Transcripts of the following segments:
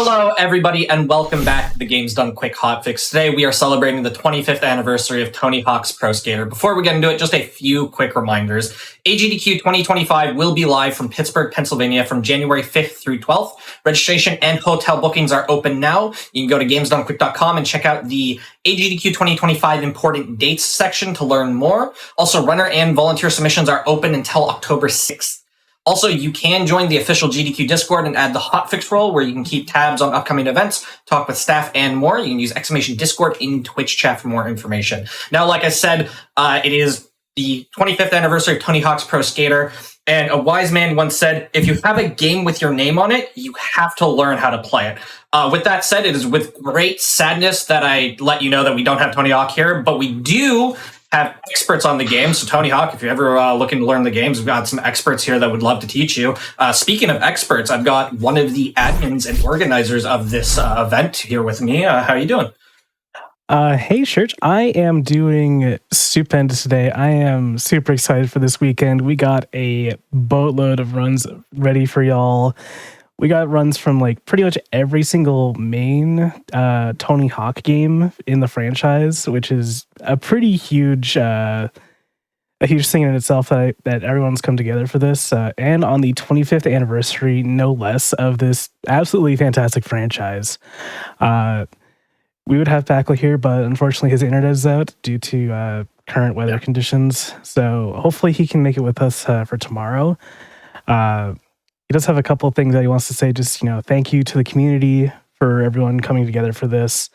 Hello, everybody, and welcome back to the Games Done Quick Hotfix. Today, we are celebrating the 25th anniversary of Tony Hawk's Pro Skater. Before we get into it, just a few quick reminders. GDQ 2025 will be live from Pittsburgh, Pennsylvania from January 5th through 12th. Registration and hotel bookings are open now. You can go to gamesdonequick.com and check out the GDQ 2025 important dates section to learn more. Also, runner and volunteer submissions are open until October 6th. Also, you can join the official GDQ Discord and add the Hotfix role, where you can keep tabs on upcoming events, talk with staff, and more. You can use !Discord in Twitch chat for more information. Now, like I said, it is the 25th anniversary of Tony Hawk's Pro Skater, and a wise man once said, if you have a game with your name on it, you have to learn how to play it. With that said, it is with great sadness that I let you know that we don't have Tony Hawk here, but we do have experts on the game. So Tony Hawk, if you're ever looking to learn the games, we've got some experts here that would love to teach you. Speaking of experts, I've got one of the admins and organizers of this event here with me. How are you doing? Hey, Church. I am doing stupendous today. I am super excited for this weekend. We got a boatload of runs ready for y'all. We got runs from like pretty much every single main Tony Hawk game in the franchise, which is a pretty huge, a huge thing in itself that everyone's come together for this. And on the 25th anniversary, no less, of this absolutely fantastic franchise. We would have Packle here, but unfortunately his internet is out due to current weather conditions. So hopefully he can make it with us for tomorrow. He does have a couple of things that he wants to say. Just, thank you to the community for everyone coming together for this,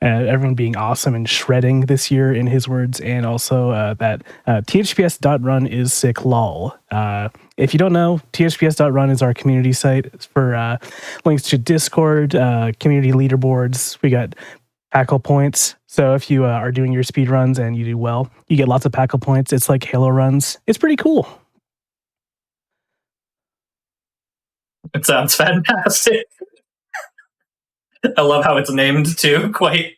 everyone being awesome and shredding this year, in his words, and also that thps.run is sick lol. If you don't know, thps.run is our community site for links to Discord, community leaderboards. We got Packle points. So if you are doing your speed runs and you do well, you get lots of Packle points. It's like Halo runs. It's pretty cool. It sounds fantastic. I love how it's named too. Quite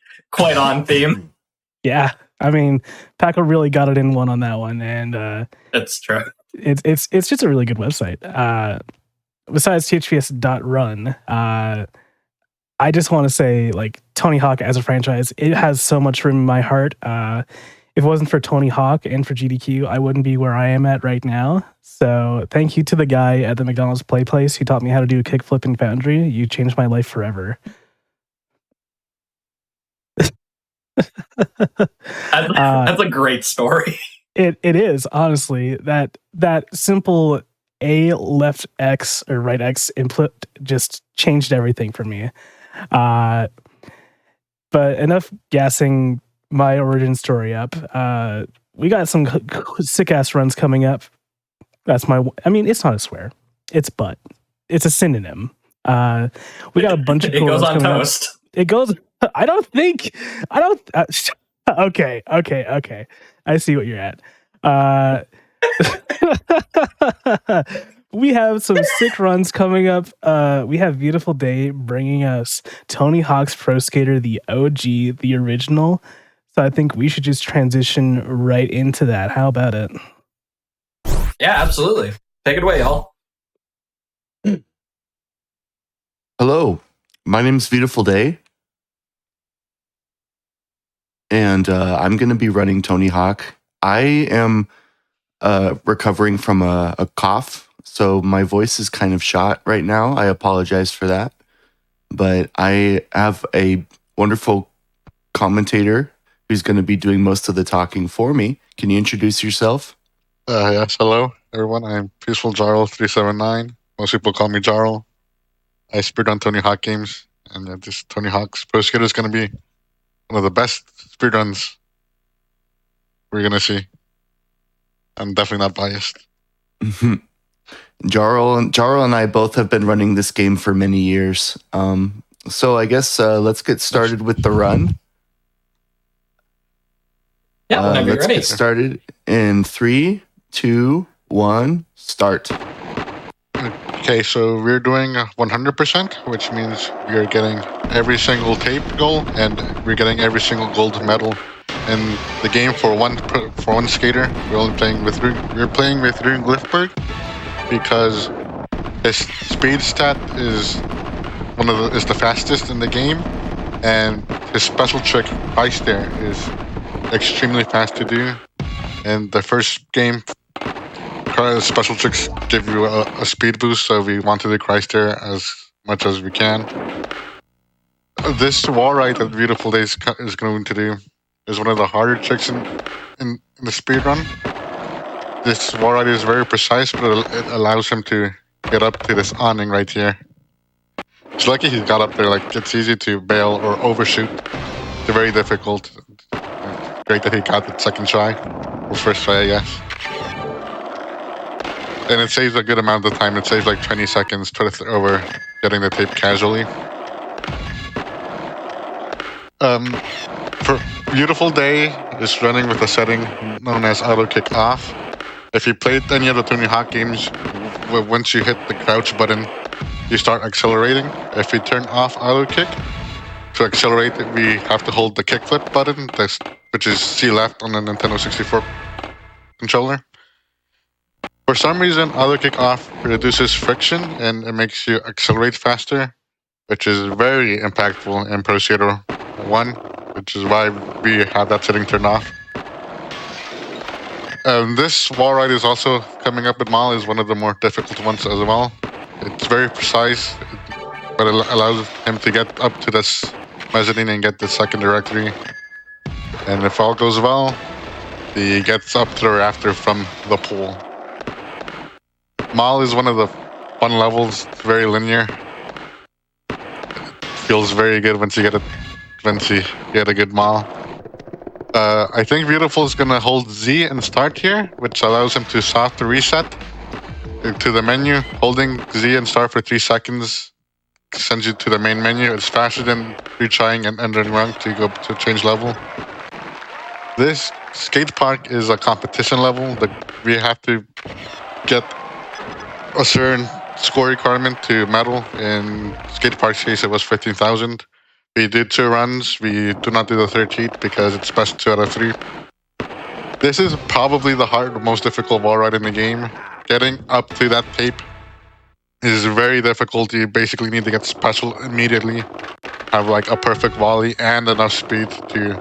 on theme. Yeah, I mean, Packle really got it in one on that one, and it's true. It's just a really good website. Besides thps.run, I just want to say, like, Tony Hawk as a franchise, it has so much room in my heart. If it wasn't for Tony Hawk and for GDQ, I wouldn't be where I am at right now. So thank you to the guy at the McDonald's Play Place who taught me how to do a kickflip in Foundry. You changed my life forever. That's a great story. It is, honestly. That simple A left X or right X input just changed everything for me. But enough gassing my origin story up. We got some sick ass runs coming up. That's it's not a swear. It's but. It's a synonym. We got a bunch of cool It goes on coming toast. Up. It goes. I don't. Okay. I see what you're at. We have some sick runs coming up. We have Beautiful Day bringing us Tony Hawk's Pro Skater, the OG, the original. So I think we should just transition right into that. How about it? Yeah, absolutely. Take it away, y'all. Hello, my name's Beautiful Day. And I'm going to be running Tony Hawk. I am recovering from a cough, so my voice is kind of shot right now. I apologize for that. But I have a wonderful commentator who's going to be doing most of the talking for me. Can you introduce yourself? Yes, hello, everyone. I'm Peaceful Jarl 379. Most people call me Jarl. I speedrun Tony Hawk games, and this Tony Hawk's Pro Skater is going to be one of the best speedruns we're going to see. I'm definitely not biased. Jarl and I both have been running this game for many years. So I guess let's get started with the run. Yeah, whenever you're let's ready. Get started in 3, 2, 1, start. Okay, so we're doing 100%, which means we're getting every single tape goal and we're getting every single gold medal in the game for one skater. We're playing with Ruben Glifberg because his speed stat is is the fastest in the game, and his special trick Ice Dare is extremely fast to do. In the first game, special tricks give you a speed boost, so we want to do Ice Dare as much as we can. This wall ride that Beautiful Day is going to do is one of the harder tricks in the speed run. This wall ride is very precise, but it allows him to get up to this awning right here. It's lucky he got up there. Like, it's easy to bail or overshoot. It's very difficult. Great that he got the second try, or first try, I guess. And it saves a good amount of time. It saves like 20 seconds over getting the tape casually. For Beautiful Day is running with a setting known as auto kick off. If you played any of the Tony Hawk games, once you hit the crouch button, you start accelerating. If you turn off auto kick, to accelerate, we have to hold the kickflip button, which is C left on the Nintendo 64 controller. For some reason, auto kick off reduces friction and it makes you accelerate faster, which is very impactful in Pro Skater 1, which is why we have that setting turned off. This wall ride is also coming up at Mal, is one of the more difficult ones as well. It's very precise, but it allows him to get up to this mezzanine and get the second directory. And if all goes well, he gets up to the rafter from the pool. Mal is one of the fun levels. It's very linear. It feels very good once you get a good Mal. I think Beautiful is gonna hold Z and start here, which allows him to soft reset to the menu. Holding Z and start for 3 seconds sends you to the main menu. It's faster than retrying and entering rank to go to change level. This skate park is a competition level that we have to get a certain score requirement to medal. In skate park's case, it was 15,000. We did 2 runs. We do not do the third heat because it's best 2 out of 3. This is probably the most difficult wall ride in the game. Getting up to that tape is very difficult. You basically need to get special immediately, have like a perfect volley and enough speed to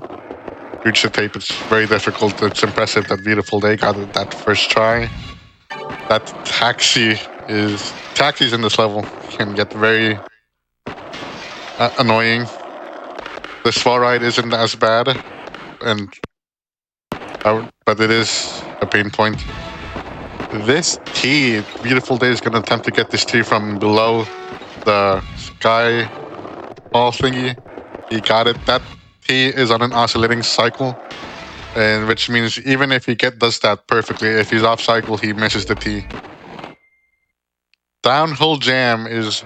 reach the tape. It's very difficult. It's impressive that Beautiful Day got it that first try. That taxis in this level can get very annoying. This wall ride isn't as bad, but it is a pain point. This T, Beautiful Day is going to attempt to get this T from below the sky ball thingy. He got it. That T is on an oscillating cycle, and which means even if he does that perfectly, if he's off cycle, he misses the T. Downhill Jam is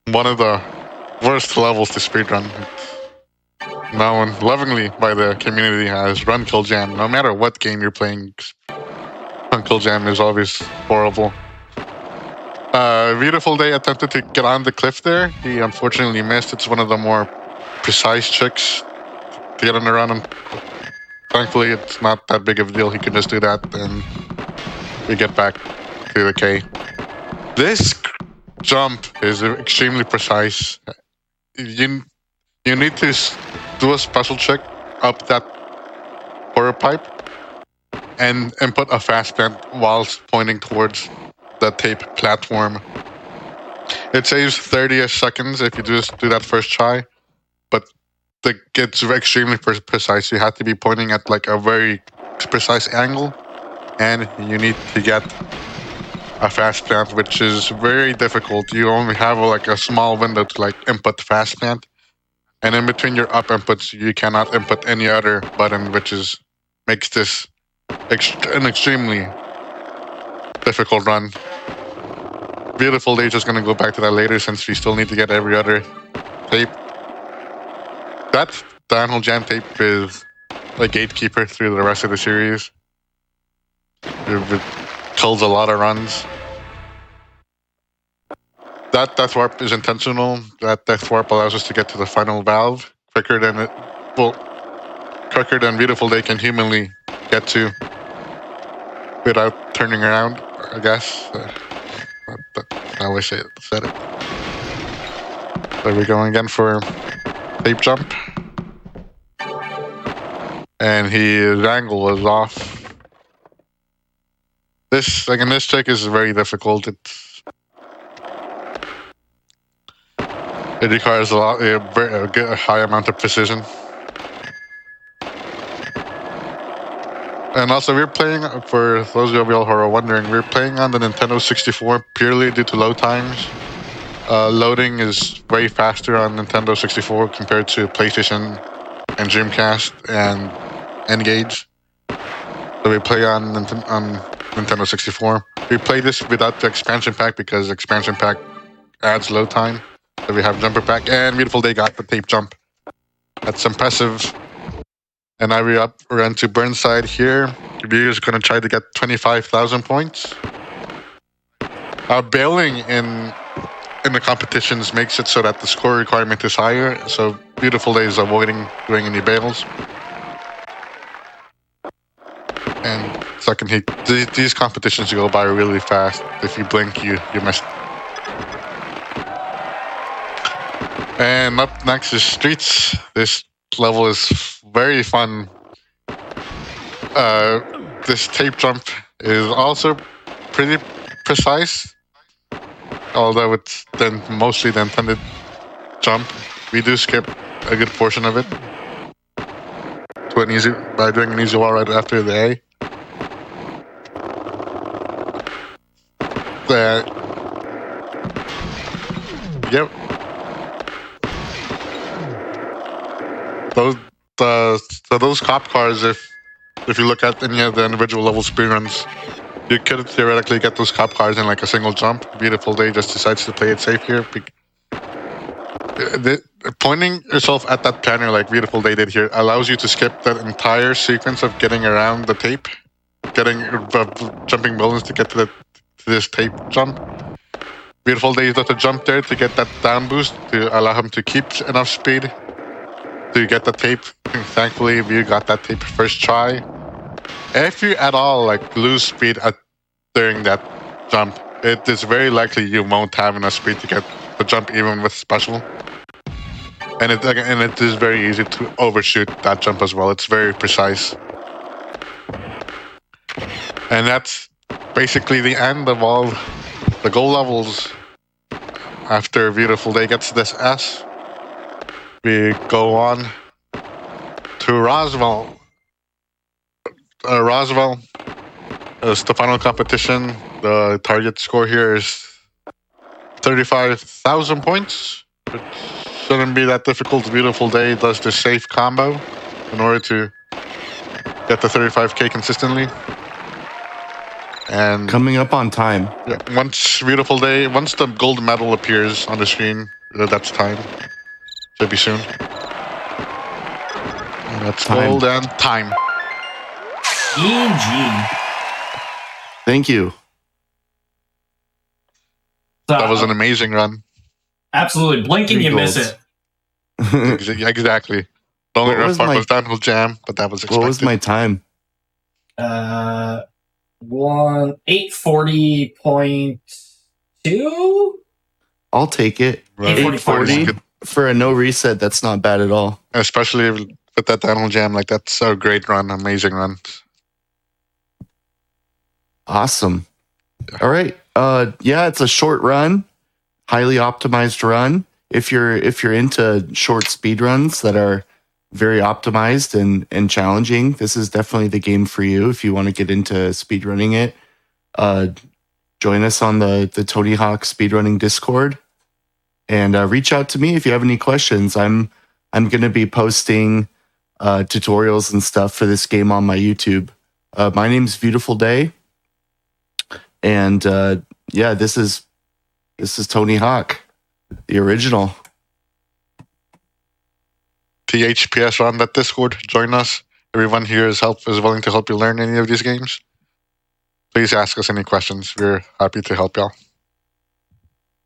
one of the worst levels to speedrun. It's known lovingly by the community as Run Kill Jam. No matter what game you're playing, Run Kill Jam is always horrible. Beautiful Day attempted to get on the cliff there. He unfortunately missed. It's one of the more precise tricks to get on the run. And thankfully, it's not that big of a deal. He can just do that, and we get back to the K. This jump is extremely precise. You need to do a special trick up that quarter pipe and input a fast plant whilst pointing towards the tape platform. It saves 30-ish seconds if you just do that first try, but it's extremely precise. You have to be pointing at like a very precise angle, and you need to get a fast plant, which is very difficult. You only have like a small window to like input fast plant, and in between your up inputs, you cannot input any other button, which makes this an extremely difficult run. Beautiful Day is going to go back to that later since we still need to get every other tape. That downhill jam tape is a gatekeeper through the rest of the series. It kills a lot of runs. That death warp is intentional. That death warp allows us to get to the final valve quicker than Beautiful Day can humanly get to without turning around, I guess. I wish I said it. So we're going again for tape jump. And his angle was off. This trick is very difficult. It requires a high amount of precision. And also, we're playing, for those of you who are wondering, we're playing on the Nintendo 64 purely due to load times. Loading is way faster on Nintendo 64 compared to PlayStation and Dreamcast and N-Gage. So we play on Nintendo 64. We play this without the expansion pack because the expansion pack adds load time. So we have jumper pack, and Beautiful Day got the tape jump. That's impressive. And now we're on to Burnside here. We're just going to try to get 25,000 points. Bailing in the competitions makes it so that the score requirement is higher. So Beautiful Day is avoiding doing any bails. And second, these competitions go by really fast. If you blink, you miss. And up next is Streets. This level is very fun. This tape jump is also pretty precise, although it's then mostly the intended jump. We do skip a good portion of it by doing an easy wall right after the A. Yep. Those cop cars, if you look at any of the individual level speedruns, you could theoretically get those cop cars in like a single jump. Beautiful Day just decides to play it safe here. Pointing yourself at that planner like Beautiful Day did here allows you to skip that entire sequence of getting around the tape, jumping buildings to get to this tape jump. Beautiful Day does a jump there to get that down boost to allow him to keep enough speed to get the tape. Thankfully, we got that tape first try. If you at all lose speed during that jump, it is very likely you won't have enough speed to get the jump even with special. And it is very easy to overshoot that jump as well. It's very precise. And that's basically the end of all the goal levels. After Beautiful Day gets this S, we go on to Roswell. Roswell is the final competition. The target score here is 35,000 points. It shouldn't be that difficult. Beautiful Day does the safe combo in order to get the 35k consistently. And Coming up on time. yeah, once the gold medal appears on the screen, that's time. Should be soon. And that's Time. gold and time. GG. Thank you. That was an amazing run. Absolutely. Blinking, Three you miss golds. it. Exactly. The only What was rough part my- was downhill jam, but that was expected. What was my time? 840.2? I'll take it. Right. 840 for a no reset. That's not bad at all. Especially with that downhill jam, that's a great run, amazing run. Awesome. All right. Yeah, it's a short run, highly optimized run. If you're into short speed runs that are very optimized and challenging, this is definitely the game for you. If you want to get into speed running it, join us on the Tony Hawk speedrunning Discord, and reach out to me if you have any questions. I'm going to be posting tutorials and stuff for this game on my YouTube. My name's Beautiful Day. And yeah, this is Tony Hawk, the original. THPS on that Discord. Join us. Everyone here is willing to help you learn any of these games. Please ask us any questions. We're happy to help y'all.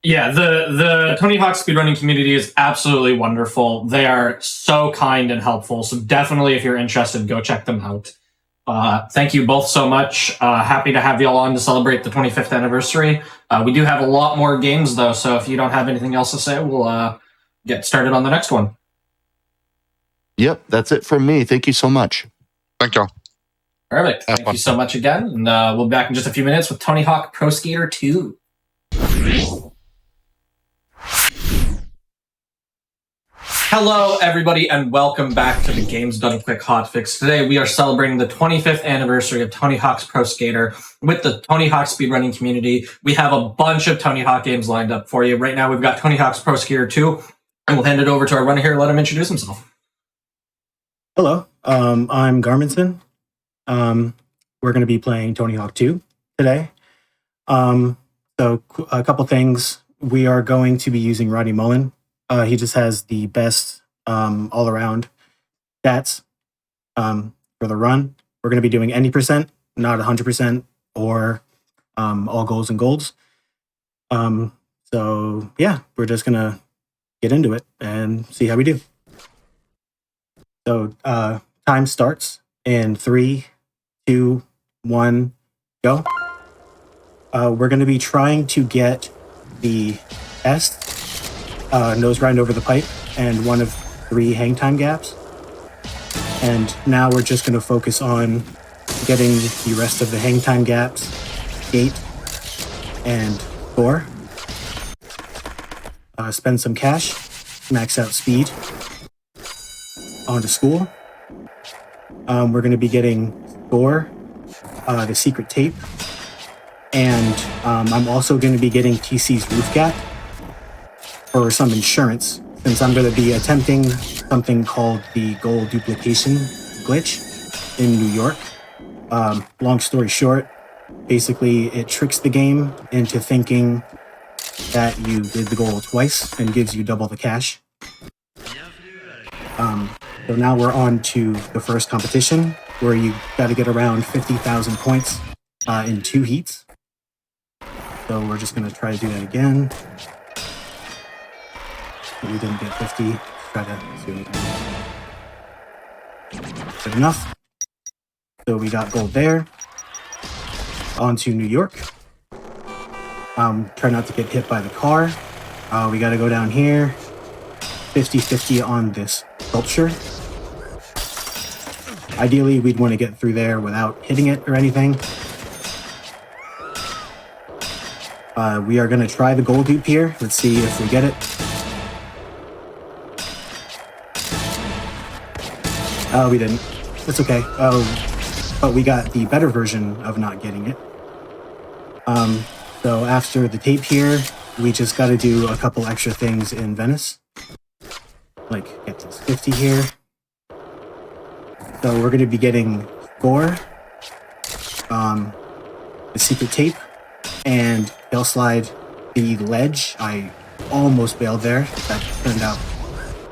Yeah, the Tony Hawk speedrunning community is absolutely wonderful. They are so kind and helpful. So definitely, if you're interested, go check them out. Thank you both so much. Happy to have y'all on to celebrate the 25th anniversary. We do have a lot more games though, so if you don't have anything else to say, we'll get started on the next one. Yep, that's it from me. Thank you so much. Thank y'all. Perfect. Have Thank fun. you so much again. And we'll be back in just a few minutes with Tony Hawk Pro Skater 2. Hello, everybody, and welcome back to the Games Done Quick Hotfix. Today, we are celebrating the 25th anniversary of Tony Hawk's Pro Skater with the Tony Hawk speedrunning community. We have a bunch of Tony Hawk games lined up for you. Right now, we've got Tony Hawk's Pro Skater 2, and we'll hand it over to our runner here. Let him introduce himself. Hello, I'm Garminson. We're going to be playing Tony Hawk 2 today. So a couple things. We are going to be using Rodney Mullen. He just has the best all-around stats for the run. We're going to be doing any percent, not 100%, or all goals and golds. So yeah, we're just going to get into it and see how we do. So time starts in 3, 2, 1, go. We're going to be trying to get the S, nose grind over the pipe, and one of 3 hang time gaps. And now we're just going to focus on getting the rest of the hang time gaps, gate, and score. Spend some cash, max out speed. On to school. We're going to be getting score, the secret tape, and I'm also going to be getting TC's roof gap for some insurance, since I'm going to be attempting something called the goal duplication glitch in New York. Long story short, basically it tricks the game into thinking that you did the goal twice and gives you double the cash. So now we're on to the first competition, where you got to get around 50,000 points in 2 heats. So we're just going to try to do that again. We didn't get 50. Let's try to see what we can do. Good enough. So we got gold there. On to New York. Try not to get hit by the car. We got to go down here. 50-50 on this sculpture. Ideally, we'd want to get through there without hitting it or anything. We are going to try the gold dupe here. Let's see if we get it. Oh, we didn't. That's okay. But we got the better version of not getting it. So after the tape here, we just got to do a couple extra things in Venice. Like, get this 50 here. So we're going to be getting score, the secret tape, and bail slide the ledge. I almost bailed there. That turned out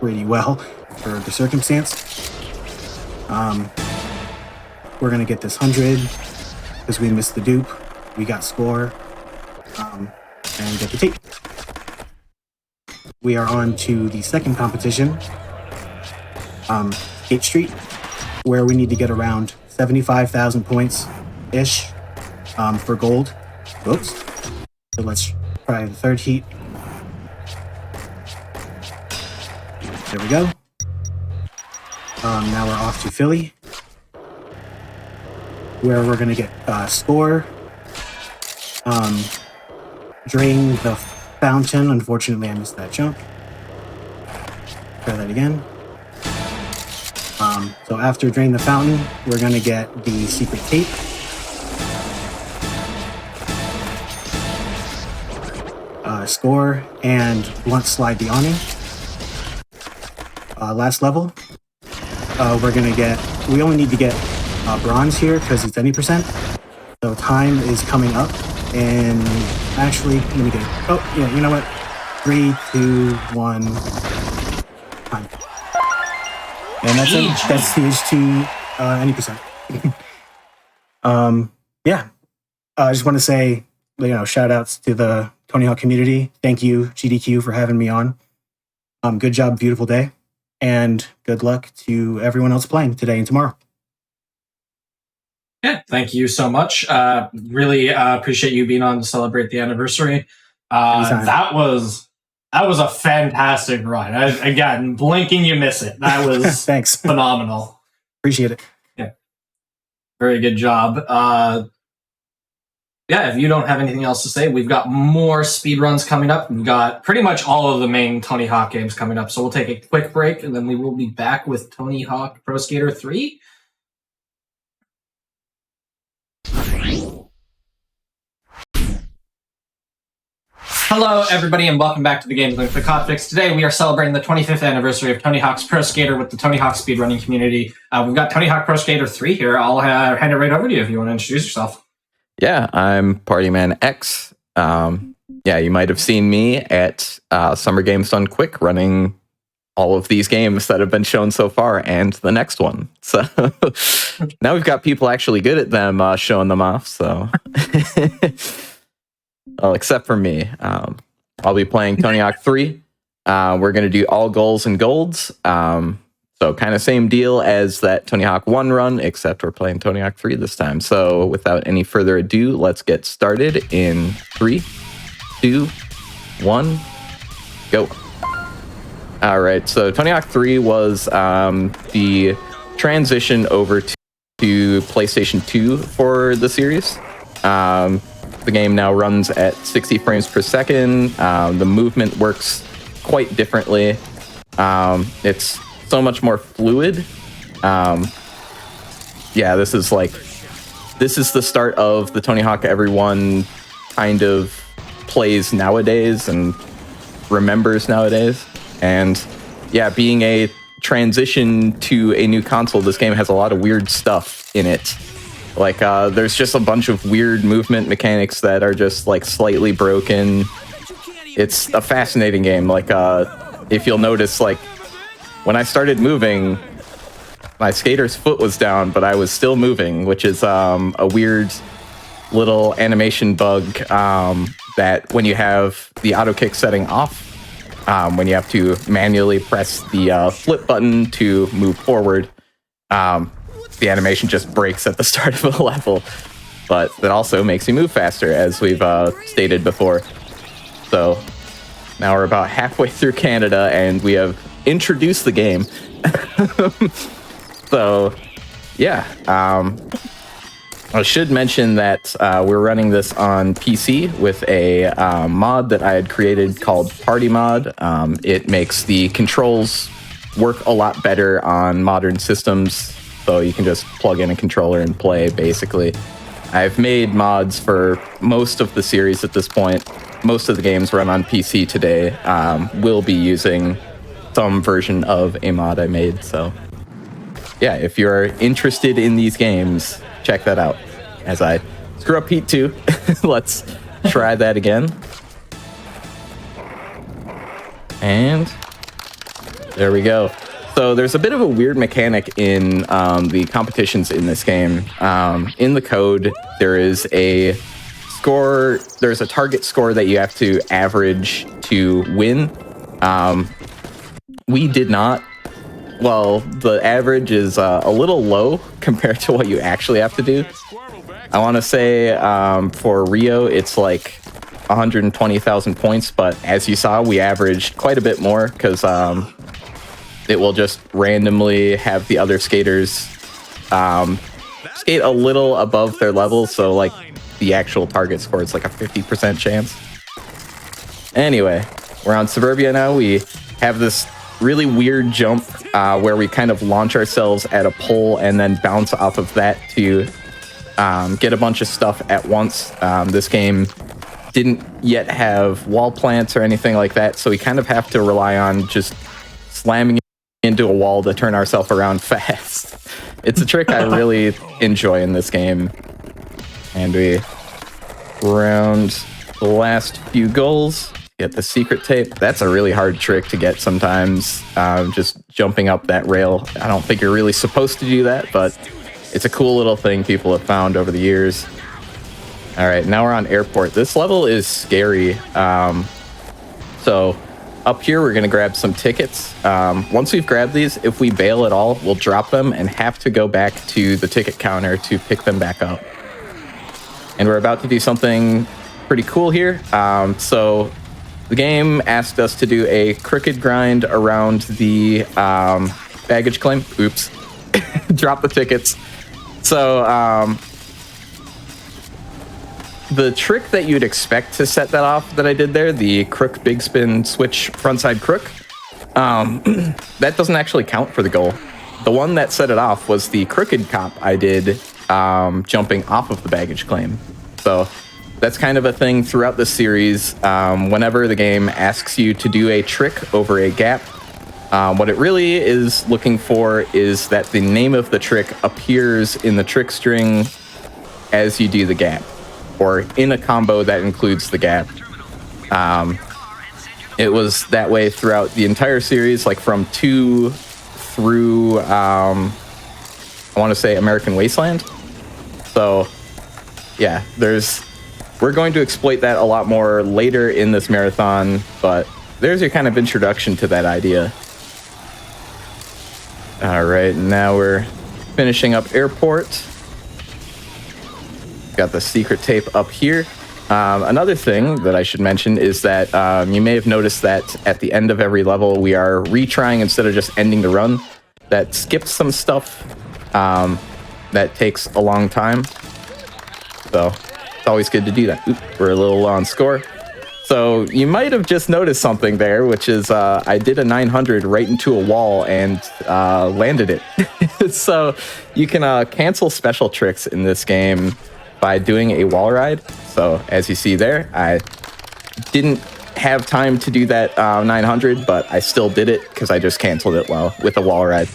pretty well for the circumstance. We're going to get this 100 because we missed the dupe. We got score, and get the tape. We are on to the second competition, Skate Street, where we need to get around 75,000 points-ish for gold. Whoops. So let's try the third heat. There we go. Now we're off to Philly, where we're going to get score, drain the fountain. Unfortunately, I missed that jump. Try that again. So after drain the fountain, we're going to get the secret tape. Score, and blunt slide the awning. Last level. We're going to get... We only need to get bronze here because it's any percent. So time is coming up. And actually, let me get it. Oh, yeah, you know what? 3, 2, 1... Time. And that's it. That's stage 2, any percent. Yeah. I just want to say, shout outs to the Tony Hawk community. Thank you, GDQ, for having me on. Good job, beautiful day. And good luck to everyone else playing today and tomorrow. Yeah, thank you so much. Really appreciate you being on to celebrate the anniversary. That was That was a fantastic run. Again, blinking you miss it. That was Thanks. phenomenal. Appreciate it. Yeah. Very good job. Yeah, if you don't have anything else to say, we've got more speedruns coming up. We've got pretty much all of the main Tony Hawk games coming up. So we'll take a quick break, and then we will be back with Tony Hawk Pro Skater 3. Hello, everybody, and welcome back to the Games Done Quick Hotfix. Today, we are celebrating the 25th anniversary of Tony Hawk's Pro Skater with the Tony Hawk speedrunning community. We've got Tony Hawk Pro Skater 3 here. I'll hand it right over to you if you want to introduce yourself. Yeah, I'm Partyman X. Yeah, you might have seen me at Summer Games Done Quick running all of these games that have been shown so far and the next one. So now we've got people actually good at them showing them off. So, well, except for me, I'll be playing Tony Hawk 3. We're going to do all goals and golds. So kind of same deal as that Tony Hawk 1 run, except we're playing Tony Hawk 3 this time. So without any further ado, let's get started in 3, 2, 1, go. All right, so Tony Hawk 3 was the transition over to PlayStation 2 for the series. The game now runs at 60 frames per second. The movement works quite differently. It's so much more fluid. Yeah, this is the start of the Tony Hawk everyone kind of plays nowadays and remembers nowadays. And yeah, being a transition to a new console, this game has a lot of weird stuff in it. Like, there's just a bunch of weird movement mechanics that are just like slightly broken. It's a fascinating game. Like, if you'll notice, like, when I started moving, my skater's foot was down, but I was still moving, which is a weird little animation bug that when you have the auto kick setting off, when you have to manually press the flip button to move forward, the animation just breaks at the start of a level. But that also makes you move faster, as we've stated before. So now we're about halfway through Canada, and we have introduced the game. So yeah, I should mention that we're running this on PC with a mod that I had created called Party Mod. It makes the controls work a lot better on modern systems, so you can just plug in a controller and play, basically. I've made mods for most of the series at this point. Most of the games run on PC today. We'll be using some version of a mod I made. So yeah, if you're interested in these games, check that out. As I screw up Heat 2, let's try that again. And there we go. So there's a bit of a weird mechanic in the competitions in this game. In the code, there is a score. There's a target score that you have to average to win. We did not. Well, the average is a little low compared to what you actually have to do. I want to say for Rio, it's like 120,000 points, but as you saw, we averaged quite a bit more because it will just randomly have the other skaters skate a little above their level, so like the actual target score is like a 50% chance. Anyway, we're on Suburbia now. We have this really weird jump where we kind of launch ourselves at a pole and then bounce off of that to get a bunch of stuff at once. This game didn't yet have wall plants or anything like that, so we kind of have to rely on just slamming into a wall to turn ourselves around fast. It's a trick I really enjoy in this game. And we round the last few goals, get the secret tape. That's a really hard trick to get sometimes, just jumping up that rail. I don't think you're really supposed to do that, but it's a cool little thing people have found over the years. All right, now we're on Airport. This level is scary. So up here, we're going to grab some tickets. Once we've grabbed these, if we bail at all, we'll drop them and have to go back to the ticket counter to pick them back up. And we're about to do something pretty cool here. So the game asked us to do a crooked grind around the baggage claim. Oops. Drop the tickets. So the trick that you'd expect to set that off that I did there, the crook big spin switch frontside crook, that doesn't actually count for the goal. The one that set it off was the crooked cop I did jumping off of the baggage claim. So that's kind of a thing throughout the series. Whenever the game asks you to do a trick over a gap, what it really is looking for is that the name of the trick appears in the trick string as you do the gap, or in a combo that includes the gap. It was that way throughout the entire series, like from 2 through, I want to say American Wasteland. So, yeah, we're going to exploit that a lot more later in this marathon, but there's your kind of introduction to that idea. All right, now we're finishing up airport. Got the secret tape up here. Another thing that I should mention is that you may have noticed that at the end of every level, we are retrying instead of just ending the run. That skips some stuff that takes a long time. So it's always good to do that. Oop, we're a little low on score. So you might have just noticed something there, which is I did a 900 right into a wall and landed it. So you can cancel special tricks in this game by doing a wall ride. So as you see there, I didn't have time to do that 900, but I still did it because I just canceled it with a wall ride.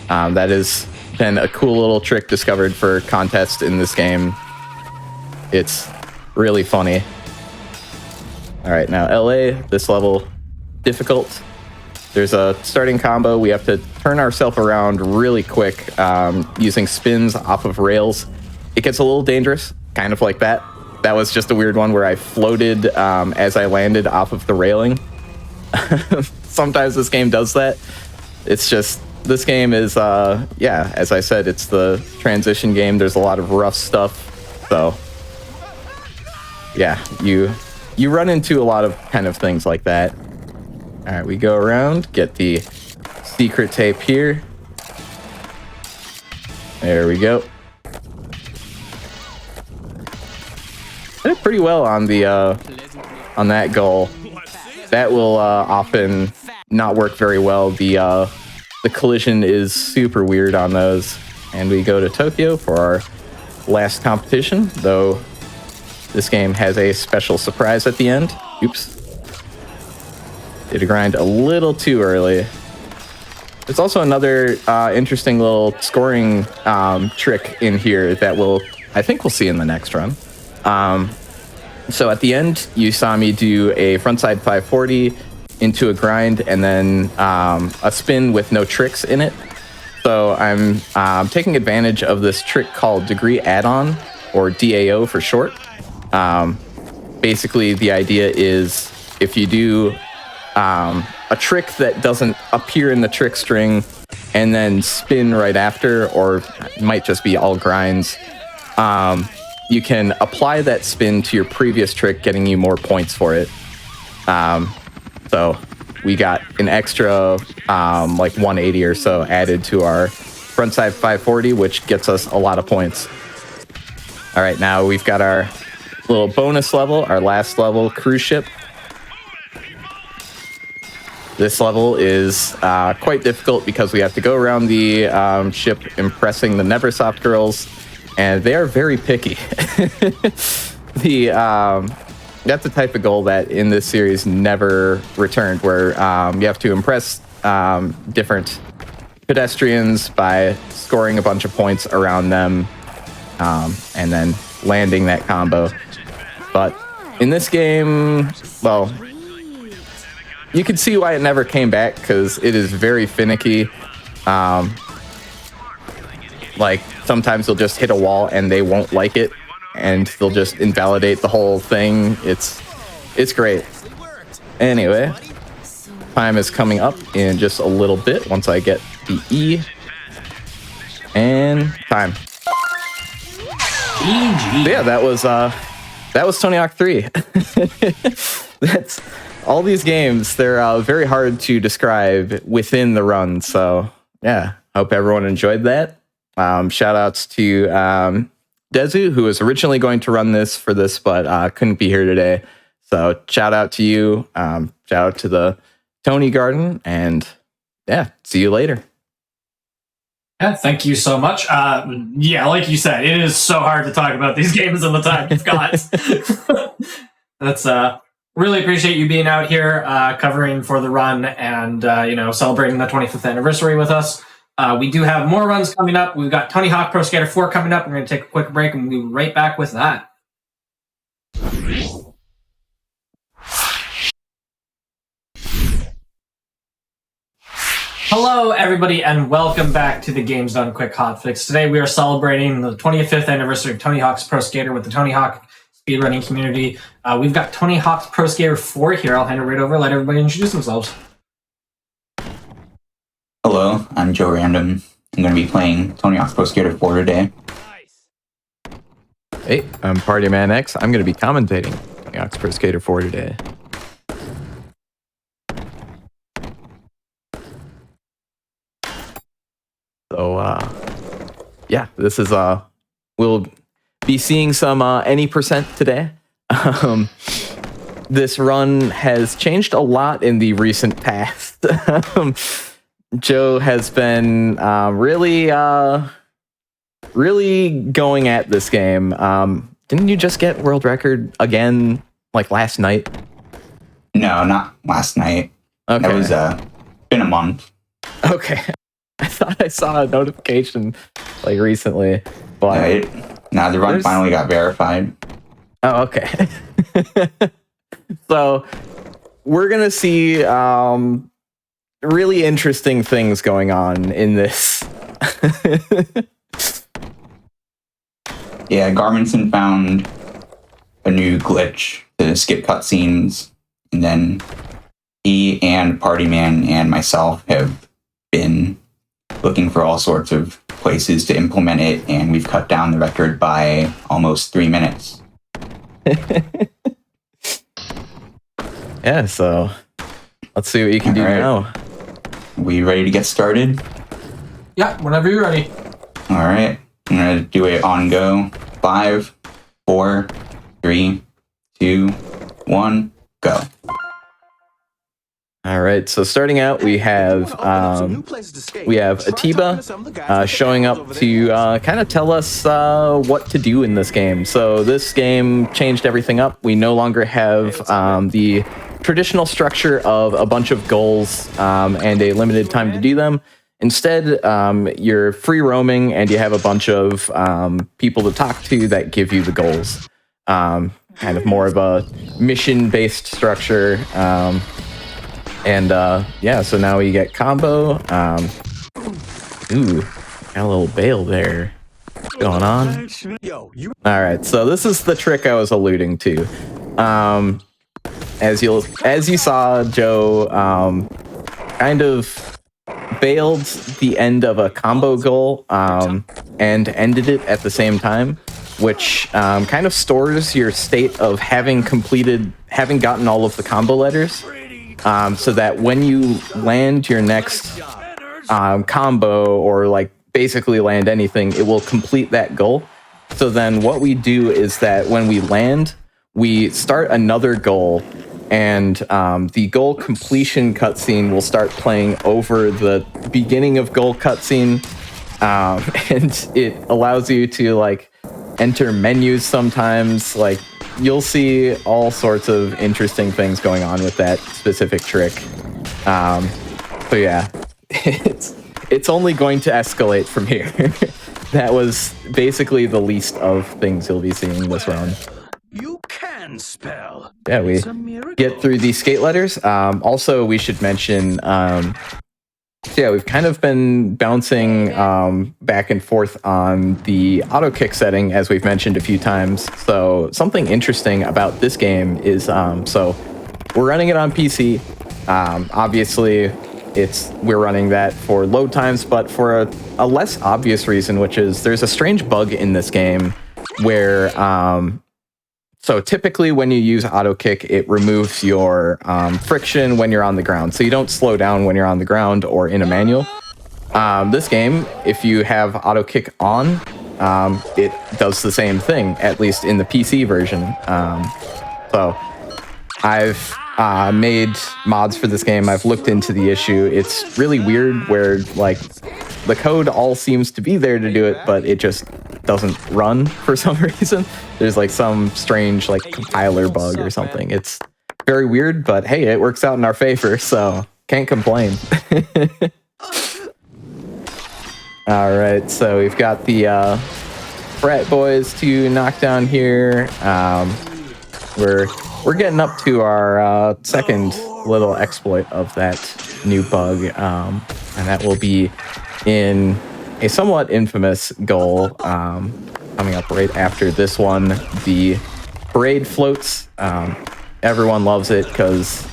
That has been a cool little trick discovered for contest in this game. It's really funny. All right, now LA, this level, difficult. There's a starting combo. We have to turn ourselves around really quick using spins off of rails. It gets a little dangerous, kind of like that. That was just a weird one where I floated as I landed off of the railing. Sometimes this game does that. It's just, this game is, yeah, as I said, it's the transition game. There's a lot of rough stuff. So, yeah, you run into a lot of kind of things like that. All right, we go around, get the secret tape here. There we go. I did pretty well on the on that goal. That will often not work very well. The collision is super weird on those. And we go to Tokyo for our last competition, though this game has a special surprise at the end. Oops. Did a grind a little too early. There's also another interesting little scoring trick in here that I think we'll see in the next run. So at the end, you saw me do a frontside 540 into a grind and then a spin with no tricks in it. So I'm taking advantage of this trick called degree add-on, or DAO for short. Basically, the idea is if you do a trick that doesn't appear in the trick string and then spin right after, or it might just be all grinds, you can apply that spin to your previous trick, getting you more points for it. So we got an extra like 180 or so added to our frontside 540, which gets us a lot of points. All right, now we've got our little bonus level, our last level, cruise ship. This level is quite difficult because we have to go around the ship impressing the Neversoft girls, and they are very picky. That's the type of goal that in this series never returned, where you have to impress different pedestrians by scoring a bunch of points around them and then landing that combo. But in this game, well, you can see why it never came back, because it is very finicky. Like, sometimes they'll just hit a wall and they won't like it, and they'll just invalidate the whole thing. It's great. Anyway, time is coming up in just a little bit once I get the E. And time. GG. Yeah, that was that was Tony Hawk 3. That's all these games. They're very hard to describe within the run. So yeah, hope everyone enjoyed that. Shout outs to Dezu, who was originally going to run this for this, but couldn't be here today. So shout out to you. Shout out to the Tony Garden, and yeah, see you later. Yeah, thank you so much. Yeah, like you said, it is so hard to talk about these games in the time you've got. That's really appreciate you being out here covering for the run and celebrating the 25th anniversary with us. We do have more runs coming up. We've got Tony Hawk Pro Skater 4 coming up. We're going to take a quick break and we'll be right back with that. Hello, everybody, and welcome back to the Games Done Quick Hotfix. Today, we are celebrating the 25th anniversary of Tony Hawk's Pro Skater with the Tony Hawk speedrunning community. We've got Tony Hawk's Pro Skater 4 here. I'll hand it right over, let everybody introduce themselves. Hello, I'm Joe Random. I'm going to be playing Tony Hawk's Pro Skater 4 today. Hey, I'm Party Man X. I'm going to be commentating Tony Hawk's Pro Skater 4 today. So, yeah, this is, we'll be seeing some any percent today. This run has changed a lot in the recent past. Joe has been really going at this game. Didn't you just get world record again, like last night? No, not last night. Okay. That was been a month. Okay. I thought I saw a notification like recently, but the run finally got verified. Oh, okay. So we're gonna see really interesting things going on in this. Yeah, Garminson found a new glitch to skip cutscenes, and then he and Party Man and myself have been looking for all sorts of places to implement it, and we've cut down the record by almost 3 minutes. Yeah, so let's see what you can do now. We ready to get started? Yeah, whenever you're ready. All right, I'm gonna do it on go. 5, 4, 3, 2, 1, go. All right, so starting out, we have Atiba showing up to kind of tell us what to do in this game. So this game changed everything up. We no longer have the traditional structure of a bunch of goals and a limited time to do them. Instead, you're free roaming and you have a bunch of people to talk to that give you the goals. Kind of more of a mission-based structure. Yeah, so now we get combo. Ooh, got a little bail there. What's going on? All right, so this is the trick I was alluding to. As you saw, Joe kind of bailed the end of a combo goal and ended it at the same time, which kind of stores your state of having gotten all of the combo letters. So that when you land your next combo or like basically land anything, it will complete that goal. So then what we do is that when we land, we start another goal, and the goal completion cutscene will start playing over the beginning of goal cutscene, and it allows you to like enter menus sometimes. Like you'll see all sorts of interesting things going on with that specific trick. So yeah, it's only going to escalate from here. That was basically the least of things you'll be seeing this run. You can spell. Yeah, we get through the skate letters. Also, we should mention, yeah, we've kind of been bouncing back and forth on the auto kick setting, as we've mentioned a few times. So something interesting about this game is, so we're running it on PC. Obviously, we're running that for load times, but for a less obvious reason, which is there's a strange bug in this game where So typically when you use auto kick, it removes your friction when you're on the ground. So you don't slow down when you're on the ground or in a manual. This game, if you have auto kick on, it does the same thing, at least in the PC version. So I've made mods for this game. I've looked into the issue. It's really weird where like the code all seems to be there to do it, but it just doesn't run for some reason. There's like some strange like compiler bug or something. It's very weird, but hey, it works out in our favor, so can't complain. All right, so we've got the frat boys to knock down here. We're getting up to our second little exploit of that new bug, and that will be in a somewhat infamous goal coming up right after this one, the parade floats. Everyone loves it because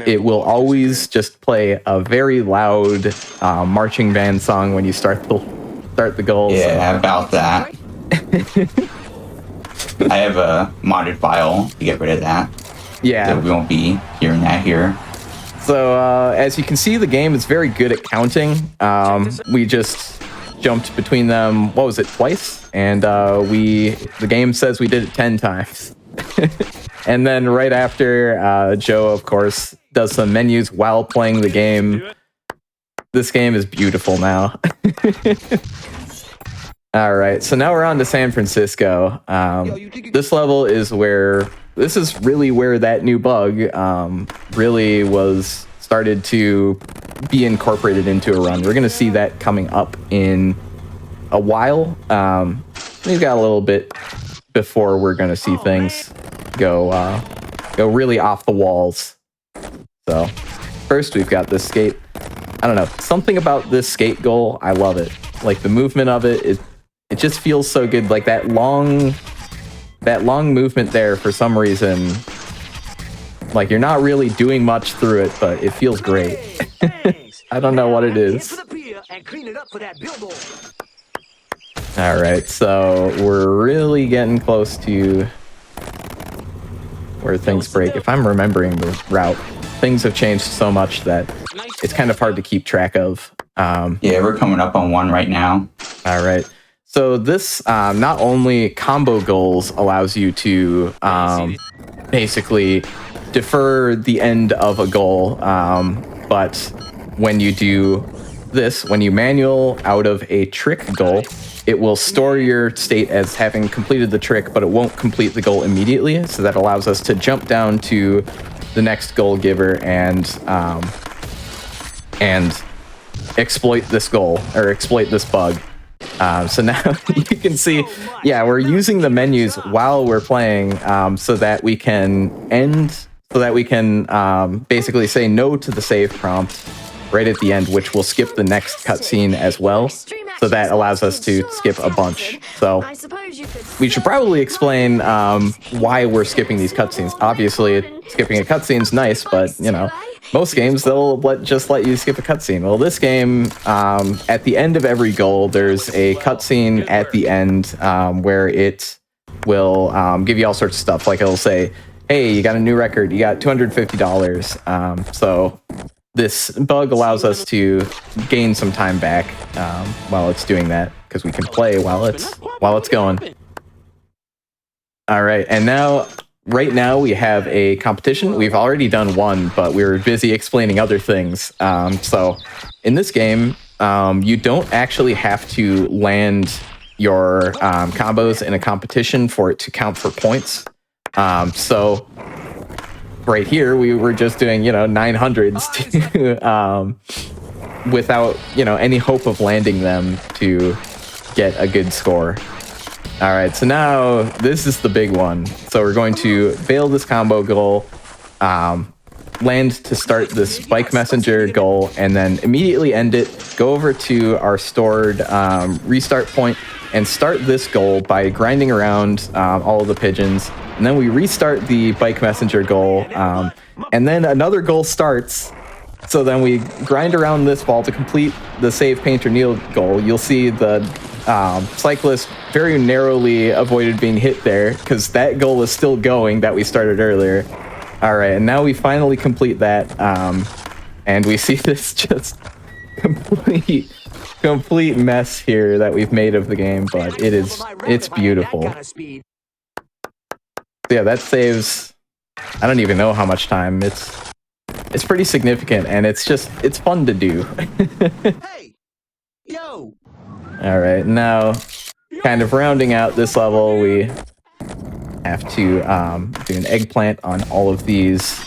it will always just play a very loud marching band song when you start the goal. Yeah, so. About that. I have a modded file to get rid of that. Yeah. So we won't be hearing that here. So as you can see, the game is very good at counting. We just jumped between them, what was it, twice? And the game says we did it 10 times. And then right after, Joe, of course, does some menus while playing the game. This game is beautiful now. All right, so now we're on to San Francisco. This level is this is really where that new bug really was started to be incorporated into a run. We're going to see that coming up in a while. We've got a little bit before we're going to see things go really off the walls. So first we've got this skate. I don't know, something about this skate goal, I love it. Like the movement of it just feels so good. Like that long movement there for some reason. Like you're not really doing much through it, but it feels great. I don't know what it is. All right, so we're really getting close to where things break. If I'm remembering the route, things have changed so much that it's kind of hard to keep track of. Yeah, we're coming up on one right now. All right. So this not only combo goals allows you to basically defer the end of a goal, but when you do this, when you manual out of a trick goal, it will store your state as having completed the trick, but it won't complete the goal immediately. So that allows us to jump down to the next goal giver and exploit this goal or exploit this bug. So now you can see, yeah, we're using the menus while we're playing so that we can basically say no to the save prompt right at the end, which will skip the next cutscene as well. So that allows us to skip a bunch. So we should probably explain why we're skipping these cutscenes. Obviously, skipping a cutscene's nice, but you know, most games they'll just let you skip a cutscene. Well, this game, at the end of every goal, there's a cutscene at the end where it will give you all sorts of stuff. Like it'll say, "Hey, you got a new record. You got $250." So this bug allows us to gain some time back while it's doing that, because we can play while it's going. All right, and now, right now we have a competition. We've already done one, but we were busy explaining other things. So in this game, you don't actually have to land your combos in a competition for it to count for points. So right here, we were just doing, 900s to, without, any hope of landing them to get a good score. All right, so now this is the big one. So we're going to fail this combo goal, land to start this bike messenger goal, and then immediately end it, go over to our stored restart point, and start this goal by grinding around all of the pigeons. And then we restart the bike messenger goal, and then another goal starts. So then we grind around this ball to complete the save paint or kneel goal. You'll see the Cyclist very narrowly avoided being hit there because that goal was still going that we started earlier. All right, and now we finally complete that, and we see this just complete mess here that we've made of the game, but it's beautiful. Yeah, that saves, I don't even know how much time. It's pretty significant, and it's fun to do. Hey, yo. All right, now kind of rounding out this level, we have to do an eggplant on all of these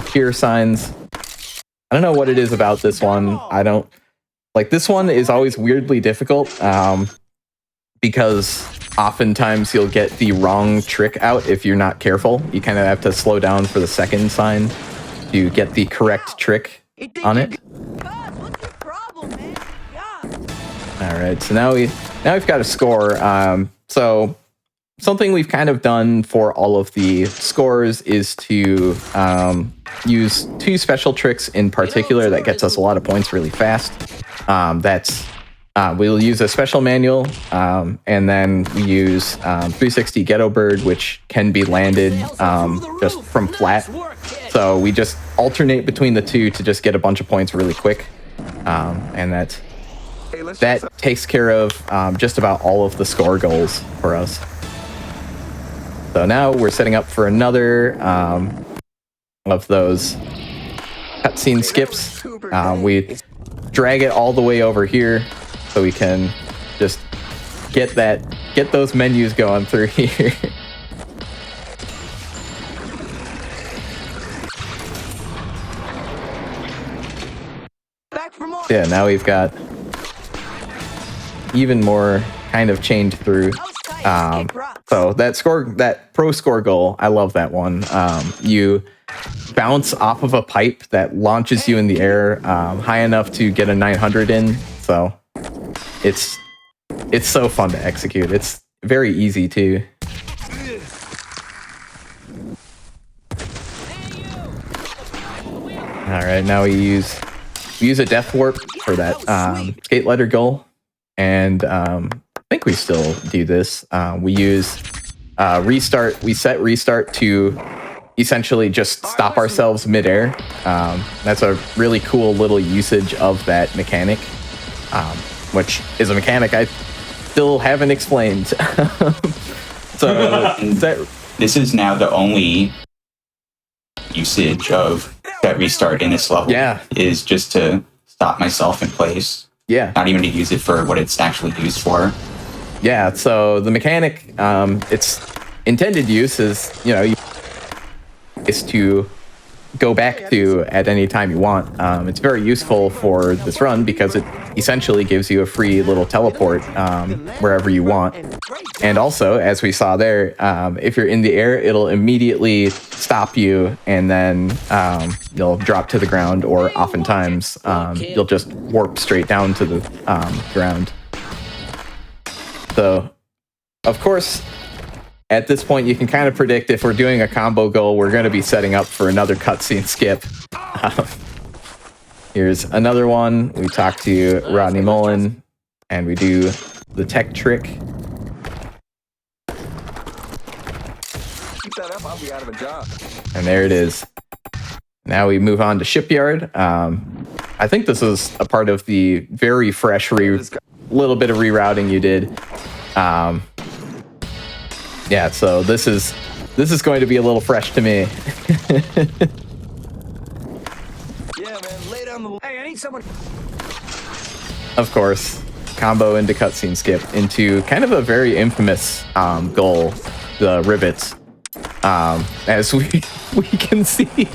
pier signs. I don't know what it is about this one. I don't like this one is always weirdly difficult because oftentimes you'll get the wrong trick out if you're not careful. You kind of have to slow down for the second sign to get the correct trick on it. What's your problem, man? All right, so now we've got a score. So something we've kind of done for all of the scores is to use two special tricks in particular that gets us a lot of points really fast. We'll use a special manual, and then we use 360 Ghetto Bird, which can be landed just from flat. So we just alternate between the two to just get a bunch of points really quick, and that takes care of just about all of the score goals for us. So now we're setting up for another of those cutscene skips. We drag it all the way over here so we can just get those menus going through here. Yeah, now we've got even more kind of chained through. So that pro score goal, I love that one. You bounce off of a pipe that launches you in the air high enough to get a 900 in. So it's so fun to execute. It's very easy too. All right, now we use a death warp for that skate ladder goal, and I think we still do this. We use restart. We set restart to essentially just stop ourselves midair. That's a really cool little usage of that mechanic, which is a mechanic I still haven't explained. So this is now the only usage of that restart in this level. Yeah, is just to stop myself in place. Yeah, not even to use it for what it's actually used for. Yeah, so the mechanic, its intended use is, is to go back to at any time you want. It's very useful for this run because it essentially gives you a free little teleport wherever you want. And also, as we saw there, if you're in the air, it'll immediately stop you, and then you'll drop to the ground, or oftentimes you'll just warp straight down to the ground. So, of course, at this point, you can kind of predict if we're doing a combo goal, we're going to be setting up for another cutscene skip. Here's another one. We talk to Rodney Mullen, and we do the tech trick. Keep that up, I'll be out of a job. And there it is. Now we move on to Shipyard. I think this was a part of the very fresh little bit of rerouting you did. Yeah, so this is going to be a little fresh to me. Yeah, man, lay down the... Hey, I need someone... Of course, combo into cutscene skip into kind of a very infamous goal, the rivets. As we can see.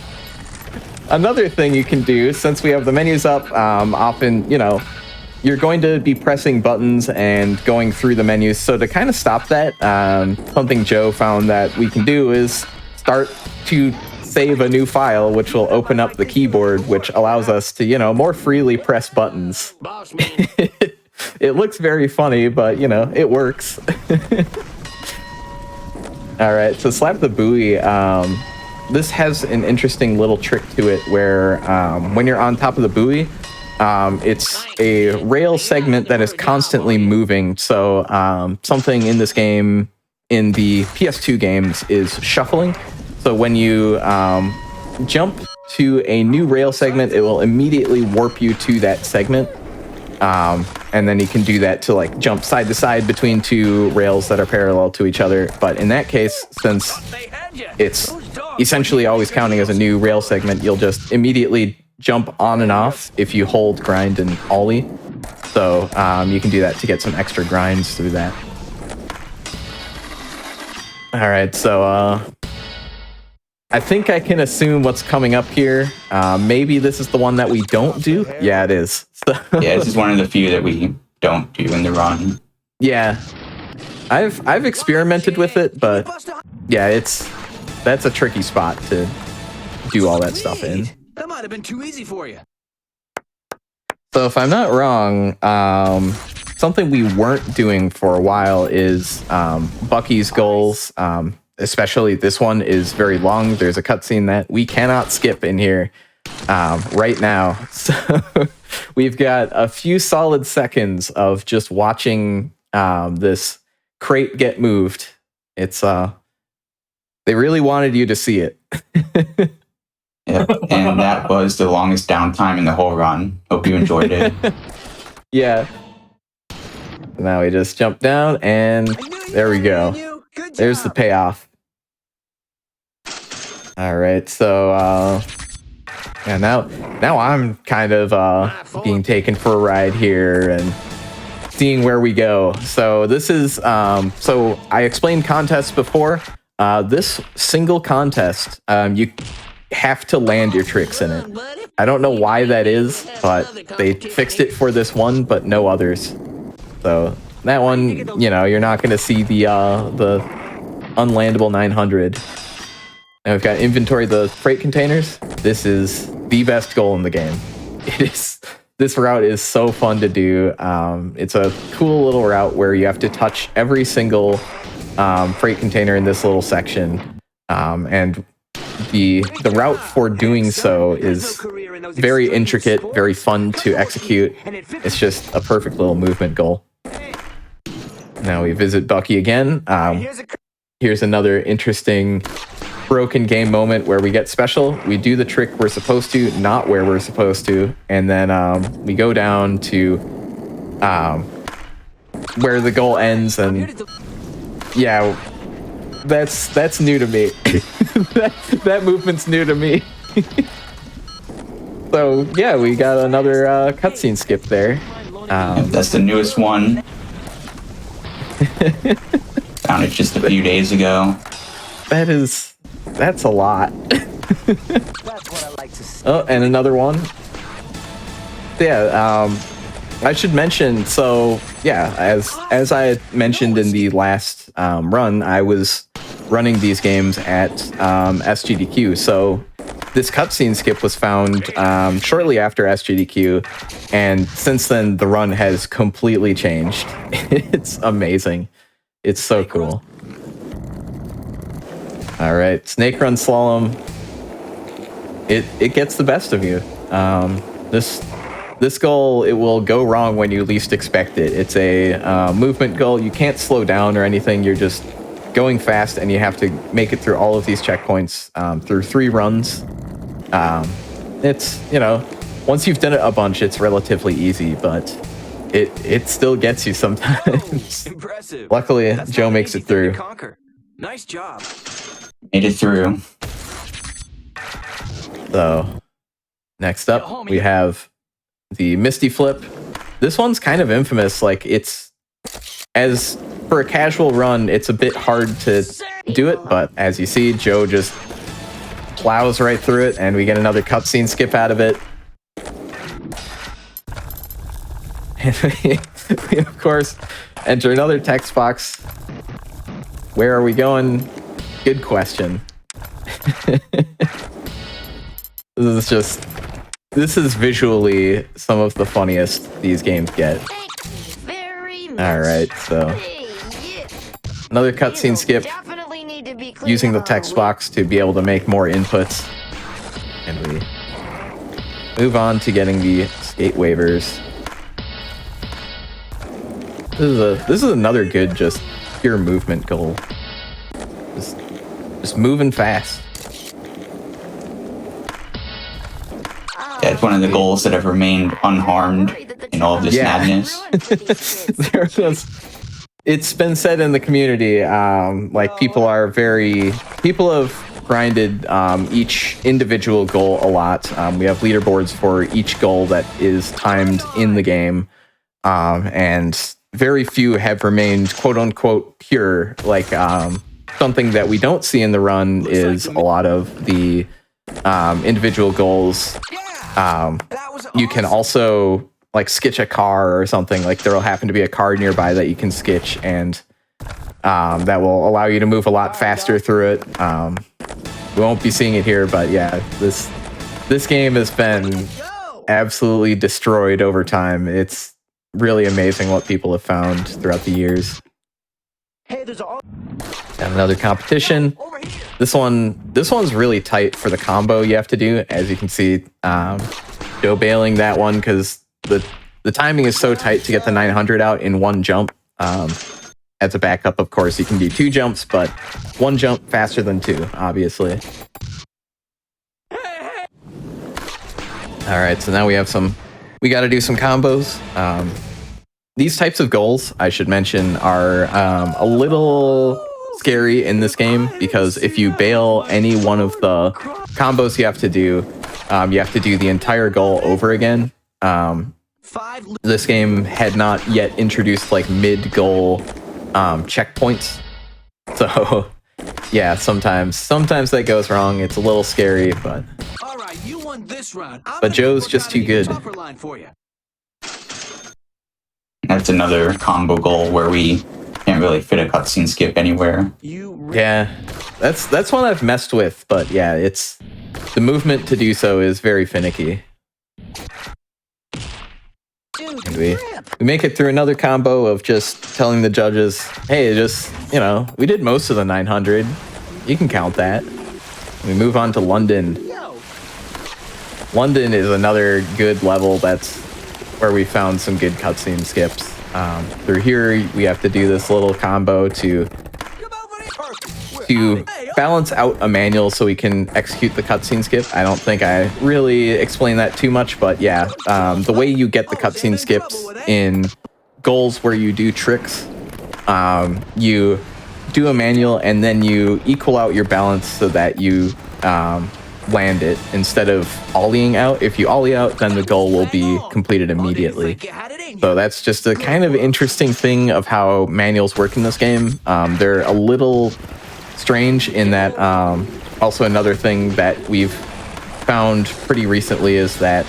Another thing you can do, since we have the menus up, often, you're going to be pressing buttons and going through the menus. So to kind of stop that, something Joe found that we can do is start to save a new file, which will open up the keyboard, which allows us to, more freely press buttons. It looks very funny, but, it works. All right, so Slap the Buoy. This has an interesting little trick to it where when you're on top of the buoy, It's a rail segment that is constantly moving. So something in this game, in the PS2 games, is shuffling. So when you jump to a new rail segment, it will immediately warp you to that segment. And then you can do that to like jump side to side between two rails that are parallel to each other. But in that case, since it's essentially always counting as a new rail segment, you'll just immediately jump on and off if you hold grind and ollie. So you can do that to get some extra grinds through that. All right, so I think I can assume what's coming up here. Maybe this is the one that we don't do. Yeah, it is. So Yeah, this is one of the few that we don't do in the run. yeah, I've experimented with it, but yeah, that's a tricky spot to do all that stuff in. That might have been too easy for you. So if I'm not wrong, something we weren't doing for a while is Bucky's goals. Especially this one is very long. There's a cutscene that we cannot skip in here right now. So we've got a few solid seconds of just watching this crate get moved. It's they really wanted you to see it. Yep. And that was the longest downtime in the whole run. Hope you enjoyed it. Yeah. Now we just jump down and there we go. There's the payoff. All right, so yeah, now I'm kind of being taken for a ride here and seeing where we go. So this is so I explained contests before. This single contest, you have to land your tricks in it. I don't know why that is, but they fixed it for this one, but no others. So that one, you know, you're not going to see the unlandable 900. Now we've got inventory the freight containers. This is the best goal in the game. This route is so fun to do. It's a cool little route where you have to touch every single freight container in this little section, and the route for doing so is very intricate, very fun to execute. It's just a perfect little movement goal. Now we visit Bucky again. Here's another interesting broken game moment where we get special. We do the trick we're supposed to, not where we're supposed to, and then we go down to where the goal ends, and yeah, that's new to me. that movement's new to me. So yeah, we got another cutscene skip there. That's the newest one. Found it just a few days ago. That's a lot. That's what I like to see. Oh, and another one. Yeah, I should mention, so yeah, as I mentioned in the last run, I was running these games at SGDQ. So this cutscene skip was found shortly after SGDQ, and since then the run has completely changed. It's amazing. It's so cool. All right, Snake Run Slalom. It gets the best of you. This goal, it will go wrong when you least expect it. It's a movement goal. You can't slow down or anything. You're just going fast, and you have to make it through all of these checkpoints through 3 runs. It's, you know, once you've done it a bunch, it's relatively easy, but it still gets you sometimes. Impressive. Luckily, That's Joe not an makes easy it thing to through. conquer. Nice job. Made it through. So, next up, we have the Misty Flip. This one's kind of infamous. Like, it's, as for a casual run, it's a bit hard to do it, but as you see, Joe just plows right through it, and we get another cutscene skip out of it. And we, of course, enter another text box. Where are we going? Good question. This is visually some of the funniest these games get. Alright, so another cutscene skip, using the text box to be able to make more inputs. And we move on to getting the skate waivers. This is another good just pure movement goal. Just moving fast. Yeah, it's one of the goals that have remained unharmed in all of this madness. It's been said in the community, like people have grinded each individual goal a lot. We have leaderboards for each goal that is timed in the game, and very few have remained quote unquote pure. Like something that we don't see in the run is a lot of the individual goals. You can also like sketch a car or something. Like there'll happen to be a car nearby that you can sketch, and that will allow you to move a lot faster through it. We won't be seeing it here, but yeah, this game has been absolutely destroyed over time. It's really amazing what people have found throughout the years. And another competition. This one's really tight for the combo you have to do. As you can see, Joe bailing that one because the timing is so tight to get the 900 out in one jump. As a backup, of course, you can do 2 jumps, but 1 jump faster than 2, obviously. All right, so now we got to do some combos. These types of goals, I should mention, are a little scary in this game because if you bail any one of the combos you have to do the entire goal over again. This game had not yet introduced like mid-goal checkpoints, so yeah, sometimes that goes wrong. It's a little scary, but Joe's just too good. That's another combo goal where we can't really fit a cutscene skip anywhere. Yeah, that's one I've messed with, but yeah, it's the movement to do so is very finicky. And we make it through another combo of just telling the judges, hey, we did most of the 900. You can count that. We move on to London. London is another good level. That's where we found some good cutscene skips. Through here, we have to do this little combo to balance out a manual so we can execute the cutscene skip. I don't think I really explained that too much, but yeah, the way you get the cutscene skips in goals where you do tricks, you do a manual and then you equal out your balance so that you land it instead of ollieing out. If you ollie out, then the goal will be completed immediately. So that's just a kind of interesting thing of how manuals work in this game. They're a little strange in that also another thing that we've found pretty recently is that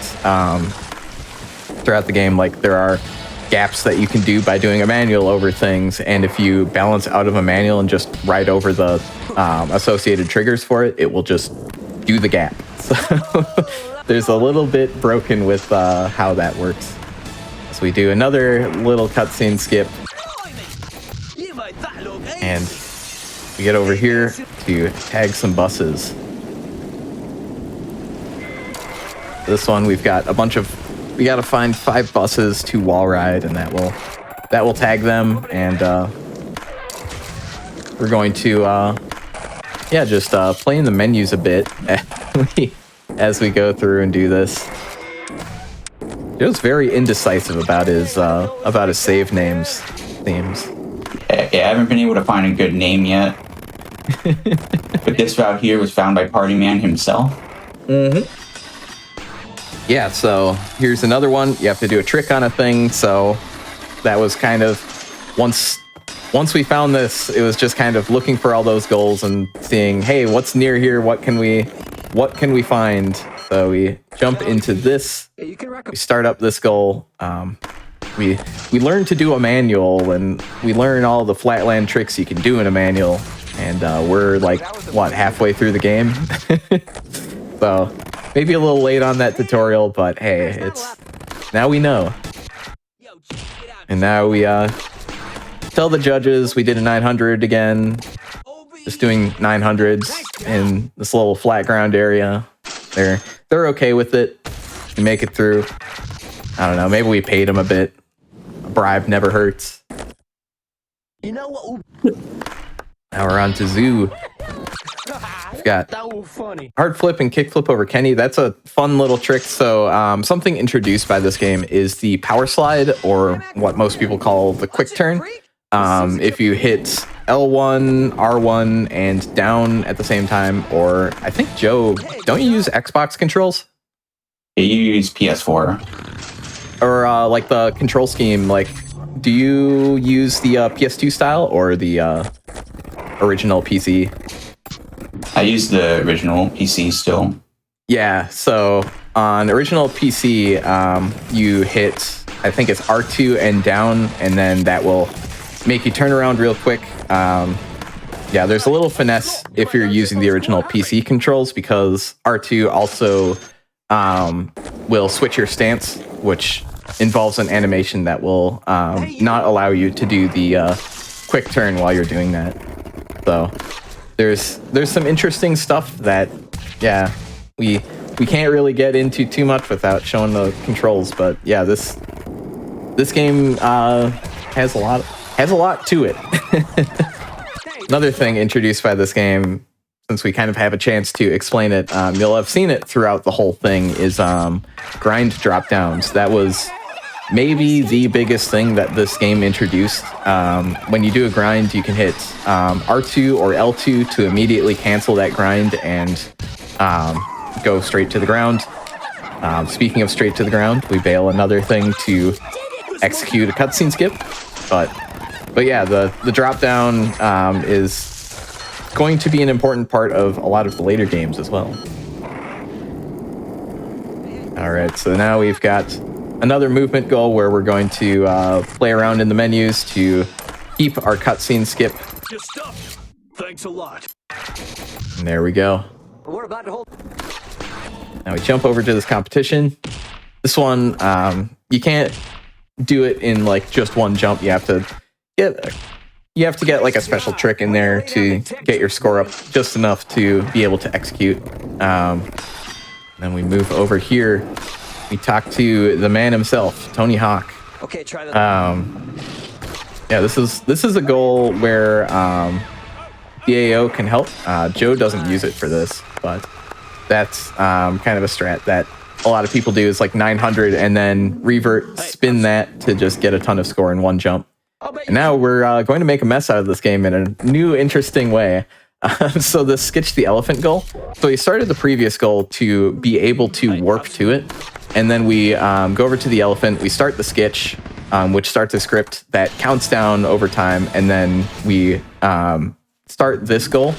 throughout the game, like there are gaps that you can do by doing a manual over things, and if you balance out of a manual and just ride over the associated triggers for it, it will just do the gap. So there's a little bit broken with how that works. So we do another little cutscene skip, and we get over here to tag some buses. This one we've got we gotta find 5 buses to wall ride, and that will tag them, and we're going to just play in the menus a bit as we go through and do this. Joe's very indecisive about his save themes. Yeah, I haven't been able to find a good name yet. But this route here was found by Party Man himself. Mm-hmm. Yeah, so here's another one. You have to do a trick on a thing, so that was kind of once we found this, it was just kind of looking for all those goals and seeing, hey, what's near here? What can we find? So we jump into this. We start up this goal. We learn to do a manual, and we learn all the flatland tricks you can do in a manual. And we're like, halfway through the game? So maybe a little late on that tutorial, but hey, now we know. And now we tell the judges we did a 900 again. Just doing 900s in this little flat ground area. They're okay with it. We make it through. I don't know. Maybe we paid him a bit. A bribe never hurts. You know what? Now we're on to Zoo. We've got That was funny. hard flip and kick flip over Kenny. That's a fun little trick. So something introduced by this game is the power slide, or what most people call the quick turn. If you hit L1, R1, and down at the same time, or I think, Joe, don't you use Xbox controls? Yeah, you use PS4. Or like the control scheme, like, do you use the PS2 style or the original PC? I use the original PC still. Yeah, so on original PC, you hit, I think it's R2 and down, and then that will make you turn around real quick. Yeah, there's a little finesse if you're using the original PC controls, because R2 also will switch your stance, which involves an animation that will not allow you to do the quick turn while you're doing that. So there's some interesting stuff that, yeah, we can't really get into too much without showing the controls. But yeah, this game has a lot to it. Another thing introduced by this game, since we kind of have a chance to explain it, you'll have seen it throughout the whole thing, is grind drop downs. That was maybe the biggest thing that this game introduced. When you do a grind, you can hit R2 or L2 to immediately cancel that grind and go straight to the ground. Speaking of straight to the ground, we bail another thing to execute a cutscene skip. But yeah, the drop down is going to be an important part of a lot of the later games as well. All right, so now we've got another movement goal where we're going to play around in the menus to keep our cutscene skip. Your stuff. Thanks a lot. And there we go. We're about to hold. Now we jump over to this competition. This one, you can't do it in like just one jump. You have to get like a special trick in there to get your score up just enough to be able to execute. Then we move over here. We talk to the man himself, Tony Hawk. Okay, try that. Yeah, this is a goal where DAO can help. Joe doesn't use it for this, but that's kind of a strat that a lot of people do, is like 900 and then revert, spin that to just get a ton of score in one jump. And now we're going to make a mess out of this game in a new, interesting way. So the Skitch the Elephant goal. So we started the previous goal to be able to warp to it. And then we go over to the elephant. We start the Skitch, which starts a script that counts down over time. And then we start this goal,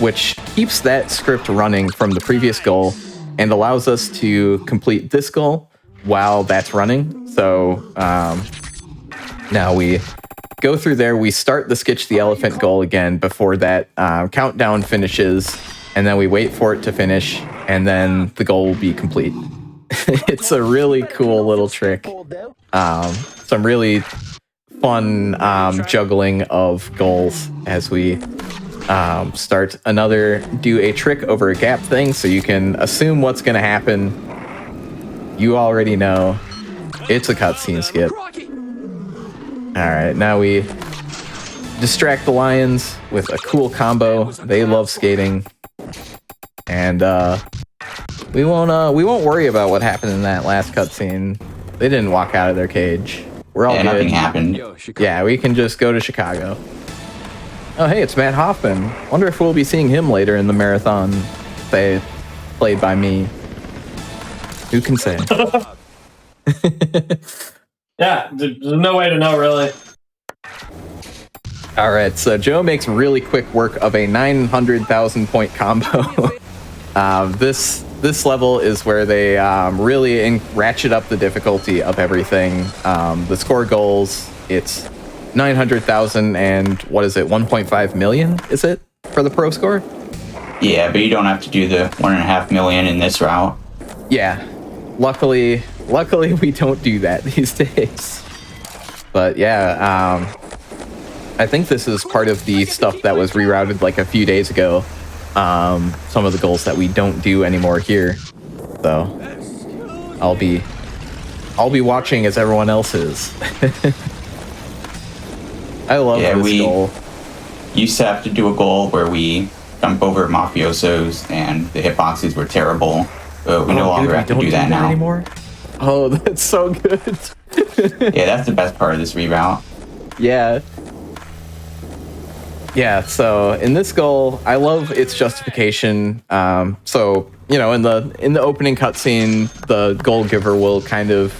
which keeps that script running from the previous goal and allows us to complete this goal while that's running. So now we go through there, we start the Skitch the Elephant goal again before that countdown finishes, and then we wait for it to finish, and then the goal will be complete. It's a really cool little trick. Some really fun juggling of goals as we do a trick over a gap thing, so you can assume what's going to happen. You already know. It's a cutscene skip. Alright, now we distract the lions with a cool combo. They love skating. And we won't worry about what happened in that last cutscene. They didn't walk out of their cage. We're all good. Nothing happened. Yeah, we can just go to Chicago. Oh hey, it's Matt Hoffman. Wonder if we'll be seeing him later in the marathon. Played by me. Who can say? Yeah, there's no way to know, really. All right, so Joe makes really quick work of a 900,000 point combo. This level is where they really ratchet up the difficulty of everything. The score goals, it's 900,000 and what is it, 1.5 million, is it, for the pro score? Yeah, but you don't have to do the 1.5 million in this route. Yeah, luckily we don't do that these days. But yeah, I think this is part of the stuff that was rerouted like a few days ago. Some of the goals that we don't do anymore here. So I'll be watching as everyone else is. I love this goal. Used to have to do a goal where we jump over mafiosos and the hitboxes were terrible, but we no longer have to do that now. Anymore? Oh, that's so good. Yeah, that's the best part of this reroute. Yeah. Yeah, so in this goal, I love its justification. So, you know, in the opening cutscene, the goal giver will kind of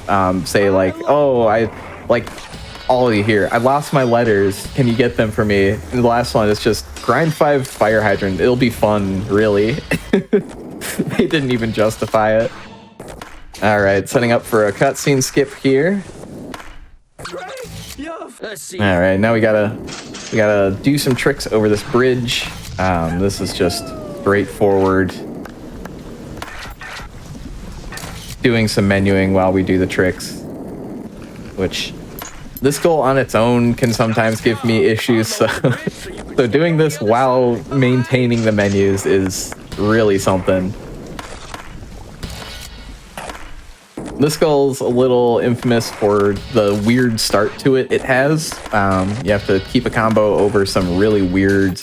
say like, "Oh, I like all of you here. I lost my letters. Can you get them for me?" And the last one is just grind 5 fire hydrant. It'll be fun, really. They didn't even justify it. All right, setting up for a cutscene skip here. All right, now we gotta do some tricks over this bridge. This is just straightforward. Doing some menuing while we do the tricks, which this goal on its own can sometimes give me issues. So doing this while maintaining the menus is really something. This goal's a little infamous for the weird start to it. It has. You have to keep a combo over some really weird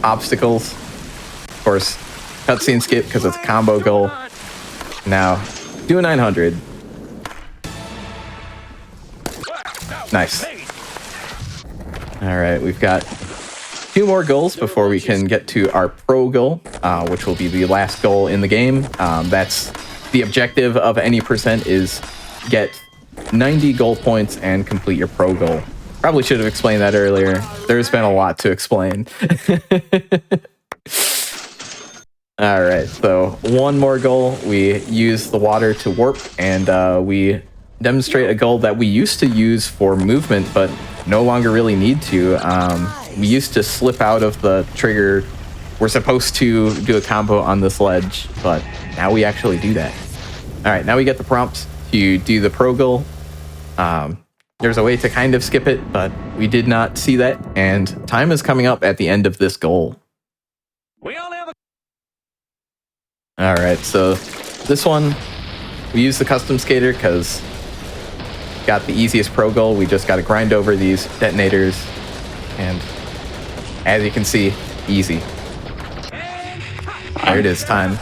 obstacles. Of course, cutscene skip because it's a combo goal. Now, do a 900. Nice. All right, we've got 2 more goals before we can get to our pro goal, which will be the last goal in the game. That's the objective of any percent is get 90 goal points and complete your pro goal. Probably should have explained that earlier. There's been a lot to explain. All right, so 1 more goal. We use the water to warp, and we demonstrate a goal that we used to use for movement, but no longer really need to. We used to slip out of the trigger. We're supposed to do a combo on this ledge, but now we actually do that. All right, now we get the prompt to do the pro goal. There's a way to kind of skip it, but we did not see that, and time is coming up at the end of this goal. All right, so this one, we use the custom skater because got the easiest pro goal. We just got to grind over these detonators, and as you can see, easy. There it is, time.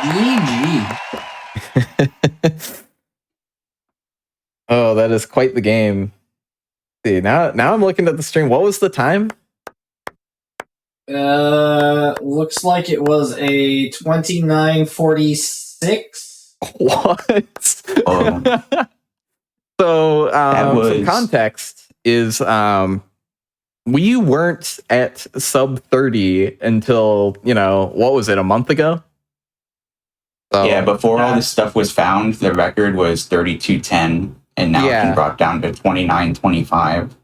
GG. Oh, that is quite the game. See, now I'm looking at the stream. What was the time? Looks like it was a 29:46. What? Oh. So, was... some context is we weren't at sub 30 until, you know, what was it, a month ago? So, yeah, before all this stuff was found, the record was 32:10, and now it's been brought down to 29:25.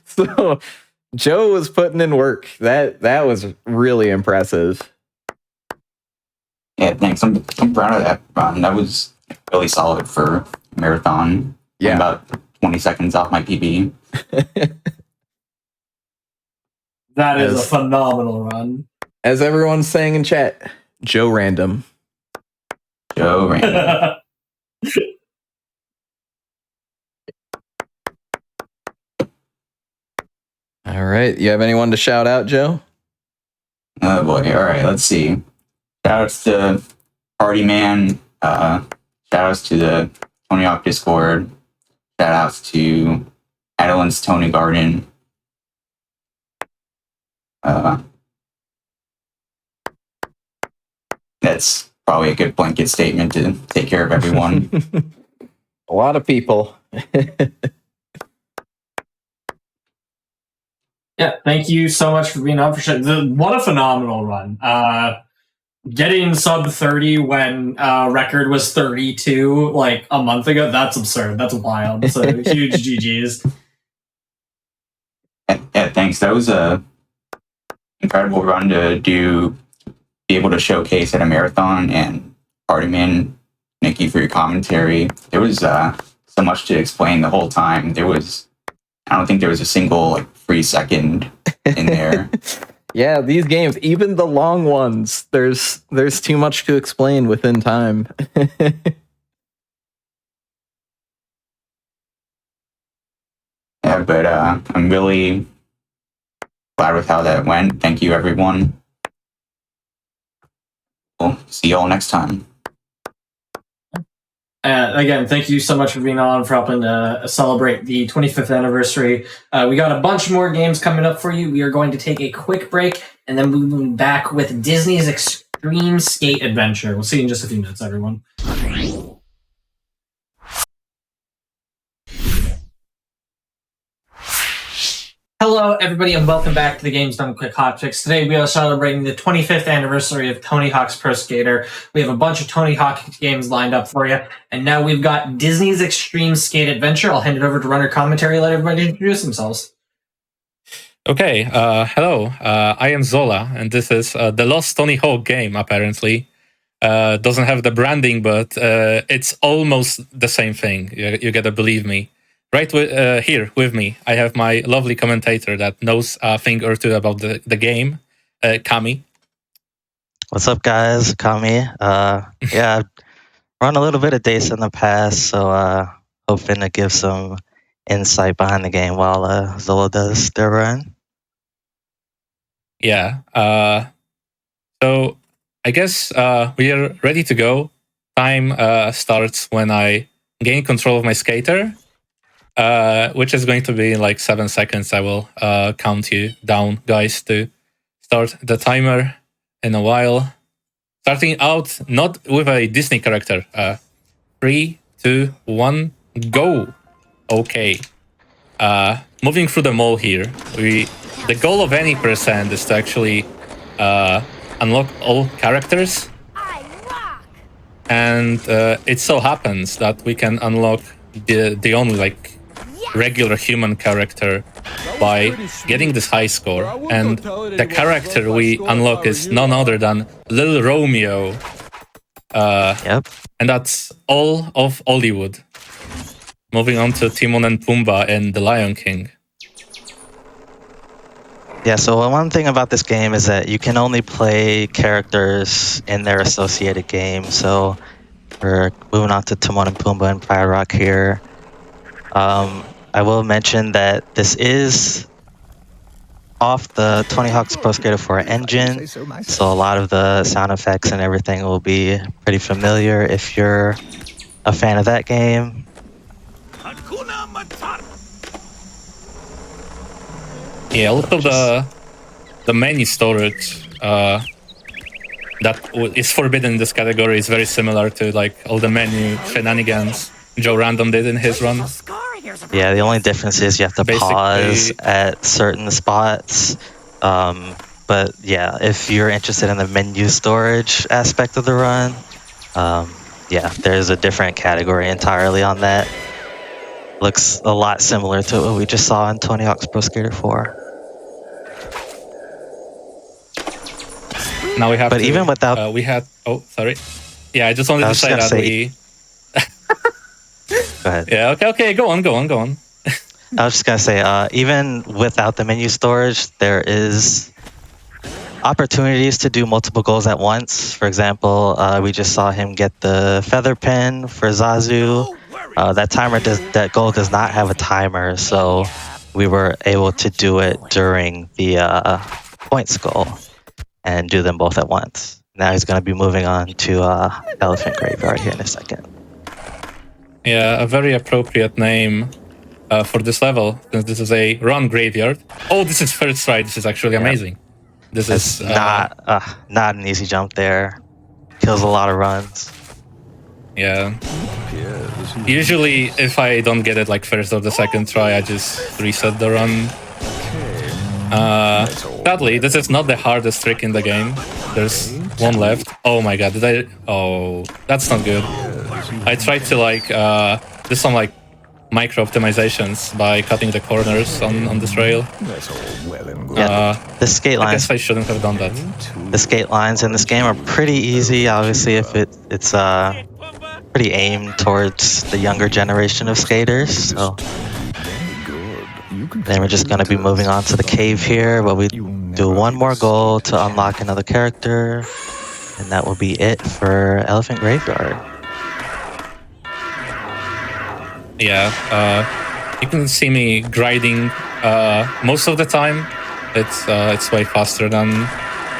So Joe was putting in work. That was really impressive. Yeah, thanks. I'm proud of that run. That was really solid for marathon. Yeah, I'm about 20 seconds off my PB. That is a phenomenal run. As everyone's saying in chat, Joe Random. Joe Random. All right, you have anyone to shout out, Joe? Oh boy, all right, let's see. Shoutouts to Party Man. Shoutouts to the Tony Hawk Discord. Shoutouts to Adeline's Tony Garden. That's probably a good blanket statement to take care of everyone. A lot of people. Yeah, thank you so much for being on for sure. What a phenomenal run. Getting sub 30 when record was 32 like a month ago, that's absurd. That's wild. So huge GG's. Yeah, thanks. That was a incredible run to be able to showcase at a marathon, and Party Man, Nikki, for your commentary. There was so much to explain the whole time. I don't think there was a single free second in there. Yeah, these games, even the long ones, there's too much to explain within time. Yeah, but I'm really glad with how that went. Thank you, everyone. We'll see you all next time. Again, thank you so much for being on, for helping celebrate the 25th anniversary. We got a bunch more games coming up for you. We are going to take a quick break and then we'll be back with Disney's Extreme Skate Adventure. We'll see you in just a few minutes, everyone. Hello, everybody, and welcome back to the Games Done Quick Hotfix. Today, we are celebrating the 25th anniversary of Tony Hawk's Pro Skater. We have a bunch of Tony Hawk games lined up for you, and now we've got Disney's Extreme Skate Adventure. I'll hand it over to Runner Commentary. Let everybody introduce themselves. Okay, hello. I am Zola, and this is the Lost Tony Hawk game, apparently. Doesn't have the branding, but it's almost the same thing. You gotta believe me. Right here with me, I have my lovely commentator that knows a thing or two about the game, Kami. What's up, guys? Kami. Yeah, I've run a little bit of Dace in the past, so hoping to give some insight behind the game while Zola does their run. Yeah. So I guess we are ready to go. Time starts when I gain control of my skater. Which is going to be in like 7 seconds. I will count you down, guys, to start the timer in a while. Starting out not with a Disney character. 3, 2, 1, go. Okay. Moving through the mall here. The goal of any percent is to actually unlock all characters. And it so happens that we can unlock the only like regular human character by getting this high score, and the character we unlock is none other than Little Romeo. Yep. And that's all of Hollywood. Moving on to Timon and Pumbaa in The Lion King. Yeah, so one thing about this game is that you can only play characters in their associated game. So we're moving on to Timon and Pumbaa and Pirate Rock here. I will mention that this is off the Tony Hawk's Pro Skater 4 engine, so a lot of the sound effects and everything will be pretty familiar if you're a fan of that game. Yeah, also the menu storage that is forbidden in this category is very similar to like all the menu shenanigans Joe Random did in his run. Yeah, the only difference is you have to pause at certain spots. But yeah, if you're interested in the menu storage aspect of the run, yeah, there's a different category entirely on that. Looks a lot similar to what we just saw in Tony Hawk's Pro Skater 4. Now we have but even without... we had... Oh, sorry. Yeah, I just wanted to say that we... Go ahead. Yeah, okay, go on. I was just going to say, even without the menu storage, there is opportunities to do multiple goals at once. For example, we just saw him get the feather pen for Zazu. That goal does not have a timer, so we were able to do it during the points goal and do them both at once. Now he's going to be moving on to Elephant Graveyard here in a second. Yeah, a very appropriate name for this level, since this is a run graveyard. Oh, this is first try. This is actually amazing. This is not an easy jump there. Kills a lot of runs. Yeah. Usually, if I don't get it like first or the second try, I just reset the run. Sadly, this is not the hardest trick in the game. There's one left. Oh my god, Oh, that's not good. I tried to like do some like micro optimizations by cutting the corners on this rail. The skate lines. I guess I shouldn't have done that. The skate lines in this game are pretty easy. Obviously, if it's pretty aimed towards the younger generation of skaters. So then we're just going to be moving on to the cave here, but we do one more goal to unlock another character, and that will be it for Elephant Graveyard. Yeah, you can see me grinding most of the time. It's way faster than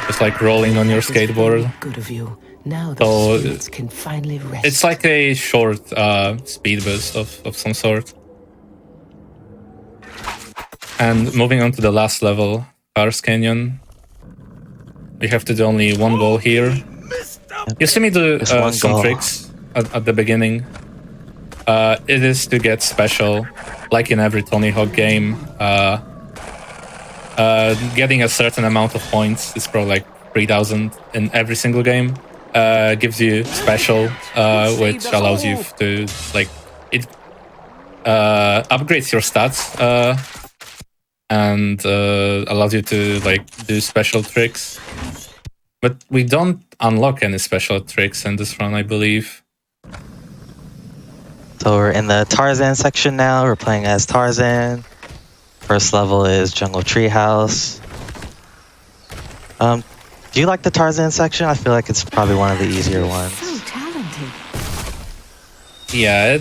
just like rolling on your skateboard. Good of you. Now the So spirits can finally rest. it's like a short speed boost of some sort. And moving on to the last level, Cars Canyon. We have to do only one goal here. You see me do some tricks at the beginning. It is to get special, like in every Tony Hawk game. Getting a certain amount of points, it's probably like 3,000 in every single game, gives you special, which allows you to, like, it upgrades your stats and allows you to, like, do special tricks. But we don't unlock any special tricks in this run, I believe. So we're in the Tarzan section now. We're playing as Tarzan. First level is Jungle Treehouse. Do you like the Tarzan section? I feel like it's probably one of the easier ones. So talented. Yeah,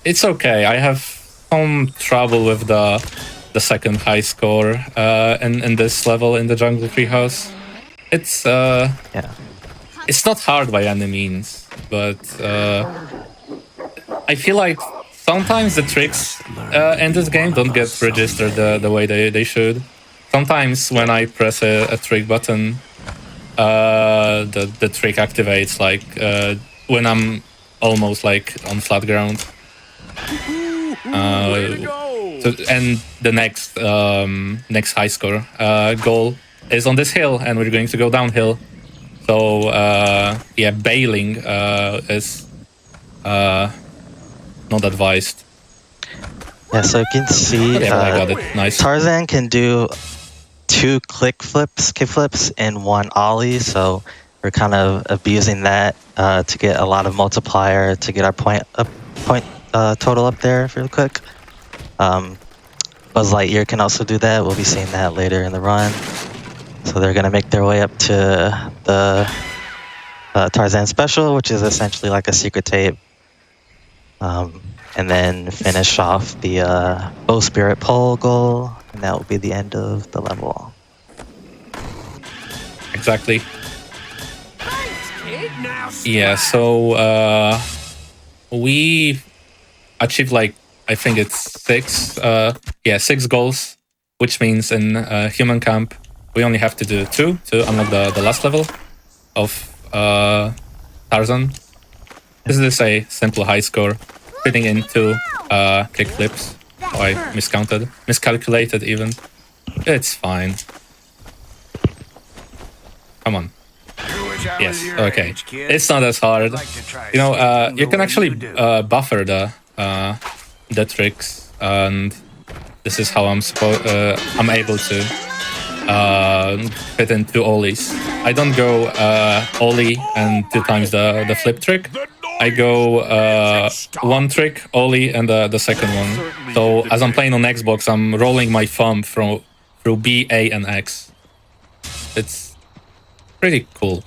it's okay. I have some trouble with the second high score in this level in the Jungle Treehouse. It's it's not hard by any means, but I feel like sometimes the tricks in this game don't get registered the way they should. Sometimes when I press a trick button, the trick activates like when I'm almost like on flat ground. And the next high score goal is on this hill, and we're going to go downhill. So yeah, bailing is not advised. Yeah, so you can see Yeah, I got it. Nice. Tarzan can do 2 kick flips, and 1 ollie. So we're kind of abusing that to get a lot of multiplier to get our point total up there real quick. Buzz Lightyear can also do that. We'll be seeing that later in the run. So they're gonna make their way up to the Tarzan Special, which is essentially like a secret tape. And then finish off the Bow Spirit Pole goal, and that will be the end of the level. Exactly. Yeah, so we achieved like, I think it's 6 goals, which means in Human Camp we only have to do 2 to unlock the last level of Tarzan. This is a simple high score, fitting in 2 kick flips. Oh, I miscalculated even. It's fine. Come on. Yes, okay. It's not as hard. You know, you can actually buffer the tricks, and this is how I'm able to fit in 2 ollies. I don't go ollie and 2 times the flip trick. I go 1 trick, ollie, and the second one. So as I'm playing on Xbox, I'm rolling my thumb through B, A, and X. It's pretty cool.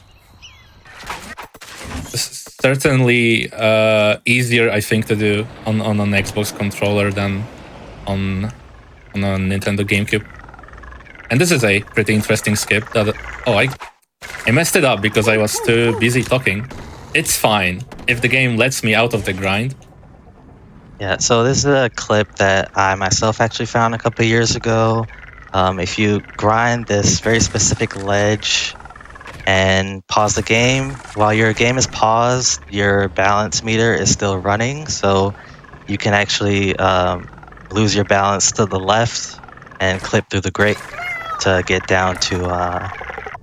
It's certainly easier, I think, to do on an Xbox controller than on a Nintendo GameCube. And this is a pretty interesting skip that... Oh, I messed it up because I was too busy talking. It's fine if the game lets me out of the grind. Yeah, so this is a clip that I myself actually found a couple of years ago. If you grind this very specific ledge and pause the game, while your game is paused, your balance meter is still running, so you can actually lose your balance to the left and clip through the grate to get down to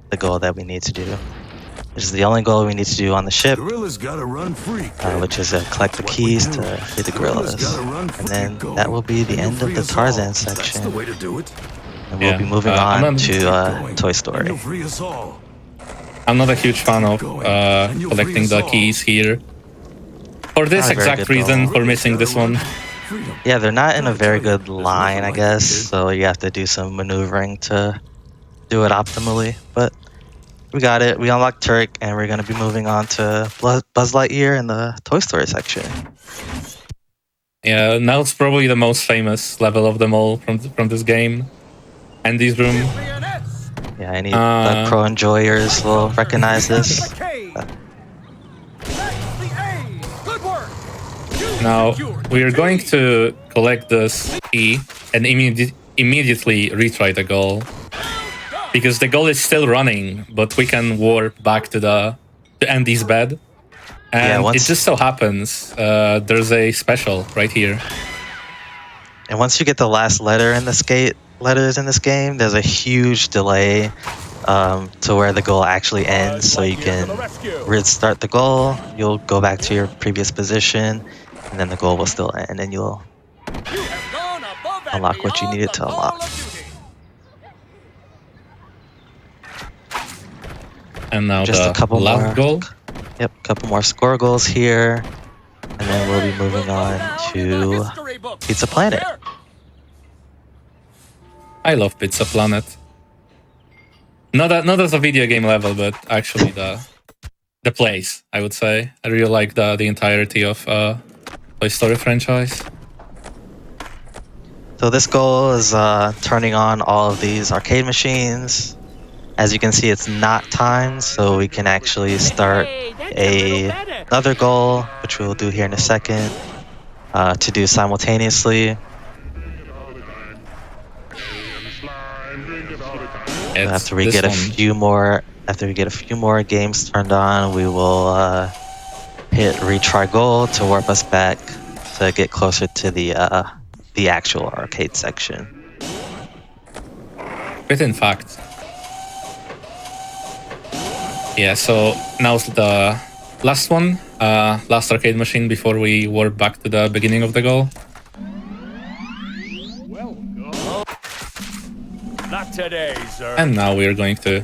the goal that we need to do. Which is the only goal we need to do on the ship, which is collect the keys to free the gorillas. And then that will be the end of the Tarzan section. And we'll be moving on to Toy Story. I'm not a huge fan of collecting the keys here. For this exact reason, for missing this one. Yeah, they're not in a very good line, I guess. So you have to do some maneuvering to do it optimally. But we got it. We unlocked Turk, and we're going to be moving on to Buzz Lightyear in the Toy Story section. Yeah, now it's probably the most famous level of them all from this game. Andy's room. Yeah, any pro enjoyers will recognize this. Now we are going to collect this key and immediately retry the goal, because the goal is still running, but we can warp back to Andy's bed. And it just so happens there's a special right here. And once you get the last letters in this game, there's a huge delay to where the goal actually ends. So you can restart the goal, you'll go back to your previous position, and then the goal will still end, and you'll unlock what you needed to unlock. And now just the a couple last more goal. Yep, a couple more score goals here, and then we'll be moving on to Pizza Planet. I love Pizza Planet. Not as a video game level, but actually the place, I would say. I really like the entirety of Toy Story franchise. So this goal is turning on all of these arcade machines. As you can see, it's not timed, so we can actually start another goal, which we'll do here in a second, to do simultaneously. After we get a few more games turned on, we will hit retry goal to warp us back to get closer to the actual arcade section. But in fact. Yeah, so now's the last one, last arcade machine before we warp back to the beginning of the goal. Not today, sir. And now we are going to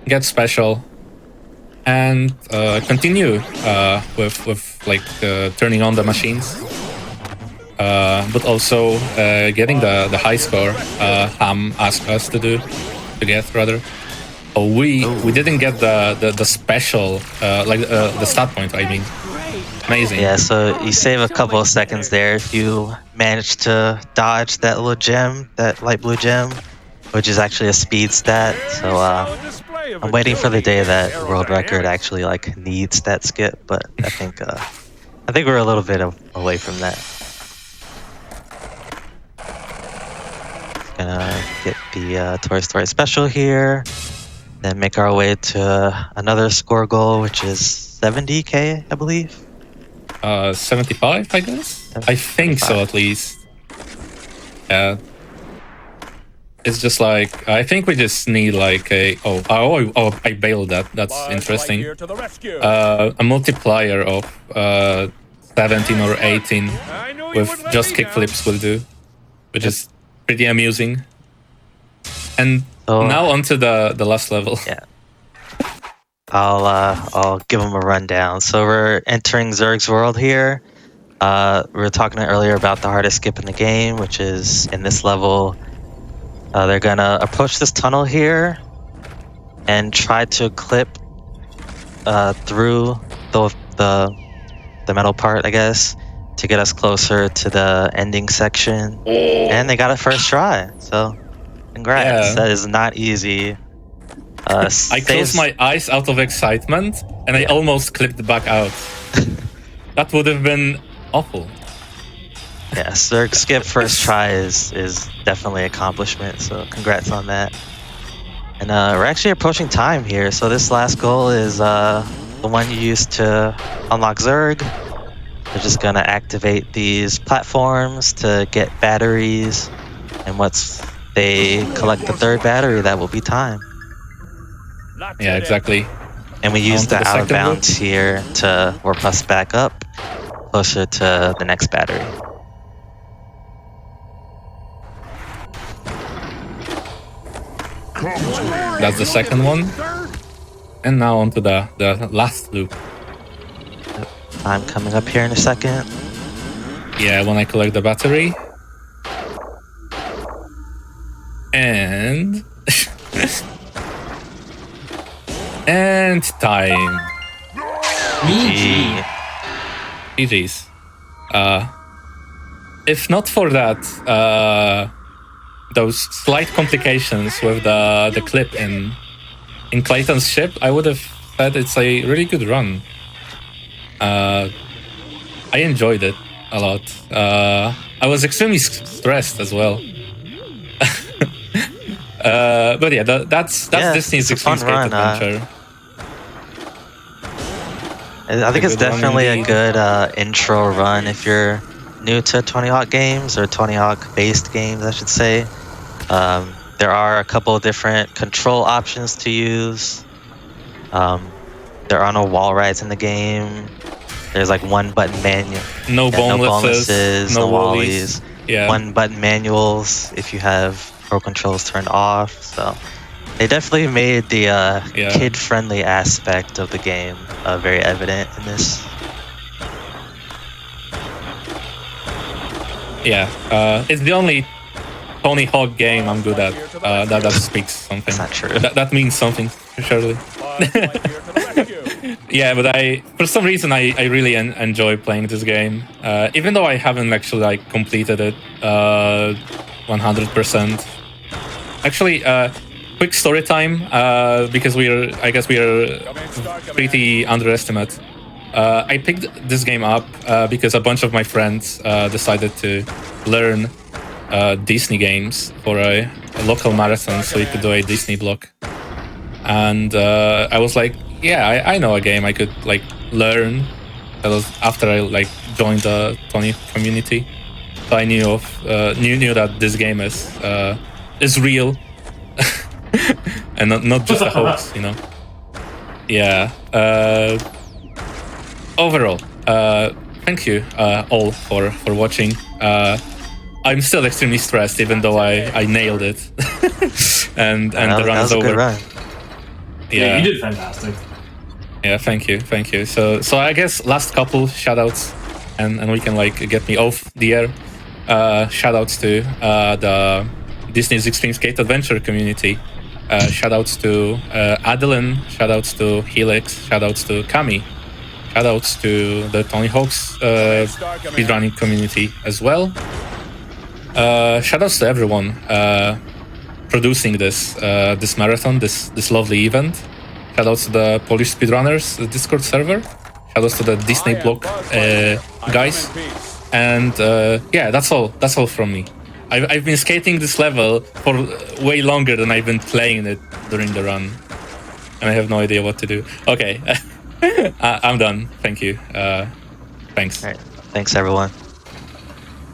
get special and continue with like turning on the machines, but also getting the high score Ham asked us to get rather. Oh, we didn't get the special the stat point. I mean, amazing. Yeah, so you save a couple of seconds there if you manage to dodge that little gem, that light blue gem, which is actually a speed stat. So I'm waiting for the day that world record actually like needs that skip, but I think we're a little bit away from that. Gonna get the Toy Story special here. Then make our way to another score goal, which is 70k, I believe. 75, I guess. I think so, at least. Yeah. It's just like I think we just need like a I bailed that. That's interesting. A multiplier of 17 or 18 with just kickflips will do, which is pretty amusing. And now onto the last level. Yeah. I'll give them a rundown. So we're entering Zurg's world here. We were talking earlier about the hardest skip in the game, which is in this level. They're gonna approach this tunnel here and try to clip through the metal part, I guess, to get us closer to the ending section. And they got it first try, so congrats. Yeah. That is not easy. I closed my eyes out of excitement and I almost clipped back out. That would have been awful. Yeah, Zurg skip first try is definitely an accomplishment, so congrats on that. And we're actually approaching time here, so this last goal is the one you used to unlock Zurg. We're just gonna activate these platforms to get batteries, and once they collect the third battery, that will be time. Yeah, exactly. And we use the out of bounds here to warp us back up closer to the next battery. That's the second one. And now onto the last loop. I'm coming up here in a second. Yeah, when I collect the battery. And And time. GG. GG's. If not for that, those slight complications with the clip in Clayton's ship, I would have said it's a really good run. I enjoyed it a lot. I was extremely stressed as well. But yeah, that's Disney's Extreme Skate Adventure. I think it's definitely a good intro run if you're new to Tony Hawk games, or Tony Hawk based games, I should say. There are a couple of different control options to use. There are no wall rides in the game. There's like one button manual. No bonuses, no wallies. Yeah. One button manuals if you have Pro Controls turned off. So they definitely made the kid-friendly aspect of the game very evident in this. Yeah, it's the only Tony Hawk game I'm good at. That speaks something. That's not true. That means something, surely. Yeah, but for some reason, I really enjoy playing this game. Even though I haven't actually like completed it 100%. Actually, quick story time, because I guess we are pretty underestimate. I picked this game up because a bunch of my friends decided to learn Disney games for a local marathon, so you could do a Disney block. And I was like, yeah, I know a game I could like learn. That was after I like joined the Tony community, so I knew that this game is real and not just a hoax, you know. Yeah. Overall, thank you all for watching. I'm still extremely stressed, even though I nailed it, and the run is over. Run. Yeah, you did fantastic. Yeah, thank you. So I guess last couple shoutouts, and we can like get me off the air. Shoutouts to the Disney's Extreme Skate Adventure community. Shoutouts to Adeline. Shoutouts to Helix. Shoutouts to Kami. Shoutouts to the Tony Hawk's speedrunning community as well. Shoutouts to everyone producing this marathon, this lovely event. Shoutouts to the Polish Speedrunners Discord server. Shoutouts to the Disney blog guys. And yeah, that's all from me. I've been skating this level for way longer than I've been playing it during the run, and I have no idea what to do. Okay. I'm done. Thank you. Thanks. All right. Thanks, everyone.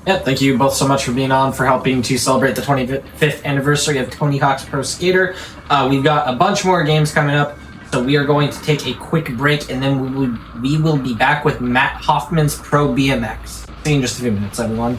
Yeah, thank you both so much for being on, for helping to celebrate the 25th anniversary of Tony Hawk's Pro Skater. We've got a bunch more games coming up, so we are going to take a quick break, and then we will be back with Matt Hoffman's Pro BMX. See you in just a few minutes, everyone.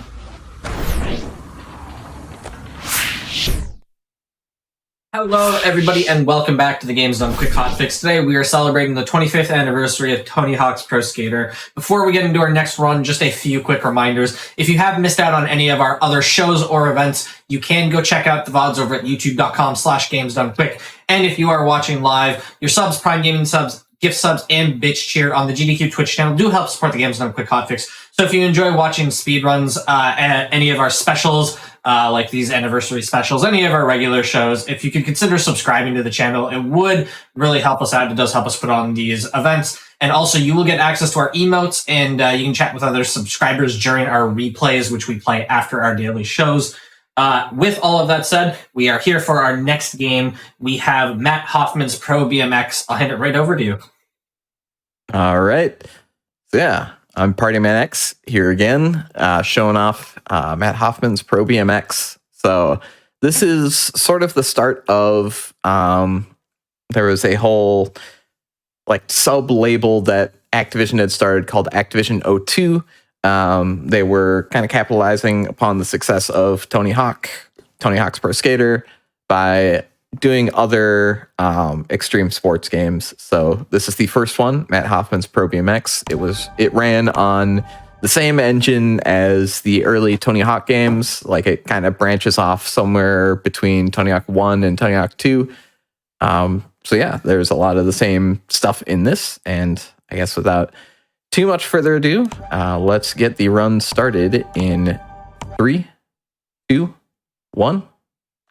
Hello, everybody, and welcome back to the Games Done Quick Hotfix. Today, we are celebrating the 25th anniversary of Tony Hawk's Pro Skater. Before we get into our next run, just a few quick reminders. If you have missed out on any of our other shows or events, you can go check out the VODs over at youtube.com/GamesDoneQuick. And if you are watching live, your subs, Prime Gaming subs, gift subs, and bitch cheer on the GDQ Twitch channel do help support the Games Done Quick Hotfix. So if you enjoy watching speedruns, any of our specials, like these anniversary specials, any of our regular shows, if you could consider subscribing to the channel, it would really help us out. It does help us put on these events. And also, you will get access to our emotes, and you can chat with other subscribers during our replays, which we play after our daily shows. With all of that said, we are here for our next game. We have Matt Hoffman's Pro BMX. I'll hand it right over to you. All right. So yeah, I'm Partyman X here again, showing off Matt Hoffman's Pro BMX. So this is sort of the start of, there was a whole like sub-label that Activision had started called Activision 02. They were kind of capitalizing upon the success of Tony Hawk's Pro Skater by doing other extreme sports games. So this is the first one, Matt Hoffman's Pro BMX. It ran on the same engine as the early Tony Hawk games. Like it kind of branches off somewhere between Tony Hawk 1 and Tony Hawk 2. So yeah, there's a lot of the same stuff in this. And I guess without too much further ado, let's get the run started in 3, 2, 1,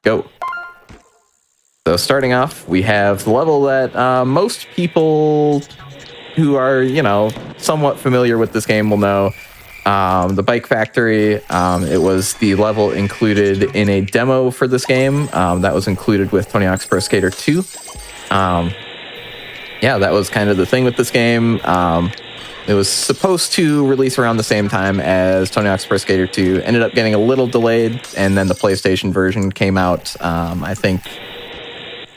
go. So starting off, we have the level that most people who are, you know, somewhat familiar with this game will know. The Bike Factory. It was the level included in a demo for this game that was included with Tony Hawk's Pro Skater 2. Yeah, that was kind of the thing with this game. It was supposed to release around the same time as Tony Hawk's Pro Skater 2. Ended up getting a little delayed, and then the PlayStation version came out, I think,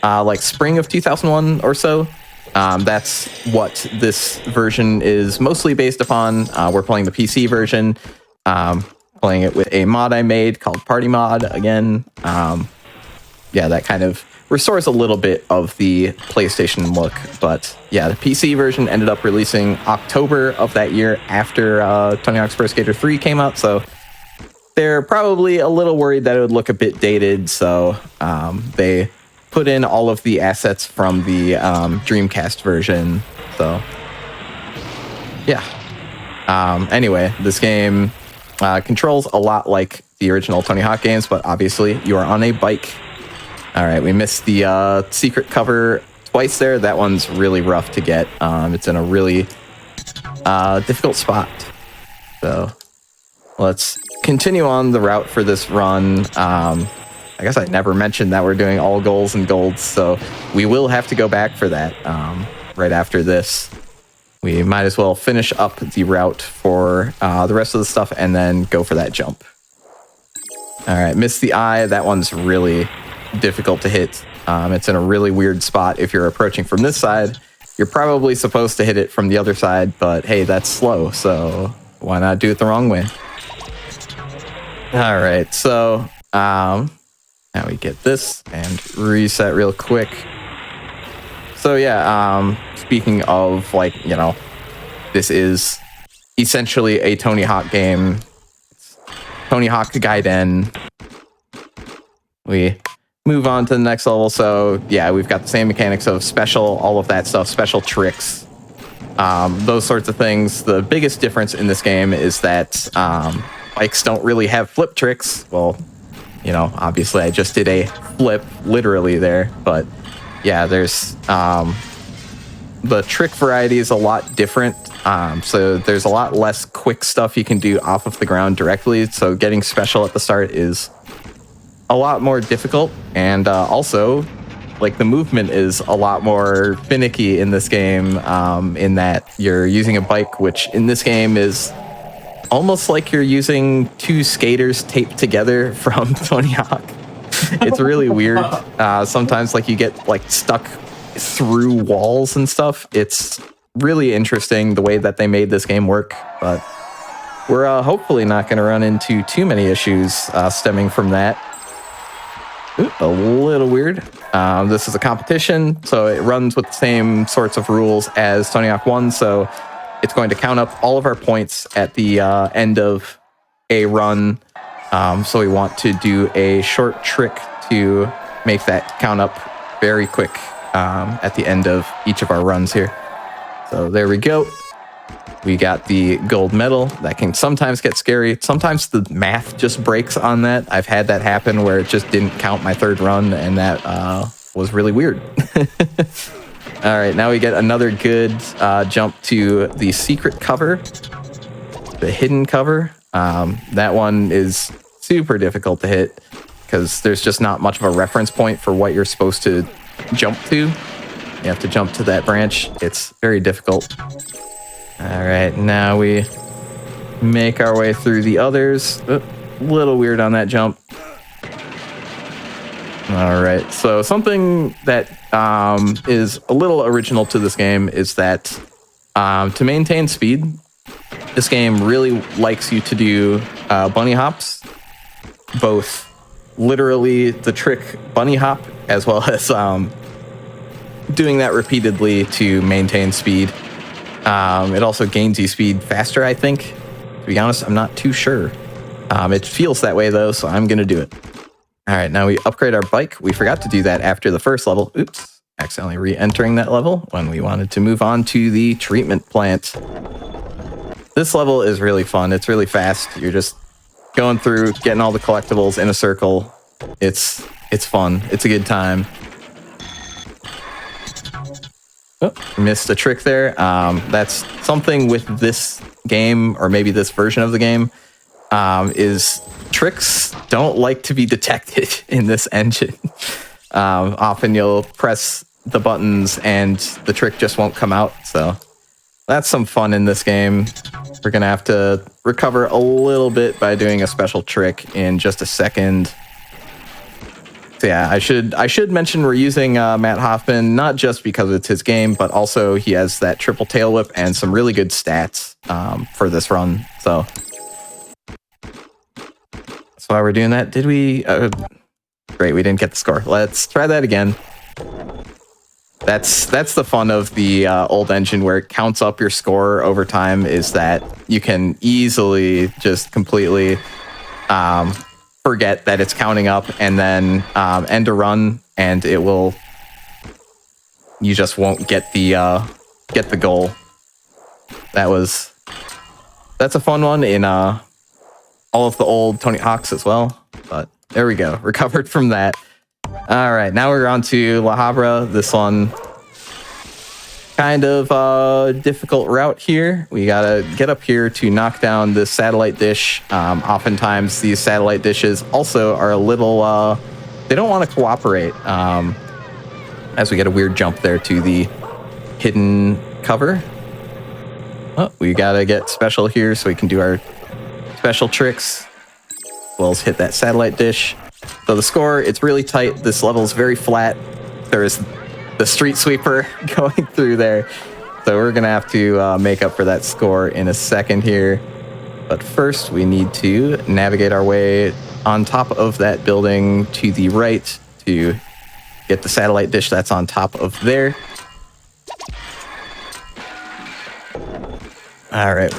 like spring of 2001 or so. That's what this version is mostly based upon. We're playing the PC version, playing it with a mod I made called Party Mod again. Yeah, that kind of restores a little bit of the PlayStation look. But yeah, the PC version ended up releasing October of that year after Tony Hawk's Pro Skater 3 came out. So they're probably a little worried that it would look a bit dated. So they put in all of the assets from the Dreamcast version. So yeah. Anyway, this game controls a lot like the original Tony Hawk games, but obviously you are on a bike. All right, we missed the secret cover twice there. That one's really rough to get. It's in a really difficult spot. So let's continue on the route for this run. I guess I never mentioned that we're doing all goals and golds, so we will have to go back for that right after this. We might as well finish up the route for the rest of the stuff and then go for that jump. All right, missed the eye. That one's really difficult to hit. It's in a really weird spot. If you're approaching from this side, you're probably supposed to hit it from the other side, but hey, that's slow, so why not do it the wrong way? All right, so now we get this and reset real quick. So yeah, speaking of, like, you know, this is essentially a Tony Hawk game. It's Tony Hawk Gaiden. We move on to the next level. So yeah, we've got the same mechanics of special, all of that stuff, special tricks, those sorts of things. The biggest difference in this game is that bikes don't really have flip tricks. Well, you know, obviously I just did a flip literally there, but yeah, there's the trick variety is a lot different. So there's a lot less quick stuff you can do off of the ground directly. So getting special at the start is a lot more difficult, and also, like, the movement is a lot more finicky in this game, in that you're using a bike, which in this game is almost like you're using two skaters taped together from Tony Hawk. It's really weird. Sometimes, like, you get, like, stuck through walls and stuff. It's really interesting the way that they made this game work, but we're hopefully not going to run into too many issues stemming from that. Ooh, a little weird. This is a competition, so it runs with the same sorts of rules as Tony Hawk 1, so it's going to count up all of our points at the end of a run. So we want to do a short trick to make that count up very quick at the end of each of our runs here. So there we go. We got the gold medal. That can sometimes get scary. Sometimes the math just breaks on that. I've had that happen where it just didn't count my third run, and that was really weird. All right, now we get another good jump to the secret cover, the hidden cover. That one is super difficult to hit because there's just not much of a reference point for what you're supposed to jump to. You have to jump to that branch. It's very difficult. All right, now we make our way through the others. A little weird on that jump. All right, so something that is a little original to this game is that to maintain speed, this game really likes you to do bunny hops, both literally the trick bunny hop as well as doing that repeatedly to maintain speed. It also gains you speed faster, I think, To be honest, I'm not too sure. It feels that way though, so I'm gonna do it. All right, now we upgrade our bike. We forgot to do that after the first level. Oops, accidentally re-entering that level when we wanted to move on to the treatment plant. This level is really fun. It's really fast. You're just going through, getting all the collectibles in a circle. It's fun. It's a good time. Oh, missed a trick there. That's something with this game, or maybe this version of the game, is tricks don't like to be detected in this engine. Often you'll press the buttons and the trick just won't come out. So that's some fun in this game. We're going to have to recover a little bit by doing a special trick in just a second. So yeah, I should mention we're using Matt Hoffman, not just because it's his game, but also he has that triple tail whip and some really good stats for this run. So that's why we're doing that. Did we? Great, we didn't get the score. Let's try that again. That's the fun of the old engine where it counts up your score over time, is that you can easily just completely forget that it's counting up and then end a run, and it will, you just won't get the goal. That's a fun one in all of the old Tony Hawks as well. But there we go, recovered from that. All right, now we're on to La Habra. This one, kind of difficult route here. We gotta get up here to knock down this satellite dish. Oftentimes these satellite dishes also are a little, they don't want to cooperate. As we get a weird jump there to the hidden cover. Oh, we gotta get special here so we can do our special tricks, as well as hit that satellite dish. So the score, it's really tight. This level is very flat. There's the street sweeper going through there. So we're gonna have to make up for that score in a second here. But first we need to navigate our way on top of that building to the right to get the satellite dish that's on top of there. All right,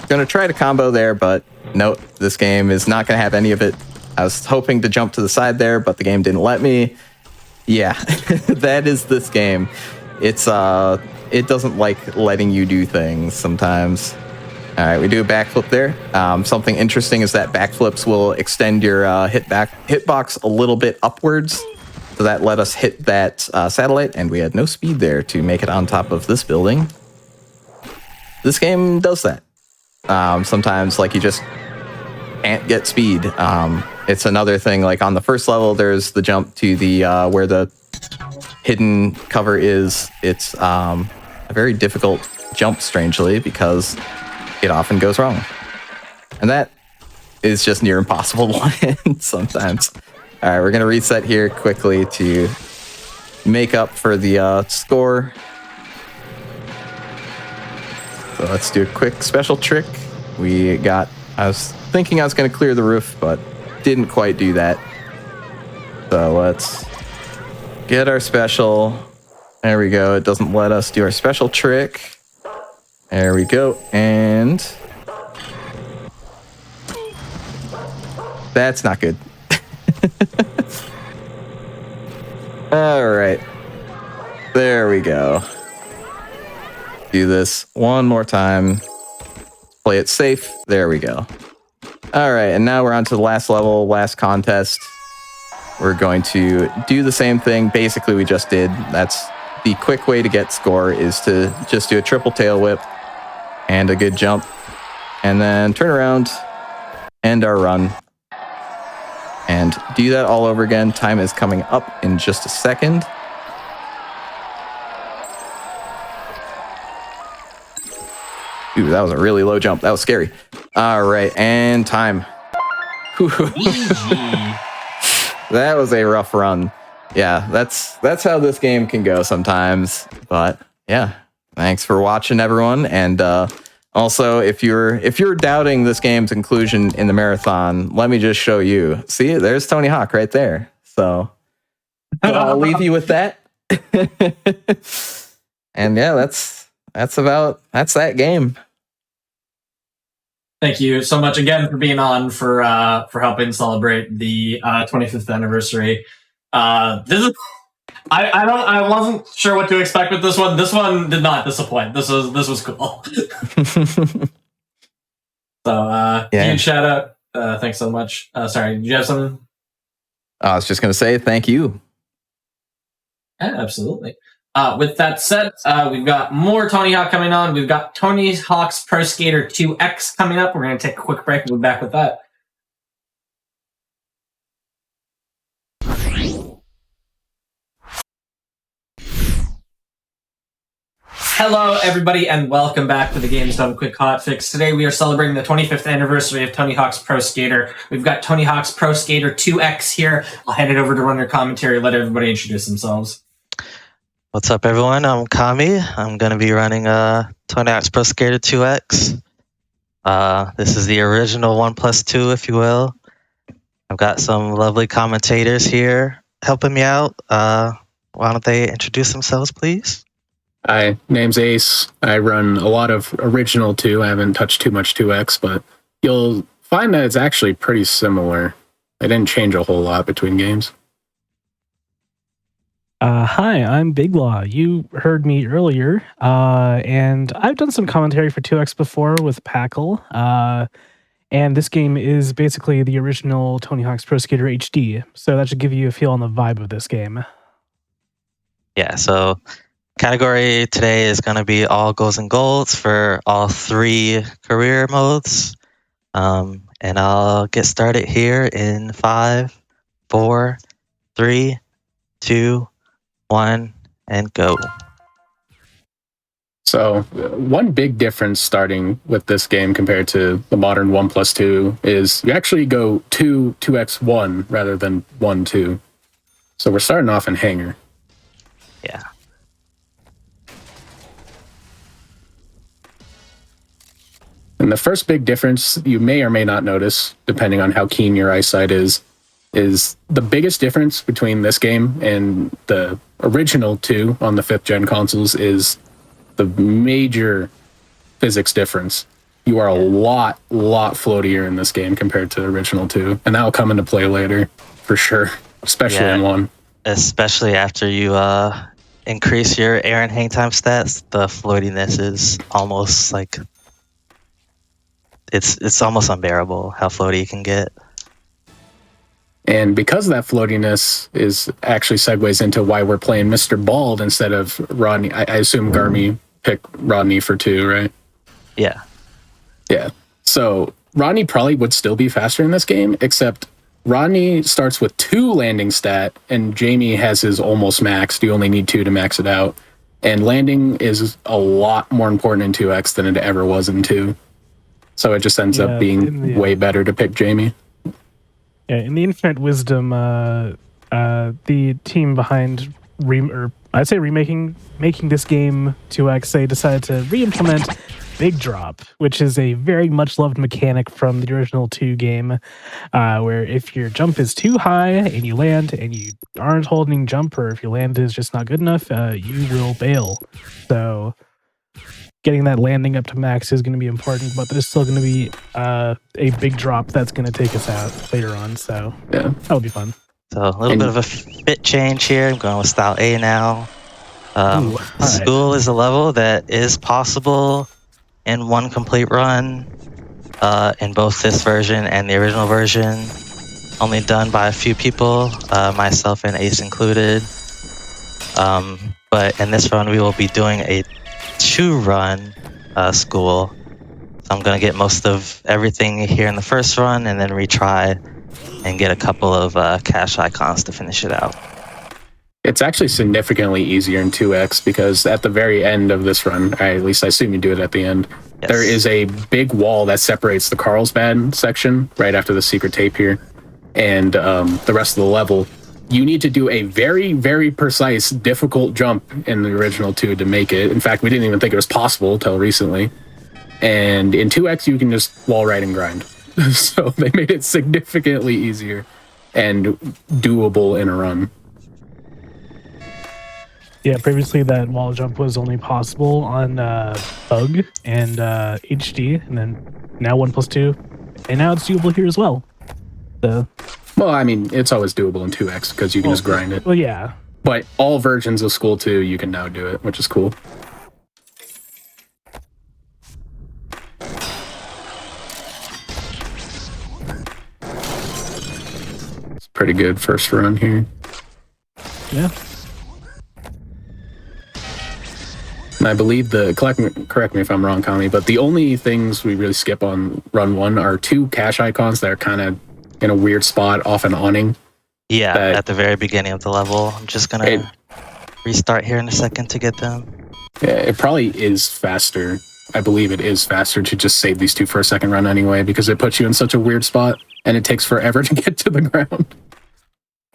gonna try to combo there, but nope, this game is not gonna have any of it. I was hoping to jump to the side there, but the game didn't let me. Yeah, that is this game. It's it doesn't like letting you do things sometimes. All right, we do a backflip there. Something interesting is that backflips will extend your hitbox a little bit upwards. So that let us hit that satellite, and we had no speed there to make it on top of this building. This game does that. Sometimes, like, you just can't get speed. It's another thing, like on the first level, there's the jump to the where the hidden cover is. It's a very difficult jump, strangely, because it often goes wrong. And that is just near impossible to land sometimes. All right, we're going to reset here quickly to make up for the score. So let's do a quick special trick. I was thinking I was going to clear the roof, but didn't quite do that. So let's get our special. There we go. It doesn't let us do our special trick. There we go. And that's not good. All right. There we go. Do this one more time. Play it safe. There we go. All right, and now we're on to the last level, last contest. We're going to do the same thing basically we just did. That's the quick way to get score, is to just do a triple tail whip and a good jump, and then turn around, end our run, and do that all over again. Time is coming up in just a second. Ooh, that was a really low jump. That was scary. All right, and time. That was a rough run. Yeah, that's how this game can go sometimes. But yeah, thanks for watching, everyone. And also, if you're doubting this game's inclusion in the marathon, let me just show you. See, there's Tony Hawk right there. So I'll leave you with that. And yeah, that's that game. Thank you so much again for being on, for helping celebrate the 25th anniversary. This is I wasn't sure what to expect with this one. This one did not disappoint. This was cool. So huge shout out. Thanks so much. Sorry, did you have something? I was just going to say thank you. Yeah, absolutely. With that said, we've got more Tony Hawk coming on. We've got Tony Hawk's Pro Skater 2X coming up. We're going to take a quick break and we'll be back with that. Hello, everybody, and welcome back to the Games Done Quick Hotfix. Today we are celebrating the 25th anniversary of Tony Hawk's Pro Skater. We've got Tony Hawk's Pro Skater 2X here. I'll hand it over to Runner Commentary. Let everybody introduce themselves. What's up, everyone? I'm Kami. I'm going to be running Tony Hawk's Pro Skater 2X. This is the original 1+2, if you will. I've got some lovely commentators here helping me out. Why don't they introduce themselves, please? Hi, name's Ace. I run a lot of original 2. I haven't touched too much 2X, but you'll find that it's actually pretty similar. They didn't change a whole lot between games. Hi, I'm Big Law. You heard me earlier, and I've done some commentary for 2X before with Packle, and this game is basically the original Tony Hawk's Pro Skater HD, so that should give you a feel on the vibe of this game. Yeah, so category today is going to be all goals and golds for all 3 career modes. And I'll get started here in 5, 4, 3, 2, 1, and go. So one big difference starting with this game compared to the modern 1+2 is you actually go 2x1 rather than 1-2. So we're starting off in Hangar. Yeah. And the first big difference you may or may not notice, depending on how keen your eyesight is the biggest difference between this game and the original 2 on the 5th gen consoles is the major physics difference. You are a lot floatier in this game compared to original 2, and that will come into play later for sure, especially in 1. Especially after you increase your air and hang time stats, the floatiness is almost like it's almost unbearable how floaty you can get. And because of that floatiness is actually segues into why we're playing Mr. Bald instead of Rodney. I assume Garmy picked Rodney for 2, right? Yeah. Yeah. So Rodney probably would still be faster in this game, except Rodney starts with 2 landing stat, and Jamie has his almost maxed. You only need 2 to max it out. And landing is a lot more important in 2X than it ever was in 2. So it just ends up being way better to pick Jamie. Yeah, in the infinite wisdom, the team behind making this game 2X, they decided to re-implement Big Drop, which is a very much loved mechanic from the original 2 game, where if your jump is too high and you land and you aren't holding jump, or if your land is just not good enough, you will bail. So getting that landing up to max is going to be important, but there's still going to be a big drop that's going to take us out later on. So yeah, that'll be fun. So a little bit of a fit change here. I'm going with style A now. School is a level that is possible in 1 complete run in both this version and the original version. Only done by a few people, myself and Ace included. But in this run, we will be doing a 2-run school. So I'm going to get most of everything here in the first run and then retry and get a couple of cash icons to finish it out. It's actually significantly easier in 2X because at the very end of this run, at least I assume you do it at the end, yes, there is a big wall that separates the Carlsbad section right after the secret tape here and the rest of the level. You need to do a very, very precise, difficult jump in the original 2 to make it. In fact, we didn't even think it was possible until recently. And in 2X, you can just wall ride and grind. So they made it significantly easier and doable in a run. Yeah, previously that wall jump was only possible on Bug and HD, and then now 1 plus 2, and now it's doable here as well. So, Well, I mean, it's always doable in 2x because you can just grind it. well, yeah. But all versions of School 2, you can now do it, which is cool. It's pretty good first run here. Yeah. And I believe correct me if I'm wrong, Kami, but the only things we really skip on run 1 are 2 cache icons that are kind of in a weird spot off an awning. Yeah, at the very beginning of the level. I'm just gonna restart here in a second to get them. Yeah, it probably is faster. I believe it is faster to just save these 2 for a second run anyway, because it puts you in such a weird spot and it takes forever to get to the ground.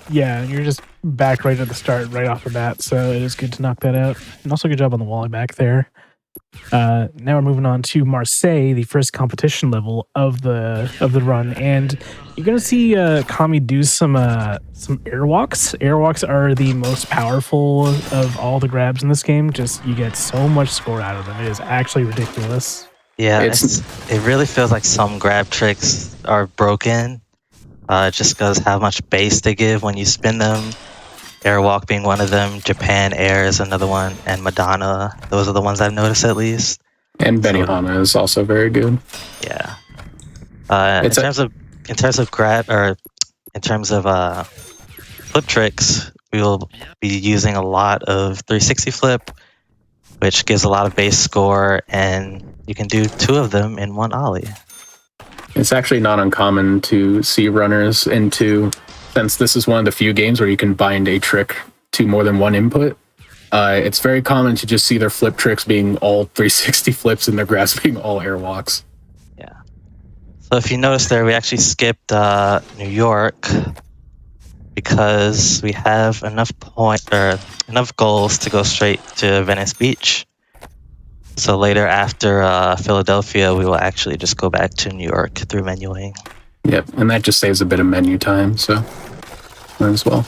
Yeah, you're just back right at the start, right off the bat, so it is good to knock that out. And also good job on the wall back there. Now we're moving on to Marseille, the first competition level of the run, and you're gonna see Kami do some airwalks. Airwalks are the most powerful of all the grabs in this game. Just you get so much score out of them. It is actually ridiculous. Yeah, it really feels like some grab tricks are broken. Just because how much base they give when you spin them. Airwalk being one of them, Japan Air is another one, and Madonna. Those are the ones I've noticed at least. And Benihana is also very good. Yeah. In terms of flip tricks, we will be using a lot of 360 flip, which gives a lot of base score, and you can do 2 of them in one ollie. It's actually not uncommon to see runners into, since this is one of the few games where you can bind a trick to more than one input. It's very common to just see their flip tricks being all 360 flips and their grabs being all airwalks. Yeah. So if you notice there, we actually skipped New York because we have enough goals to go straight to Venice Beach. So later after Philadelphia, we will actually just go back to New York through menuing. Yep, and that just saves a bit of menu time, so might as well.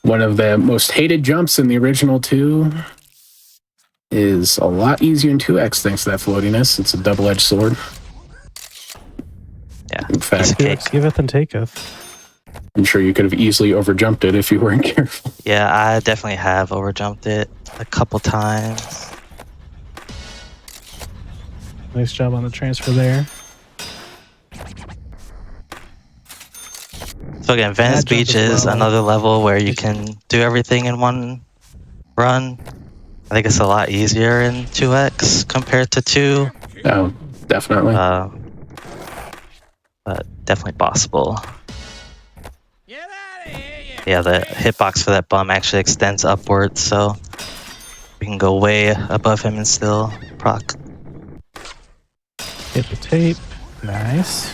One of the most hated jumps in the original 2 is a lot easier in 2x thanks to that floatiness. It's a double-edged sword. Yeah, in fact, giveth and taketh. I'm sure you could have easily overjumped it if you weren't careful. Yeah, I definitely have overjumped it a couple times. Nice job on the transfer there. So again, Venice Beach is another level where you can do everything in one run. I think it's a lot easier in 2x compared to 2. Oh, definitely. But definitely possible. Yeah, the hitbox for that bum actually extends upwards, so we can go way above him and still proc. Hit the tape. Nice.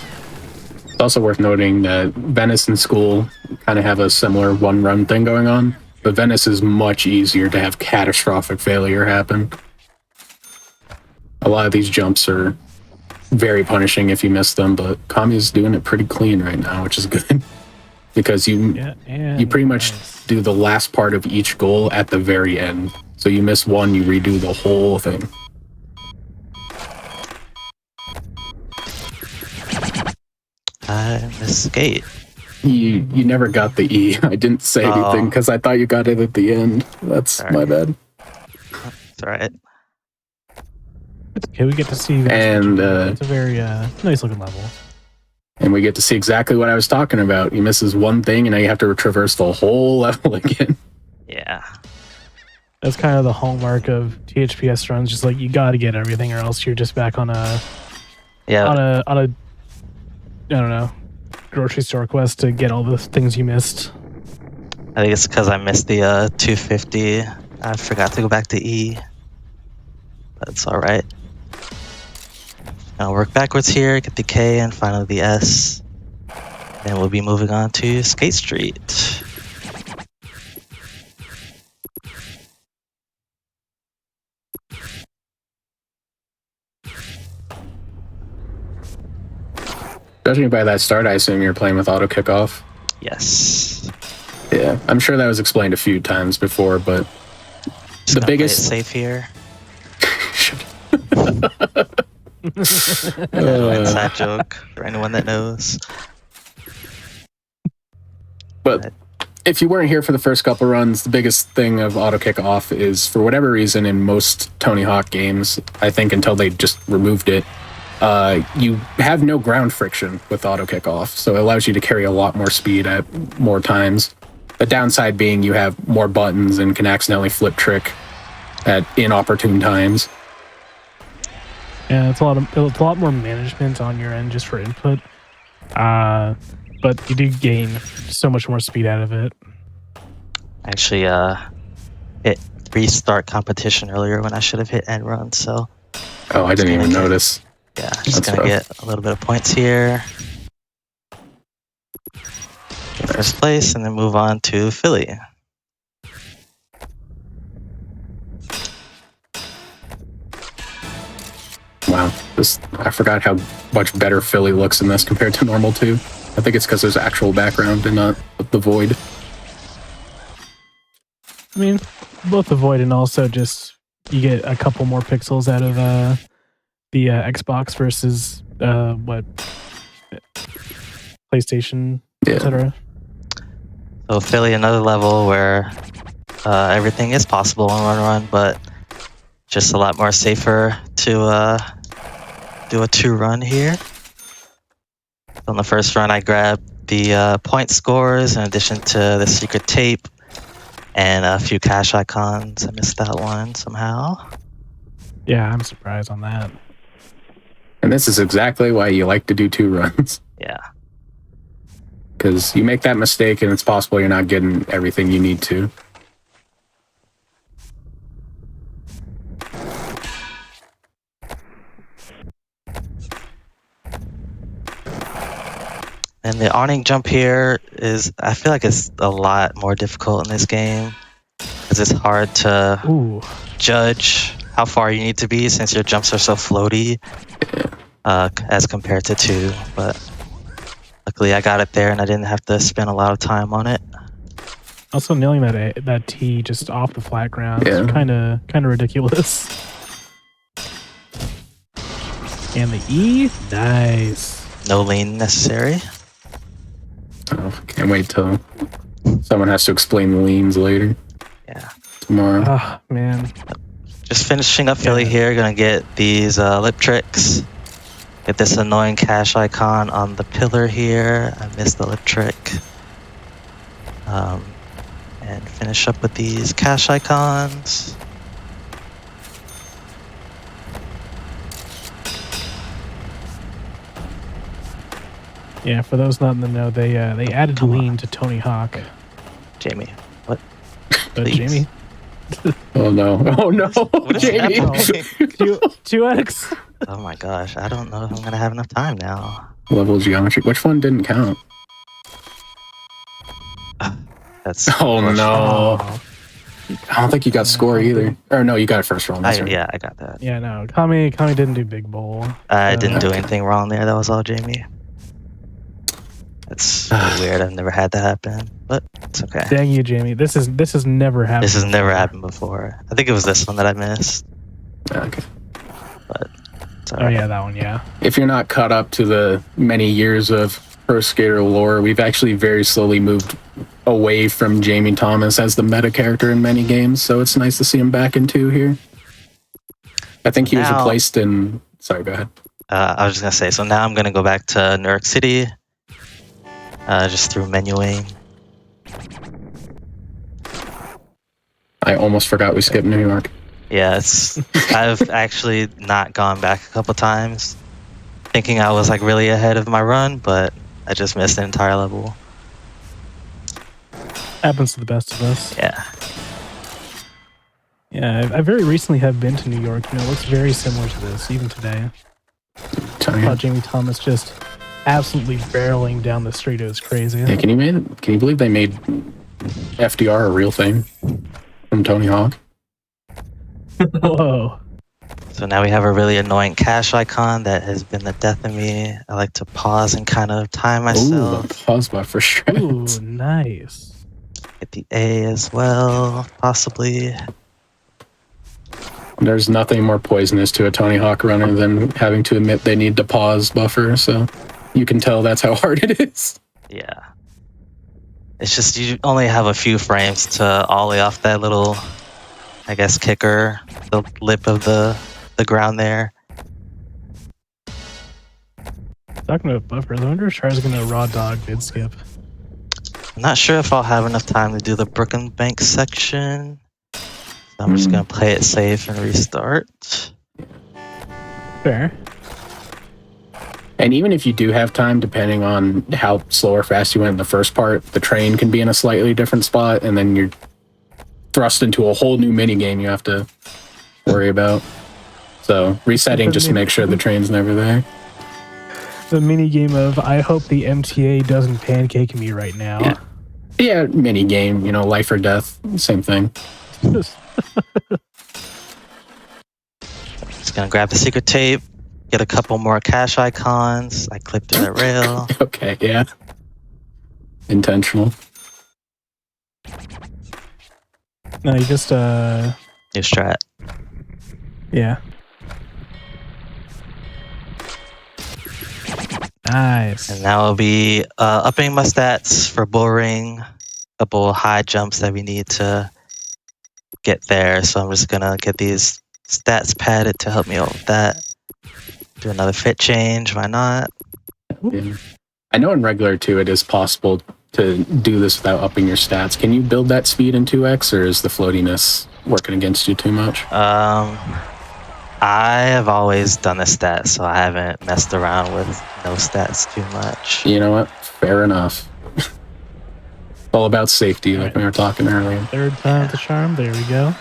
It's also worth noting that Venice and School kind of have a similar one-run thing going on, but Venice is much easier to have catastrophic failure happen. A lot of these jumps are very punishing if you miss them, but Kami's doing it pretty clean right now, which is good. Because you pretty much do the last part of each goal at the very end. So you miss one, you redo the whole thing. I missed skate. You never got the E. I didn't say anything because I thought you got it at the end. That's my bad. That's alright. Okay, we get to see that. And it's a very nice looking level. And we get to see exactly what I was talking about. He misses one thing, and now you have to traverse the whole level again. Yeah. That's kind of the hallmark of THPS runs. Just like you got to get everything, or else you're just back on a I don't know, grocery store quest to get all the things you missed. I think it's because I missed the 250. I forgot to go back to E. But it's alright. I'll work backwards here, get the K, and finally the S. Then we'll be moving on to Skate Street. Judging by that start, I assume you're playing with auto kickoff. Yes. Yeah, I'm sure that was explained a few times before, but Just the gonna play it biggest safe here. Uh, Inside joke for anyone that knows. But if you weren't here for the first couple runs, the biggest thing of auto kick off is, for whatever reason, in most Tony Hawk games, I think until they just removed it, you have no ground friction with auto kick off, so it allows you to carry a lot more speed at more times. The downside being you have more buttons and can accidentally flip trick at inopportune times. Yeah, it's a lot more management on your end just for input. But you do gain so much more speed out of it. Actually, hit restart competition earlier when I should have hit end run. So. Oh, I didn't even notice. Yeah, just gonna get a little bit of points here. Get first place, and then move on to Philly. Wow, I forgot how much better Philly looks in this compared to normal 2. I think it's because there's actual background and not the void. I mean, both the void and also just you get a couple more pixels out of the Xbox versus PlayStation, etc. So Philly, another level where everything is possible in run, but just a lot more safer to do a 2-run here. On the first run, I grabbed the point scores in addition to the secret tape and a few cash icons. I missed that one somehow. Yeah, I'm surprised on that. And this is exactly why you like to do 2 runs. Yeah. Because you make that mistake and it's possible you're not getting everything you need to. And the awning jump here is, I feel like it's a lot more difficult in this game because it's hard to judge how far you need to be since your jumps are so floaty as compared to 2. But luckily I got it there and I didn't have to spend a lot of time on it. Also, nailing that T just off the flat ground is kind of ridiculous. And the E, nice. No lean necessary. Oh, can't wait till someone has to explain the leans later. Yeah. Tomorrow. Oh, man. Just finishing up Philly here. Gonna get these lip tricks. Get this annoying cash icon on the pillar here. I missed the lip trick. And finish up with these cash icons. Yeah, for those not in the know, they added lean to Tony Hawk. Jamie, what? Jamie? Oh no! Oh no! Jamie! 2x? Oh my gosh! I don't know if I'm gonna have enough time now. Level geometry. Which one didn't count? That's. Oh no! I don't think you got score either. Or no, you got it first roll. Yeah, I got that. Yeah, no. Kami didn't do big bowl. I didn't do anything wrong there. That was all Jamie. It's weird. I've never had that happen, but it's okay. Dang you, Jamie. This has never happened. This has never happened before. I think it was this one that I missed. Okay. But it's Oh yeah, that one. Yeah. If you're not caught up to the many years of Pro Skater lore, we've actually very slowly moved away from Jamie Thomas as the meta character in many games. So it's nice to see him back in 2 here. I think he was replaced in. Sorry, go ahead. I was just gonna say. So now I'm gonna go back to New York City. Just through menuing. I almost forgot we skipped New York. Yeah, I've actually not gone back a couple times, thinking I was like really ahead of my run, but I just missed an entire level. Happens to the best of us. Yeah. Yeah, I very recently have been to New York. It looks very similar to this, even today. Jamie Thomas just absolutely barreling down the street. It was crazy. Yeah, can you believe they made FDR a real thing from Tony Hawk? Whoa. So now we have a really annoying cash icon that has been the death of me. I like to pause and kind of time myself. Ooh, pause buffer strats. Ooh, nice. Get the A as well, possibly. There's nothing more poisonous to a Tony Hawk runner than having to admit they need to pause buffer, so you can tell that's how hard it is. Yeah. It's just you only have a few frames to ollie off that little, I guess, kicker, the lip of the ground there. Talking about buffers, I wonder if Char's gonna raw dog mid skip. I'm not sure if I'll have enough time to do the Brookenbank section. So I'm just gonna play it safe and restart. Fair. And even if you do have time, depending on how slow or fast you went in the first part, the train can be in a slightly different spot, and then you're thrust into a whole new mini game you have to worry about. So resetting just to make sure the train's never there. The mini game of I hope the MTA doesn't pancake me right now. Yeah, mini game, you know, life or death, same thing. Just gonna grab the secret tape, get a couple more cache icons. I clipped through that rail. Okay, yeah. Intentional. No, you just New strat. yeah. Nice. And now we'll be upping my stats for bull ring. Couple high jumps that we need to get there. So I'm just gonna get these stats padded to help me out with that. Do another fit change, why not? Yeah. I know in regular 2 it is possible to do this without upping your stats. Can you build that speed in 2x, or is the floatiness working against you too much? I have always done the stats, so I haven't messed around with no stats too much. You know what? Fair enough. It's all about safety, like we were talking earlier. Third time the charm. There we go.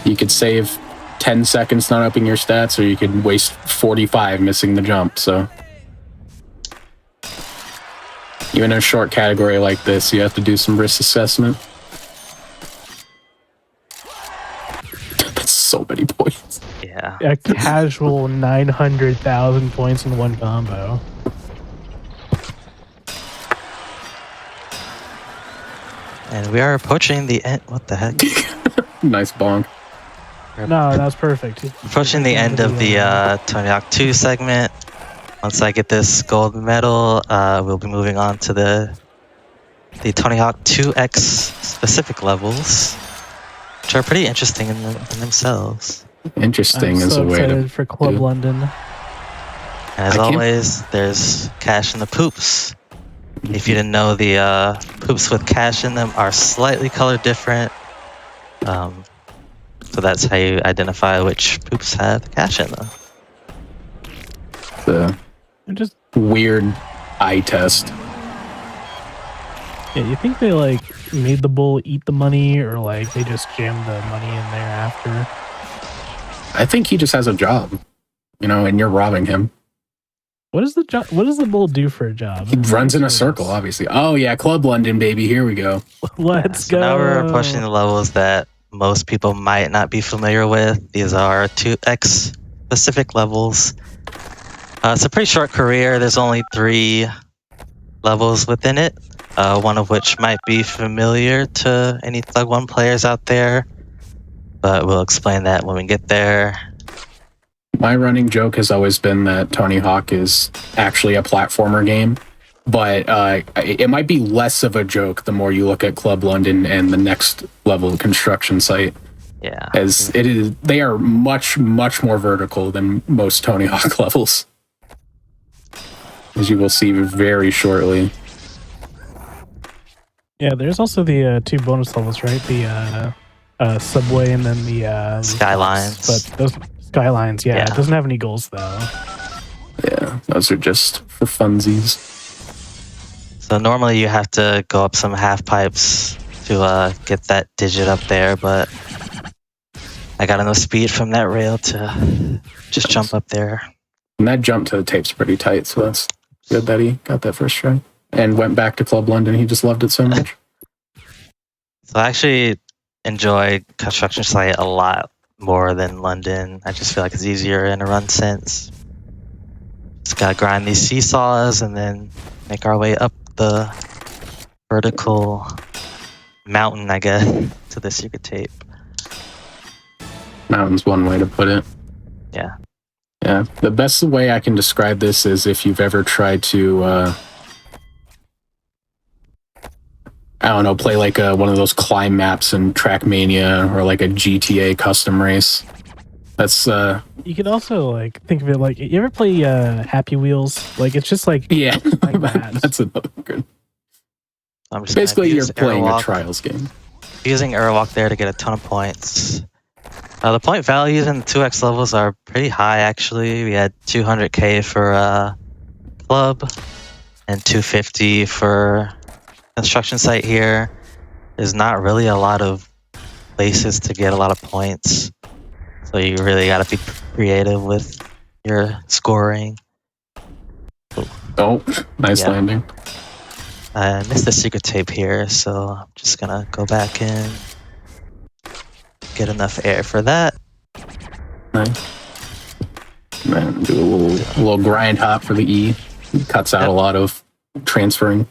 You could save 10 seconds not upping your stats, or you could waste 45 missing the jump, so... Even in a short category like this, you have to do some risk assessment. That's so many points. Yeah. A casual 900,000 points in one combo. And we are approaching the end. What the heck? Nice bonk. No, that was perfect. Approaching the end of the Tony Hawk 2 segment. Once I get this gold medal, we'll be moving on to the Tony Hawk 2X specific levels, which are pretty interesting in themselves. Interesting I'm is so a way to excited for Club do. London. And as always, there's cash in the poops. If you didn't know, the poops with cash in them are slightly color different. So that's how you identify which poops have cash in them. The Just weird eye test. yeah, you think they like made the bull eat the money, or like they just jammed the money in there after? I think he just has a job, you know, and you're robbing him. What is the job? What does the bull do for a job? He runs in a circle, obviously. Oh yeah, Club London, baby. Here we go. Let's So go. now we're approaching the levels that most people might not be familiar with. These are 2X specific levels. It's a pretty short career. There's only 3 levels within it, one of which might be familiar to any Thug 1 players out there, but we'll explain that when we get there. My running joke has always been that Tony Hawk is actually a platformer game, but it might be less of a joke the more you look at Club London and the next level construction site. Yeah. As it is, they are much, much more vertical than most Tony Hawk levels, as you will see very shortly. Yeah, there's also the 2 bonus levels, right? The subway and then the Skylines. But those skylines, yeah, it doesn't have any goals though. Yeah, those are just for funsies. So normally you have to go up some half pipes to get that digit up there, but I got enough speed from that rail to just jump up there. And that jump to the tape's pretty tight, so that's good that he got that first try. And went back to Club London. He just loved it so much. So I actually enjoy Construction Site a lot more than London. I just feel like it's easier in a run sense. Just gotta grind these seesaws and then make our way up the vertical mountain, I guess, to the secret tape. Mountain's one way to put it. Yeah. Yeah. The best way I can describe this is if you've ever tried to, I don't know, play like one of those climb maps in Trackmania or like a GTA custom race. That's You could also like think of it like you ever play Happy Wheels? Like it's just like yeah, like that. that's another good. I'm just Basically, you're playing a Airwalk. Trials game. Using Airwalk there to get a ton of points. The point values in the 2x levels are pretty high, actually. We had 200k for club and 250 for construction site here. There's not really a lot of places to get a lot of points, so you really got to be creative with your scoring. Oh, nice landing. I missed the secret tape here, so I'm just gonna go back in, get enough air for that. Nice. Man, do a little grind hop for the E. Cuts out a lot of transferring.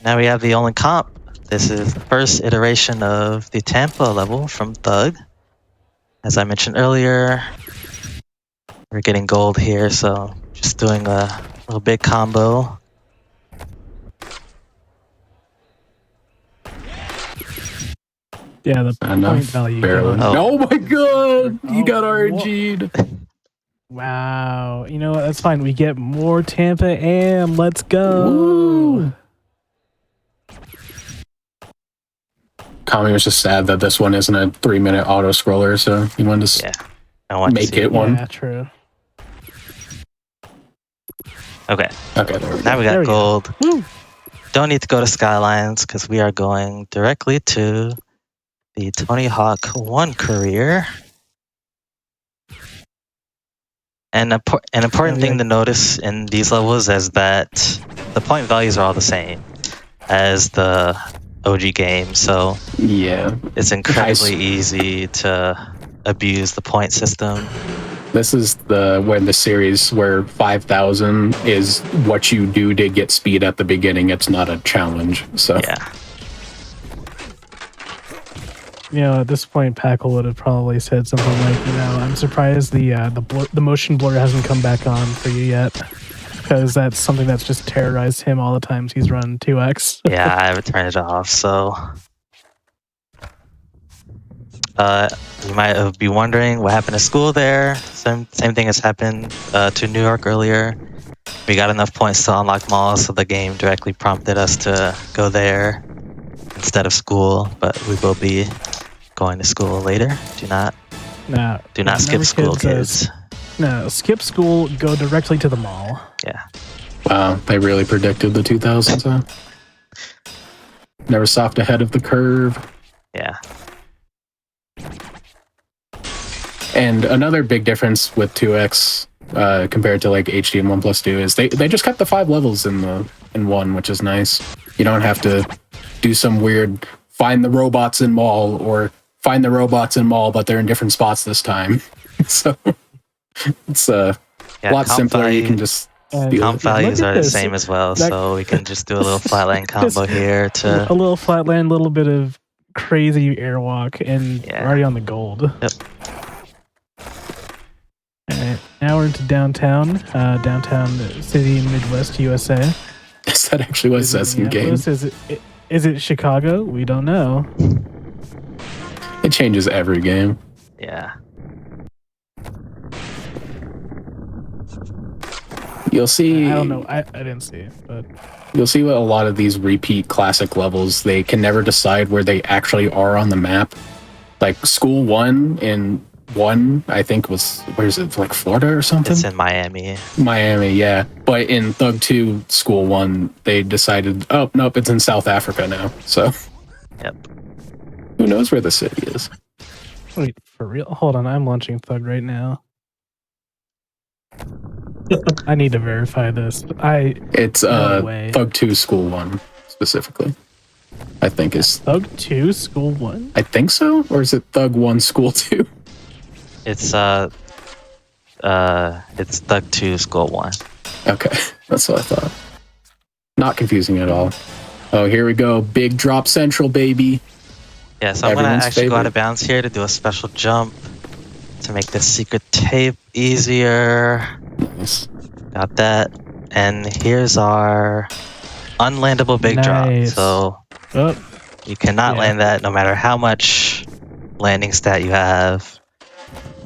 Now we have the only comp. This is the first iteration of the Tampa level from Thug. As I mentioned earlier, we're getting gold here, so just doing a little big combo. Yeah, the point value. Barely. Oh my god! You got RNG'd. Wow. You know what? That's fine. We get more Tampa AM. Let's go. Woo. Kami was just sad that this one isn't a 3-minute auto scroller, so he wanted to make it one. Yeah, true. Okay. Okay, there we go. Now we got gold. Don't need to go to Skylines because we are going directly to the Tony Hawk 1 career. And an important thing to notice in these levels is that the point values are all the same as the OG game, so yeah, it's incredibly easy to abuse the point system. This is when the series where 5,000 is what you do to get speed at the beginning. It's not a challenge. So yeah. You know, at this point, Packle would have probably said something like, you know, I'm surprised the motion blur hasn't come back on for you yet, because that's something that's just terrorized him all the times he's run 2X. Yeah, I would turn it off. So, you might be wondering what happened to school there. Same thing has happened to New York earlier. We got enough points to unlock malls, so the game directly prompted us to go there instead of school. But we will be going to school later. Do not skip school, kids. No, skip school, go directly to the mall. Yeah. Wow, they really predicted the 2000s, huh? Never stopped ahead of the curve. Yeah. And another big difference with 2X compared to like HD and 1+2 is they just kept the 5 levels in 1, which is nice. You don't have to do some weird find the robots in mall or find the robots in mall, but they're in different spots this time. So it's a lot simpler. You can just comp values are the same as well, so we can just do a little flatland combo here to a little flatland, a little bit of crazy airwalk, and we're already on the gold. Yep. Alright, now we're into downtown city in Midwest USA. Is that actually what it says in game? Is it Chicago? We don't know. It changes every game. Yeah. You'll see. I don't know. I didn't see it, but you'll see what a lot of these repeat classic levels, they can never decide where they actually are on the map. Like School 1 in 1, I think was, where is it, like Florida or something? It's in Miami. Miami, yeah. But in Thug 2 School 1, they decided, oh, nope, it's in South Africa now. So, yep. Who knows where the city is? Wait, for real? Hold on, I'm launching Thug right now. I need to verify this. It's Thug 2 School 1 specifically. I think is Thug 2 School 1? I think so, or is it Thug 1 School 2? It's Thug 2 School 1. Okay, that's what I thought. Not confusing at all. Oh, here we go. Big drop central, baby. Yeah, so I'm going to Everyone's actually go out favorite. of bounds here to do a special jump to make this secret tape easier. Nice. Got that. And here's our unlandable big drop. Nice. So you cannot land that no matter how much landing stat you have.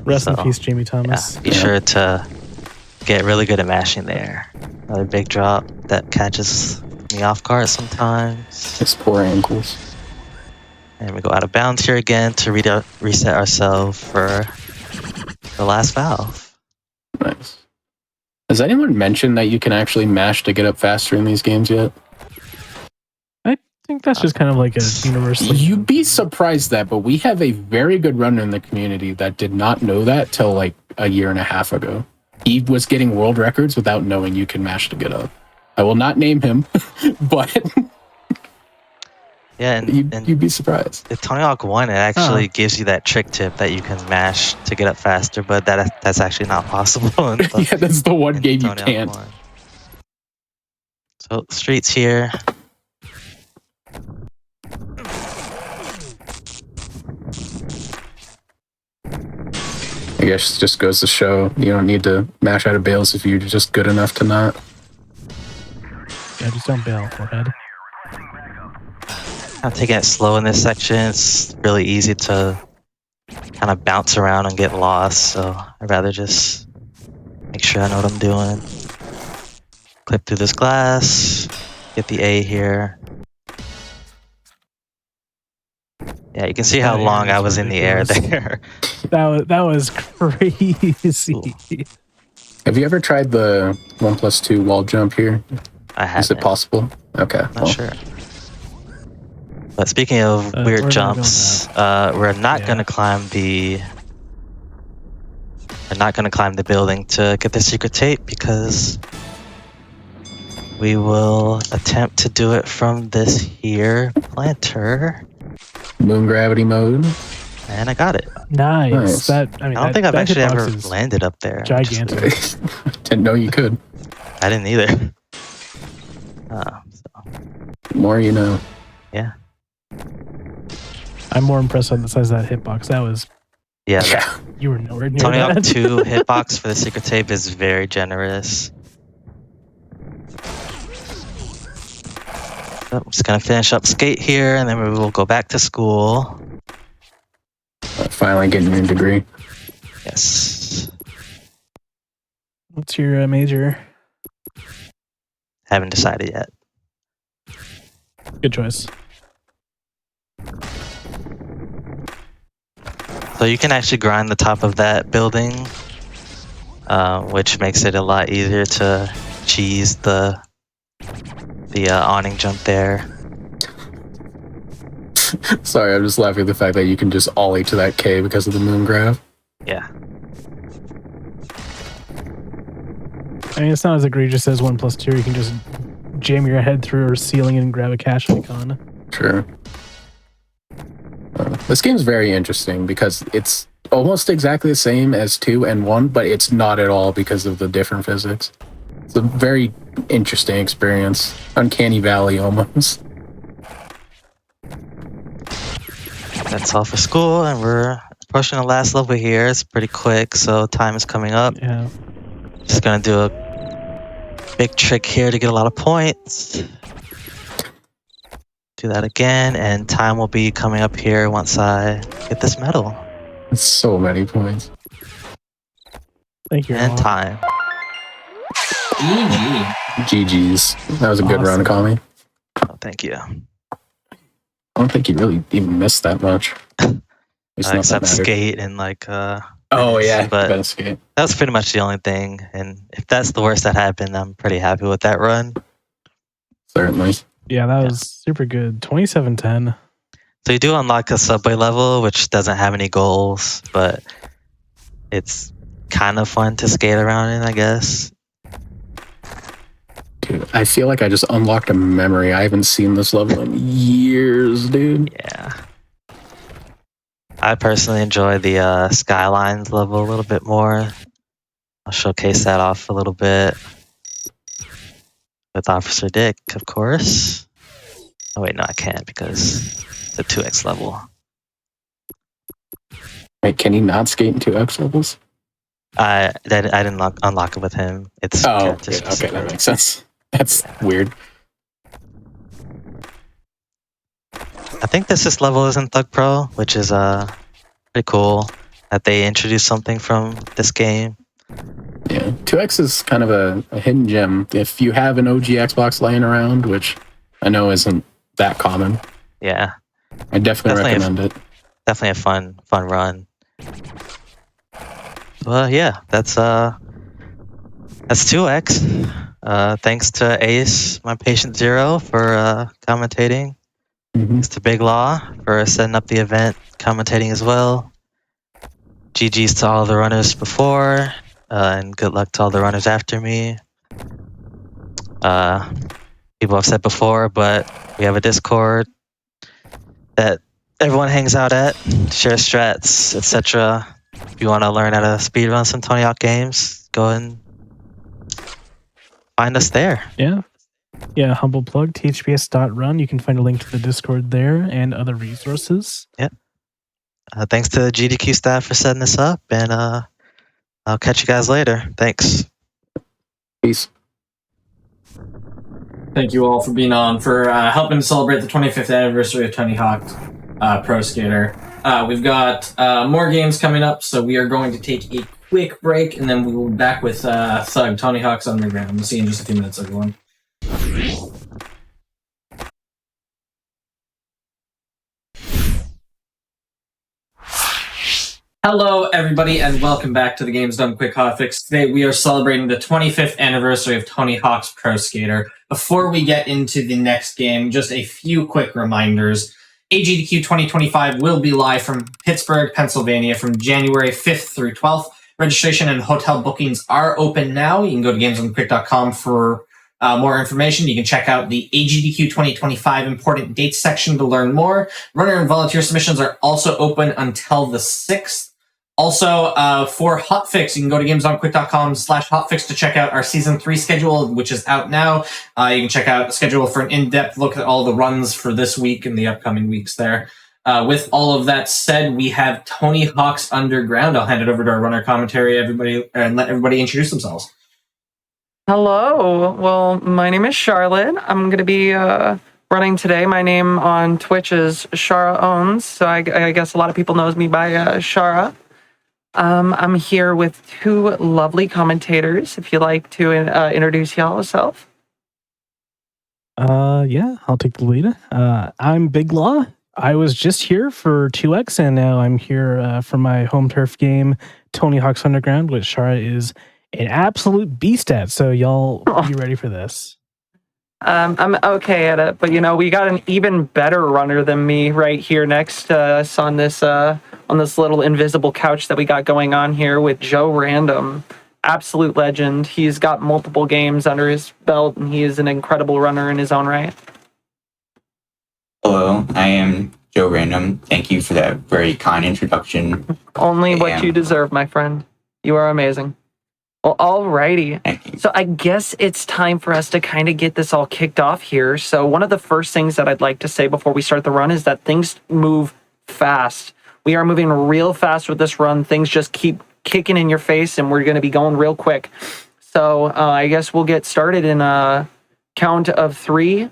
Rest in peace, Jamie Thomas. Yeah, be sure to get really good at mashing there. Another big drop that catches me off guard sometimes. His poor ankles. And we go out of bounds here again to reset ourselves for the last valve. Nice. Has anyone mentioned that you can actually mash to get up faster in these games yet? I think that's just kind of like a universal. You'd be surprised that, but we have a very good runner in the community that did not know that till like a year and a half ago. He was getting world records without knowing you can mash to get up. I will not name him, but yeah, and you'd be surprised. The Tony Hawk 1, it actually gives you that trick tip that you can mash to get up faster, but that's actually not possible. Yeah, that's the one game you can't. So, streets here. I guess it just goes to show you don't need to mash out of bails if you're just good enough to not. Yeah, just don't bail, forehead. I'm taking it slow in this section. It's really easy to kind of bounce around and get lost, so I'd rather just make sure I know what I'm doing. Clip through this glass, get the A here. Yeah, you can see how long I was in the air there. That was crazy. Have you ever tried the 1+2 wall jump here? I haven't. Is it possible? Okay. Not sure. But speaking of weird jumps, we're not gonna climb the. We're not gonna climb the building to get the secret tape because we will attempt to do it from this here planter. Moon gravity mode. And I got it. Nice. I don't think I've actually ever landed up there. Gigantic. Didn't know you could. I didn't either. More you know. Yeah. I'm more impressed on the size of that hitbox. That was. Yeah. You were nowhere near Tony that. Hawk 2 hitbox for the secret tape is very generous. So I'm just gonna finish up skate here, and then we will go back to school. Finally getting your degree. Yes. What's your major? Haven't decided yet. Good choice. So you can actually grind the top of that building, which makes it a lot easier to cheese the awning jump there. Sorry, I'm just laughing at the fact that you can just ollie to that K because of the moon grav. Yeah. I mean, it's not as egregious as 1+2. You can just jam your head through a ceiling and grab a cash icon. Sure. This game's very interesting because it's almost exactly the same as 2 and 1, but it's not at all because of the different physics. It's a very interesting experience. Uncanny Valley almost. That's all for school, and we're approaching the last level here. It's pretty quick, so time is coming up. Yeah. Just gonna do a big trick here to get a lot of points. Do that again, and time will be coming up here once I get this medal. So many points. Thank you. And time. GG's. That was a good run, Kami. Oh, thank you. I don't think you really even missed that much. Except skate and like oh yeah, but skate. That was pretty much the only thing, and if that's the worst that happened, I'm pretty happy with that run. Certainly. Yeah, that was super good. 2710. So you do unlock a subway level, which doesn't have any goals, but it's kind of fun to skate around in, I guess. Dude, I feel like I just unlocked a memory. I haven't seen this level in years, dude. Yeah. I personally enjoy the Skylines level a little bit more. I'll showcase that off a little bit. With Officer Dick, of course. Oh wait, no, I can't because the 2x level. Wait, can he not skate in 2x levels? I didn't unlock it with him. It's Oh, character okay, specific. that makes sense. That's weird. I think this is level is in Thug Pro, which is pretty cool that they introduced something from this game. Yeah, 2x is kind of a hidden gem. If you have an OG Xbox laying around, which I know isn't that common, Yeah, I definitely recommend it. definitely a fun run. Well, yeah, that's 2x. Thanks to Ace, my patient zero, for commentating. Thanks to Big Law for setting up the event, commentating as well. GG's to all the runners before, and good luck to all the runners after me. People have said before, but we have a Discord that everyone hangs out at, share strats, etc. If you want to learn how to speedrun some Tony Hawk games, go and find us there. Yeah, humble plug, thbs.run. You can find a link to the Discord there and other resources. Yep. Thanks to the GDQ staff for setting this up, and I'll catch you guys later. Thanks. Peace. Thank you all for being on, for helping to celebrate the 25th anniversary of Tony Hawk Pro Skater. We've got more games coming up, so we are going to take a quick break, and then we will be back with Thug, Tony Hawk's Underground. We'll see you in just a few minutes, everyone. Hello, everybody, and welcome back to the Games Done Quick Hotfix. Today, we are celebrating the 25th anniversary of Tony Hawk's Pro Skater. Before we get into the next game, just a few quick reminders. AGDQ 2025 will be live from Pittsburgh, Pennsylvania from January 5th through 12th. Registration and hotel bookings are open now. You can go to gamesdonequick.com for more information. You can check out the AGDQ 2025 important dates section to learn more. Runner and volunteer submissions are also open until the 6th. Also, for Hotfix, you can go to gamesonquick.com/hotfix to check out our Season 3 schedule, which is out now. You can check out the schedule for an in-depth look at all the runs for this week and the upcoming weeks there. With all of that said, we have Tony Hawk's Underground. I'll hand it over to our runner commentary, everybody, and let everybody introduce themselves. Hello. Well, my name is Charlotte. I'm going to be running today. My name on Twitch is Shara Owns, so I guess a lot of people knows me by Shara. I'm here with two lovely commentators. If you'd like to introduce y'all yourself. Yeah, I'll take the lead. I'm Big Law. I was just here for 2X, and now I'm here for my home turf game, Tony Hawk's Underground, which Shara is an absolute beast at. So y'all be ready for this. I'm okay at it, but we got an even better runner than me right here next to us on this little invisible couch that we got going on here with Joe Random. Absolute legend. He's got multiple games under his belt, and he is an incredible runner in his own right. Hello, I am Joe Random. Thank you for that very kind introduction. Only what you deserve, my friend. You are amazing. Well, alrighty. So I guess it's time for us to kind of get this all kicked off here. So one of the first things that I'd like to say before we start the run is that things move fast. We are moving real fast with this run. Things just keep kicking in your face, and we're going to be going real quick. So I guess we'll get started in a count of 3.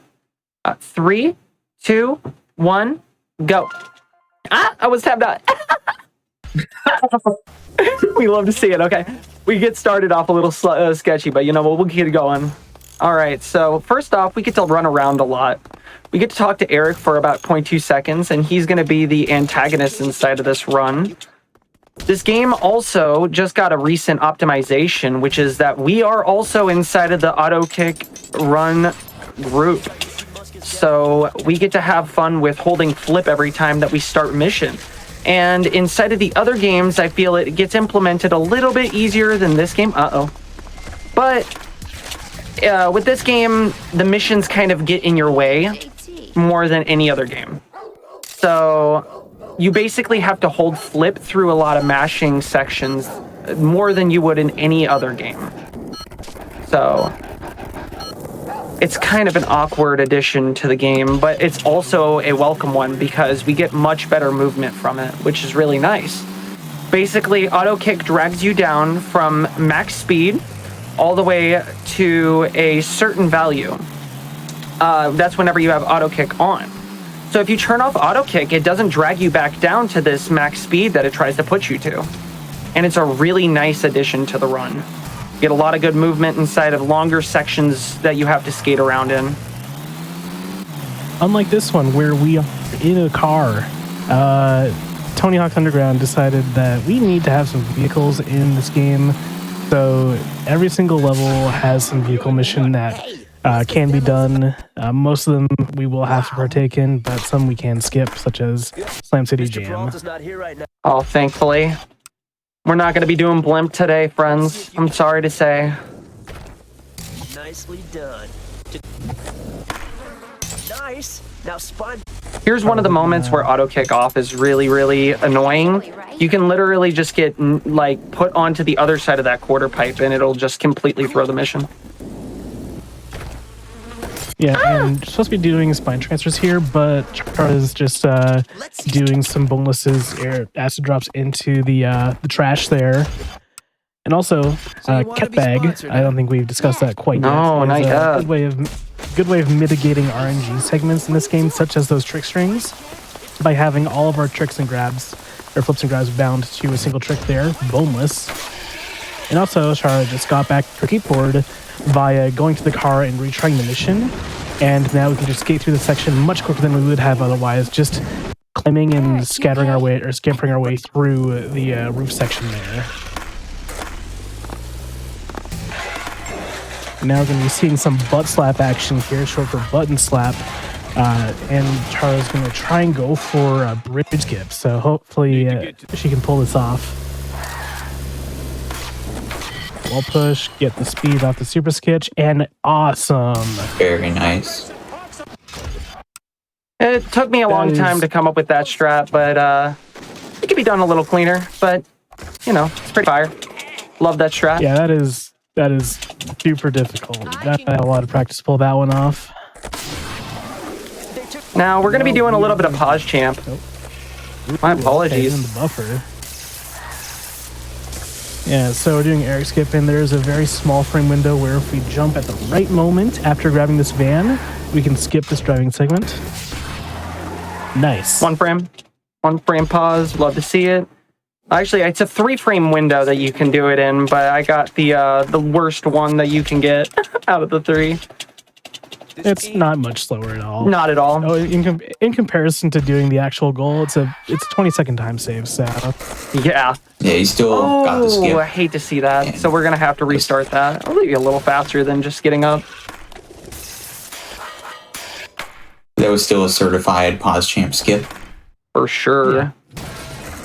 3, 2, 1, go. I was tapped out. We love to see it. Okay. We get started off a little sketchy, but we'll get it going. All right. So first off, we get to run around a lot. We get to talk to Eric for about 0.2 seconds, and he's going to be the antagonist inside of this run. This game also just got a recent optimization, which is that we are also inside of the auto kick run group. So we get to have fun with holding flip every time that we start mission. And inside of the other games, I feel it gets implemented a little bit easier than this game. But with this game, the missions kind of get in your way more than any other game. So you basically have to hold flip through a lot of mashing sections more than you would in any other game. So it's kind of an awkward addition to the game, but it's also a welcome one because we get much better movement from it, which is really nice. Basically, auto kick drags you down from max speed all the way to a certain value. That's whenever you have auto kick on. So if you turn off auto kick, it doesn't drag you back down to this max speed that it tries to put you to. And it's a really nice addition to the run. You get a lot of good movement inside of longer sections that you have to skate around in. Unlike this one, where we are in a car, Tony Hawk's Underground decided that we need to have some vehicles in this game. So every single level has some vehicle mission that can be done. Most of them we will have to partake in, but some we can skip, such as Slam City Jam. Oh, thankfully. We're not going to be doing Blimp today, friends. I'm sorry to say. Nicely done. Nice. Now spun. Here's one of the moments where auto kick off is really, really annoying. You can literally just get like put onto the other side of that quarter pipe and it'll just completely throw the mission. Yeah, and you're supposed to be doing spine transfers here, but Chara is just doing some bonuses, acid drops into the traash there. And also, Ket Bag, I don't think we've discussed that quite yet. No, not yet. Good way of mitigating RNG segments in this game, such as those trick strings, by having all of our tricks and grabs, or flips and grabs bound to a single trick there, boneless. And also, Chara just got back to her skateboard via going to the car and retrying the mission. And now we can just skate through the section much quicker than we would have otherwise, just climbing and scattering our way, or scampering our way through the roof section there. Now we're going to be seeing some butt slap action here, short for button slap. And Chara's going to try and go for a bridge skip, so hopefully she can pull this off. Wall push, get the speed off the super sketch, and awesome. Very nice. It took me a long time to come up with that strat, but it could be done a little cleaner. But you know, it's pretty fire. Love that strat. Yeah, that is super difficult. I had a lot of practice to pull that one off. Now we're gonna be doing a little bit of pause champ. My apologies. In the buffer. Yeah, so we're doing Eric skip, and there's a very small frame window where if we jump at the right moment after grabbing this van, we can skip this driving segment. Nice. One frame pause. Love to see it. Actually, it's a 3-frame window that you can do it in, but I got the worst one that you can get out of the 3. It's not much slower at all. Not at all. Oh, in comparison to doing the actual goal, it's a 20-second time save. So yeah. Yeah, you still got the skip. I hate to see that. So we're gonna have to restart that. I'll leave you a little faster than just getting up. That was still a certified pause champ skip. For sure. Yeah.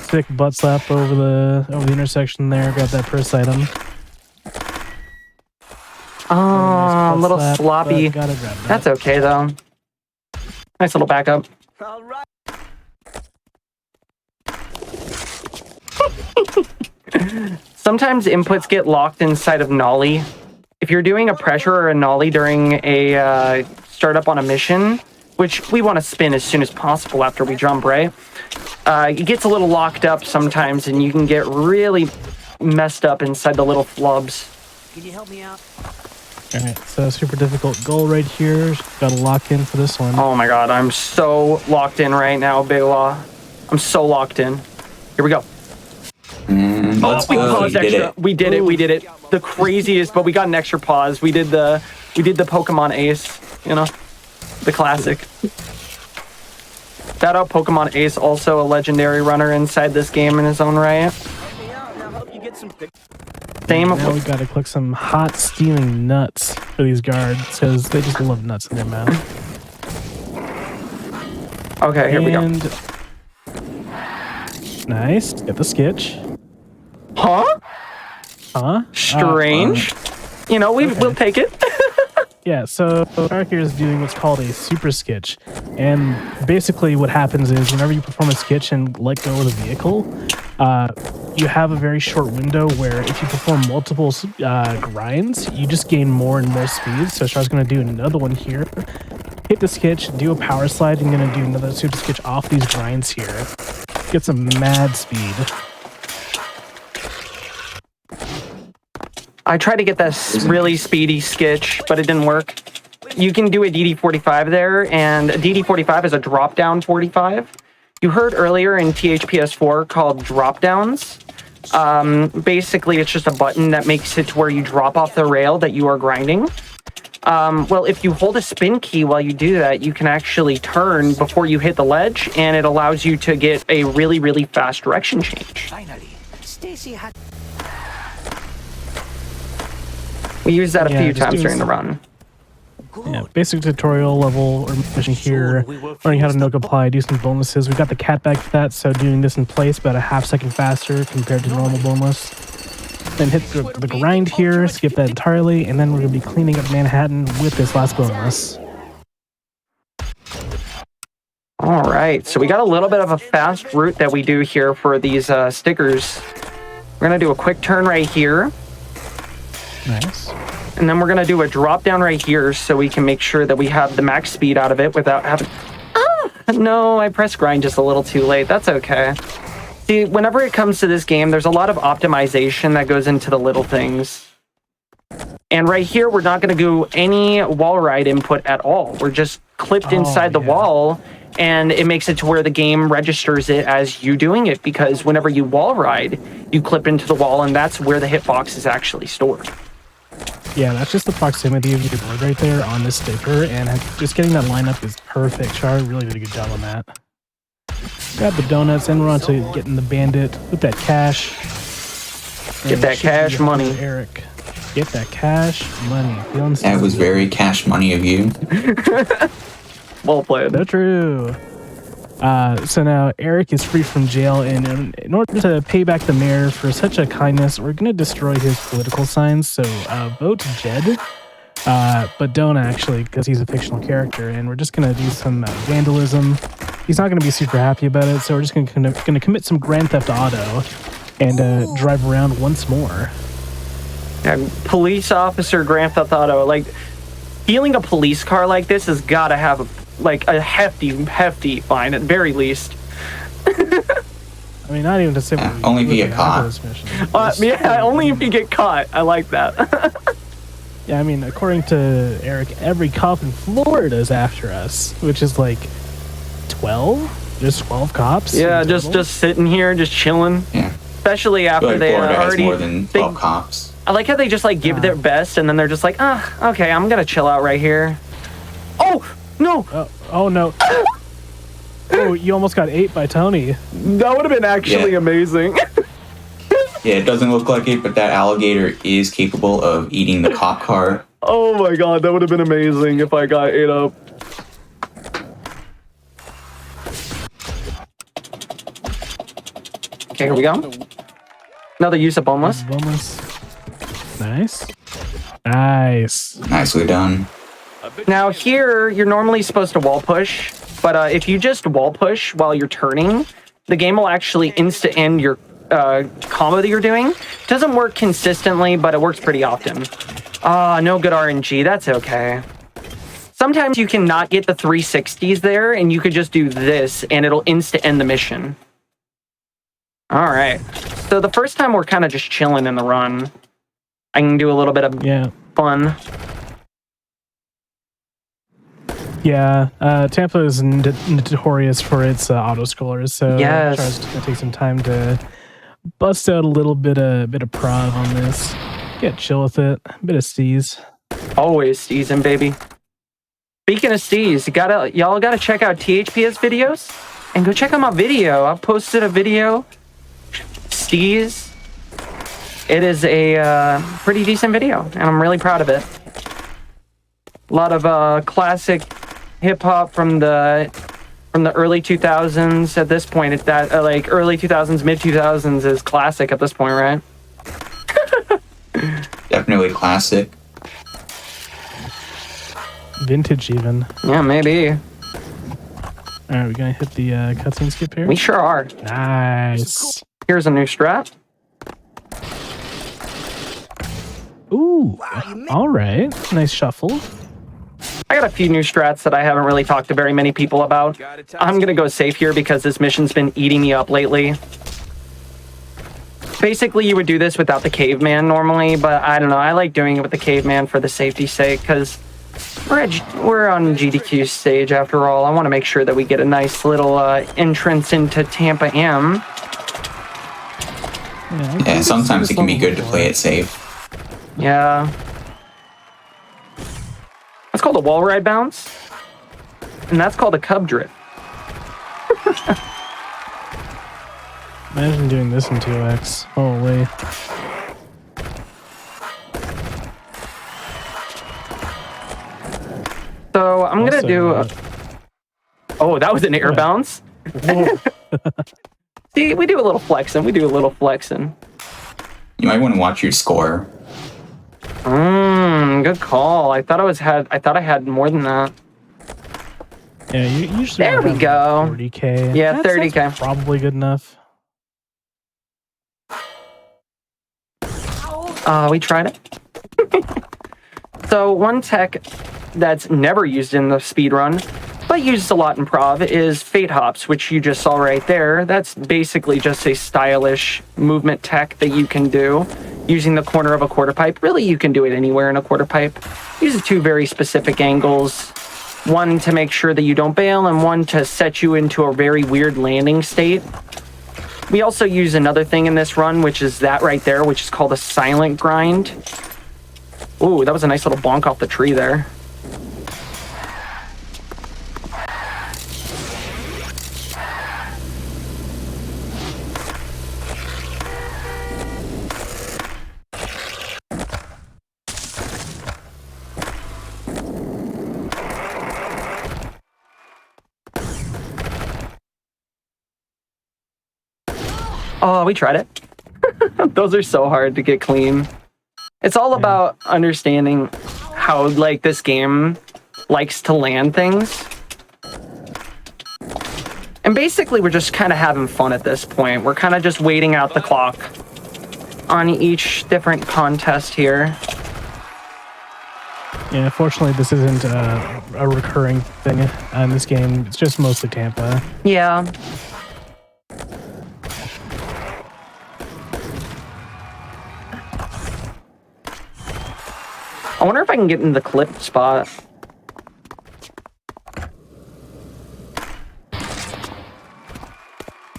Sick butt slap over the intersection there. Grab that first item. Oh, nice a little slap, sloppy. gotta grab that. That's okay though. Nice little backup. All right. Sometimes inputs get locked inside of nollie. If you're doing a pressure or a nollie during a startup on a mission, which we want to spin as soon as possible after we jump, right? It gets a little locked up sometimes, and you can get really messed up inside the little flubs. Can you help me out? All right, so super difficult goal right here. Got to lock in for this one. Oh my god, I'm so locked in right now, Big Law. I'm so locked in. Here we go. Let's we go. paused extra. We did it. The craziest, but we got an extra pause. We did the Pokemon Ace, you know, the classic. Shout out Pokemon Ace, also a legendary runner inside this game in his own right. Same. Now we gotta click some hot steaming nuts for these guards because they just love nuts in their mouth. Okay, here we go. Nice. Get the sketch. Huh? Strange. You know, we'll take it. Yeah, so Dark here is doing what's called a super sketch. And basically what happens is whenever you perform a sketch and let go of the vehicle, you have a very short window where if you perform multiple grinds, you just gain more and more speed. So Char's going to do another one here. Hit the sketch, do a power slide, and going to do another super sketch off these grinds here. Get some mad speed. I tried to get this really speedy sketch, but it didn't work. You can do a DD45 there, and a DD45 is a drop-down 45. You heard earlier in THPS4 called drop-downs. Basically, it's just a button that makes it to where you drop off the rail that you are grinding. Well, if you hold a spin key while you do that, you can actually turn before you hit the ledge, and it allows you to get a really, really fast direction change. Finally, Stacy had. We used that a few times during the run. Yeah, basic tutorial level or mission here, learning how to no apply, do some bonuses. We've got the cat bag for that, so doing this in place about a half second faster compared to normal bonus. Then hit the grind here, skip that entirely, and then we're going to be cleaning up Manhattan with this last bonus. All right, so we got a little bit of a fast route that we do here for these stickers. We're going to do a quick turn right here. Nice. And then we're going to do a drop down right here so we can make sure that we have the max speed out of it without having... Ah! No, I pressed grind just a little too late. That's okay. See, whenever it comes to this game, there's a lot of optimization that goes into the little things. And right here, we're not going to do any wall ride input at all. We're just clipped inside the wall, and it makes it to where the game registers it as you doing it, because whenever you wall ride, you clip into the wall, and that's where the hitbox is actually stored. Yeah, that's just the proximity of your board right there on this sticker, and just getting that lineup is perfect. Char really did a good job on that. Grab the donuts, and we're on to getting the bandit with that cash. Get that cash money. Eric. Get that cash money. That was very cash money of you. Well played. So true. So now Eric is free from jail, and in order to pay back the mayor for such a kindness, we're going to destroy his political signs. So vote Jed, but don't actually, because he's a fictional character, and we're just going to do some vandalism. He's not going to be super happy about it, so we're just going to commit some Grand Theft Auto and drive around once more. Yeah, police officer Grand Theft Auto, like, stealing a police car like this has got to have a hefty fine at very least. I mean, not even to say only if you get caught. Yeah, only if you get caught. I like that. Yeah, I mean, according to Eric, every cop in Florida is after us, which is like 12? Just 12 cops? Yeah, just sitting here, just chilling. Yeah. Especially after like they Florida already has more than 12 cops. I like how they just like give their best, and then they're just like, okay, I'm gonna chill out right here. Oh no! Oh no! Oh, you almost got ate by Tony. That would have been actually amazing. Yeah, it doesn't look like it, but that alligator is capable of eating the cop car. Oh my god, that would have been amazing if I got ate up. Okay, here we go. Another use of boneless. Nice. Nice. Nicely done. Now here, you're normally supposed to wall push, but if you just wall push while you're turning, the game will actually insta-end your combo that you're doing. It doesn't work consistently, but it works pretty often. No good RNG. That's okay. Sometimes you cannot get the 360s there, and you could just do this, and it'll insta-end the mission. All right. So the first time we're kind of just chilling in the run. I can do a little bit of fun. Yeah, Tampa is notorious for its auto scrollers, so yes. Char's gonna take some time to bust out a little bit of prod on this. Get chill with it, a bit of steez. Always steezing, baby. Speaking of steez, y'all gotta check out THPS videos and go check out my video. I posted a video, steez. It is a pretty decent video, and I'm really proud of it. A lot of classic hip hop from the early 2000s. At this point, it's that like early 2000s, mid 2000s is classic at this point, right? Definitely classic. Vintage, even. Yeah, maybe. All right, we're gonna hit the cutscene skip here. We sure are. Nice. Here's a new strat. Ooh, all right. Nice shuffle. I got a few new strats that I haven't really talked to very many people about. I'm going to go safe here because this mission's been eating me up lately. Basically, you would do this without the caveman normally, but I don't know. I like doing it with the caveman for the safety's sake because we're on GDQ stage after all. I want to make sure that we get a nice little entrance into Tampa M. Yeah, sometimes it can be good to play it safe. Yeah. That's called a wall ride bounce. And that's called a cub drift. Imagine doing this in 2x. Holy. So I'm going to do... Oh, that was an air bounce? See, we do a little flexing. You might want to watch your score. Good call. I thought I had more than that. Yeah, you usually there we go. 30k. Yeah, 30k. That's probably good enough. We tried it. So one tech that's never used in the speedrun, but used a lot in Prov, is Fate Hops, which you just saw right there. That's basically just a stylish movement tech that you can do using the corner of a quarter pipe. Really, you can do it anywhere in a quarter pipe. Uses two very specific angles. One to make sure that you don't bail, and one to set you into a very weird landing state. We also use another thing in this run, which is that right there, which is called a silent grind. Ooh, that was a nice little bonk off the tree there. Oh, we tried it. Those are so hard to get clean. It's all about understanding how, like, this game likes to land things. And basically, we're just kind of having fun at this point. We're kind of just waiting out the clock on each different contest here. Yeah, fortunately, this isn't a recurring thing in this game. It's just mostly Tampa. Yeah. I wonder if I can get in the clip spot.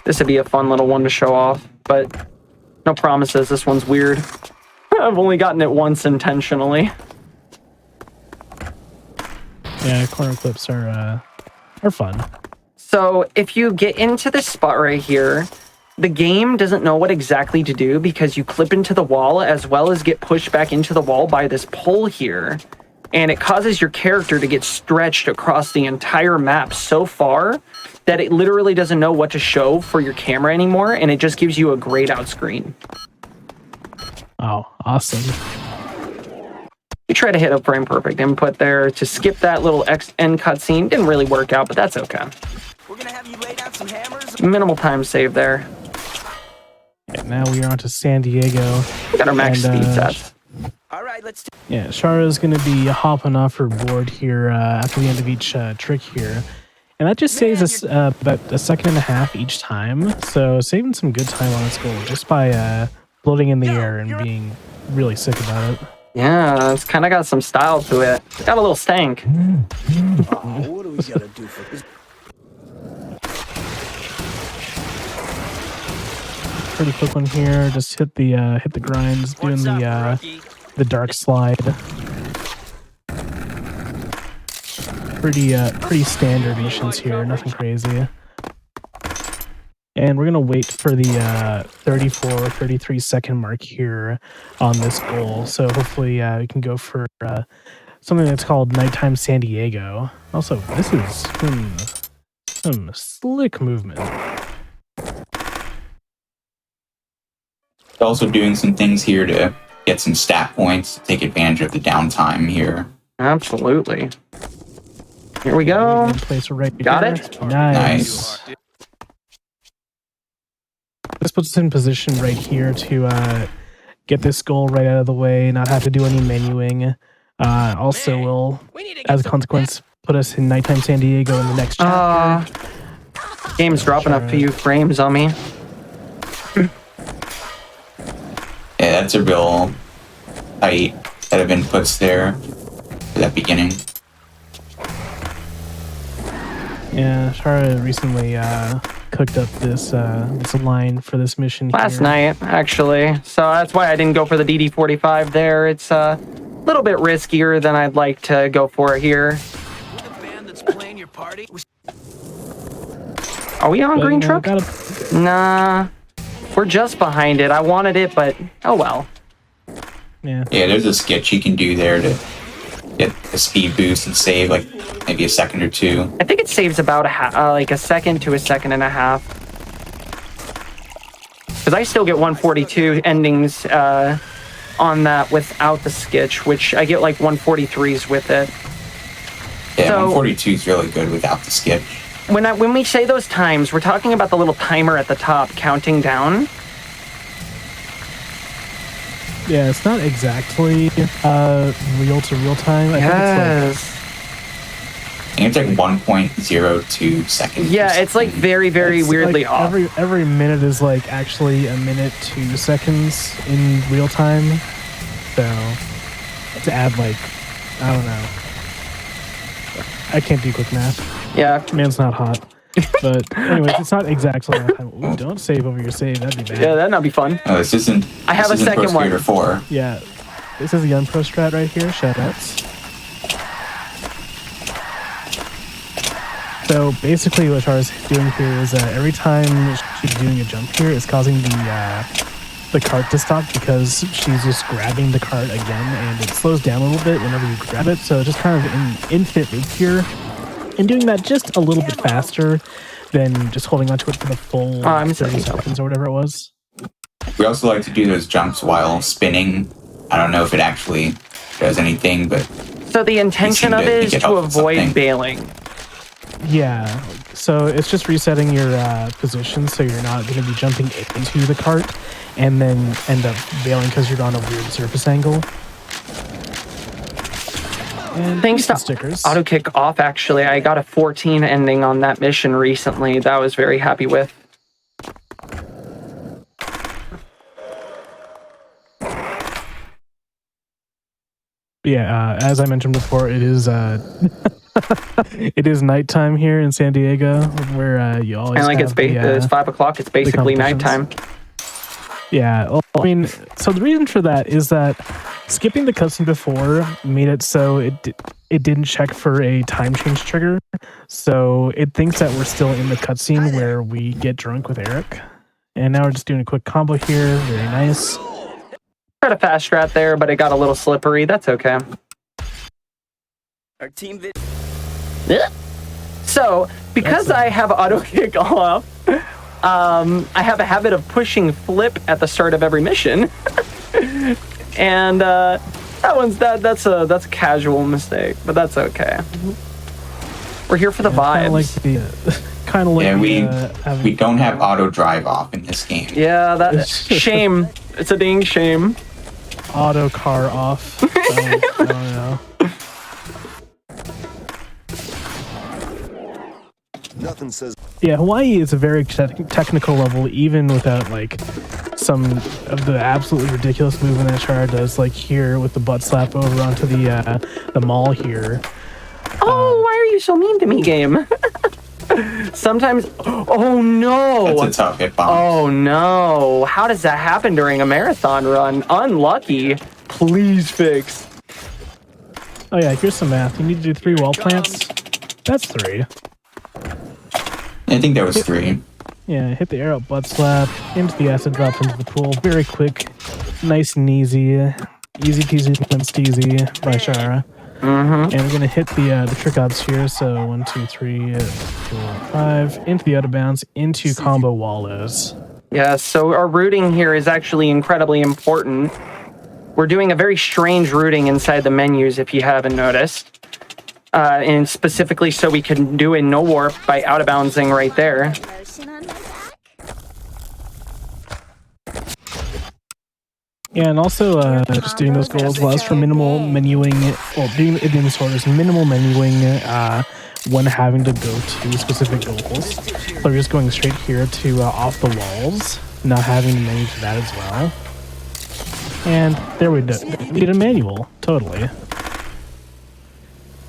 This would be a fun little one to show off, but no promises. This one's weird. I've only gotten it once intentionally. Yeah, corner clips are fun. So if you get into this spot right here, the game doesn't know what exactly to do because you clip into the wall as well as get pushed back into the wall by this pole here. And it causes your character to get stretched across the entire map so far that it literally doesn't know what to show for your camera anymore, and it just gives you a grayed out screen. Oh, awesome. You try to hit a frame perfect input there to skip that little end cutscene. Didn't really work out, but that's okay. We're gonna have you lay down some hammers. Minimal time save there. Yeah, now we are on to San Diego. We got our max speed sets. All right, let's. Yeah, Shara's going to be hopping off her board here after the end of each trick here. And that just saves us about a second and a half each time. So saving some good time on this goal just by floating in the air and being really sick about it. Yeah, it's kind of got some style to it. Got a little stank. What do we gotta do for this? Pretty quick one here. Just hit the grinds, doing the dark slide. Pretty standard missions here, nothing crazy. And we're gonna wait for the 34, 33 second mark here on this goal. So hopefully we can go for something that's called Nighttime San Diego. Also, this is some slick movement. Also doing some things here to get some stat points, take advantage of the downtime here. Absolutely. Here we go. Place right Got here. it? Nice. This puts us in position right here to get this goal right out of the way, not have to do any menuing. Also will, as a consequence, put us in nighttime San Diego in the next chapter. Game's dropping a few frames on me. Yeah, that's a real tight set of inputs there for that beginning. Yeah, Shara recently cooked up this line for this mission last night, actually. So that's why I didn't go for the DD45 there. It's a little bit riskier than I'd like to go for here. Are we on green truck? Nah, we're just behind it. I wanted it, but oh well. Yeah, there's a sketch you can do there to get a speed boost and save like maybe a second or two. I think it saves about like a second to a second and a half. Because I still get 142 endings on that without the sketch, which I get like 143s with it. Yeah, so, 142 is really good without the sketch. When we say those times, we're talking about the little timer at the top counting down. Yeah, it's not exactly real to real time. I think it's like 1.02 seconds. Yeah, it's like very, very weirdly like off. Every minute is like actually a minute 2 seconds in real time. So to add like, I don't know. I can't do quick math. Yeah. Man's not hot. But anyways, it's not exactly that time. Ooh, don't save over your save. That'd be bad. Yeah, that'd not be fun. Oh, this isn't. I have a second one. 4. Yeah. This is the Unpro strat right here. Shoutouts. So basically what Chara's doing here is every time she's doing a jump here, it's causing the cart to stop because she's just grabbing the cart again, and it slows down a little bit whenever you grab it. So just kind of an infinite loop here. And doing that just a little bit faster than just holding onto it for the full 30 seconds or whatever it was. We also like to do those jumps while spinning. I don't know if it actually does anything, but... So the intention of it is to avoid bailing. Yeah, so it's just resetting your position so you're not going to be jumping into the cart and then end up bailing because you're on a weird surface angle. And thanks to stickers. Auto kick off, actually, I got a 14 ending on that mission recently that I was very happy with. Yeah, as I mentioned before, it is it is nighttime here in San Diego, where you always and like have it's 5 o'clock. It's basically nighttime. Yeah, well, I mean, so the reason for that is that skipping the cutscene before made it so it didn't check for a time change trigger, so it thinks that we're still in the cutscene where we get drunk with Eric, and now we're just doing a quick combo here. Very nice. Tried a fast strat there, but it got a little slippery. That's okay. Our team. So because I have auto kick off. I have a habit of pushing flip at the start of every mission, and that's a casual mistake, but that's okay. We're here for the vibes. We don't have auto drive off in this game. Yeah, that's shame. It's a dang shame. Auto car off. I don't know. Nothing says. Yeah, Hawaii is a very technical level, even without like some of the absolutely ridiculous movement that Chara does, like here with the butt slap over onto the mall here. Oh, why are you so mean to me, game? Sometimes. Oh no! That's a tough hit bomb. Oh no! How does that happen during a marathon run? Unlucky. Please fix. Oh yeah, here's some math. You need to do 3 wall plants. That's 3. I think that was 3. Yeah, hit the arrow butt slap, into the acid drop into the pool. Very quick, nice and easy. Easy peasy lemon steezy by Shara. And we're going to hit the trick outs here. So 1, 2, 3, 4, 5. Into the out of bounds, into combo wallows. Yeah, so our routing here is actually incredibly important. We're doing a very strange routing inside the menus, if you haven't noticed. And specifically so we can do a no warp by out of bouncing right there. Yeah, and also just doing those goals allows for minimal menuing. Well, doing it in this order is minimal menuing when having to go to specific goals. So we're just going straight here to off the walls, not having to menu to that as well. And there we go. We did a manual, totally.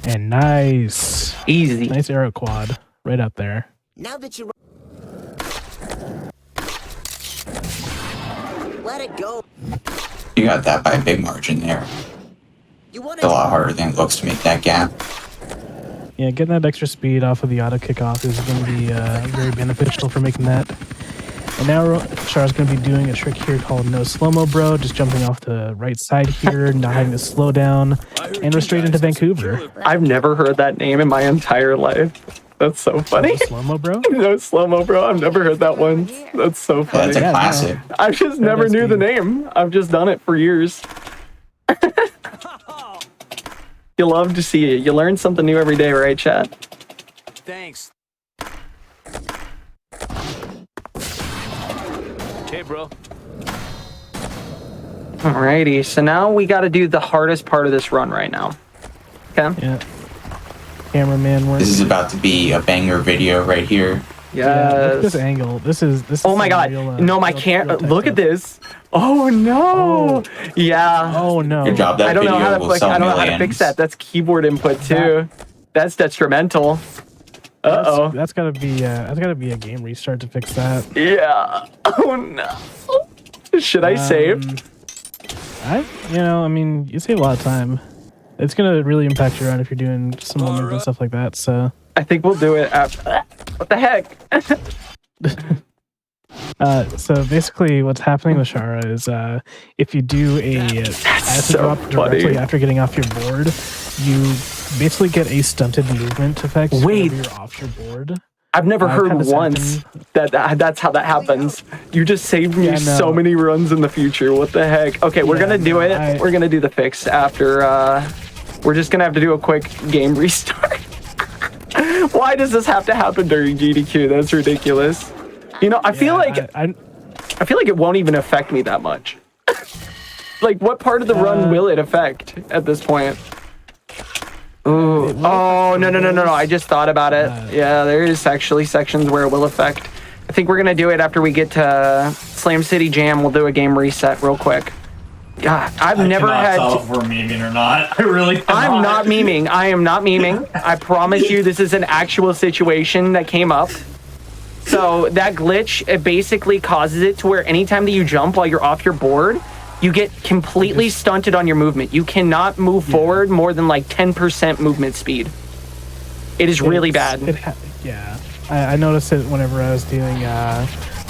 And nice. Easy. Nice arrow quad. Right up there. Now that you let it go. You got that by a big margin there. It's a lot harder than it looks to make that gap. Yeah, getting that extra speed off of the auto kickoff is going to be very beneficial for making that. And now Char's going to be doing a trick here called No Slow-Mo Bro, just jumping off the right side here, not having to slow down, and we're straight into Vancouver. I've never heard that name in my entire life. That's so funny. No Slow-Mo Bro? No Slow-Mo Bro. I've never heard that one. That's so funny. That's a classic. I just never knew the name. I've just done it for years. You love to see it. You learn something new every day, right, chat? Thanks. Hey, bro. Alrighty, so now we got to do the hardest part of this run right now. Okay? Yeah. Cameraman work. This is about to be a banger video right here. Yeah, look at Yes. this angle. This is Oh my god. No, my can't. Look at this. Oh no. Yeah. Oh no. Good job. That I don't know video how to will sell I don't know how to millions. fix that. That's keyboard input too. That's detrimental. Uh-oh. That's gotta be a game restart to fix that. Yeah. Oh no. Should I save? I mean, you save a lot of time. It's gonna really impact your run if you're doing some moments and stuff like that. So I think we'll do it after. What the heck? So basically, what's happening with Shara is if you do a acid so drop directly funny. after getting off your board, you basically get a stunted movement effect. Wait. whenever you're off your board. I've never heard had this once happen. that's how that happens. You just saved me Yeah, no. so many runs in the future. What the heck? Okay, we're Yeah, gonna do no, it. We're gonna do the fix after. We're just gonna have to do a quick game restart. Why does this have to happen during GDQ? That's ridiculous. You know, I feel like I feel like it won't even affect me that much. Like, what part of the run will it affect at this point? Ooh. Oh, no. I just thought about it. Yeah, there is actually sections where it will affect. I think we're going to do it after we get to Slam City Jam. We'll do a game reset real quick. God, I've never had... tell if we're memeing or not. I really cannot. I'm not memeing. I am not memeing. I promise you this is an actual situation that came up. So that glitch, it basically causes it to where anytime that you jump while you're off your board, you get completely stunted on your movement. You cannot move forward more than like 10% movement speed. It is really bad. I noticed it whenever I was doing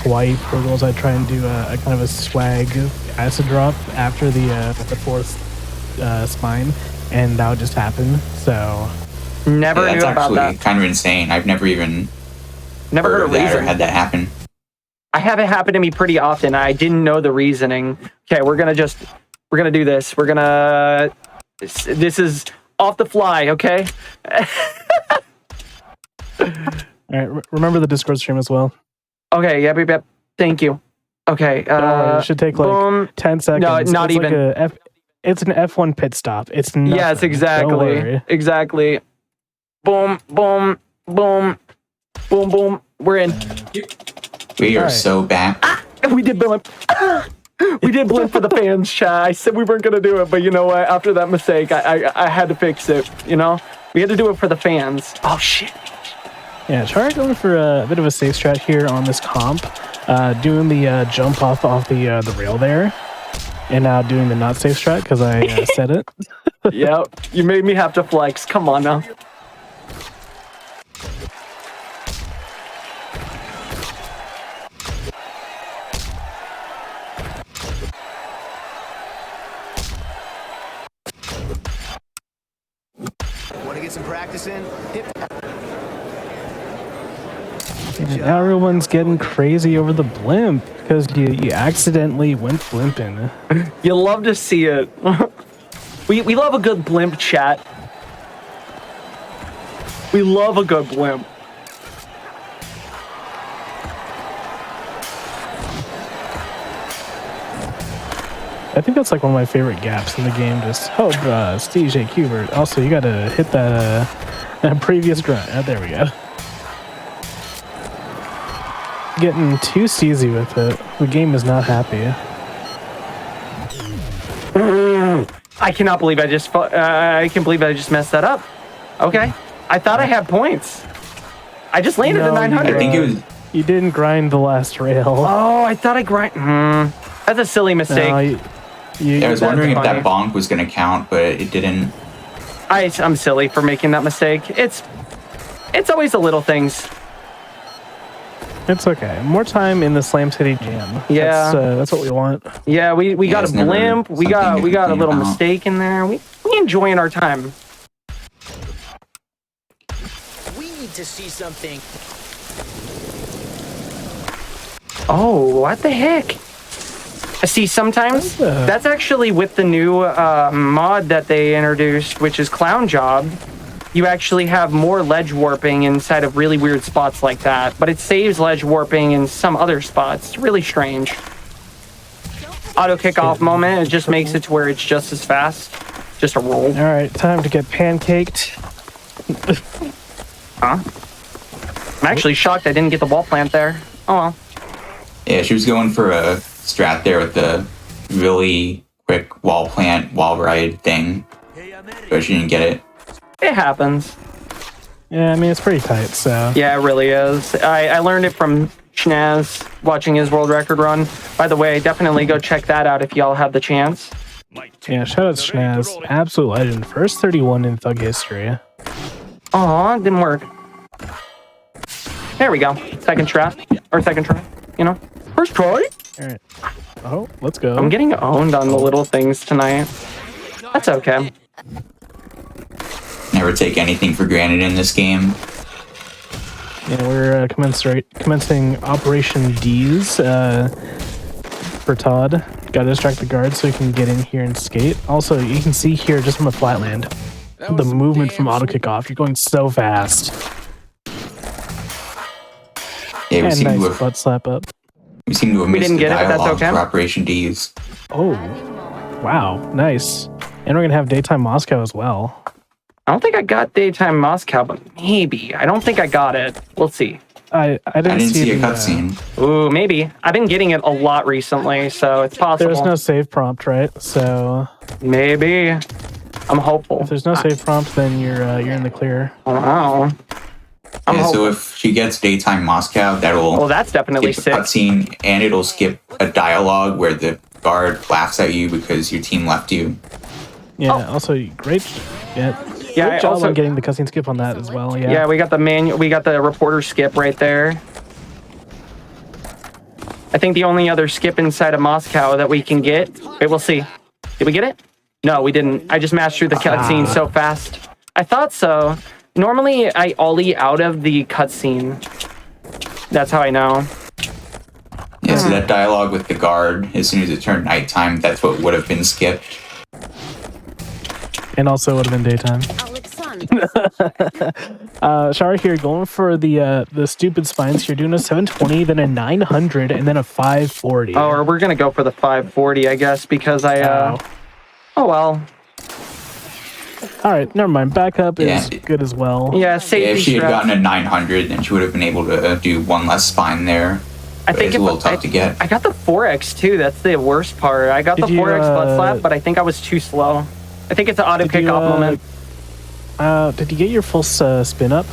Hawaii Pro Goals. I try and do a kind of a swag acid drop after the fourth spine, and that would just happen. So never That's knew about actually that. kind of insane. I've never even Never heard a that or reason. had that happen. I have it happen to me pretty often. I didn't know the reasoning. Okay, we're gonna do this. This is off the fly, okay? all right, remember the Discord stream as well. Okay, yep. Thank you. Okay, it should take like boom. 10 seconds. No, not It's even. Like it's an F1 pit stop. It's nothing. Yes, Don't worry. exactly. Boom. We're in. We are Alright. so back. We did blimp. We did blimp for the fans, chat. I said we weren't gonna do it, but you know what? After that mistake, I had to fix it. You know, we had to do it for the fans. Oh shit. Yeah, try going for a bit of a safe strat here on this comp, doing the jump off the rail there, and now doing the not safe strat because I said it. Yep, you made me have to flex. Come on now. Want to get some practice in? And now everyone's getting crazy over the blimp because you accidentally went blimping. You love to see it. We love a good blimp, chat. We love a good blimp. I think that's like one of my favorite gaps in the game. Just Steve J. Kubert. Also, you gotta hit that previous grunt. There we go. Getting too steezy with it. The game is not happy. I cannot believe I just messed that up. Okay. I thought I had points. I just landed a 900. I think it was. You didn't grind the last rail. Oh, I thought I grind. That's a silly mistake. No, I was wondering if that bonk was going to count, but it didn't. I'm silly for making that mistake. It's always the little things. It's okay. More time in the Slam City Jam. Yeah, that's what we want. Yeah, we got a blimp. We got a little mistake in there. We enjoying our time. We need to see something. Oh, what the heck? See, sometimes that's actually with the new mod that they introduced, which is Clown Job. You actually have more ledge warping inside of really weird spots like that, but it saves ledge warping in some other spots. It's really strange. Auto kickoff moment, it just makes it to where it's just as fast. Just a roll. All right, time to get pancaked. Huh? I'm actually shocked I didn't get the wall plant there. Oh well. Yeah, she was going for a strat there with the really quick wall plant, wall ride thing, but she didn't get it. It happens. Yeah, I mean, it's pretty tight, so. Yeah, it really is. I learned it from Schnaz watching his world record run. By the way, definitely go check that out if y'all have the chance. Yeah, shout out to Schnaz. Absolute legend. First 31 in Thug history. Aw, it didn't work. There we go. Second try. Or second try, you know? First try. All right. Oh, let's go. I'm getting owned on the little things tonight. That's okay. Never take anything for granted in this game. Yeah, we're commencing Operation D's for Todd. Got to distract the guard so he can get in here and skate. Also, you can see here just on the flatland, the movement from auto kickoff. You're going so fast. Yeah, and nice butt slap up. We seem to have missed the dialogue okay. for Operation D's. Oh, wow, nice. And we're gonna have Daytime Moscow as well. I don't think I got Daytime Moscow, but maybe. I don't think I got it. We'll see. I didn't see a cutscene. Ooh, maybe. I've been getting it a lot recently, so it's possible. There's no save prompt, right? So maybe. I'm hopeful. If there's no save prompt, then you're in the clear. Wow. So if she gets Daytime Moscow, that'll that's definitely skip a cutscene, and it'll skip a dialogue where the guard laughs at you because your team left you. Yeah. Also, great. Yeah. Great job on getting the cutscene skip on that as well. Yeah. Yeah, we got the reporter skip right there. I think the only other skip inside of Moscow that we can get. Wait, we'll see. Did we get it? No, we didn't. I just mashed through the cutscene so fast. I thought so. Normally, I ollie out of the cutscene. That's how I know. Yeah, so that dialogue with the guard, as soon as it turned nighttime, that's what would have been skipped. And also would have been daytime. Shara here, going for the stupid spines here, doing a 720, then a 900, and then a 540. Oh, or we're gonna go for the 540, I guess, because I. Oh well. All right, never mind. Backup is good as well. Yeah, safety. If she had gotten a 900, then she would have been able to do one less spine there. I think it's a little tough to get. I got the 4x too. That's the worst part. I got the 4x butt slap, but I think I was too slow. I think it's an auto kickoff moment. Did you get your full spin up?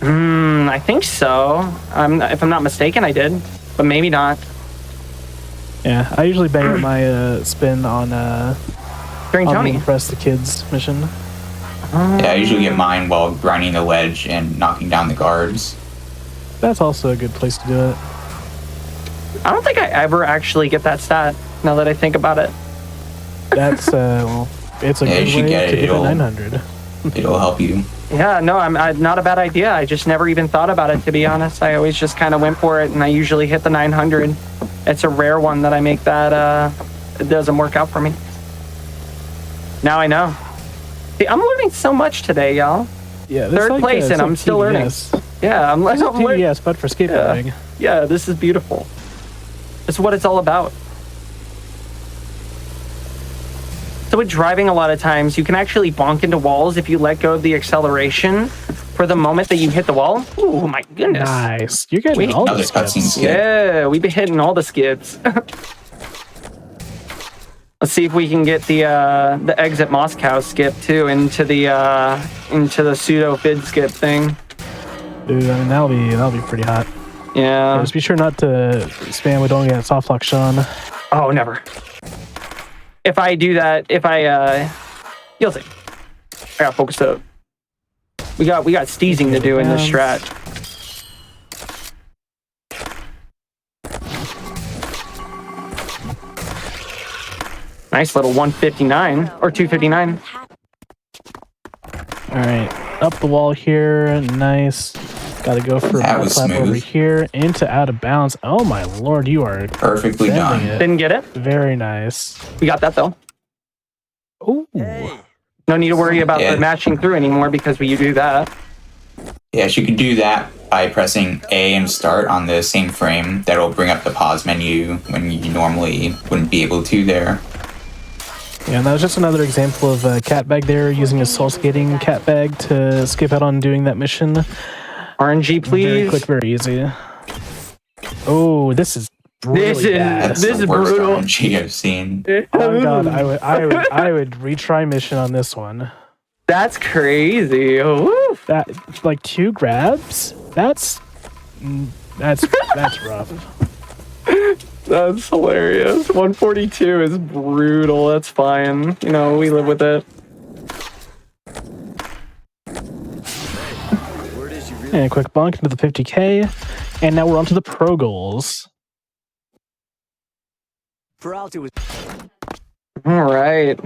I think so. If I'm not mistaken, I did, but maybe not. Yeah, I usually bang out my spin on during Tony. The Impress the Kids mission. Yeah, I usually get mine while grinding the ledge and knocking down the guards. That's also a good place to do it. I don't think I ever actually get that stat, now that I think about it. That's, well, it's a good way to get a 900. It'll help you. Yeah, no, I'm not a bad idea. I just never even thought about it, to be honest. I always just kind of went for it, and I usually hit the 900. It's a rare one that I make that it doesn't work out for me. Now I know. See, I'm learning so much today, y'all. Yeah, third place, and I'm still learning. Yeah, I'm learning. Yes, but for skateboarding. Yeah, this is beautiful. It's what it's all about. So with driving, a lot of times you can actually bonk into walls if you let go of the acceleration for the moment that you hit the wall. Oh my goodness! Nice. You're getting all the skips. Yeah, we've been hitting all the skips. Let's see if we can get the exit Moscow skip too into the pseudo fid skip thing. Dude, I mean that'll be pretty hot. Yeah. Just be sure not to spam with don't get soft lock Sean. Oh, never. If I do that, you'll see. I got focused up. We got steezing to do in this strat. Nice little 159 or 259. All right, up the wall here. Nice. Got to go for a clap over here into out of bounds. Oh my lord, you are perfectly done. Didn't get it. Very nice. We got that though. Ooh. No need to worry about the matching through anymore because you do that. Yeah, she could do that by pressing A and start on the same frame. That'll bring up the pause menu when you normally wouldn't be able to there. Yeah, and that was just another example of a cat bag there, using a soul skating cat bag to skip out on doing that mission. RNG, please. Very quick, very easy. Oh, this is really bad. This is brutal. RNG I've seen. Oh god, I would retry mission on this one. That's crazy. Woo. That like 2 grabs. That's rough. That's hilarious. 142 is brutal. That's fine. You know, we live with it. And a quick bonk into the 50k. And now we're on to the pro goals. Alright.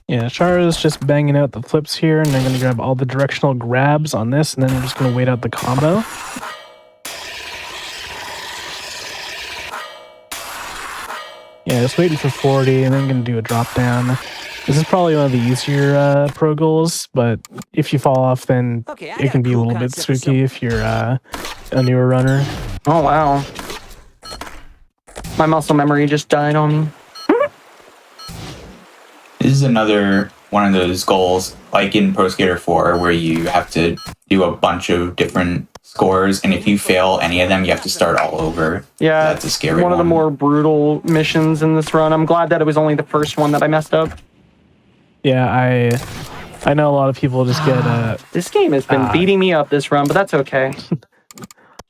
Yeah, Chara's just banging out the flips here, and they're going to grab all the directional grabs on this, and then we're just going to wait out the combo. Yeah, just waiting for 40, and then going to do a drop down. This is probably one of the easier pro goals, but if you fall off, then it can be a little bit spooky if you're a newer runner. Oh, wow. My muscle memory just died on me. This is another one of those goals, like in Pro Skater 4, where you have to do a bunch of different scores, and if you fail any of them, you have to start all over. Yeah, that's a scary one of the more brutal missions in this run. I'm glad that it was only the first one that I messed up. Yeah, I know a lot of people just get... this game has been beating me up this run, but that's okay.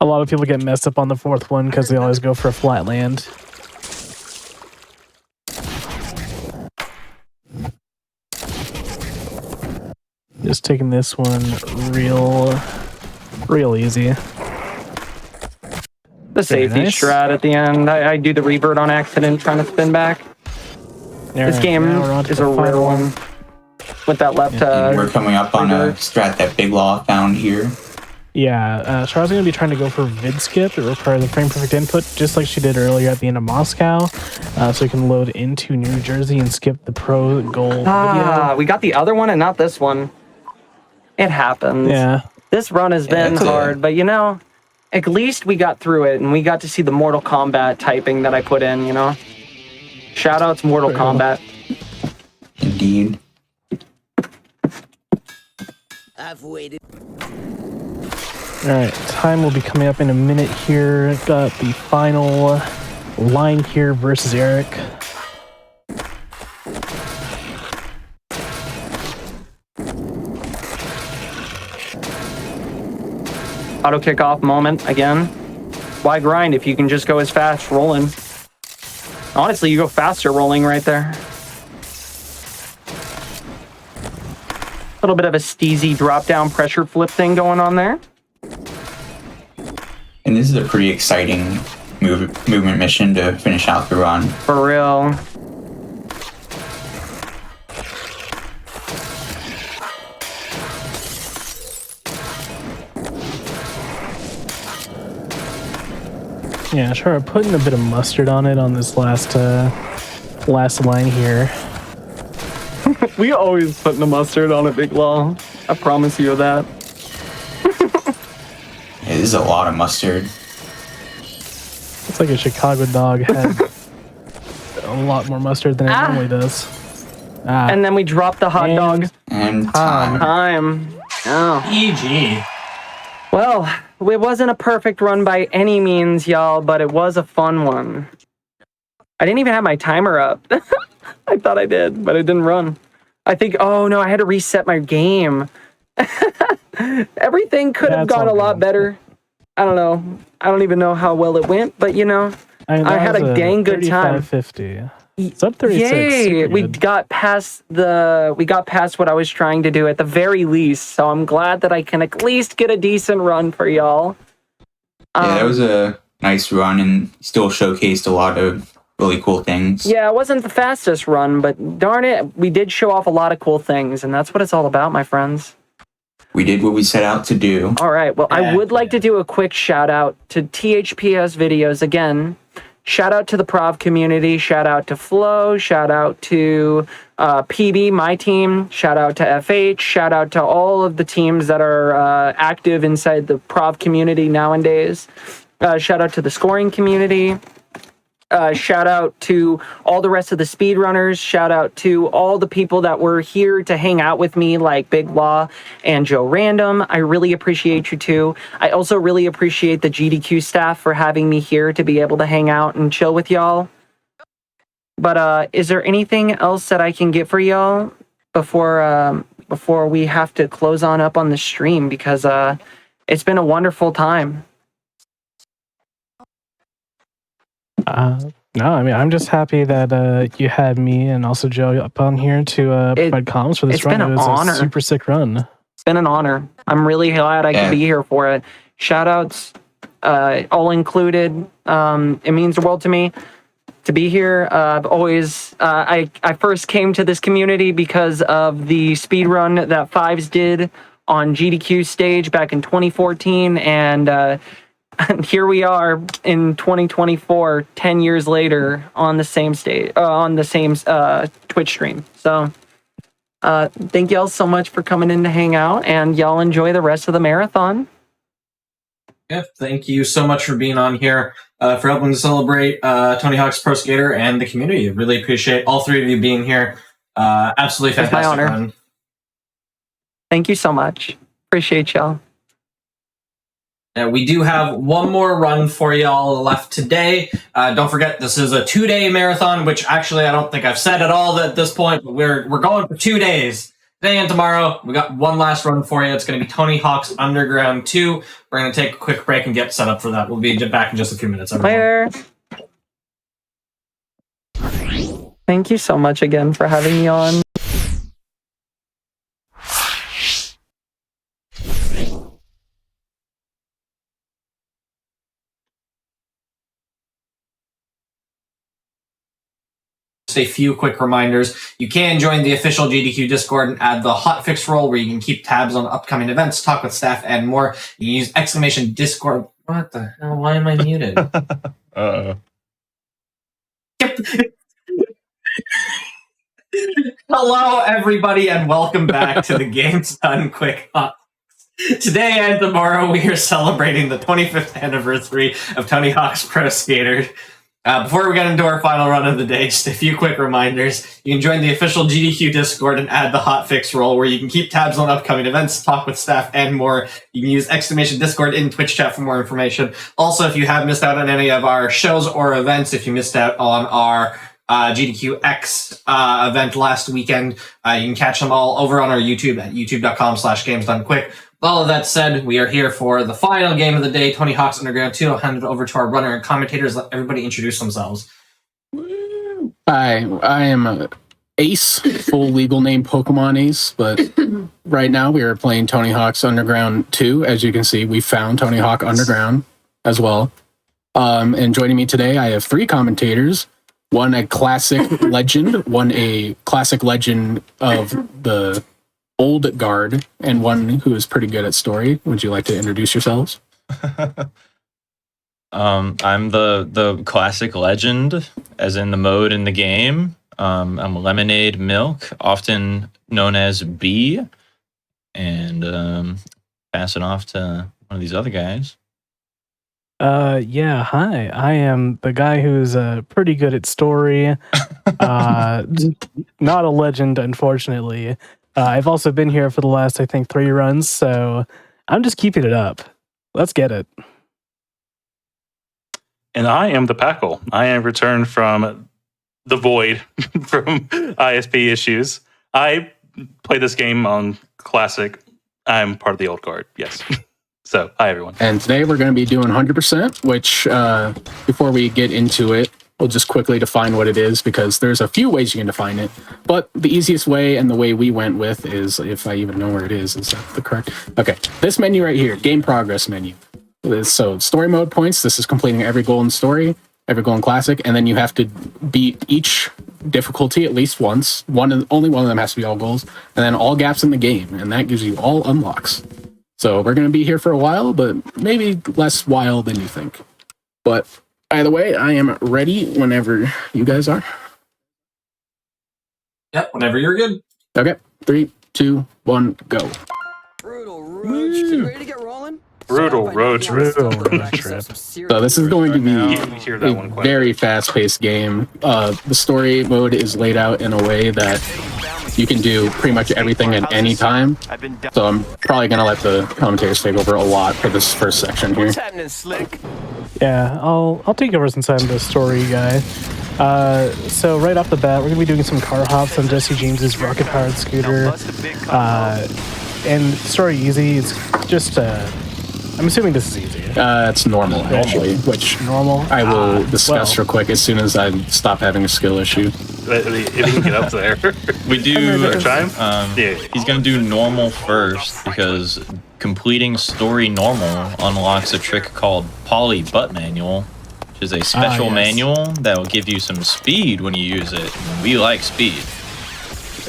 A lot of people get messed up on the 4th one because they always go for a flat land. Just taking this one real easy. The safety strat at the end. I do the revert on accident trying to spin back. This game is a rare one. With that left... we're coming up on a strat that Big Law found here. Yeah, Char's going to be trying to go for vid skip. It requires a frame perfect input, just like she did earlier at the end of Moscow. So you can load into New Jersey and skip the pro goal video. We got the other one and not this one. It happens. Yeah. This run has been hard, but you know, at least we got through it and we got to see the Mortal Kombat typing that I put in, you know? Shoutouts Mortal Kombat. Indeed. I've waited. Alright, time will be coming up in a minute here. Got the final line here versus Eric. Auto kickoff moment again. Why grind if you can just go as fast rolling? Honestly, you go faster rolling right there. A little bit of a steezy drop down pressure flip thing going on there. And this is a pretty exciting movement mission to finish out the run. For real. Yeah, sure. Putting a bit of mustard on it on this last line here. We always put the mustard on a Big Law. I promise you that. Yeah, this is a lot of mustard. It's like a Chicago dog had a lot more mustard than it normally does. And then we drop the hot dog. And Time. Oh. EG. Well, it wasn't a perfect run by any means, y'all, but it was a fun one. I didn't even have my timer up. I thought I did, but it didn't run. I think, oh no, I had to reset my game. Everything could have gone a lot better. I don't know. I don't even know how well it went, but you know, I had a dang good time. 50. It's up 36. Yay! We got past what I was trying to do at the very least. So I'm glad that I can at least get a decent run for y'all. Yeah, that was a nice run and still showcased a lot of really cool things. Yeah, it wasn't the fastest run, but darn it, we did show off a lot of cool things, and that's what it's all about, my friends. We did what we set out to do. All right, well, I would like to do a quick shout out to THPS Videos again. Shout out to the Prov community, shout out to Flo, shout out to PB, my team, shout out to FH, shout out to all of the teams that are active inside the Prov community nowadays. Shout out to the scoring community. Shout out to all the rest of the speedrunners. Shout out to all the people that were here to hang out with me, like Big Law and Joe Random. I really appreciate you too. I also really appreciate the GDQ staff for having me here to be able to hang out and chill with y'all. But is there anything else that I can get for y'all before we have to close on up on the stream? Because it's been a wonderful time. No, I mean, I'm just happy that you had me and also Joe up on here to provide comments for this run. Been an it was honor. A super sick run. It's been an honor. I'm really glad I could be here for it. Shout outs, all included. It means the world to me to be here. I first came to this community because of the speed run that Fives did on GDQ stage back in 2014, and here we are in 2024, 10 years later, on the same stage, on the same Twitch stream. So, thank y'all so much for coming in to hang out, and y'all enjoy the rest of the marathon. Yeah, thank you so much for being on here, for helping to celebrate Tony Hawk's Pro Skater and the community. Really appreciate all three of you being here. Absolutely fantastic It's my honor. run. Thank you so much. Appreciate y'all. We do have one more run for y'all left today. Don't forget, this is a 2-day marathon, which actually I don't think I've said at all at this point, but we're going for 2 days. Today and tomorrow, we got one last run for you. It's going to be Tony Hawk's Underground 2. We're going to take a quick break and get set up for that. We'll be back in just a few minutes. Later. Thank you so much again for having me on. Just a few quick reminders. You can join the official GDQ Discord and add the Hotfix role where you can keep tabs on upcoming events, talk with staff, and more. You can use exclamation Discord. What the hell? Why am I muted? Uh-oh. Hello, everybody, and welcome back to the Games Done Quick Hotfix. Today and tomorrow, we are celebrating the 25th anniversary of Tony Hawk's Pro Skater. Before we get into our final run of the day, just a few quick reminders. You can join the official GDQ Discord and add the Hotfix role where you can keep tabs on upcoming events, talk with staff, and more. You can use exclamation Discord in Twitch chat for more information. Also, if you have missed out on any of our shows or events, if you missed out on our GDQX event last weekend, you can catch them all over on our YouTube at youtube.com/gamesdonequick. With all of that said, we are here for the final game of the day, Tony Hawk's Underground 2. I'll hand it over to our runner and commentators. Let everybody introduce themselves. Hi, I am Ace, full legal name Pokemon Ace, but right now we are playing Tony Hawk's Underground 2. As you can see, we found Tony Hawk Underground as well. And joining me today, I have 3 commentators. One a classic legend, one a classic legend of the old guard, and one who is pretty good at story. Would you like to introduce yourselves? I'm the classic legend, as in the mode in the game. I'm Lemonade Milk, often known as B, and pass it off to one of these other guys. Yeah, hi. I am the guy who's pretty good at story. Not a legend, unfortunately. I've also been here for the last, I think, 3 runs, so I'm just keeping it up. Let's get it. And I am the Packle. I am returned from the void from ISP issues. I play this game on Classic. I'm part of the old guard, yes. So, hi, everyone. And today we're going to be doing 100%, which before we get into it, we'll just quickly define what it is because there's a few ways you can define it. But the easiest way and the way we went with is, if I even know where it is that the correct? Okay, this menu right here, game progress menu. So story mode points, this is completing every goal in story, every goal in Classic, and then you have to beat each difficulty at least once. Only one of them has to be all goals, and then all gaps in the game, and that gives you all unlocks. So we're going to be here for a while, but maybe less while than you think. But either way, I am ready whenever you guys are. Yep, whenever you're good. Okay, 3, 2, 1, go. Brutal road trip. Ready to get rolling? Brutal road trip. So this is going to be a very fast-paced game. The story mode is laid out in a way that you can do pretty much everything at any time. So I'm probably going to let the commentators take over a lot for this first section here. What's happening, Slick? Yeah, I'll take over since I'm the story guy. So right off the bat, we're going to be doing some car hops on Jesse James's rocket-powered scooter. And story easy, it's just... I'm assuming this is easy. It's normal, actually, which I will discuss real quick as soon as I stop having a skill issue. If you can get up there. We do... He's going to do normal first, because completing story normal unlocks a trick called Poly Butt Manual, which is a special manual that will give you some speed when you use it. We like speed.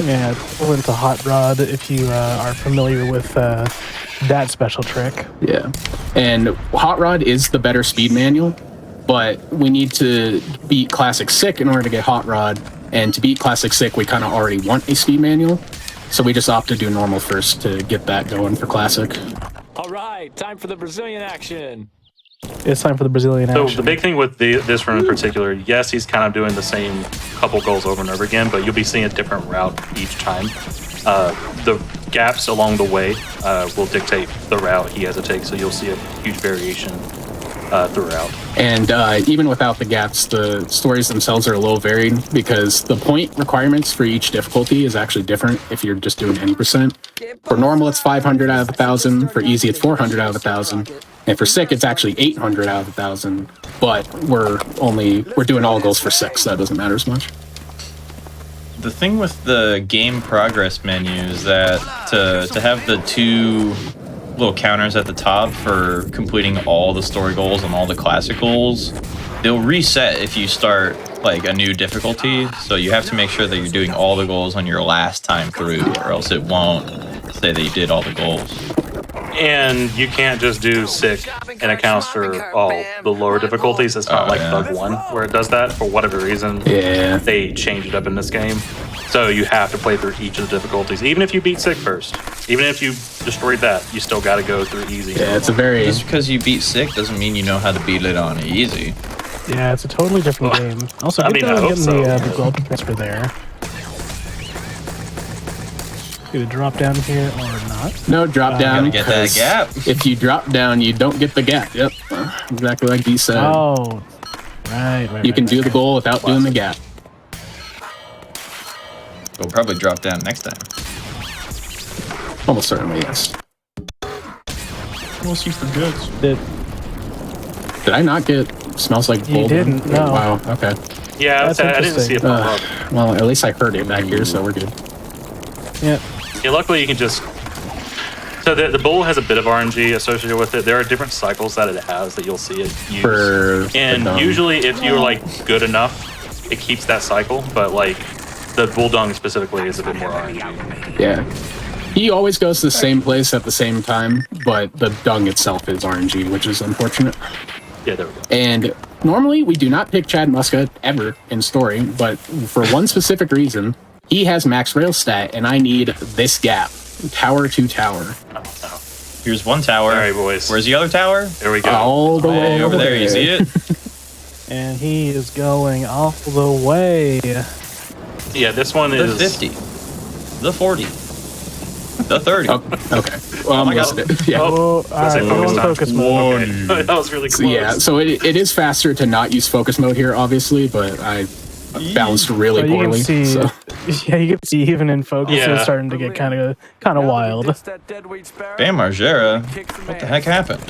Yeah, equivalent to Hot Rod, if you are familiar with that special trick. Yeah, and Hot Rod is the better speed manual, but we need to beat Classic Sick in order to get Hot Rod, and to beat Classic Sick, we kind of already want a speed manual, so we just opt to do normal first to get that going for Classic. All right, time for the Brazilian action. It's time for the Brazilian action. So the big thing with this run in particular, yes, he's kind of doing the same couple goals over and over again, but you'll be seeing a different route each time. The gaps along the way will dictate the route he has to take, so you'll see a huge variation throughout. And even without the gaps, the stories themselves are a little varied because the point requirements for each difficulty is actually different if you're just doing any percent. For normal, it's 500 out of 1,000. For easy, it's 400 out of 1,000. And for sick, it's actually 800 out of 1,000. But we're doing all goals for 6, so that doesn't matter as much. The thing with the game progress menu is that to have the 2 little counters at the top for completing all the story goals and all the classic goals, they'll reset if you start like a new difficulty. So you have to make sure that you're doing all the goals on your last time through, or else it won't say that you did all the goals. And you can't just do sick and accounts for all the lower difficulties. It's not like Bug 1 where it does that for whatever reason. Yeah. They changed it up in this game. So you have to play through each of the difficulties. Even if you beat sick first, even if you destroyed that, you still got to go through easy. Yeah, it's a very... Just because you beat sick doesn't mean you know how to beat it on easy. Yeah, it's a totally different game. Also, good job getting the gold transfer there. Gonna drop down here or not? No, drop down. Gotta get that gap. If you drop down, you don't get the gap. Yep, exactly like D said. Oh, right. You can do the goal without doing the gap. We'll probably drop down next time. Almost certainly, yes. We'll see for goods. Did I not get smells like gold? You didn't, no. Oh, wow, okay. Yeah, I didn't see it pop up. Well, at least I heard it back here, so we're good. Yeah. Yeah, luckily you can just... So the bowl has a bit of RNG associated with it. There are different cycles that it has that you'll see it use. And usually if you're like good enough, it keeps that cycle, but like the bull dung specifically is a bit more RNG. Yeah. He always goes to the same place at the same time, but the dung itself is RNG, which is unfortunate. Yeah, there we go. And normally we do not pick Chad Muska ever in story, but for one specific reason, he has max rail stat, and I need this gap, tower to tower. Here's one tower. All right, boys. Where's the other tower? There we go. All the way over there. You see it? And he is going all the way. Yeah, this one The is 50. The 40. The 30. Oh, okay. Well, my almost God. it. Yeah. Oh, all right, we're on focus mode. Okay. That was really close. So, yeah, so it is faster to not use focus mode here, obviously, but I balanced really So you can poorly. see, So. yeah, you can see even in focus, Yeah. it's starting to get kind of wild. Bam Margera. What the heck happened?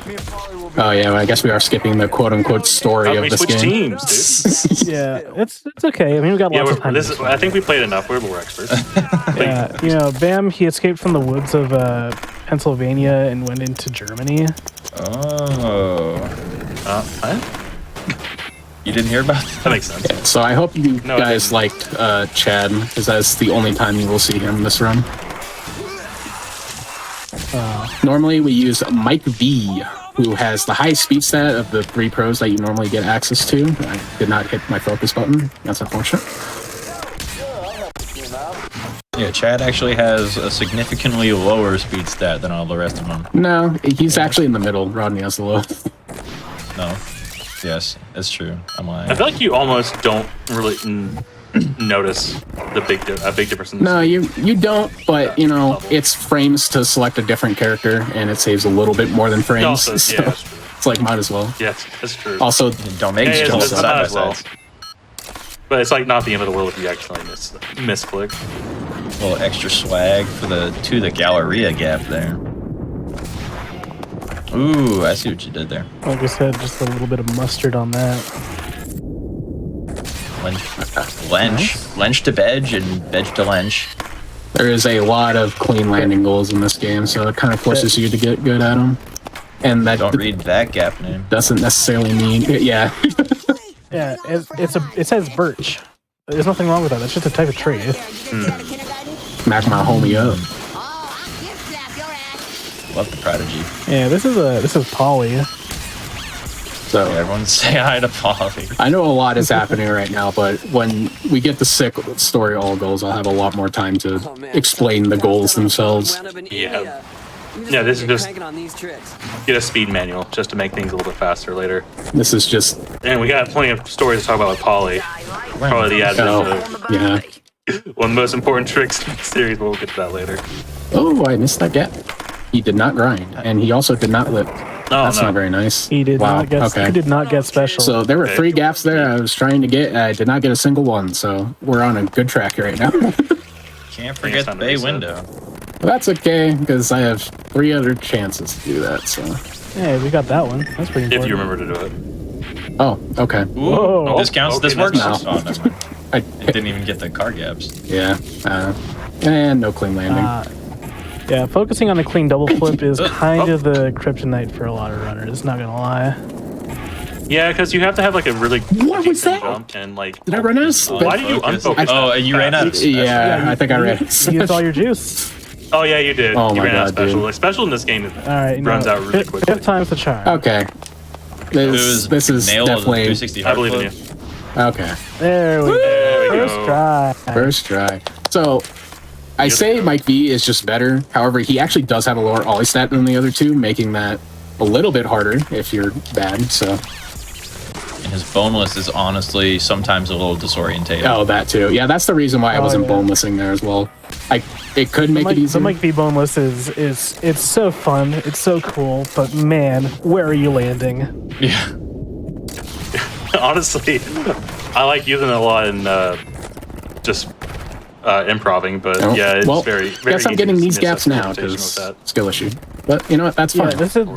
Oh yeah, well, I guess we are skipping the quote-unquote story we of this switched game. teams, dude. Yeah, it's okay. I mean, we got lots of time. I think we played enough. We're more experts. Yeah, you know, Bam, he escaped from the woods of Pennsylvania and went into Germany. Oh. What? You didn't hear about that? That makes sense. Yeah, so I hope you No, I guys liked Chad, because that's the only time you will see him this run. Normally we use Mike V, who has the highest speed stat of the 3 pros that you normally get access to. I did not hit my focus button. That's unfortunate. Yeah, Chad actually has a significantly lower speed stat than all the rest of them. No, he's actually in the middle. Rodney has the lowest. No. Yes, that's true. I'm lying. I feel like you almost don't really notice a big difference. In No, you don't, but you know, it's frames to select a different character, and it saves a little bit more than frames. Also, So yeah, that's true. it's like, might as well. Yeah, that's true. Also, don't make Yeah, jumps it's side might by as well. sides. But it's like not the end of the world if you actually misclick. A little extra swag for the Galleria gap there. Ooh, I see what you did there. Like I said, just a little bit of mustard on that. Lench to Bedge and Bedge to Lench. there is a lot of clean landing goals in this game, so it kind of forces you to get good at them. And that Don't read that gap name. doesn't necessarily mean, yeah. Yeah, it says birch. There's nothing wrong with that. That's just a type of tree. Smack my homie up. Love the Prodigy. Yeah, this is Polly. So Yeah, everyone say hi to Polly. I know a lot is happening right now, but when we get the sick story all goals, I'll have a lot more time to explain the goals themselves. Yeah. Yeah, this is just get a speed manual just to make things a little bit faster later. This is just And we got plenty of stories to talk about with Polly. Probably the advent of yeah. one of the most important tricks in the series, but we'll get to that later. Oh, I missed that gap. He did not grind, and he also did not lip. That's no. not very nice. He did Wow, not get. okay. He did not get special. So there were 3 gaps there I was trying to get. I did not get a single one, so we're on a good track right now. Can't forget the bay window. That's okay, because I have 3 other chances to do that. So. Hey, we got that one. That's pretty important. If you remember to do it. Oh, okay. Whoa. This counts. Okay, this works. no. Oh, never mind. I, It didn't even get the car gaps. yeah. And no clean landing. Yeah, focusing on a clean double flip is kind of the kryptonite for a lot of runners. Not gonna lie. Yeah, because you have to have like a really What was that? jump and like. Did I run out of space? Why did you unfocus? Oh, you ran out of special. Yeah, I think I ran. You used all your juice. Oh yeah, you did. Oh you my ran out of God, special. dude. Like special in this game All right, runs out really fifth quickly. time's the charm. Okay. This is nail of the definitely 360 I believe in hard you. flip. okay. There we go. There we First go. try. First try. So I say Mike V is just better. However, he actually does have a lower ollie stat than the other two, making that a little bit harder if you're bad. So And his boneless is honestly sometimes a little disorientating. oh, that too. Yeah, that's the reason why I wasn't bonelessing there as well. It could make it The easier. Mike V boneless is it's so fun. It's so cool. But man, where are you landing? Yeah. Honestly, I like using it a lot in just improving, but Oh, yeah, it's well, very, very guess I'm easy getting to these miss gaps that now presentation because with that. skill issue. But you know what? That's Yeah, fine. this is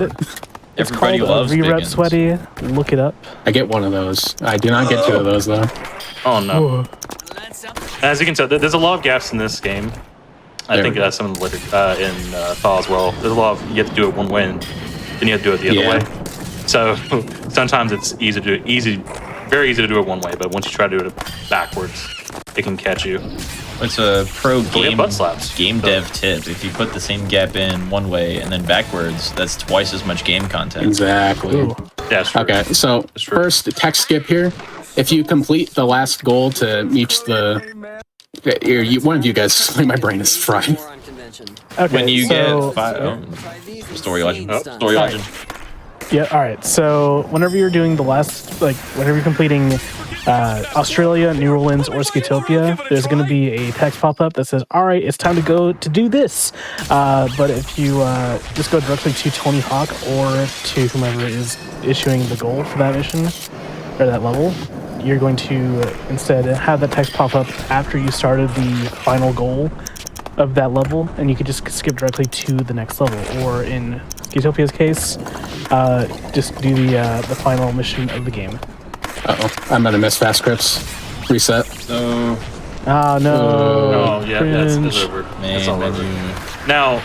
it's Everybody called loves re-rep Biggins. sweaty. Look it up. I get one of those. I do not get 2 of those though. Oh no! Whoa. As you can tell, there's a lot of gaps in this game. I There think we go. some of the later in Thaw as well. There's a lot of you have to do it one way, and then you have to do it the other Yeah. way. So sometimes it's very easy to do it one way, but once you try to do it backwards, it can catch you. It's a pro But we have game butt slaps. game So- dev tip. If you put the same gap in one way and then backwards, that's twice as much game content. Exactly. Ooh. Yeah, it's true. Okay, so true. first text skip here. If you complete the last goal to reach the, one of you guys, my brain is fried. Okay, When you so, get story legend. Story legend. Yeah, all right. So whenever you're doing the last, like, whenever you're completing Australia, New Orleans, or Skatopia, there's going to be a text pop up that says, all right, it's time to go to do this. But if you just go directly to Tony Hawk or to whomever is issuing the goal for that mission or that level, you're going to instead have that text pop up after you started the final goal of that level, and you could just skip directly to the next level. Or in Skatopia's case, just do the final mission of the game. I'm gonna miss fast scripts. Reset. So. Oh no. Oh yeah, that's over. That's all over. Now,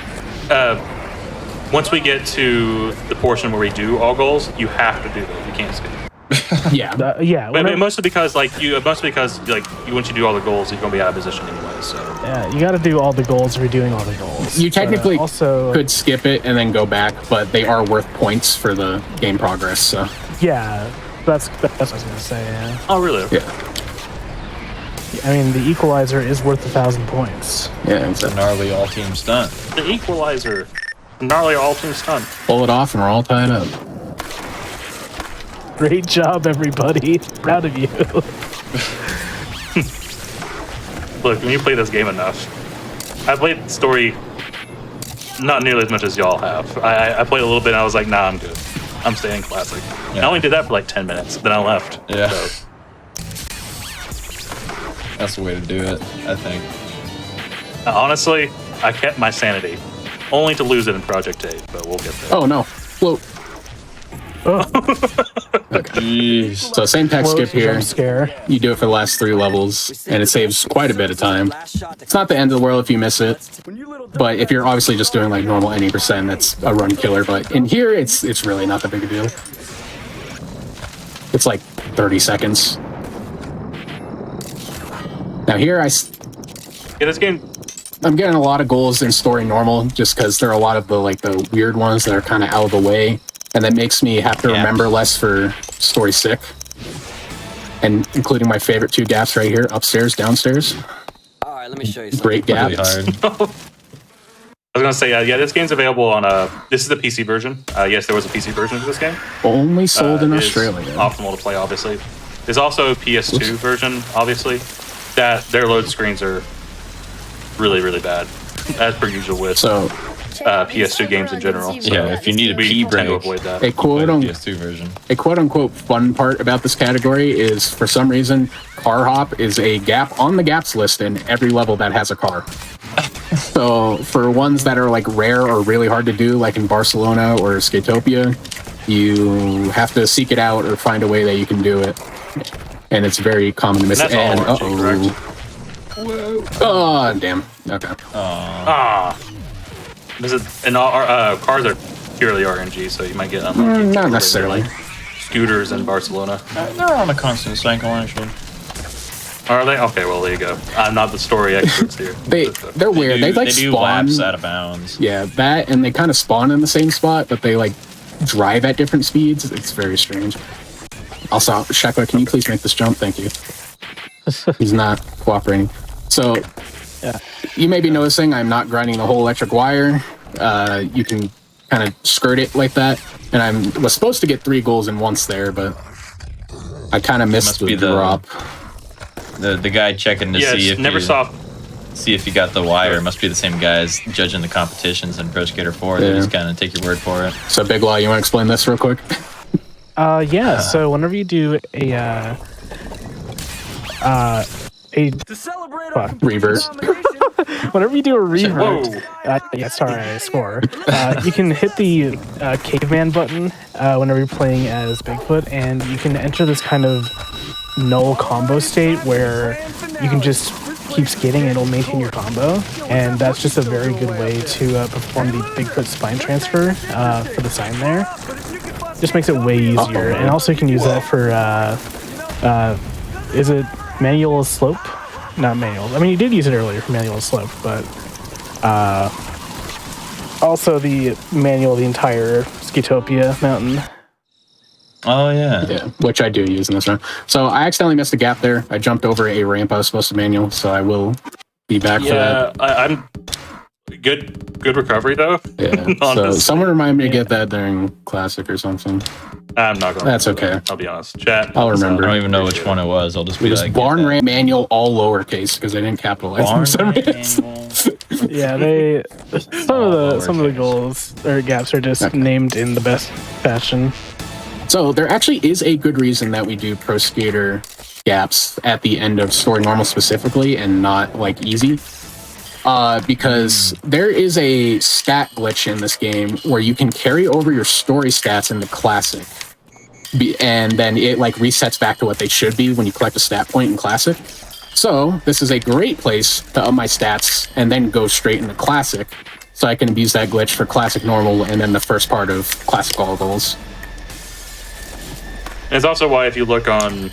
once we get to the portion where we do all goals, you have to do those. You can't skip. Yeah. Yeah. But mostly because once you do all the goals, you're gonna be out of position anyway. So yeah, you got to do all the goals if you're doing all the goals. You technically also could skip it and then go back, but they are worth points for the game progress. So yeah, that's what I was gonna say. Yeah. Oh really? Yeah. I mean, the equalizer is worth 1,000 points. Yeah, it's a gnarly all team stunt. The equalizer, gnarly all team stunt. Pull it off and we're all tied up. Great job, everybody. Proud of you. Look, when you play this game enough, I played the story not nearly as much as y'all have. I played a little bit and I was like, nah, I'm good. I'm staying classic. Yeah. I only did that for like 10 minutes, then I left. Yeah. So. That's the way to do it, I think. Honestly, I kept my sanity. Only to lose it in Project 8, but we'll get there. Oh no. Float. Okay. So same text skip here. Scare. You do it for the last 3 levels, and it saves quite a bit of time. It's not the end of the world if you miss it, but if you're obviously just doing like normal any %, that's a run killer. But in here, it's really not that big a deal. It's like 30 seconds. Now here this game. I'm getting a lot of goals in story normal, just because there are a lot of the weird ones that are kind of out of the way. And that makes me have to remember less for story sick. And including my favorite 2 gaps right here, upstairs, downstairs. All right, let me show you something. Great gaps. I was gonna say, yeah, this game's available on this is the PC version. Yes, there was a PC version of this game. Only sold in Australia. Optimal to play, obviously. There's also a PS2 version, obviously. That their load screens are really, really bad, as per usual with PS2 games in general. So yeah, if you need a pee break, to avoid that. A PS2 version. A quote-unquote fun part about this category is, for some reason, car hop is a gap on the gaps list in every level that has a car. So for ones that are like rare or really hard to do, like in Barcelona or Skatopia, you have to seek it out or find a way that you can do it. And it's very common to miss. And that's all RNG, correct? Oh, damn. Okay. And cars are purely RNG, so you might get unlucky. Not necessarily. Like scooters in Barcelona. They're on a constant cycle, actually. Are they? Okay, well, there you go. I'm not the story experts here. They're weird. They like do spawn laps out of bounds. Yeah, that, and they kind of spawn in the same spot, but they like drive at different speeds. It's very strange. Also, Shakwa, can you please make this jump? Thank you. He's not cooperating. So, you may be noticing I'm not grinding the whole electric wire. You can kind of skirt it like that. And I was supposed to get 3 goals in once there, but I kind of missed the drop. The guy checking to see if you got the wire. It must be the same guys judging the competitions in Pro Skater 4. They just kind of take your word for it. So, Big Law, you want to explain this real quick? So whenever you do a revert. Whenever you do a revert, I swore. You can hit the caveman button whenever you're playing as Bigfoot, and you can enter this kind of null combo state where you can just keep skating and it'll maintain your combo, and that's just a very good way to perform the Bigfoot spine transfer for the sign there. Just makes it way easier. And also you can use that for is it manual slope? Not manual. I mean, you did use it earlier for manual slope, but also the entire Skatopia mountain. Oh yeah. Yeah, which I do use in this one. So I accidentally missed a gap there. I jumped over a ramp I was supposed to manual, so I will be back for that. good recovery though. Yeah. So someone remind me to get that during Classic or something. I'm not going. That's okay. I'll be honest. Chat. I'll remember. I don't even know which one it was. I'll just be like, Barn Ram manual all lowercase because they didn't capitalize for some reason. Yeah, they some of the goals or gaps are just named in the best fashion. So there actually is a good reason that we do Pro Skater gaps at the end of story normal specifically and not like easy. Because there is a stat glitch in this game where you can carry over your story stats into Classic. And then it like resets back to what they should be when you collect a stat point in Classic. So this is a great place to up my stats and then go straight into Classic. So I can abuse that glitch for Classic normal and then the first part of Classic all goals. And it's also why if you look on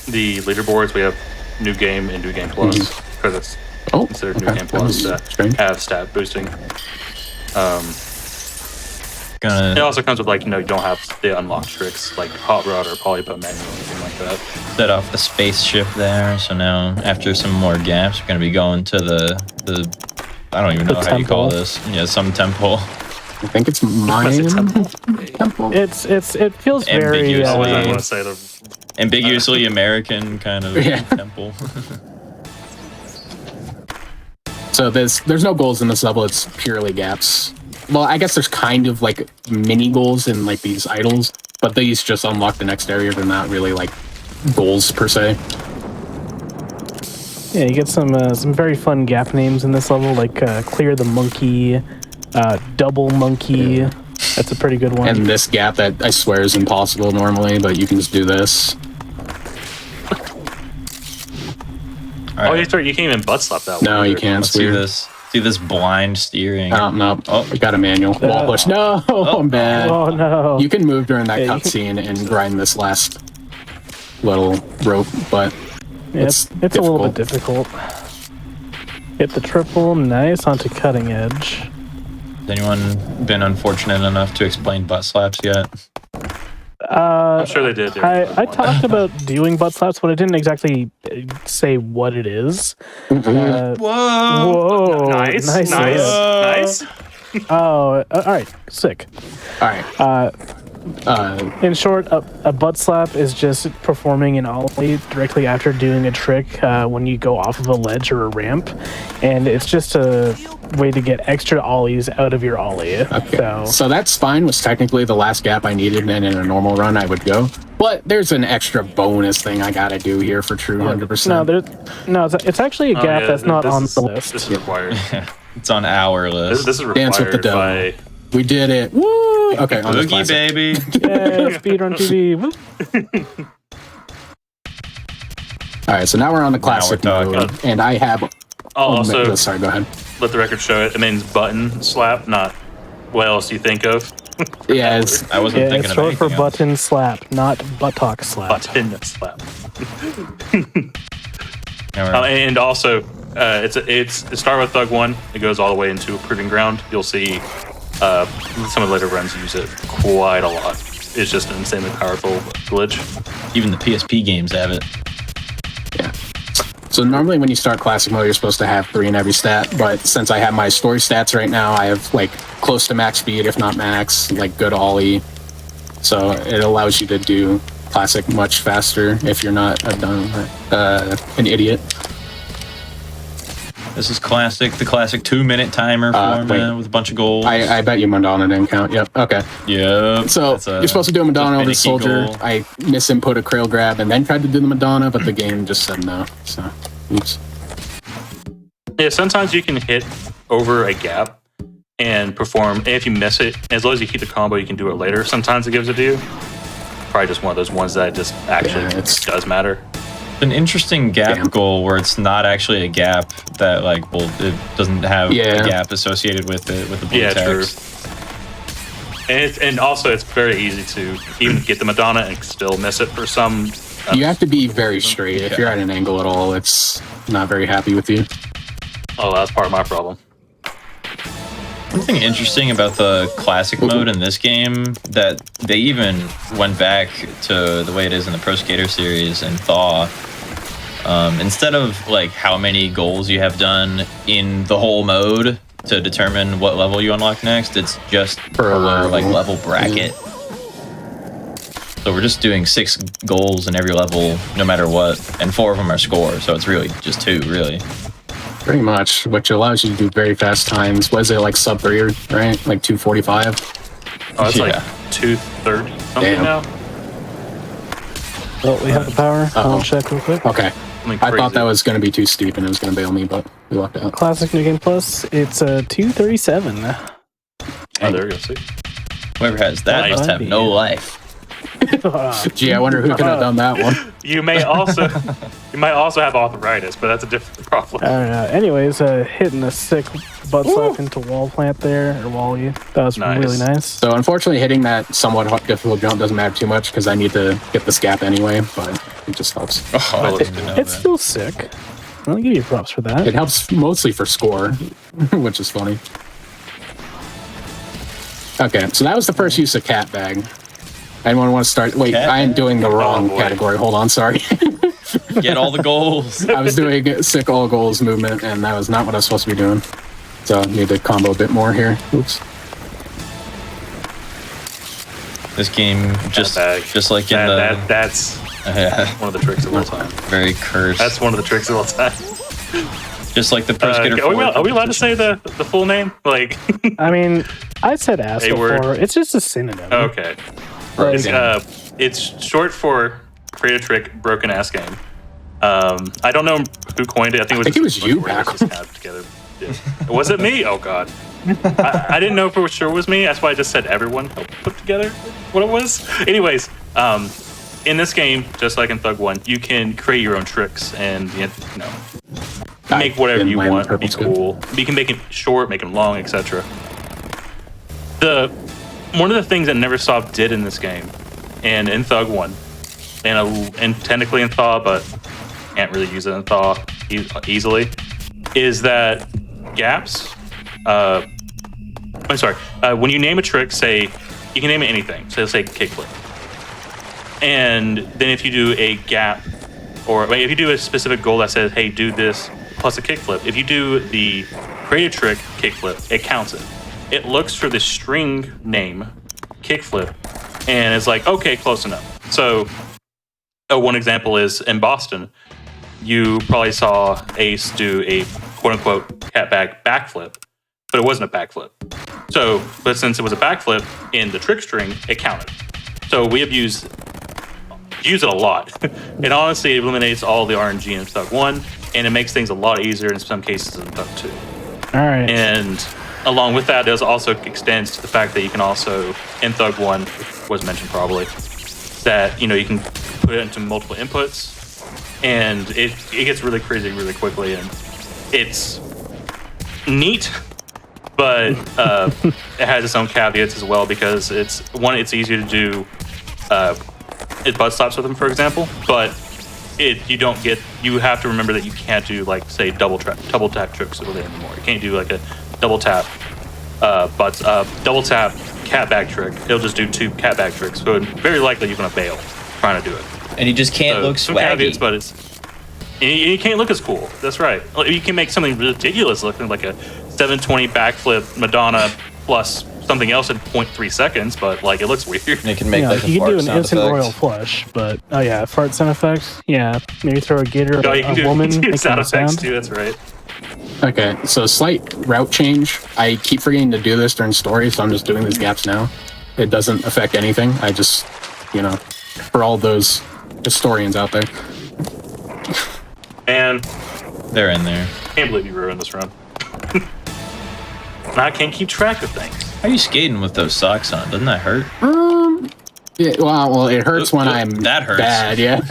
the leaderboards, we have New Game and New Game Plus because it's considered New Game Plus to have stat boosting. It also comes with like you don't have the unlocked tricks like Hot Rod or Polyboat Manual or anything like that. Set off the spaceship there. So now after some more gaps, we're gonna be going to the I don't even know how you call this. Yeah, some temple. I think it's Mayan temple. It feels very ambiguously American kind of temple. So there's no goals in this level. It's purely gaps. Well, I guess there's kind of like mini goals in like these idols, but these just unlock the next area. They're not really like goals per se. Yeah, you get some very fun gap names in this level, like Clear the Monkey, Double Monkey. That's a pretty good one. And this gap that I swear is impossible normally, but you can just do this. Oh, you can't even butt slap that one. No, you can't. Let's see this. See this blind steering. No. Oh, I got a manual. Wall push. No, I'm bad. Oh no. You can move during that cutscene and grind this last little rope, but it's a little bit difficult. Hit the triple, nice onto cutting edge. Has anyone been unfortunate enough to explain butt slaps yet? I'm sure they did. I talked about doing butt slaps, but I didn't exactly say what it is. Whoa! Nice. Oh, all right, sick. All right. In short, a butt slap is just performing an ollie directly after doing a trick when you go off of a ledge or a ramp, and it's just a way to get extra ollies out of your ollie. Okay. So that spine was technically the last gap I needed, and in a normal run I would go. But there's an extra bonus thing I gotta do here for true 100%. It's actually a gap that's not on the list. This is required. It's on our list. This is required. Dance with the devil. We did it. Woo! Okay, on Boogie, baby. Yeah, Speedrun TV. Woo. All right, so now we're on the classic mode, and I have. Also, sorry, go ahead. Let the record show it means button slap, not what else you think of. Yeah, I wasn't thinking it's of short for anything else. button slap, not buttock slap. Button slap. And also, it start with Thug 1. It goes all the way into a Proving Ground. You'll see some of the later runs use it quite a lot. It's just an insanely powerful glitch. Even the PSP games have it. Yeah. So normally when you start classic mode, you're supposed to have 3 in every stat, but since I have my story stats right now, I have like close to max speed, if not max, like good ollie. So it allows you to do classic much faster if you're not an idiot. This is classic, the classic 2-minute timer format with a bunch of goals. I bet you Madonna didn't count. Yep. Okay. Yep. So you're supposed to do a Madonna over the soldier. Goal. I misinput a Krail grab and then tried to do the Madonna, but the game just said no. So, oops. Yeah, sometimes you can hit over a gap and perform. And if you miss it, as long as you keep the combo, you can do it later. Sometimes it gives it to you. Probably just one of those ones that just actually does matter. An interesting gap goal where it's not actually a gap that it doesn't have a gap associated with it with the blue text. True. And also it's very easy to even get the Madonna and still miss it for some. You have to be very straight. If you're at an angle at all, it's not very happy with you. Oh, that's part of my problem. Something interesting about the classic mode in this game that they even went back to the way it is in the Pro Skater series and Thaw. Instead of like how many goals you have done in the whole mode, to determine what level you unlock next. It's just per like level bracket. So we're just doing 6 goals in every level, no matter what, and 4 of them are score. So it's really just 2, really. Pretty much, which allows you to do very fast times. Was it like sub 3, right? Like 2:45? Oh, it's like 2:30 something now. Well, we have the power. I'll check real quick. Okay. I thought that was going to be too steep and it was going to bail me, but we lucked out. Classic New Game Plus, it's 2:37. Oh, there you go. See? Whoever has that must have no life. Gee, I wonder who could have done that one. You might also have arthritis, but that's a different problem. Anyways, hitting a sick butt slap into wall plant there, or wally. That was really nice. So unfortunately, hitting that somewhat difficult jump doesn't matter too much because I need to get this gap anyway, but it just helps. It's still sick. I'll give you props for that. It helps mostly for score, which is funny. Okay, so that was the first use of cat bag. Anyone want to start? Wait, I am doing the wrong category. Hold on, sorry. Get all the goals. I was doing sick all goals movement, and that was not what I was supposed to be doing. So I need to combo a bit more here. Oops. This game just like in that's one of the tricks of all time. Very cursed. That's one of the tricks of all time. Just like the Pro Skater 4. Are we allowed to say the full name? Like, I mean, I said ass before. It's just a synonym. Okay. It's short for Create a Trick Broken Ass Game. I don't know who coined it. I think it was you back. Together. Yeah. Was it me? Oh God. I didn't know for sure it was me. That's why I just said everyone helped put together what it was. Anyways, in this game, just like in Thug 1, you can create your own tricks and make whatever you want. Be cool. You can make it short, make it long, etc. One of the things that Neversoft did in this game, and in Thug 1, and technically in Thaw, but can't really use it in Thaw easily, is that gaps. I'm sorry. When you name a trick, say you can name it anything. So say kickflip, and then if you do a gap, or if you do a specific goal that says, "Hey, do this plus a kickflip," if you do the create a trick kickflip, it counts it. It looks for the string name, kickflip, and it's like, okay, close enough. So, one example is in Boston, you probably saw Ace do a quote-unquote cat bag backflip, but it wasn't a backflip. So, but since it was a backflip in the trick string, it counted. So we have use it a lot. It honestly eliminates all the RNG in Thug 1, and it makes things a lot easier in some cases in Thug 2. All right. And along with that, it also extends to the fact that you can also, in Thug 1, was mentioned probably, that you can put it into multiple inputs, and it gets really crazy really quickly, and it's neat, but it has its own caveats as well because it's easier to do butt stops with them, for example, but you have to remember that you can't do like say double tap tricks with it anymore. You can't do like a double tap double tap cat bag trick. It'll just do 2 cat bag tricks, so very likely you're gonna bail trying to do it. And you just can't look some swaggy. Caveats, but you can't look as cool. That's right. You can make something ridiculous looking like a 720 backflip Madonna plus something else in 0.3 seconds, but like it looks weird. And it can make like you a can do fart an instant sound royal effect. flush, but fart sound effects. Yeah, maybe throw a gator No, at you can a do woman. sound effects sound. too. That's right. Okay, so slight route change. I keep forgetting to do this during story, so I'm just doing these gaps now. It doesn't affect anything. I just, for all those historians out there. And they're in there. Can't believe you ruined this run. I can't keep track of things. How are you skating with those socks on? Doesn't that hurt? Yeah, well, it hurts when I'm that hurts. bad, yeah.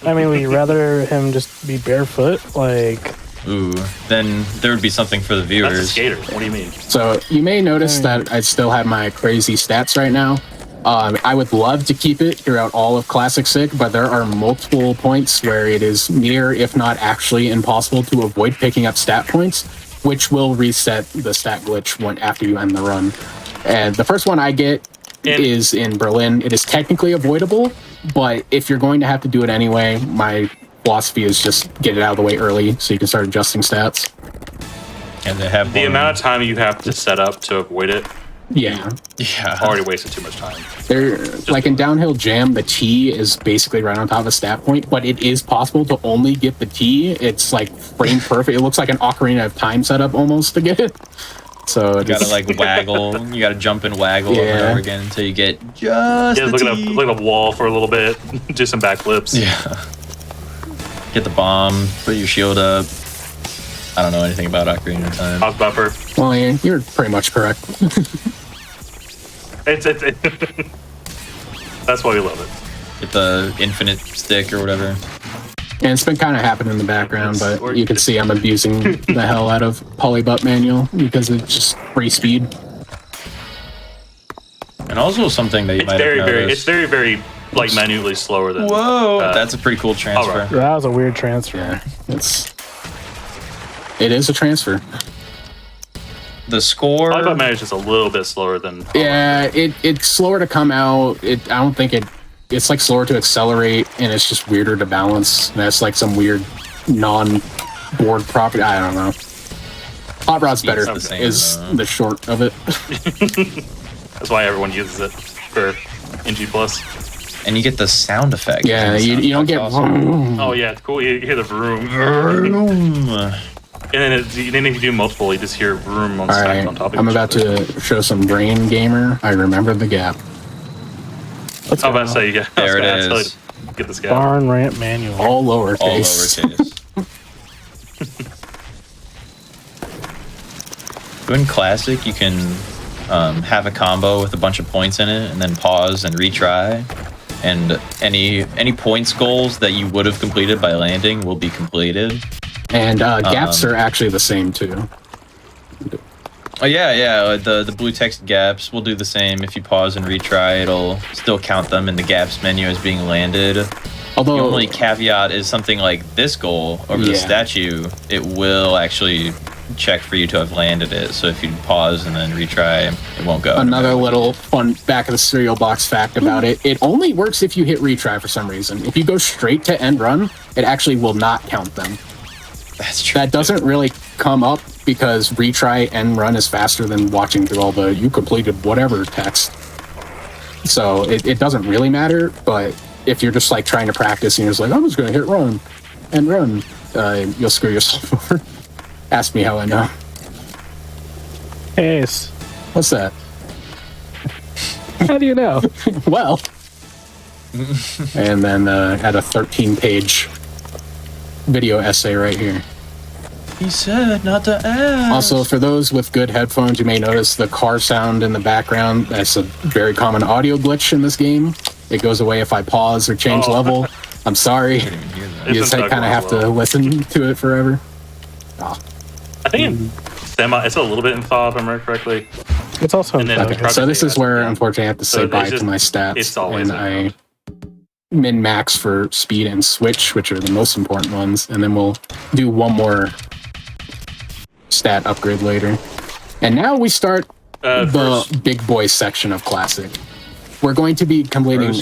I mean, would you rather him just be barefoot? Like, ooh, then there would be something for the viewers. That's a skater. What do you mean? So you may notice that I still have my crazy stats right now. I would love to keep it throughout all of Classic Sick, but there are multiple points where it is near, if not actually impossible, to avoid picking up stat points, which will reset the stat glitch after you end the run. And the first one I get is in Berlin. It is technically avoidable, but if you're going to have to do it anyway, my philosophy is just get it out of the way early so you can start adjusting stats. And they have the amount of time you have to set up to avoid it. Yeah. Already wasted too much time. There, like in Downhill Jam, the T is basically right on top of a stat point, but it is possible to only get the T. It's like frame perfect. It looks like an Ocarina of Time setup almost to get it. So you gotta like waggle. You gotta jump and waggle over and over again until you get just look at the wall for a little bit. Do some backflips. Yeah. Get the bomb. Put your shield up. I don't know anything about Ocarina of Time. Pause buffer. Well, yeah, you're pretty much correct. It's That's why we love it. Get the infinite stick or whatever. And it's been kind of happening in the background, but you can see I'm abusing the hell out of Polybutt Manual because it's just free speed. And also something that you might have noticed. It's very like manually slower than. Whoa, that's a pretty cool transfer. Right. That was a weird transfer. Yeah, it is a transfer. The score. Polybutt Manual is just a little bit slower than. Yeah, it's slower to come out. I don't think it's like slower to accelerate, and it's just weirder to balance. And that's like some weird non-board property. I don't know. Hot Rod's better is the short of it. That's why everyone uses it for NG+. And you get the sound effect. Yeah, you don't get. Awesome. Oh yeah, it's cool. You hear the vroom. And then if you do multiple, you just hear vroom on stacks on top of I'm each about other. to show some brain gamer. I remember the gap. I was about to say, yeah. There it is. Get this guy. Barn Ramp Manual. All lowercase. In Classic, you can have a combo with a bunch of points in it, and then pause and retry. And any points goals that you would have completed by landing will be completed. And gaps are actually the same too. Oh yeah. The blue text gaps will do the same. If you pause and retry, it'll still count them in the gaps menu as being landed. Although the only caveat is something like this goal over the statue, it will actually check for you to have landed it. So if you pause and then retry, it won't go. Another little fun back of the cereal box fact about it: it only works if you hit retry for some reason. If you go straight to end run, it actually will not count them. That's true. That doesn't really come up because retry end run is faster than watching through all the "you completed whatever" text. So it doesn't really matter. But if you're just like trying to practice and you're just like, I'm just going to hit run and run, you'll screw yourself over. Ask me how I know. Ace. What's that? How do you know? Well. And then add a 13-page video essay right here. He said not to ask. Also, for those with good headphones, you may notice the car sound in the background. That's a very common audio glitch in this game. It goes away if I pause or change level. I'm sorry. You just kind of have to listen to it forever. Oh. I think it's a little bit in thaw, if I remember correctly. It's also okay. So this is where, unfortunately, I have to say bye to my stats. It's always and I min-max for speed and switch, which are the most important ones. And then we'll do one more stat upgrade later. And now we start the big boy section of Classic. We're going to be completing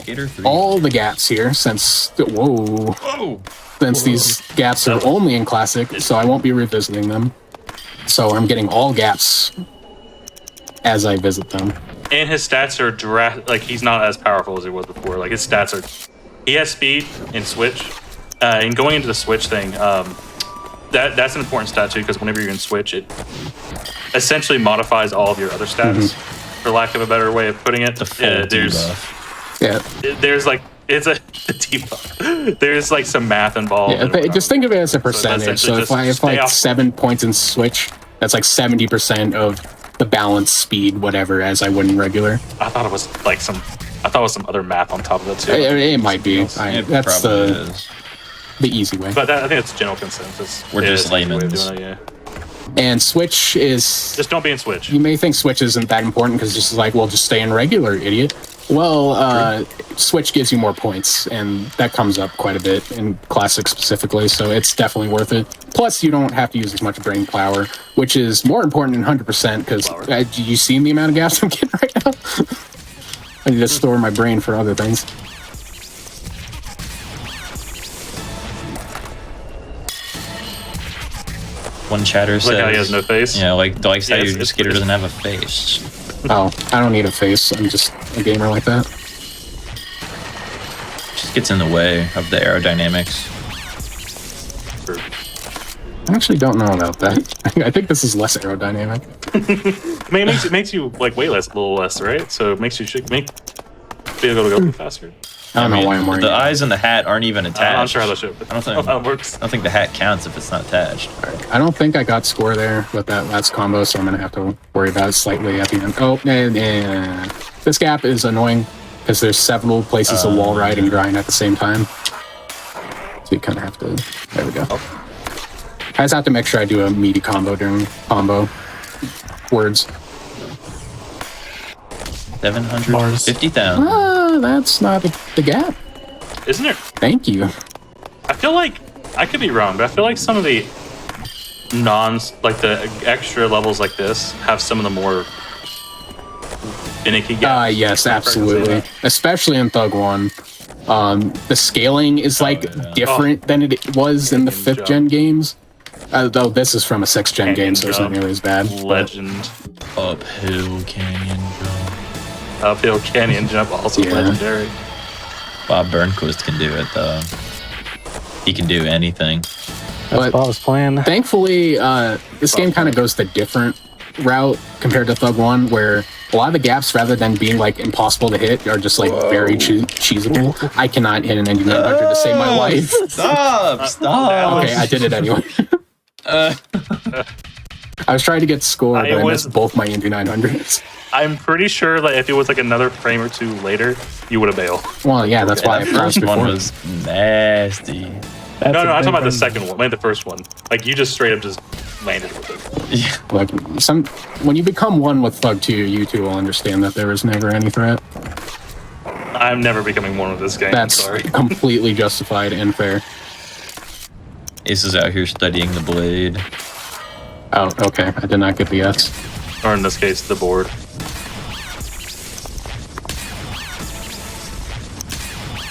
all the gaps here since these gaps are only in Classic, so I won't be revisiting them. So I'm getting all gaps as I visit them. And his stats are like he's not as powerful as he was before. Like his stats are, he has speed in switch, and going into the switch thing, that's an important stat too because whenever you're in switch, it essentially modifies all of your other stats. For lack of a better way of putting it, there's like it's a debuff. There's like some math involved. Yeah, but just think of it as a percentage. So if I have like 7 points in switch, that's like 70% of the balance speed, whatever, as I would in regular. I thought it was like some other math on top of it too. It might be. That's the easy way. But I think it's general consensus. We're just layman's. And switch is just don't be in switch. You may think switch isn't that important because it's like, well, just stay in regular, idiot. Well, switch gives you more points, and that comes up quite a bit in Classic specifically, so it's definitely worth it. Plus, you don't have to use as much brain power, which is more important than 100% because you see the amount of gas I'm getting right now? I need to store my brain for other things. One chatter says... Like how he has no face? Yeah, like how Yeah, your skater doesn't have a face. Oh, I don't need a face. I'm just a gamer like that. Just gets in the way of the aerodynamics. I actually don't know about that. I think this is less aerodynamic. I mean, it makes you like way less, a little less, right? So it makes you be able to go faster. I don't know why I'm wearing the it. eyes and the hat aren't even attached. I'm not sure how that should. I don't think how it works. I don't think the hat counts if it's not attached. I don't think I got score there with that last combo, so I'm gonna have to worry about it slightly at the end. Oh, this gap is annoying because there's several places to wall ride and grind at the same time. So you kind of have to. There we go. I just have to make sure I do a meaty combo during combo words. 750,000. That's not the gap. Isn't it? Thank you. I feel like I could be wrong, but I feel like some of the the extra levels like this have some of the more finicky gaps. Yes, absolutely. Especially in Thug 1. The scaling is different than it was in the 5th gen games. Though this is from a 6th gen game, so it's not nearly as bad. Legend. Uphill canyon jump. Uphill canyon jump, also legendary. Bob Burnquist can do it though. He can do anything. That's Bob's plan. Thankfully, this game kind of goes the different route compared to Thug 1, where a lot of the gaps, rather than being impossible to hit, are just very cheesable. I cannot hit an ND900 to save my life. Stop! Okay, I did it anyway. I was trying to get score, but I missed both my ND900s. I'm pretty sure that if it was another frame or two later, you would have bailed. Well, yeah, that's why I first one was nasty. No, I'm talking about the second one, the first one. You just straight up just landed with it. Yeah. When you become one with Thug 2, you two will understand that there was never any threat. I'm never becoming one with this game. That's sorry. completely justified and fair. Ace is out here studying the blade. Oh, okay. I did not get the S. Or in this case, the board.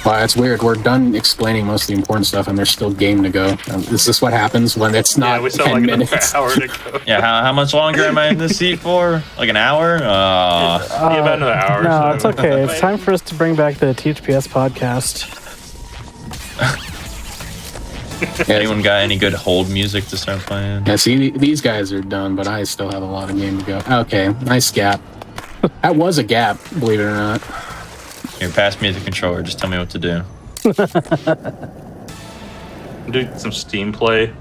Wow, it's weird. We're done explaining most of the important stuff, and there's still game to go. Is this what happens when it's not 10 minutes? An hour to go. Yeah, how much longer am I in this seat for? Like an hour? About another hour. No, it's okay. It's time for us to bring back the THPS podcast. Anyone got any good hold music to start playing? Yeah, see, these guys are done, but I still have a lot of game to go. Okay, nice gap. That was a gap, believe it or not. Here, pass me the controller. Just tell me what to do. Do some Steam play.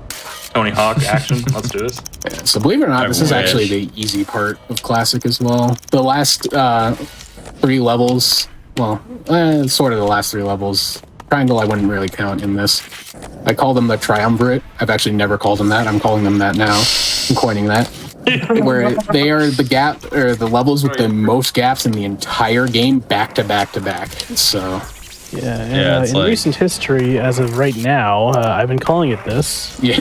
Tony Hawk action. Let's do this. Yeah, so believe it or not, this is actually the easy part of Classic as well. The last 3 levels, sort of the last 3 levels. Triangle I wouldn't really count in this. I call them the triumvirate. I've actually never called them that. I'm calling them that now. I'm coining that. Where they are the gap or the levels with the most gaps in the entire game, back to back to back. So in recent history, as of right now, I've been calling it this. Yeah.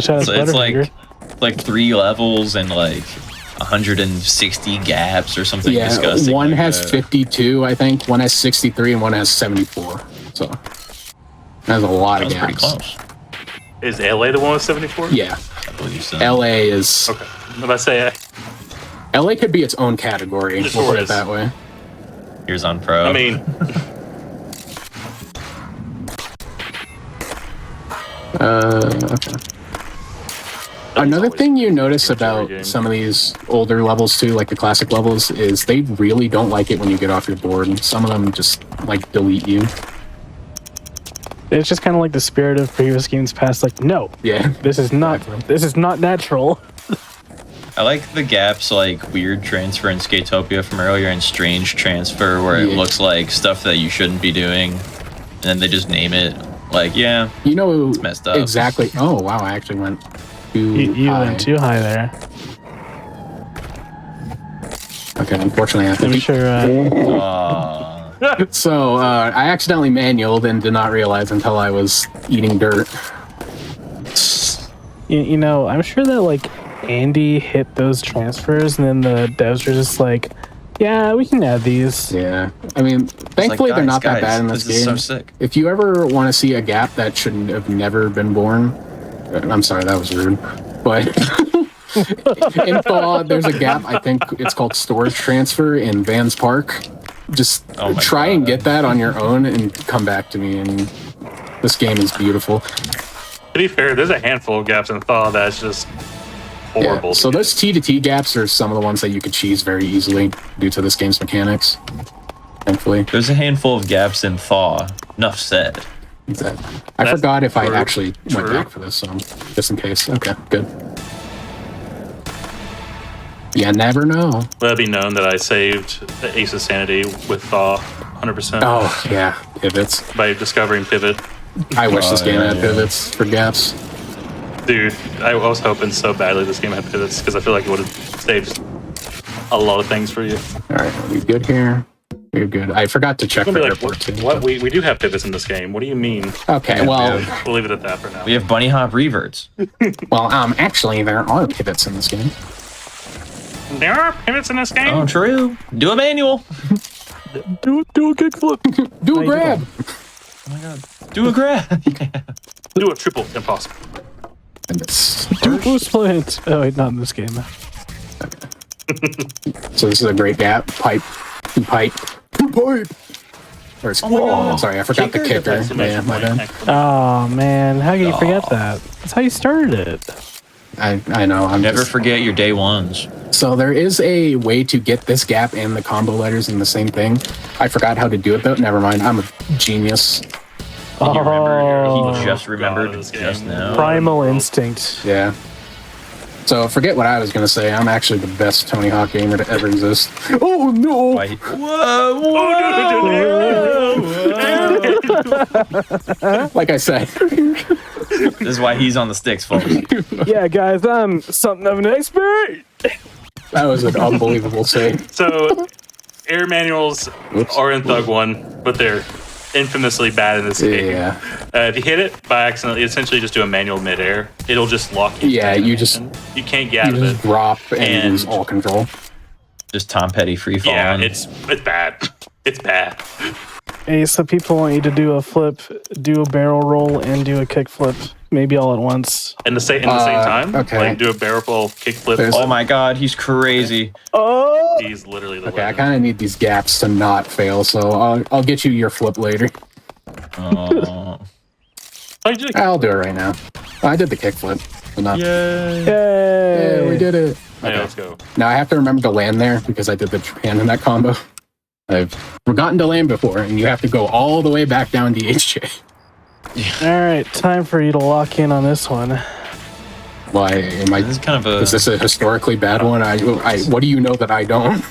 Shout out to it's like 3 levels and 160 gaps or something disgusting. One has 52, I think. One has 63, and one has 74. So that's a lot of gaps. Pretty close. Is LA the one with 74? Yeah. I believe so. LA is... Okay. If I say... LA could be its own category. We'll put it that way. Here's on Pro. I mean... Okay. Another thing you notice about some of these older levels too, like the classic levels, is they really don't like it when you get off your board. Some of them just delete you. It's just kind of like the spirit of previous games past. No, this is not natural. I like the gaps, weird transfer in Skatopia from earlier and strange transfer, where it looks like stuff that you shouldn't be doing, and then they just name it. It's messed up. Exactly. Oh wow, I actually went too you high. went too high there. Okay, unfortunately, I have to. I'm sure. So I accidentally manualed and did not realize until I was eating dirt. I'm sure that Andy hit those transfers, and then the devs were just yeah, we can add these. Yeah, I mean, thankfully they're not that bad in this game. Is so sick. If you ever want to see a gap that shouldn't have never been born, I'm sorry, that was rude. But in Thaw, there's a gap. I think it's called storage transfer in Vans Park. Just try and get that on your own and come back to me. And this game is beautiful. To be fair, there's a handful of gaps in Thaw that's just horrible. Yeah, so those T-to-T gaps are some of the ones that you could cheese very easily due to this game's mechanics. Thankfully. There's a handful of gaps in Thaw. Enough said. Exactly. I forgot if I actually went back for this, so just in case. Okay, good. You never know. Let it be known that I saved the Ace of Sanity with Thaw 100%. Oh, yeah, pivots. By discovering Pivot. I wish this game had pivots for gaps. Dude, I was hoping so badly this game had pivots because I feel like it would have saved a lot of things for you. Alright, are we good here? We're good. I forgot to check for airport too. What? We do have pivots in this game. What do you mean? Okay, well... We'll leave it at that for now. We have bunny hop reverts. Well, actually, there are pivots in this game. There are pivots in this game? Oh, true. Do a manual. Do a kickflip. Do a grab. Oh my god. Do a grab. Yeah. Do a triple impossible. Duplo split. Oh, wait, not in this game. So this is a great gap. Pipe. Pipe. Pipe. Or sorry, I forgot the kicker. Yeah, my bad. Oh, man. How can you forget that? That's how you started it. I know. Never forget your day ones. So there is a way to get this gap and the combo letters in the same thing. I forgot how to do it, though. Never mind. I'm a genius. He just remembered just now. Primal instinct. Yeah. So forget what I was going to say. I'm actually the best Tony Hawk gamer to ever exist. Oh, no. Whoa. Like I said. This is why he's on the sticks, folks. Yeah, guys, I'm something of an expert. That was an unbelievable save. So, air manuals are in Thug 1, but they're infamously bad in this game. Yeah. If you hit it by accident, you essentially just do a manual midair. It'll just lock you. Yeah, you just... You can't get out of it. Drop and lose all control. Just Tom Petty free falling. Yeah, it's bad. It's bad. Hey, so people want you to do a flip, do a barrel roll, and do a kick flip, maybe all at once. In the same time? Okay. Like do a barrel roll, kick flip. Oh my god, he's crazy. Oh! He's literally the Okay, I kind of need these gaps to not fail, so I'll get you your flip later. Oh. I'll do it right now. I did the kick flip. But not... Yay! We did it. Okay, let's go. Now I have to remember to land there because I did the Japan in that combo. I've forgotten to land before, and you have to go all the way back down DHJ. All right, time for you to lock in on this one. Why am I? This is kind of a. Is this a historically bad one? What do you know that I don't?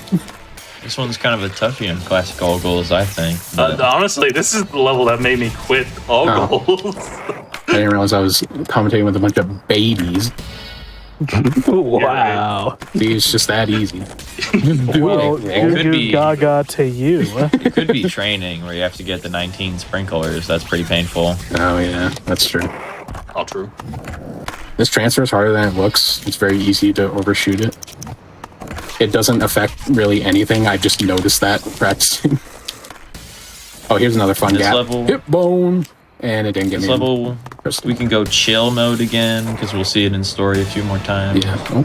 This one's kind of a toughie in classic all goals, I think. Honestly, this is the level that made me quit all goals. I didn't realize I was commentating with a bunch of babies. Wow. See, it's just that easy. Well, it could be gaga to you. It could be training where you have to get the 19 sprinklers. That's pretty painful. Oh yeah, that's true. All true. This transfer is harder than it looks. It's very easy to overshoot it. It doesn't affect really anything. I just noticed that practicing. Oh, here's another fun gap. Hip bone. And it didn't get this me. Level, we can go chill mode again because we'll see it in story a few more times. Yeah.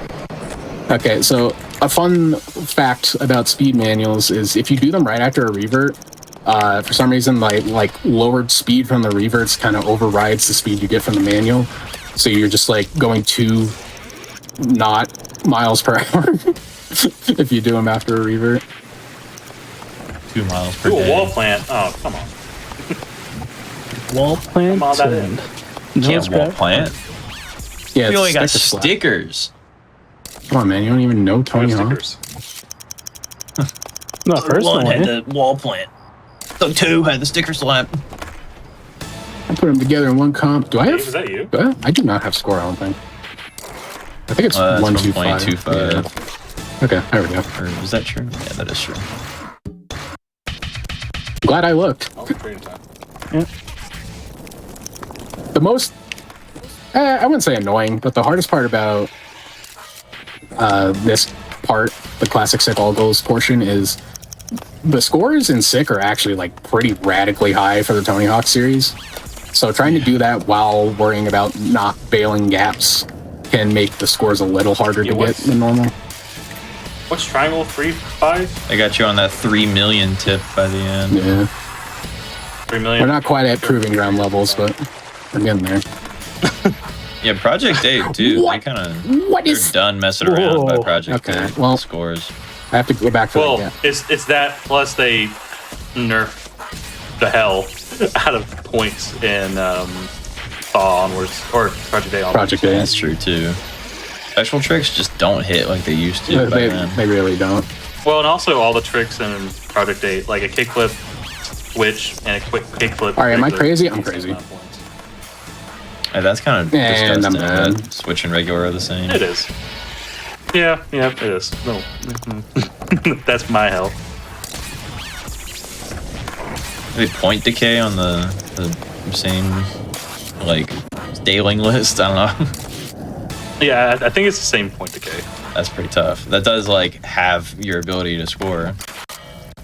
Okay, so a fun fact about speed manuals is if you do them right after a revert, for some reason, like lowered speed from the reverts kind of overrides the speed you get from the manual. So you're just like going 2 not miles per hour if you do them after a revert. 2 miles per day. day. Do a wall plant. Oh, come on. Wall plant. You can't wall plant. Yeah, we only got stickers. Come on, man! You don't even know Tony Hawk. Not personally. One had the wall plant. So 2 had the sticker slap. I put them together in one comp. Do I have? Is that you? I do not have score. I don't think. I think it's 1.25. Yeah. Okay, there we go. Or is that true? Yeah, that is true. Glad I looked. Yeah. The most, I wouldn't say annoying, but the hardest part about this part, the classic sick all goals portion, is the scores in sick are actually like pretty radically high for the Tony Hawk series. So trying to do that while worrying about not bailing gaps can make the scores a little harder to get than normal. What's triangle 3-5? I got you on that 3 million tip by the end. Yeah. 3 million. We're not quite at proving ground levels, but we're getting there. Yeah, Project 8 too. They kind of they're done messing around by Project 8 scores. I have to go back to well, that. It's that plus they nerf the hell out of points in Thaw onwards or Project A onwards. Project A. That's true too. Special tricks just don't hit like they used to. They really don't. Well, and also all the tricks in Project 8, like a kickflip, switch, and a quick kickflip. All right, am I crazy? I'm crazy. That's kind of And I'm disgusting. bad. Switch and regular are the same. It is. Yeah, it is. No. That's my hell. They point decay on the same like scaling list. I don't know. Yeah, I think it's the same point decay. That's pretty tough. That does like have your ability to score.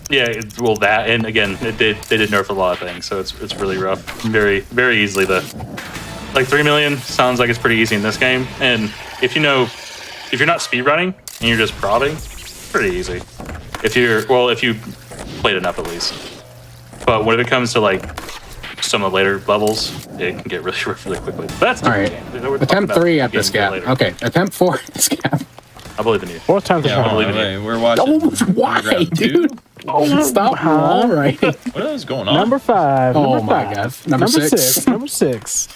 Yeah, well that, and again, they did nerf a lot of things, so it's really rough. Very, very easily like 3 million sounds like it's pretty easy in this game, and if you're not speedrunning and you're just prodding, it's pretty easy. If you played enough at least. But when it comes to like some of the later levels, it can get really rough really quickly. But that's all right. Attempt 3 at this gap. Okay, attempt 4 at this gap. I believe in you. 4th time's a charm. I believe in you. We're watching. Oh, why, dude? Oh, stop! All right. What is going on? Number 5. Oh Number my 5. God. Number Number 6. six. Number 6.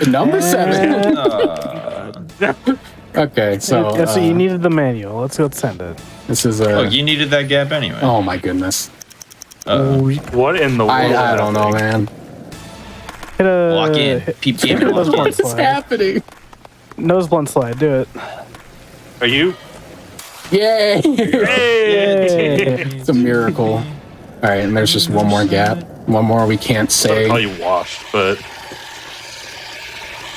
Number 7. Okay, so so you needed the manual. Let's send it. This is Oh, you needed that gap anyway. Oh my goodness. What in the world? I don't know, man. Hit a Lock in. Peep game and lock in. What is happening? Nose blunt slide. Do it. Are you? Yay! Yay! It's a miracle. All right, and there's just one more gap. One more we can't I'll say. call you washed, but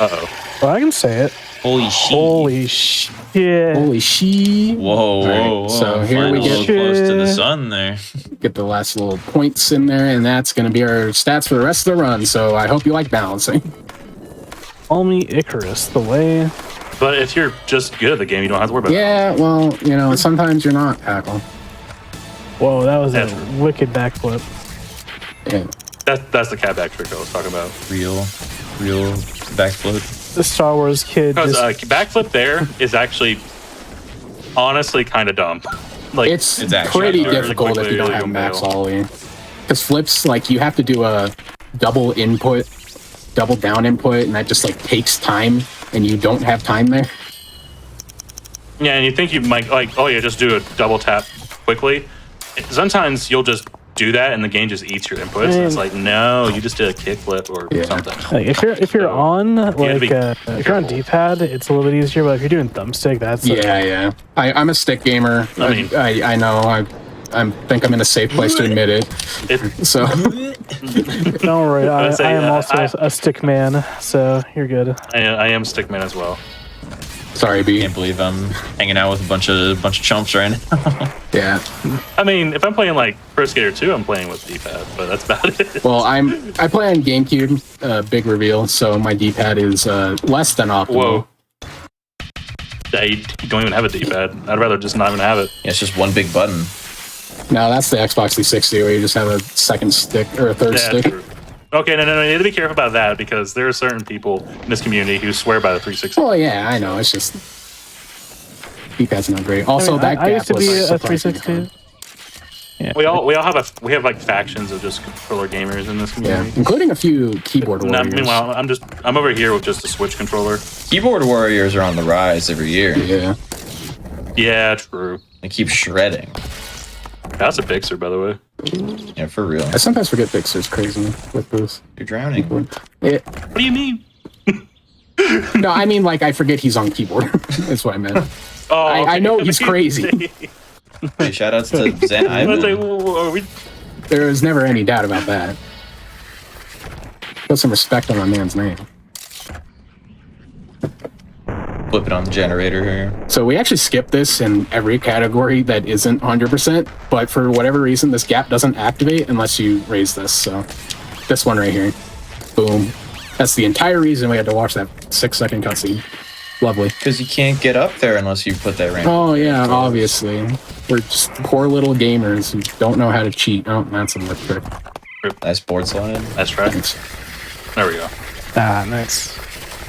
Well, I can say it. Holy shit. Holy shit. Holy she. Whoa, All right, whoa. so here Flying we a little get close to the sun there. Get the last little points in there, and that's going to be our stats for the rest of the run. So I hope you like balancing. Call me Icarus, the way. But if you're just good at the game, you don't have to worry about Yeah, well, sometimes you're not, Tackle. Whoa, that was That's a wicked backflip. Yeah. That's the cat back trick I was talking about. Real backflip. The Star Wars kid. Because Just, backflip there is actually honestly kind of dumb. Like It's actually pretty really difficult quickly if you don't to have go max mail. ollie. Because flips, like, you have to do a double input, double down input, and that just, like, takes time, and you don't have time there. Yeah, and you think you might just do a double tap quickly. Sometimes you'll just do that, and the game just eats your inputs. And it's like, no, you just did a kickflip or something. like, if you're on like be if you're on D-pad, it's a little bit easier. But if you're doing thumbstick, that's Yeah. I'm a stick gamer. I mean- I know. I think I'm in a safe place to admit it. So Don't worry. I say, am also a stick man, so you're good. I am stickman as well. sorry, B. Can't believe I'm hanging out with a bunch of chumps right now. Yeah. I mean, if I'm playing like Pro Skater 2, I'm playing with D-pad, but that's about it. Well, I play on GameCube. Big reveal. So my D-pad is less than optimal. Whoa. Yeah, you don't even have a D-pad. I'd rather just not even have it. Yeah, it's just one big button. No, that's the Xbox 360 where you just have a second stick or a third Yeah, stick. true. Okay, no, you need to be careful about that because there are certain people in this community who swear by the 360. Well, yeah, I know. It's just D-pad's not great. Also, that gap I used to was be a surprisingly 360. Yeah. We all have like factions of just controller gamers in this Yeah, community. including a few keyboard No, warriors. meanwhile, I'm over here with just a Switch controller. Keyboard warriors are on the rise every year. Yeah. Yeah, true. They keep shredding. That's a Bixer, by the way. Yeah, for real. I sometimes forget Bixer's crazy with this. You're drowning. Yeah. What do you mean? No, I mean, like, I forget he's on keyboard. That's what I meant. Oh, I know he's crazy. Hey, shout outs to Zen Ivan. There was never any doubt about that. Put some respect on my man's name. Flip it on the generator here. So we actually skip this in every category that isn't 100%, but for whatever reason, this gap doesn't activate unless you raise this. So this one right here. Boom. That's the entire reason we had to watch that 6-second cutscene. Lovely. Because you can't get up there unless you put that ramp. Oh, yeah, obviously. We're just poor little gamers who don't know how to cheat. Oh, that's a lip trick. Nice board slide. That's right. There we go. Ah, nice.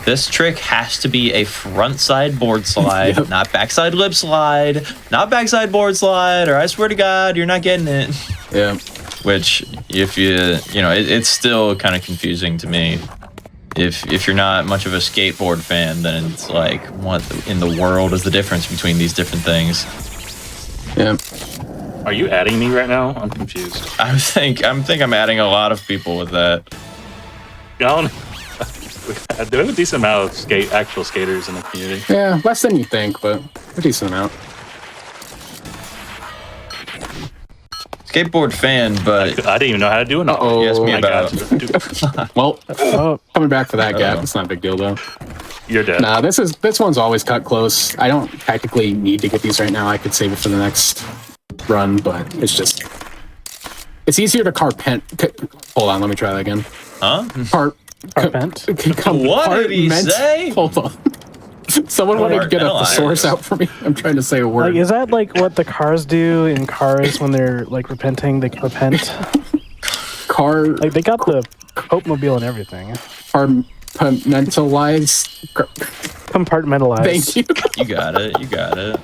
This trick has to be a front side board slide, Yep. not backside lip slide, not backside board slide, or I swear to God, you're not getting it. Yeah. Which, if it's still kind of confusing to me. If you're not much of a skateboard fan, then it's like, what in the world is the difference between these different things? Yeah. Are you adding me right now? I'm confused. I think I'm adding a lot of people with that. There are a decent amount of actual skaters in the community. Yeah, less than you think, but a decent amount. Skateboard fan, but I didn't even know how to do it. Uh-oh. You asked me I about. got Well, coming back for that gap, it's not a big deal though. You're dead. Nah, this one's always cut close. I don't technically need to get these right now. I could save it for the next run, but it's easier to carpent. Hold on, let me try that again. Huh? Carpent? What did he say? Hold on. Someone wanted to get a thesaurus out for me. I'm trying to say a word. Like, is that like what the cars do in cars when they're like repenting? They repent. Like they got the Cope-mobile and everything. Compartmentalized. Thank you. You got it.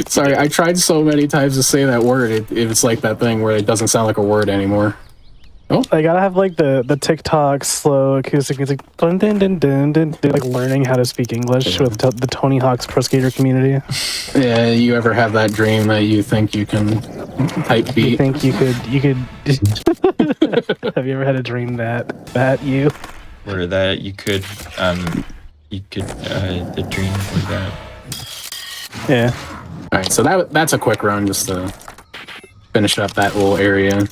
Sorry, I tried so many times to say that word. It's like that thing where it doesn't sound like a word anymore. Oh, I gotta have like the TikTok slow acoustic music, dun, dun, dun, dun, dun, dun, like learning how to speak English with the Tony Hawk's Pro Skater community. Yeah, you ever have that dream that you think you can type beat? You think you could? Have you ever had a dream that you? Or that you could the dream like that. Yeah. All right, so that's a quick run just to finish up that little area.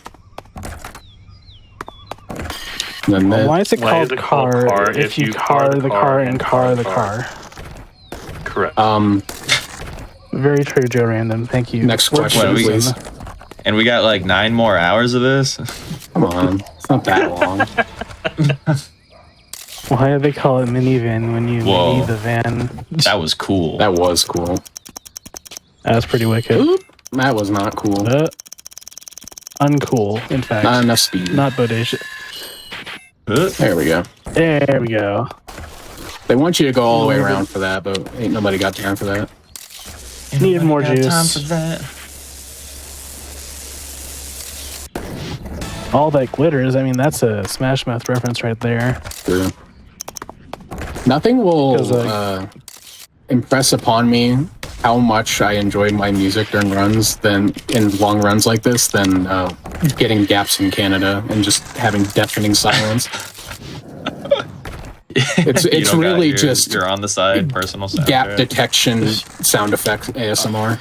Why is it called car if you car the car and car the car? Correct. Very true, Joe Random. Thank you. Next question, please. And we got like 9 more hours of this? Come on. It's not that long. Why do they call it minivan when you mini the van? That was cool. That was cool. That was pretty wicked. Oop, that was not cool. Uncool, in fact. Not enough speed. Not bodacious. There we go. There we go. They want you to go all the way around for that, but ain't nobody got time for that. Needed more juice. Time for that. All that glitters. I mean, that's a Smash Mouth reference right there. True. Nothing will impress upon me how much I enjoyed my music during runs than in long runs like this than getting gaps in Canada and just having deafening silence. It's really just you're on the side personal sound gap detection sound effect ASMR.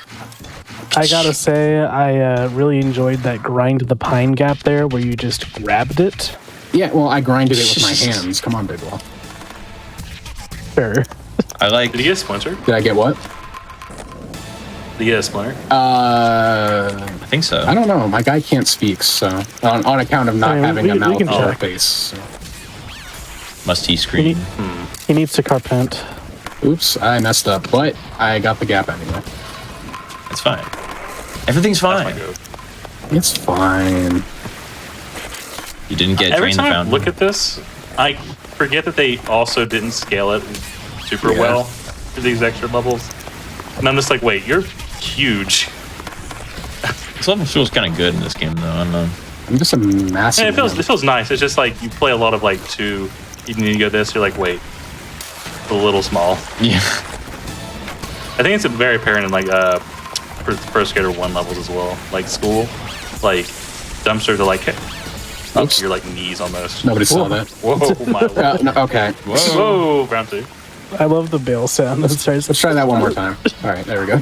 I gotta say, I really enjoyed that grind the pine gap there where you just grabbed it. Yeah, well, I grinded it with my hands. Come on, Bidwell. Sure. I like. Did you get a splinter? Did I get what? Did you get a splinter? I think so. I don't know. My guy can't speak, so on account of not having a mouth or a face. So. Must he scream? He needs to carpent. Oops, I messed up, but I got the gap anyway. It's fine. Everything's fine. It's fine. You didn't get Every drain the time I fountain. look at this, I forget that they also didn't scale it super well for these extra levels. And I'm just like, wait, you're huge. This level feels kind of good in this game, though. I don't know. I'm just a massive. Yeah, it feels nice. It's just like you play a lot of like 2. You need to go this. You're like, wait, it's a little small. Yeah. I think it's very apparent in like Pro Skater 1 levels as well. Like school, like dumpsters are like up to your like knees almost. Nobody saw that. Whoa, my lord. No, okay. Whoa, round 2. I love the bail sound. Let's try that one more time. All right, there we go. I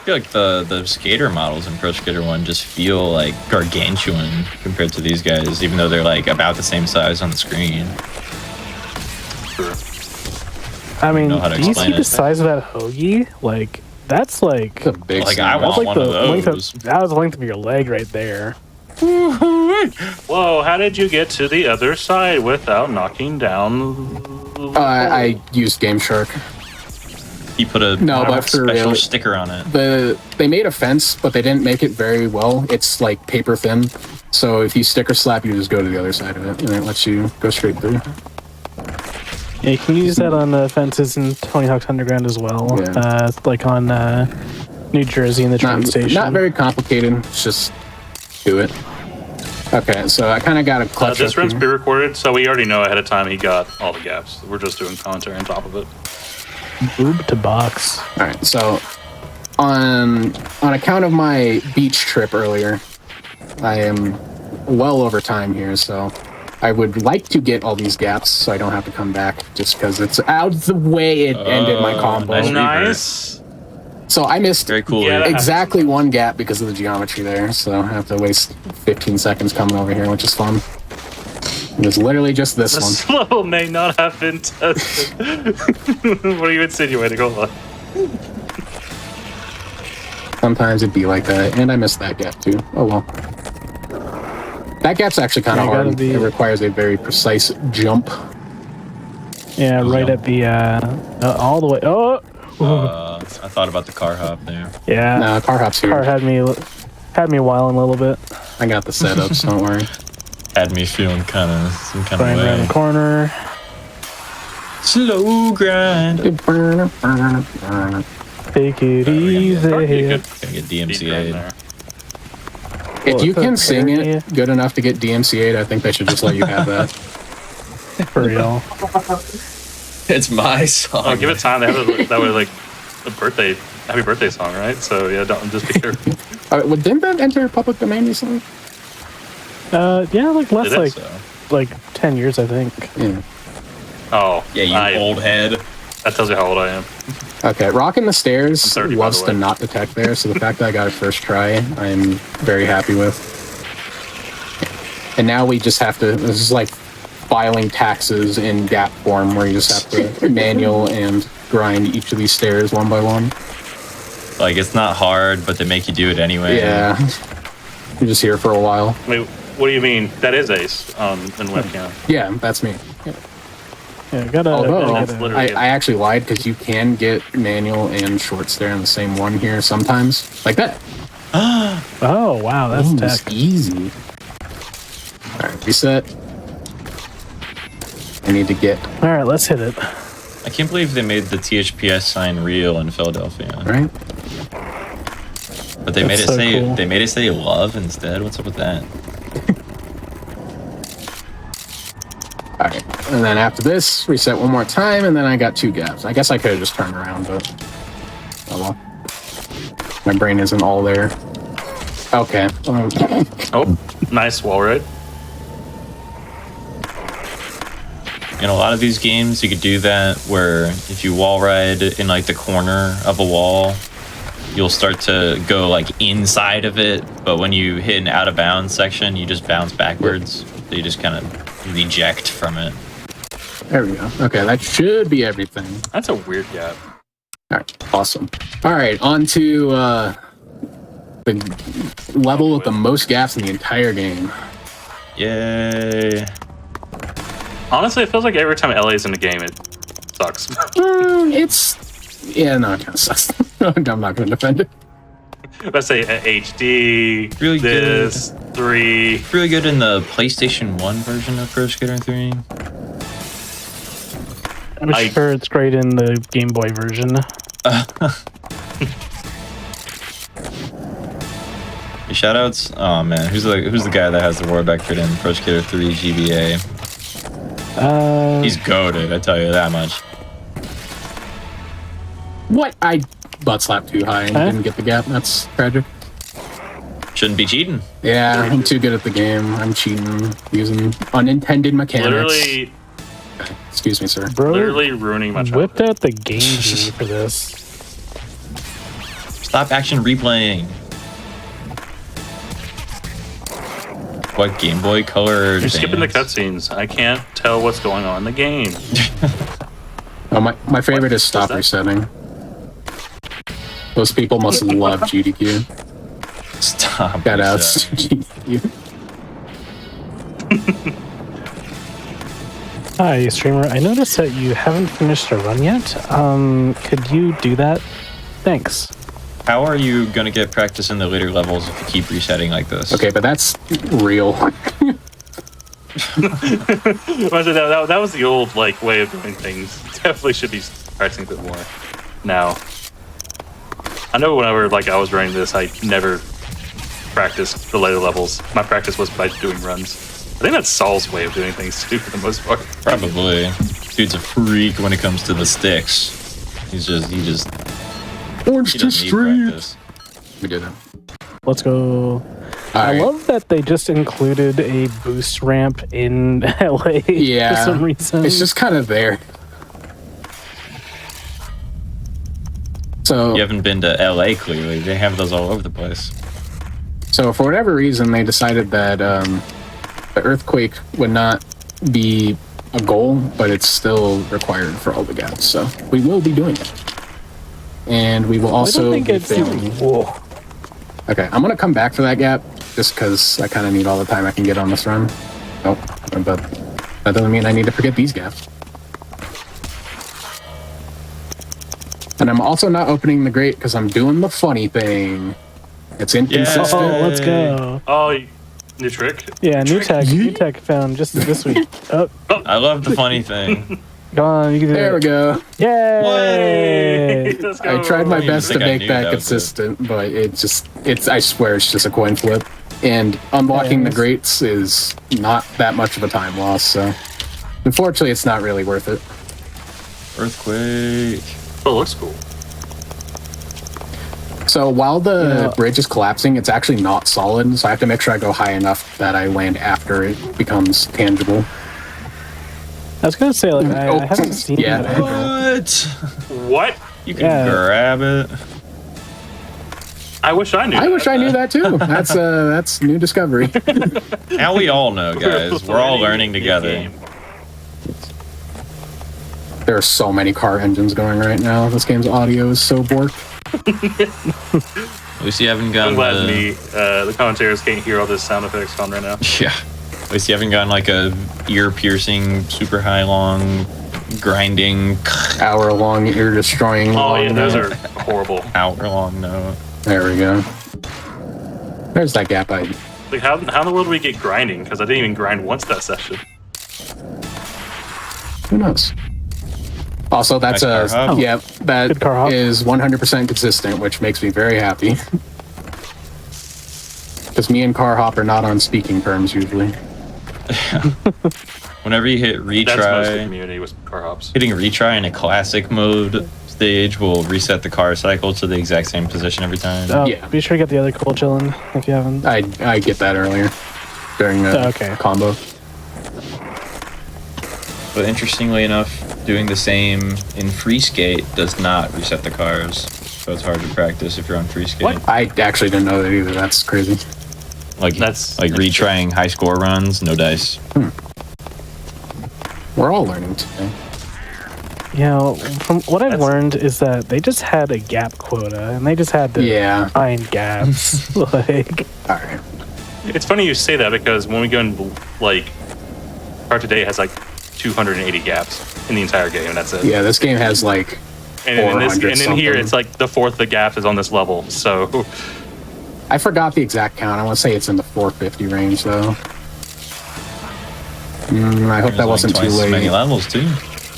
feel like the skater models in Pro Skater 1 just feel like gargantuan compared to these guys, even though they're like about the same size on the screen. I mean, know how to do you explain see the it. size of that hoagie? Like, that's like a big Like, I want one of length those. that was the length of your leg right there. Whoa, how did you get to the other side without knocking down? I used Game Shark. You put a special sticker on it. They made a fence, but they didn't make it very well. It's like paper thin. So if you sticker slap, you just go to the other side of it, and it lets you go straight through. Yeah, you can use that on fences in Tony Hawk's Underground as well. Yeah. Like on New Jersey in the train station. Not very complicated. It's just do it. Okay, so I kind of got a clutch. This run's pre-recorded, so we already know ahead of time he got all the gaps. We're just doing commentary on top of it. Boob to box. All right, so on account of my beach trip earlier, I am well over time here, so I would like to get all these gaps so I don't have to come back, just because it's out the way it ended my combo. Nice. So I missed cool, exactly one gap because of the geometry there, so I have to waste 15 seconds coming over here, which is fun. It's literally just this one. Slow may not have been tested. What are you insinuating? Hold on. Sometimes it'd be like that, and I missed that gap too. Oh well. That gap's actually kind of hard. It requires a very precise jump. Yeah, right at the all the way. Oh. I thought about the car hop there. Yeah. No, car hop's here. Car had me whiling a little bit. I got the setups. Don't worry. Had me feeling some kind of Grind way. around the corner. Slow grind. Take it easy. Gonna get DMCA'd. If you can sing it good enough to get DMCA'd, I think they should just let you have that. For real. It's my song. Oh, give it time. They have that way like a happy birthday song, right? So yeah, don't just be careful. Didn't that enter public domain recently? Yeah, like last like 10 years, I think. Yeah. Oh, yeah, you old head. That tells you how old I am. Okay, Rocking the Stairs 30, loves to not detect there, so the fact that I got it first try, I'm very happy with. And now we just have to. This is like filing taxes in gap form, where you just have to manual and grind each of these stairs one by one. Like, it's not hard, but they make you do it anyway. Yeah. You're just here for a while. Wait, what do you mean? That is Ace in webcam. Yeah, that's me. Yeah, gotta. Although, I actually lied, because you can get manual and short stair in the same one here sometimes. Like that. Oh, wow, that's tech. Easy. Alright, reset. I need to get. Alright, let's hit it. I can't believe they made the THPS sign real in Philadelphia. Right? But they made it say love instead. What's up with that? Alright, and then after this, reset one more time, and then I got 2 gaps. I guess I could have just turned around, but oh well. My brain isn't all there. Okay. Oh, nice wall ride. In a lot of these games, you could do that where if you wall ride in like the corner of a wall, you'll start to go like inside of it, but when you hit an out of bounds section, you just bounce backwards. So you just kind of reject from it. There we go. Okay, that should be everything. That's a weird gap. Alright, awesome. Alright, on to the level with the most gaps in the entire game. Yay. Honestly, it feels like every time LA's in the game, it sucks. Yeah, no, it kind of sucks. I'm not going to defend it. Let's say HD, really this, good. 3. Really good in the PlayStation 1 version of Pro Skater 3. I'm sure it's great in the Game Boy version. Shoutouts? Oh man, who's the guy that has the Warback fit in Pro Skater 3 GBA? He's goated, I tell you that much. What? I butt slapped too high and didn't get the gap. That's tragic. Shouldn't be cheating. Yeah, I'm too good at the game. I'm cheating using unintended mechanics. Literally. Excuse me, sir. Bro, literally ruining my childhood. Whipped out the Game Genie for this. Stop action replaying. What Game Boy Color? You're skipping the cutscenes. I can't tell what's going on in the game. Oh, my favorite is stop resetting. Those people must love GDQ. Stop. Shout outs to GDQ. Hi, streamer. I noticed that you haven't finished a run yet. Could you do that? Thanks. How are you gonna get practice in the later levels if you keep resetting like this? Okay, but that's real. that was the old way of doing things. Definitely should be practicing a bit more now. I know whenever I was running this, I never practiced the later levels. My practice was by doing runs. I think that's Saul's way of doing things too, for the most part. Probably. Dude's a freak when it comes to the sticks. He just. Orange he to doesn't need street. practice. We did it. Let's go. I love that they just included a boost ramp in LA Yeah, for some reason. it's just kind of there. So You haven't been to LA, clearly. They have those all over the place. So for whatever reason, they decided that the earthquake would not be a goal, but it's still required for all the gaps. So we will be doing it, and we will also be failing. Okay, I'm gonna come back for that gap just because I kind of need all the time I can get on this run. Oh, but that doesn't mean I need to forget these gaps. And I'm also not opening the grate because I'm doing the funny thing. It's inconsistent. Oh, let's go. Oh, new trick? Yeah, new tech found just this week. Oh. I love the funny thing. Go on, you can do There we go. Yay! I tried my best to make that that consistent, but I swear it's just a coin flip. And unlocking the grates is not that much of a time loss, so unfortunately it's not really worth it. Earthquake. Oh, it looks cool. So while the bridge is collapsing, it's actually not solid, so I have to make sure I go high enough that I land after it becomes tangible. I was gonna say, I haven't seen What? What? You can grab it. I wish I knew. I wish I knew that too. That's new discovery. Now we all know, guys. We're all learning together. There are so many car engines going right now. This game's audio is so borked. At least you haven't gotten I'm glad the commentators can't hear all this sound effects on right now. Yeah. At least you haven't gotten a ear-piercing, super high, long, grinding, hour-long, ear-destroying. Oh yeah, those are horrible. Hour-long note. There we go. There's that gap. How in the world do we get grinding? Because I didn't even grind once that session. Who knows? Also, that's that is 100% consistent, which makes me very happy. Because me and Car Hop are not on speaking terms usually. Whenever you hit retry, that's most of the community with car hops. Hitting retry in a classic mode stage will reset the car cycle to the exact same position every time. Be sure to get the other cool chillin' if you haven't. I get that earlier during the combo. But interestingly enough, doing the same in free skate does not reset the cars, so it's hard to practice if you're on free skate. What? I actually didn't know that either. That's crazy. That's retrying high score runs, no dice. We're all learning today. From what I've learned is that they just had a gap quota, and they just had to find gaps. All right. It's funny you say that because when we go in, Car Today has 280 gaps in the entire game, and that's it. Yeah, this game has and in here it's the fourth of the gaps is on this level, so I forgot the exact count. I want to say it's in the 450 range though. I hope that wasn't too late. Many levels too.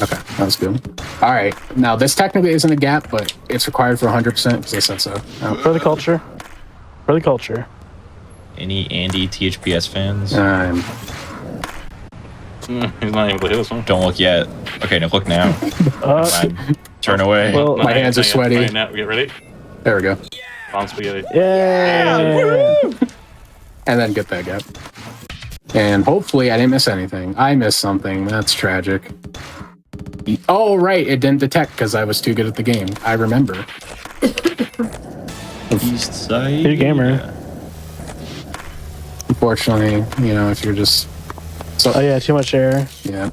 Okay, that was good. All right, now this technically isn't a gap, but it's required for 100% because I said so. For the culture. For the culture. Any Andy THPS fans? He's not able to hit this one. Don't look yet. Okay, now look now. Turn away. Well, my hands are sweaty. Now, get ready. There we go. Bomb spaghetti. Yeah! And then get that gap. And hopefully I didn't miss anything. I missed something. That's tragic. Oh, right. It didn't detect because I was too good at the game. I remember. East side. Good gamer. Unfortunately, if you're just... too much air. Yeah.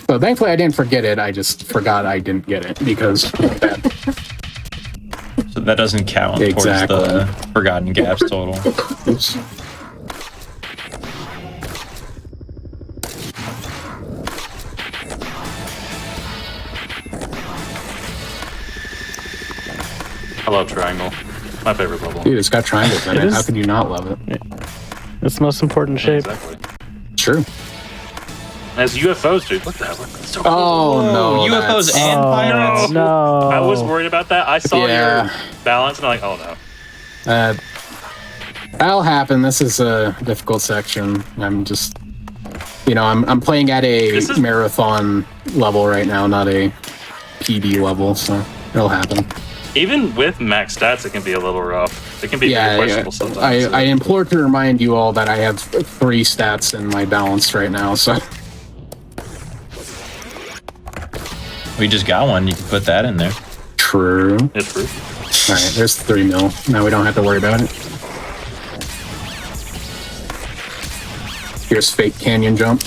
So thankfully I didn't forget it. I just forgot I didn't get it because of that. So that doesn't count towards the forgotten gaps total. Oops. I love Triangle. My favorite level. Dude, it's got triangles in it. How could you not love it? It's the most important shape. Exactly. True. As UFOs, dude. Look at that. Look, that's so cool. Oh, no. UFOs and pirates. No. I was worried about that. I saw your balance and I'm like, oh no. That'll happen. This is a difficult section. I'm just, I'm playing at a marathon level right now, not a PB level, so it'll happen. Even with max stats, it can be a little rough. It can be very questionable sometimes. I implore to remind you all that I have 3 stats in my balance right now, so. We just got one. You can put that in there. True. It's true. All right, there's 3 mil. Now we don't have to worry about it. Here's fake canyon jump.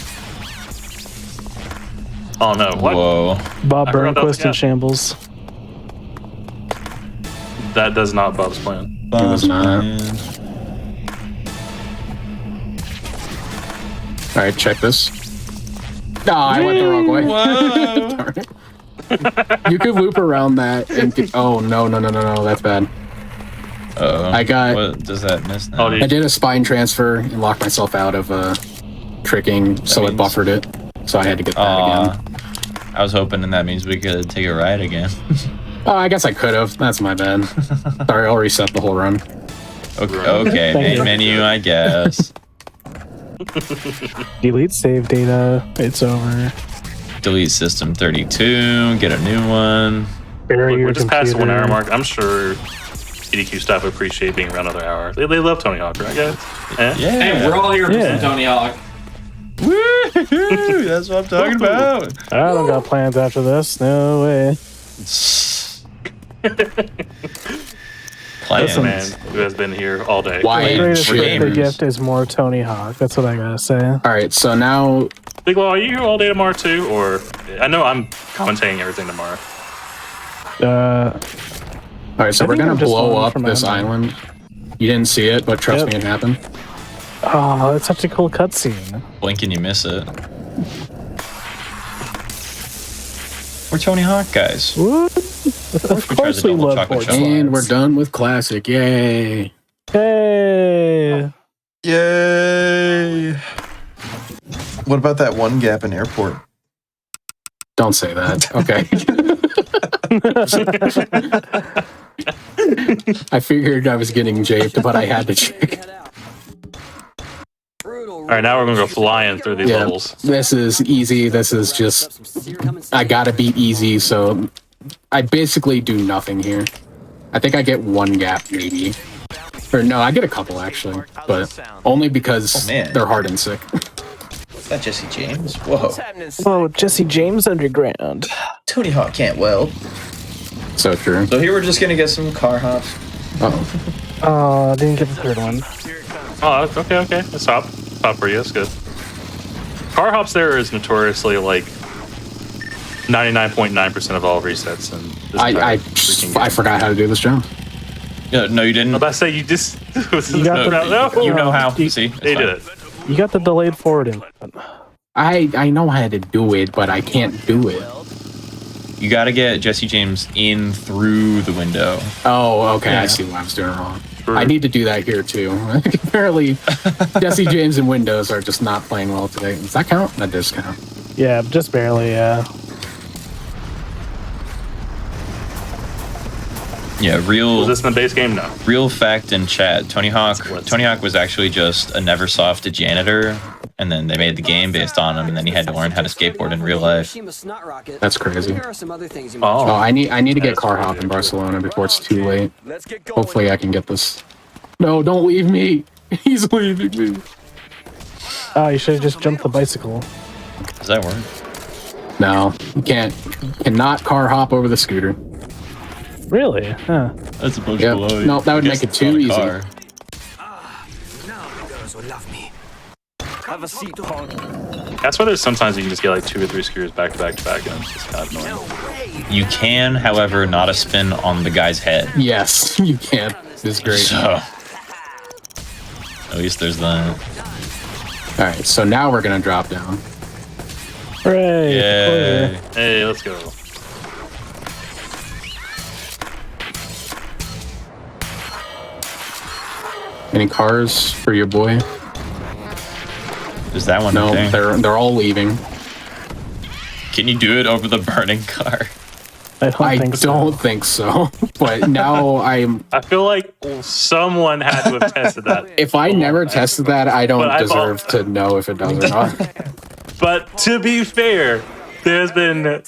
Oh no! What? Whoa! Bob Burnquist in shambles. That does not Bob's plan. It was not. All right, check this. No, I went the wrong way. Darn it. You could loop around that and oh no, that's bad. I got. What does that miss now? I did a spine transfer and locked myself out of tricking, so it buffered it. So I had to get that again. I was hoping that means we could take a ride again. Oh, I guess I could have. That's my bad. Sorry, I'll reset the whole run. Okay, main menu, I guess. Delete save data. It's over. Delete system 32. Get a new one. We're just past the 1 hour mark. I'm sure GDQ staff would appreciate being around another hour. They love Tony Hawk, right, guys? Yeah. Hey, we're all here for Tony Hawk. Woo! That's what I'm talking about. I don't got plans after this. No way. Playing man who has been here all day. My greatest birthday gift is more Tony Hawk. That's what I gotta say. All right, so now. Big Law, are you here all day tomorrow too, or I know I'm commentating everything tomorrow. All right, so we're gonna blow up this island. You didn't see it, but trust me, it happened. Oh, that's such a cool cutscene. Blink and you miss it. We're Tony Hawk guys. What? Of course we love And we're done with Classic. Yay. Hey. Yay. What about that one gap in airport? Don't say that. Okay. I figured I was getting japed, but I had to check. All right, now we're gonna go flying through these levels. This is easy. This is just I gotta beat easy, so I basically do nothing here. I think I get 1 gap maybe, or no, I get a couple actually, but only because they're hard and sick. Is that Jesse James? Whoa! Whoa, Jesse James Underground. Tony Hawk can't weld. So true. So here we're just gonna get some car hops. Oh, I didn't get the 3rd one. Oh, okay. Let's stop for you. That's good. Car hops there is notoriously like 99.9% of all resets, and I forgot how to do this jump. No, you didn't. I was about to say you just you know how. See, they did it. You got the delayed forwarding. I know how to do it, but I can't do it. You got to get Jesse James in through the window. Oh, okay. Yeah. I see what I was doing wrong. I need to do that here too. Apparently, Jesse James and Windows are just not playing well today. Does that count? That does count. Yeah, just barely. Yeah. Yeah, real. Was this in the base game? No. Real fact in chat: Tony Hawk was actually just a Neversoft janitor, and then they made the game based on him, and then he had to learn how to skateboard in real life. That's crazy. Oh, I need to get car hop in Barcelona before it's too late. Hopefully, I can get this. No, don't leave me. He's leaving me. Oh, you should have just jumped the bicycle. Does that work? No, you can't. Cannot car hop over the scooter. Really? Huh. That's a bunch of below. No, that would make it too easy. Now the girls will love me. Have a seat, punk. That's why there's sometimes you can just get like 2 or 3 scooters back to back to back, and it's just kind of annoying. You can, however, not a spin on the guy's head. Yes, you can. It's great. So, at least there's that. All right, so now we're gonna drop down. Hooray! Yay. Hey, let's go. Any cars for your boy? Is that one? No, thing? they're all leaving. Can you do it over the burning car? I don't think so. But now I feel like someone had to have tested that. If I never tested that, I don't deserve to know if it does or not. But to be fair, there's been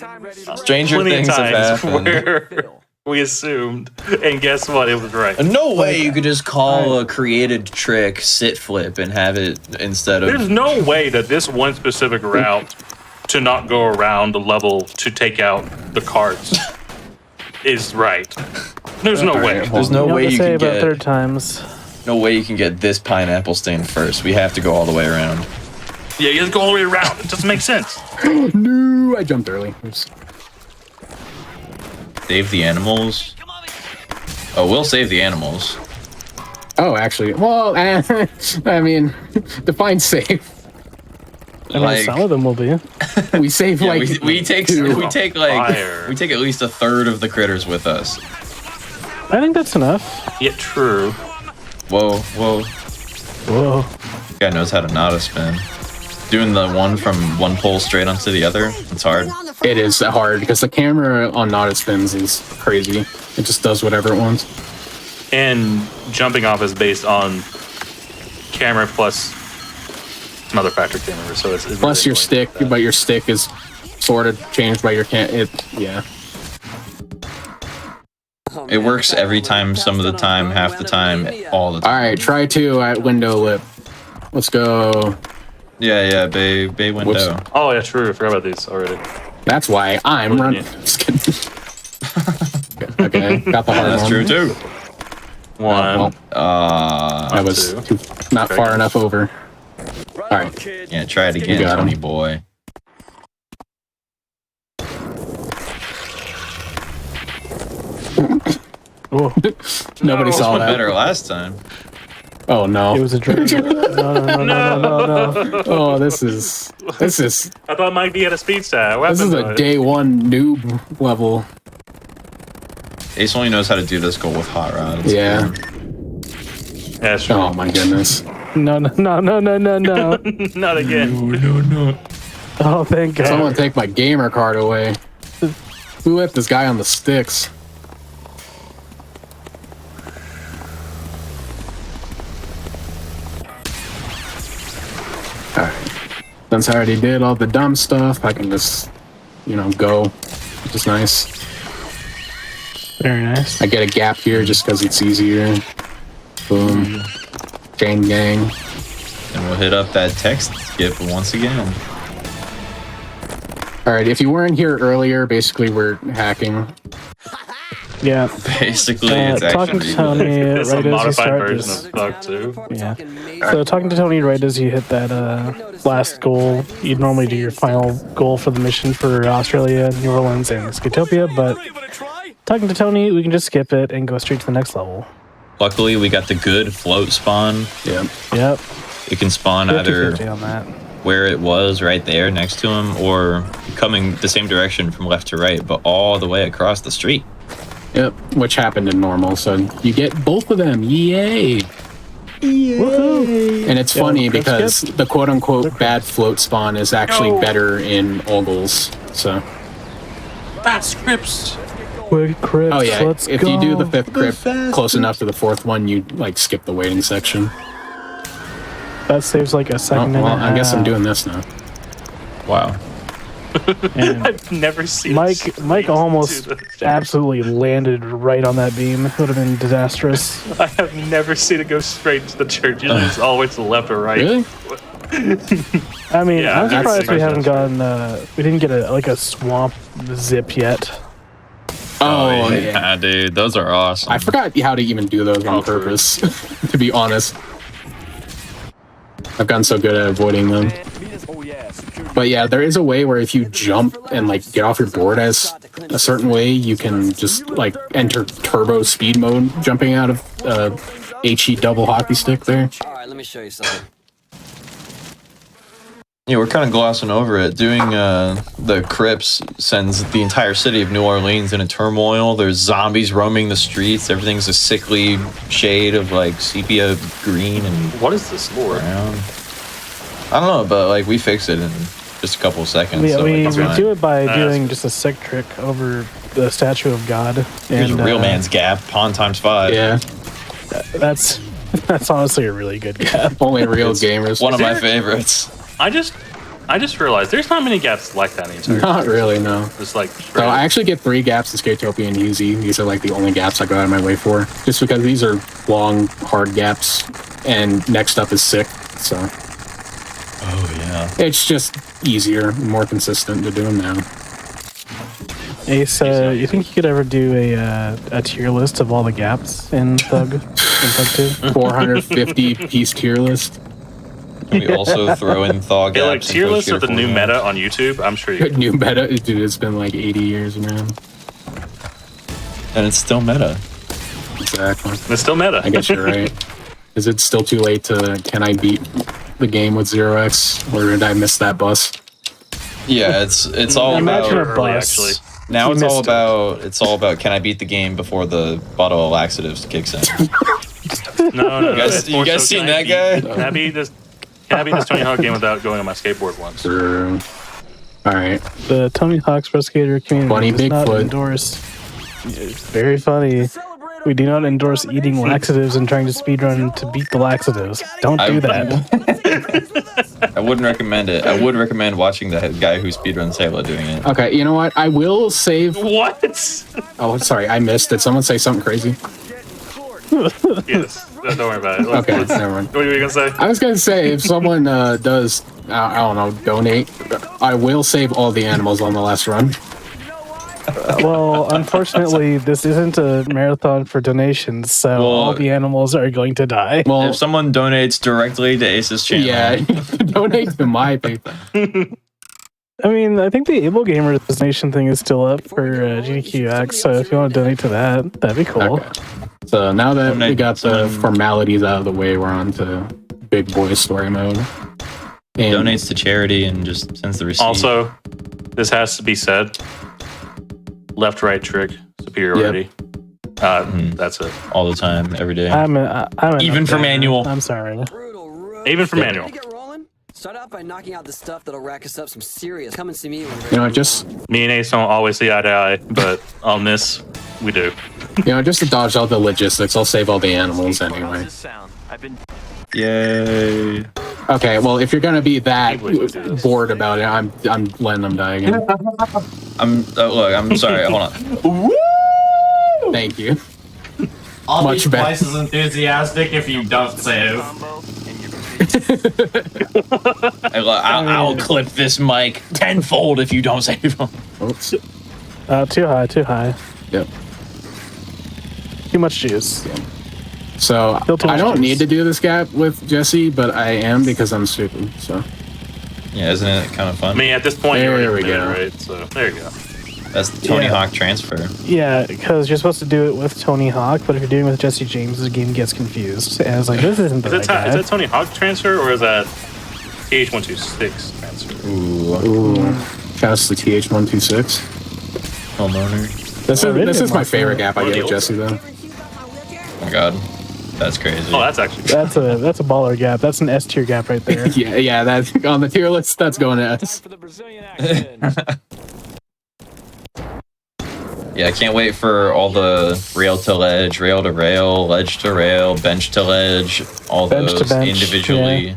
stranger plenty things of times have happened. where we assumed, and guess what? It was right. No way you could just call a created trick sit flip and have it instead of. There's no way that this one specific route to not go around the level to take out the cards is right. There's no way. There's no way you can get. Third times. No way you can get this pineapple stain first. We have to go all the way around. Yeah, you have to go all the way around. It doesn't make sense. No, I jumped early. Oops. Save the animals. Oh, we'll save the animals. Oh, actually, well, I mean, define save. I mean, some of them will be. We save Yeah, like we take at least a third of the critters with us. I think that's enough. Yeah, true. Whoa. Guy knows how to not spin. Doing the one from one pole straight onto the other, it's hard. It is hard because the camera on not spins is crazy. It just does whatever it wants. And jumping off is based on camera plus another factor camera, so it's plus really your stick, but your stick is sort of changed by your yeah. It works every time, some of the time, half the time, all the time. All right, try 2 at window lip. Let's go. Yeah, bay window. Whoops. Oh yeah, true. I forgot about these already. That's why I'm running. Just kidding. Okay, got the hard one. That's true too. One. That was not far enough over. All right. Yeah, try it again, Tony boy. Nobody saw that. Better last time. Oh no! It was a dream. No. Oh, this is. I thought Mike D had a speed stat. This is a day 1 noob level. Ace only knows how to do this goal with hot rods. Yeah. Yeah, sure. Oh my goodness. No. Not again. No. Oh, thank God. Someone take my gamer card away. Who left this guy on the sticks? Alright. Since I already did all the dumb stuff, I can just, go. Which is nice. Very nice. I get a gap here just because it's easier. Boom. Chain gang. And we'll hit up that text skip once again. Alright, if you weren't here earlier, basically we're hacking. Yeah. Basically, it's talking actually to Tony It's right a as you modified start version this. of Thug 2. Yeah. So talking to Tony right as you hit that last goal, you'd normally do your final goal for the mission for Australia, New Orleans, and Skatopia, but talking to Tony, we can just skip it and go straight to the next level. Luckily, we got the good float spawn. Yep. It can spawn either 50-50 on that. where it was right there next to him or coming the same direction from left to right, but all the way across the street. Yep, which happened in normal, so you get both of them. Yay! And it's funny because the quote-unquote bad float spawn is actually better in Ogles, so. Bad scripts. Quick crypts, Oh yeah, let's if go. you do the 5th crypt close enough to the 4th one, you skip the waiting section. That saves like a second and a half. I guess I'm doing this now. Wow. I've never seen Mike almost absolutely landed right on that beam. It would have been disastrous. I have never seen it go straight to the church. It's always to the left or right. Really? I mean, Yeah, I'm surprised that's- we haven't gotten. We didn't get a swamp zip yet. Oh, yeah, dude, those are awesome. I forgot how to even do those on purpose, to be honest. I've gotten so good at avoiding them. But yeah, there is a way where if you jump and get off your board as a certain way, you can just enter turbo speed mode jumping out of HE double hockey stick there. All right, let me show you something. Yeah, we're kind of glossing over it. Doing the Crips sends the entire city of New Orleans into turmoil. There's zombies roaming the streets. Everything's a sickly shade of like sepia green and what is this for? Brown. I don't know, but like we fix it in just a couple of seconds. We so do it by doing just a sick trick over the statue of God. Here's And, a real man's gap. Pawn times 5. Yeah. That's honestly a really good gap. Only real gamers. One of my favorites. I just realized there's not many gaps like that in the entire Not really, no. Just like So I actually get 3 gaps in Skatopia and Easy. These are like the only gaps I go out of my way for. Just because these are long, hard gaps. And next up is sick, so. Oh, yeah. It's just easier, more consistent to do them now. Ace, you think you could ever do a tier list of all the gaps in Thug? In Thug 2? 450 piece tier list. We also throw in thaw gaps. Hey, like tier list of the new meta on YouTube. I'm sure you. New meta, dude. It's been like 80 years around, and it's still meta. Exactly. It's still meta. I guess you're right. Is it still too late to? Can I beat the game with 0x, or did I miss that bus? Yeah, it's all Imagine about a bus. actually. Now You it's all about can I beat the game before the bottle of laxatives kicks in. No. You guys seen that guy? Can I beat this Tony Hawk game without going on my skateboard once? True. All right. The Tony Hawk's Pro Skater community Funny does not Bigfoot. endorse. It's very funny. We do not endorse eating laxatives and trying to speedrun to beat the laxatives. Don't do that. I wouldn't recommend it. I would recommend watching the guy who speedruns Halo doing it. Okay, you know what? I will save. What? Oh, sorry, I missed. Did someone say something crazy? Yes. Don't worry about it. Okay, never mind. What were you gonna say? I was gonna say if someone does, I don't know, donate, I will save all the animals on the last run. Well, unfortunately, this isn't a marathon for donations, so all the animals are going to die. Well, if someone donates directly to Ace's channel, Yeah, donate to my PayPal. I mean, I think the Able Gamer donation thing is still up for GDQX, so if you want to donate to that, that'd be cool. Okay. So now that we got the formalities out of the way, we're on to big boy story mode. And donates to charity and just sends the receipt. Also, this has to be said. Left-right trick superiority. That's it. All the time, every day. I'm Even for manual. I'm sorry. Even for manual. Start out by knocking out the stuff that'll rack us up some serious. Come and see me when you know, just me and Ace don't always see eye to eye, but on this, we do. You know, just to dodge all the logistics, I'll save all the animals anyway. Yay. Okay, well, if you're gonna be that bored about it, I'm letting them die again. Look, I'm sorry. Hold on. Thank you. I'll Much be better. twice as enthusiastic if you don't save. I'll clip this mic tenfold if you don't save him. Oops. Too high. Yep. Too much juice. So Still too I much don't juice. need to do this gap with Jesse, but I am because I'm stupid. So Yeah, isn't it kind of fun? I mean, at this point, There you're we already go. committed, right? So there you go. That's the Tony Yeah. Hawk transfer. Yeah, because you're supposed to do it with Tony Hawk, but if you're doing it with Jesse James, the game gets confused. And I was like, this isn't the Is right that, is guy. that Tony Hawk transfer or is that TH126 transfer? ooh, shouts to TH126. Homeowner. This is my favorite gap I get with Jesse though. Oh my god. That's crazy. Oh, that's actually That's a baller gap. That's an S tier gap right there. yeah, that's on the tier list. That's going to S. Yeah, I can't wait for all the rail to ledge, rail to rail, ledge to rail, bench to ledge, all Bench to those bench, individually,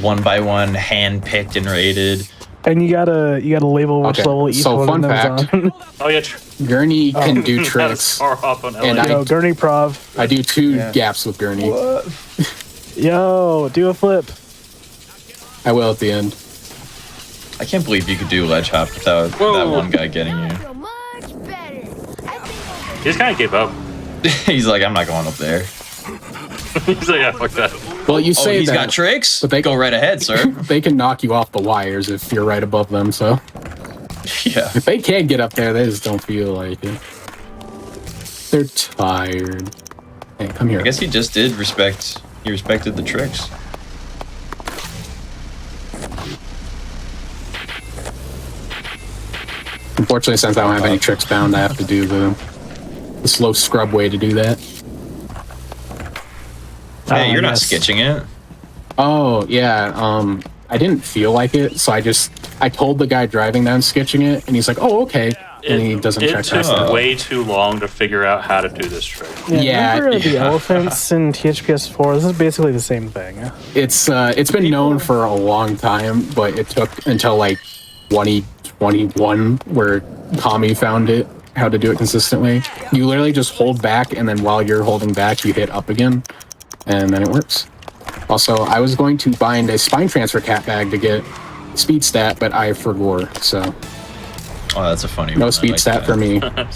one by one, hand picked and rated. And you gotta label which Okay, level each so one fun of them's fact. on. Oh yeah, Gurney can do That's tricks, far off on and LA. Yo, Gurney Prov. I do 2 gaps with Gurney. Yo, do a flip. I will at the end. I can't believe you could do ledge hop without that one guy getting you. He just kind of gave up. He's like, I'm not going up there. He's like, yeah, fuck that. Well, you say he's that, got tricks? but they Go right ahead, sir. they can knock you off the wires if you're right above them. So Yeah. if they can't get up there, they just don't feel like it. They're tired. Hey, come here. I guess he just did respected the tricks. Unfortunately, since I don't have any tricks bound, I have to do the slow scrub way to do that. Hey, you're not sketching it. Oh, yeah. I didn't feel like it, so I told the guy driving down sketching it, and he's like, "Oh, okay," and he doesn't It check took that. way too long to figure out how to do this trick. Remember the elephants in THPS 4? This is basically the same thing. It's been known for a long time, but it took until like 2021 where Kami found it how to do it consistently. You literally just hold back, and then while you're holding back, you hit up again, and then it works. Also, I was going to bind a spine transfer cat bag to get speed stat, but I forgot, so. Oh, that's a funny no one. speed stat for me. I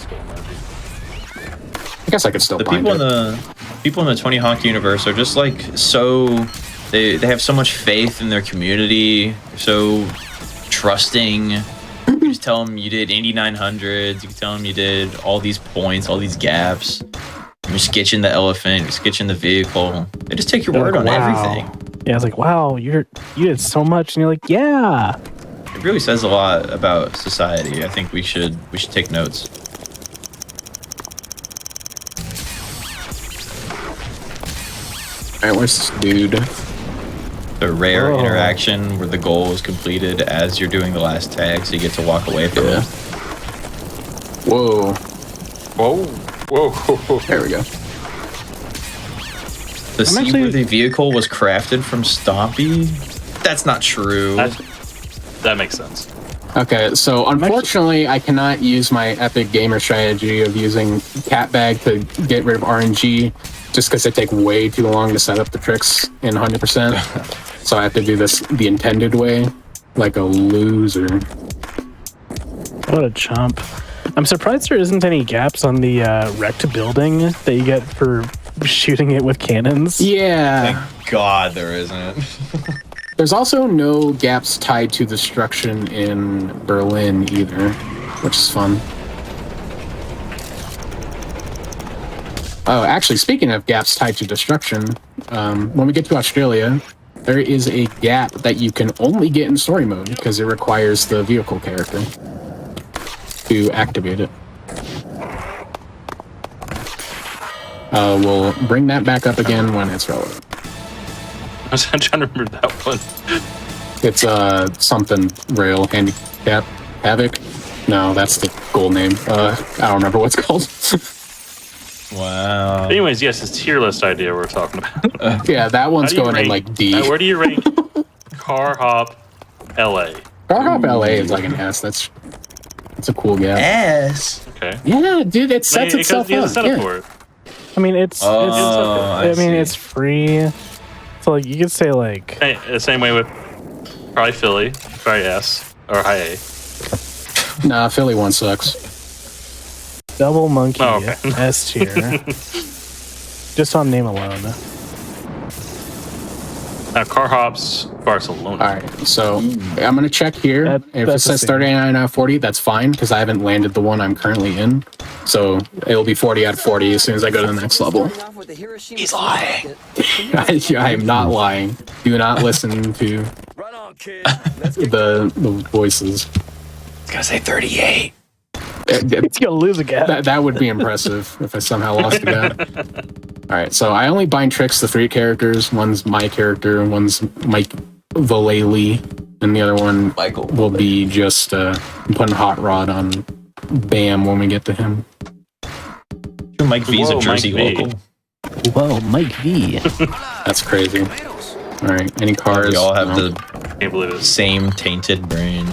guess I could still bind people it. in the people in the Tony Hawk universe are just like so they have so much faith in their community. They're so trusting. You just tell them you did 8900s. You can tell them you did all these points, all these gaps. You're sketching the elephant. You're sketching the vehicle. They just take your word on everything. Yeah, it's like, wow, you did so much, and you're like, yeah. It really says a lot about society. I think we should take notes. Alright, where's this dude? The rare interaction where the goal is completed as you're doing the last tag, so you get to walk away from it. Whoa. Whoa. There we go. The scene where the vehicle was crafted from Stompy? That's not true. That makes sense. Okay, so unfortunately, I cannot use my epic gamer strategy of using cat bag to get rid of RNG, just because it takes way too long to set up the tricks in 100%. So I have to do this the intended way, like a loser. What a chump. I'm surprised there isn't any gaps on the wrecked building that you get for shooting it with cannons. Yeah. Thank God there isn't. There's also no gaps tied to destruction in Berlin either, which is fun. Oh, actually, speaking of gaps tied to destruction, when we get to Australia, there is a gap that you can only get in story mode because it requires the vehicle character to activate it. We'll bring that back up again when it's relevant. I was trying to remember that one. It's something rail handicap havoc. No, that's the goal name. I don't remember what's called. Wow. Anyways, yes, it's tier list idea we're talking about. Yeah, that one's going in like D. Where do you rank Car Hop LA? Car Hop LA is like an S. That's a cool gap. S. Okay. Yeah, dude, it sets itself up. For it. I mean, it's free. So like you could say like the same way with probably Philly, probably S or high A. Nah, Philly one sucks. Double monkey okay. S tier. Just on name alone. Now Car Hop's Barcelona. All right, so I'm gonna check here. If it says 39 out of 40, that's fine because I haven't landed the one I'm currently in. So it'll be 40 out of 40 as soon as I go to the next level. He's lying. I am not lying. Do not listen to the voices. It's gonna say 38. It's gonna lose a gap. That would be impressive if I somehow lost a gap. All right, so I only bind tricks to 3 characters. One's my character, one's Mike Vallely, and the other one will be just putting Hot Rod on Bam when we get to him. Mike V's a Jersey local. Whoa, Mike V. That's crazy. All right, any cars? We all have Can't believe it. same tainted brain.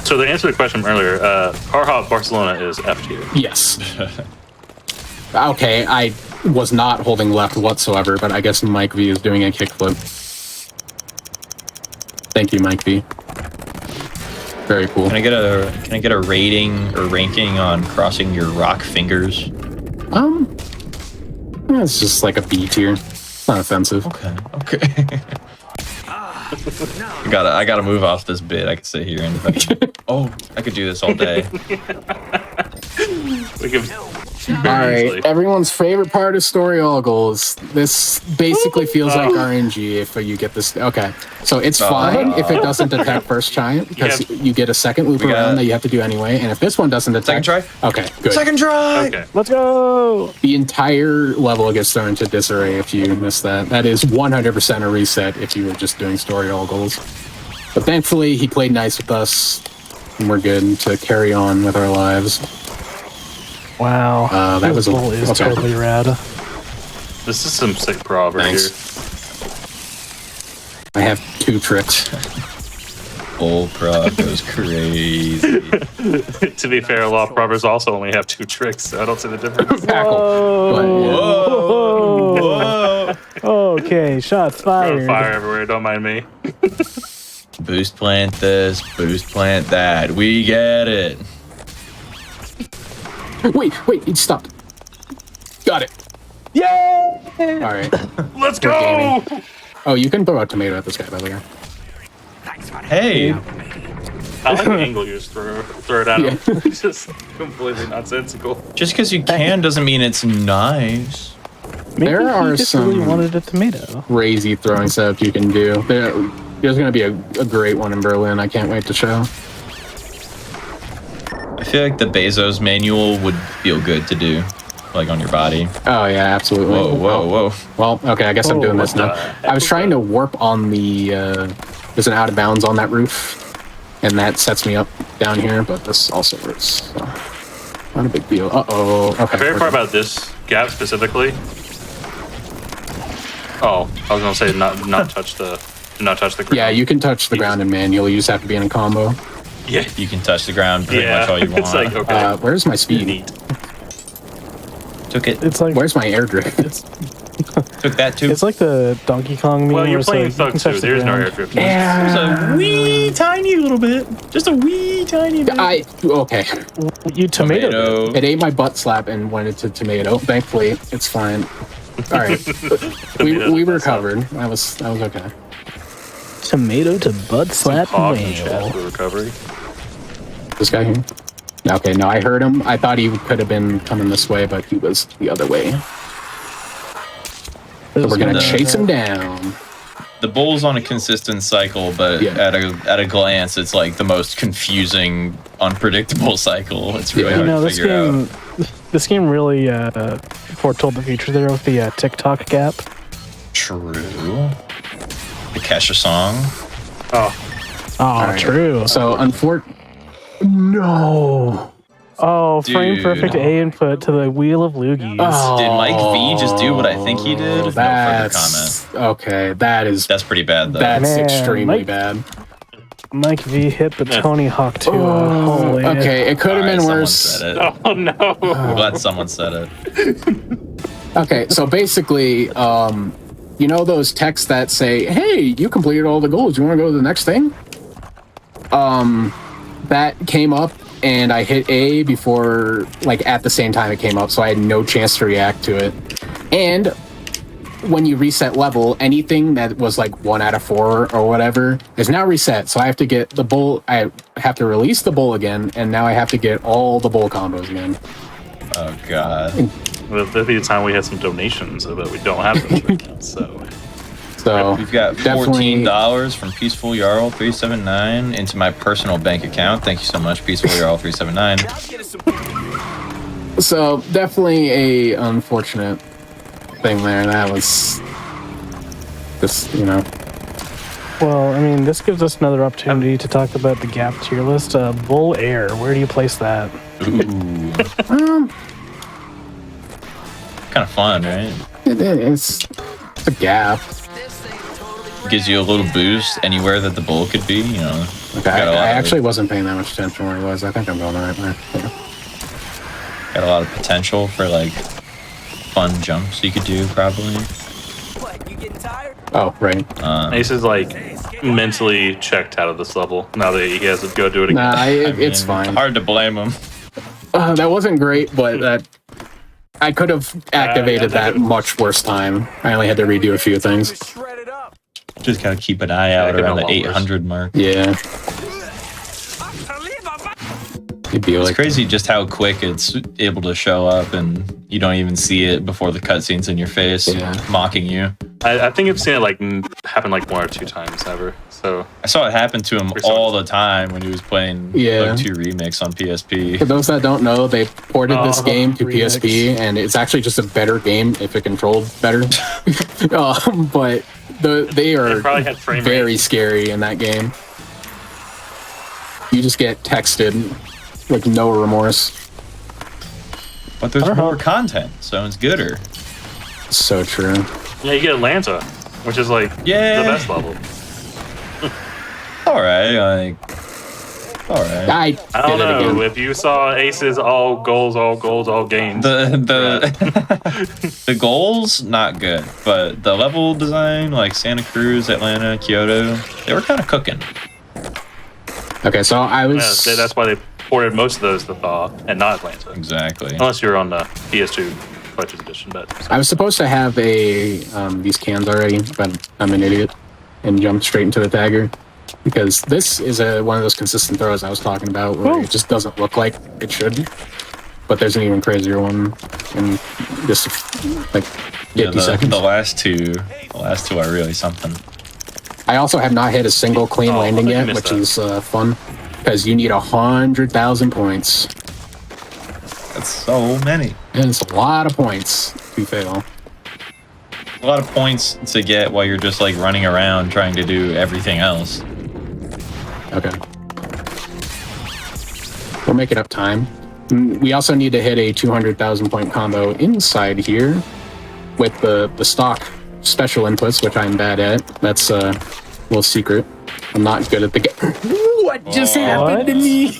So the answer to the question from earlier, Car Hop Barcelona is F tier. Yes. Okay, I was not holding left whatsoever, but I guess Mike V is doing a kickflip. Thank you, Mike V. Very cool. Can I get a rating or ranking on crossing your rock fingers? It's just like a B tier. It's not offensive. Okay. I gotta move off this bit. I could sit here and I could do this all day. We could All right, everyone's favorite part of story all goals. This basically feels like RNG if you get this. Okay, so it's fine if it doesn't detect first giant because you get a second loop around that you have to do anyway. And if this one doesn't detect, second try. Okay, good. Second try. Okay, let's go. The entire level gets thrown into disarray if you miss that. That is 100% a reset if you were just doing story all goals. But thankfully, he played nice with us, and we're good to carry on with our lives. Wow, that was bull is totally rad. This is some sick prob right here. I have 2 tricks. Bull prob goes crazy. To be fair, a lot of probbers also only have 2 tricks, so I don't see the difference. Whoa. Okay, shots fired. Fire everywhere, don't mind me. Boost plant this, boost plant that. We get it. Wait, it stopped. Got it. Yay! All right. Let's go! Oh, you can throw a tomato at this guy, by the way. Hey. I like the angle you just throw it at him. It's just completely nonsensical. Just because you can doesn't mean it's nice. Maybe there are some really wanted a tomato. Crazy throwing setup you can do. There's going to be a great one in Berlin. I can't wait to show. I feel like the Bezos manual would feel good to do, like on your body. Oh yeah, absolutely. Whoa. Well, okay, I guess I'm doing this now. I was trying to warp on the, there's an out of bounds on that roof, and that sets me up down here, but this also works, so not a big deal. Uh-oh. Okay. The favorite part about this gap specifically. Oh, I was gonna say not touch the ground. Yeah, you can touch the ground in manual. You just have to be in a combo. Yeah, you can touch the ground pretty much all you want. It's like, okay. Where's my speed? Neat. Took it. It's like, where's my air drift? Took that too. It's like the Donkey Kong meme. Well, you're playing Thug 2. There's no air drift. There's a wee tiny little bit. Just a wee tiny bit. Okay. You tomato. It ate my butt slap and went into tomato. Thankfully, it's fine. All right. we recovered. I was okay. Tomato to butt slap whale. Recovery. This guy here? Okay, no, I heard him. I thought he could have been coming this way, but he was the other way. So we're gonna chase him down. The bull's on a consistent cycle, but at a glance, it's like the most confusing, unpredictable cycle. It's really hard to figure out. This game really foretold the future there with the TikTok gap. True. The Kesha song. Oh, right. True. So, no. Oh, frame perfect A input to the wheel of loogies. Oh, did Mike V just do what I think he did? No further comment. Okay, that's pretty bad though. That's extremely bad. Mike V hit the Tony Hawk 2. Holy okay, it could have been worse. Said it. Oh no! I'm glad someone said it. Okay, so basically, you know those texts that say, "Hey, you completed all the goals. You want to go to the next thing?" That came up, and I hit A before, like, at the same time it came up, so I had no chance to react to it. And when you reset level, anything that was like 1 out of 4 or whatever is now reset. So I have to get the bull. I have to release the bull again, and now I have to get all the bull combos again. Oh god! Well, that'd be the time we had some donations, but we don't have those right now. So we've got $14 from Peaceful Jarl 379 into my personal bank account. Thank you so much, Peaceful Jarl 379. So definitely a unfortunate thing there. That was just, you know. Well, I mean, this gives us another opportunity to talk about the gap tier list. Bull Air, where do you place that? Ooh. Kind of fun, right? It's a gap. Gives you a little boost anywhere that the bull could be, you know. Okay, I actually wasn't paying that much attention where he was. I think I'm going the right way. Got a lot of potential for like fun jumps you could do, probably. Oh, right. Ace is like mentally checked out of this level now that he has to go do it again. Nah, it's fine. Hard to blame him. That wasn't great, but I could have activated that much worse time. I only had to redo a few things. Just gotta keep an eye out around the 800 mark. Yeah. It's crazy just how quick it's able to show up, and you don't even see it before the cutscene's in your face, mocking you. I think I've seen it happen 1 or 2 times ever. So I saw it happen to him all the time when he was playing Bug 2 Remix on PSP. For those that don't know, they ported this game to PSP, and it's actually just a better game if it controlled better. But they are very scary in that game. You just get texted with no remorse. But there's more content, so it's gooder. So true. Yeah, you get Atlanta, which is the best level. Alright. I don't know. If you saw Aces, all goals, all gains. The goals, not good. But the level design, like Santa Cruz, Atlanta, Kyoto, they were kind of cooking. Okay, so I was... Yeah, that's why they ported most of those to Thaw and not Atlanta. Exactly. Unless you're on the PS2 Collector's Edition. But I was supposed to have these cans already, but I'm an idiot and jumped straight into the tagger. Because this is one of those consistent throws I was talking about where it just doesn't look like it should. But there's an even crazier one in just 50 seconds. The last two are really something. I also have not hit a single clean landing yet, which is fun. Because you need 100,000 points. That's so many. And it's a lot of points to fail. A lot of points to get while you're just running around trying to do everything else. Okay. We're making up time. We also need to hit a 200,000 point combo inside here with the stock special inputs, which I'm bad at. That's a little secret. I'm not good at the game. What just happened to me?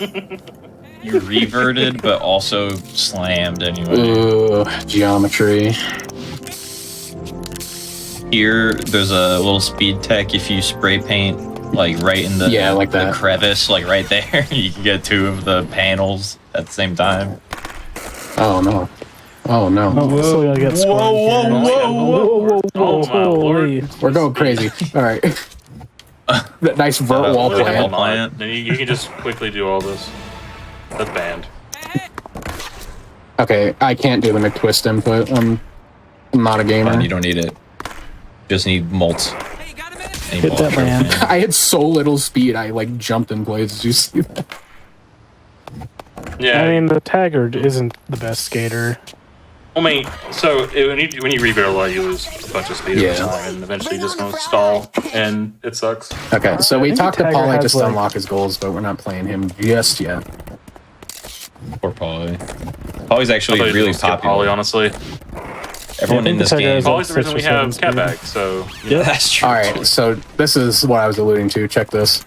You reverted, but also slammed anyway. Ooh, geometry. Here, there's a little speed tech. If you spray paint, right in the the crevice, right there, you can get 2 of the panels at the same time. Oh no! Oh no! So we gotta get whoa! We're going crazy. All right. That nice vert wall plant. Then you can just quickly do all this. That's banned. Okay, I can't do the McTwist input. I'm not a gamer. You don't need it. Just need mults. Hit that man. I had so little speed, I jumped in place. Did you see that? Yeah. I mean, the Taggart isn't the best skater. When you revert a lot, you lose a bunch of speed over time, and eventually you just going to stall, and it sucks. Okay, so we talked to Paulie just to unlock his goals, but we're not playing him just yet. Poor Paulie. Paulie's actually really popular. Paulie, honestly. Everyone in this game. Paulie's the reason we have Catback, so... Yeah, that's true. Alright, so this is what I was alluding to. Check this.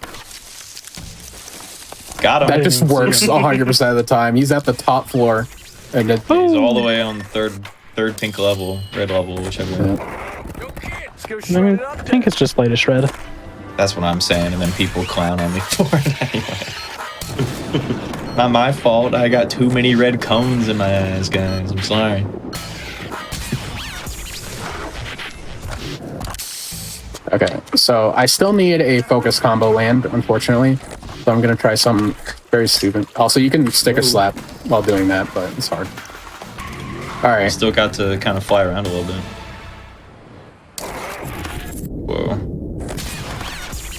Got him. That just works 100% of the time. He's at the top floor. And he's all the way on the third pink level, red level, whichever. Pink is just latest red. That's what I'm saying, and then people clown on me for it anyway. Not my fault. I got too many red cones in my eyes, guys. I'm sorry. Okay, so I still need a focus combo land, unfortunately. So I'm gonna try something very stupid. Also, you can stick a slap while doing that, but it's hard. Alright. Still got to kind of fly around a little bit. Whoa.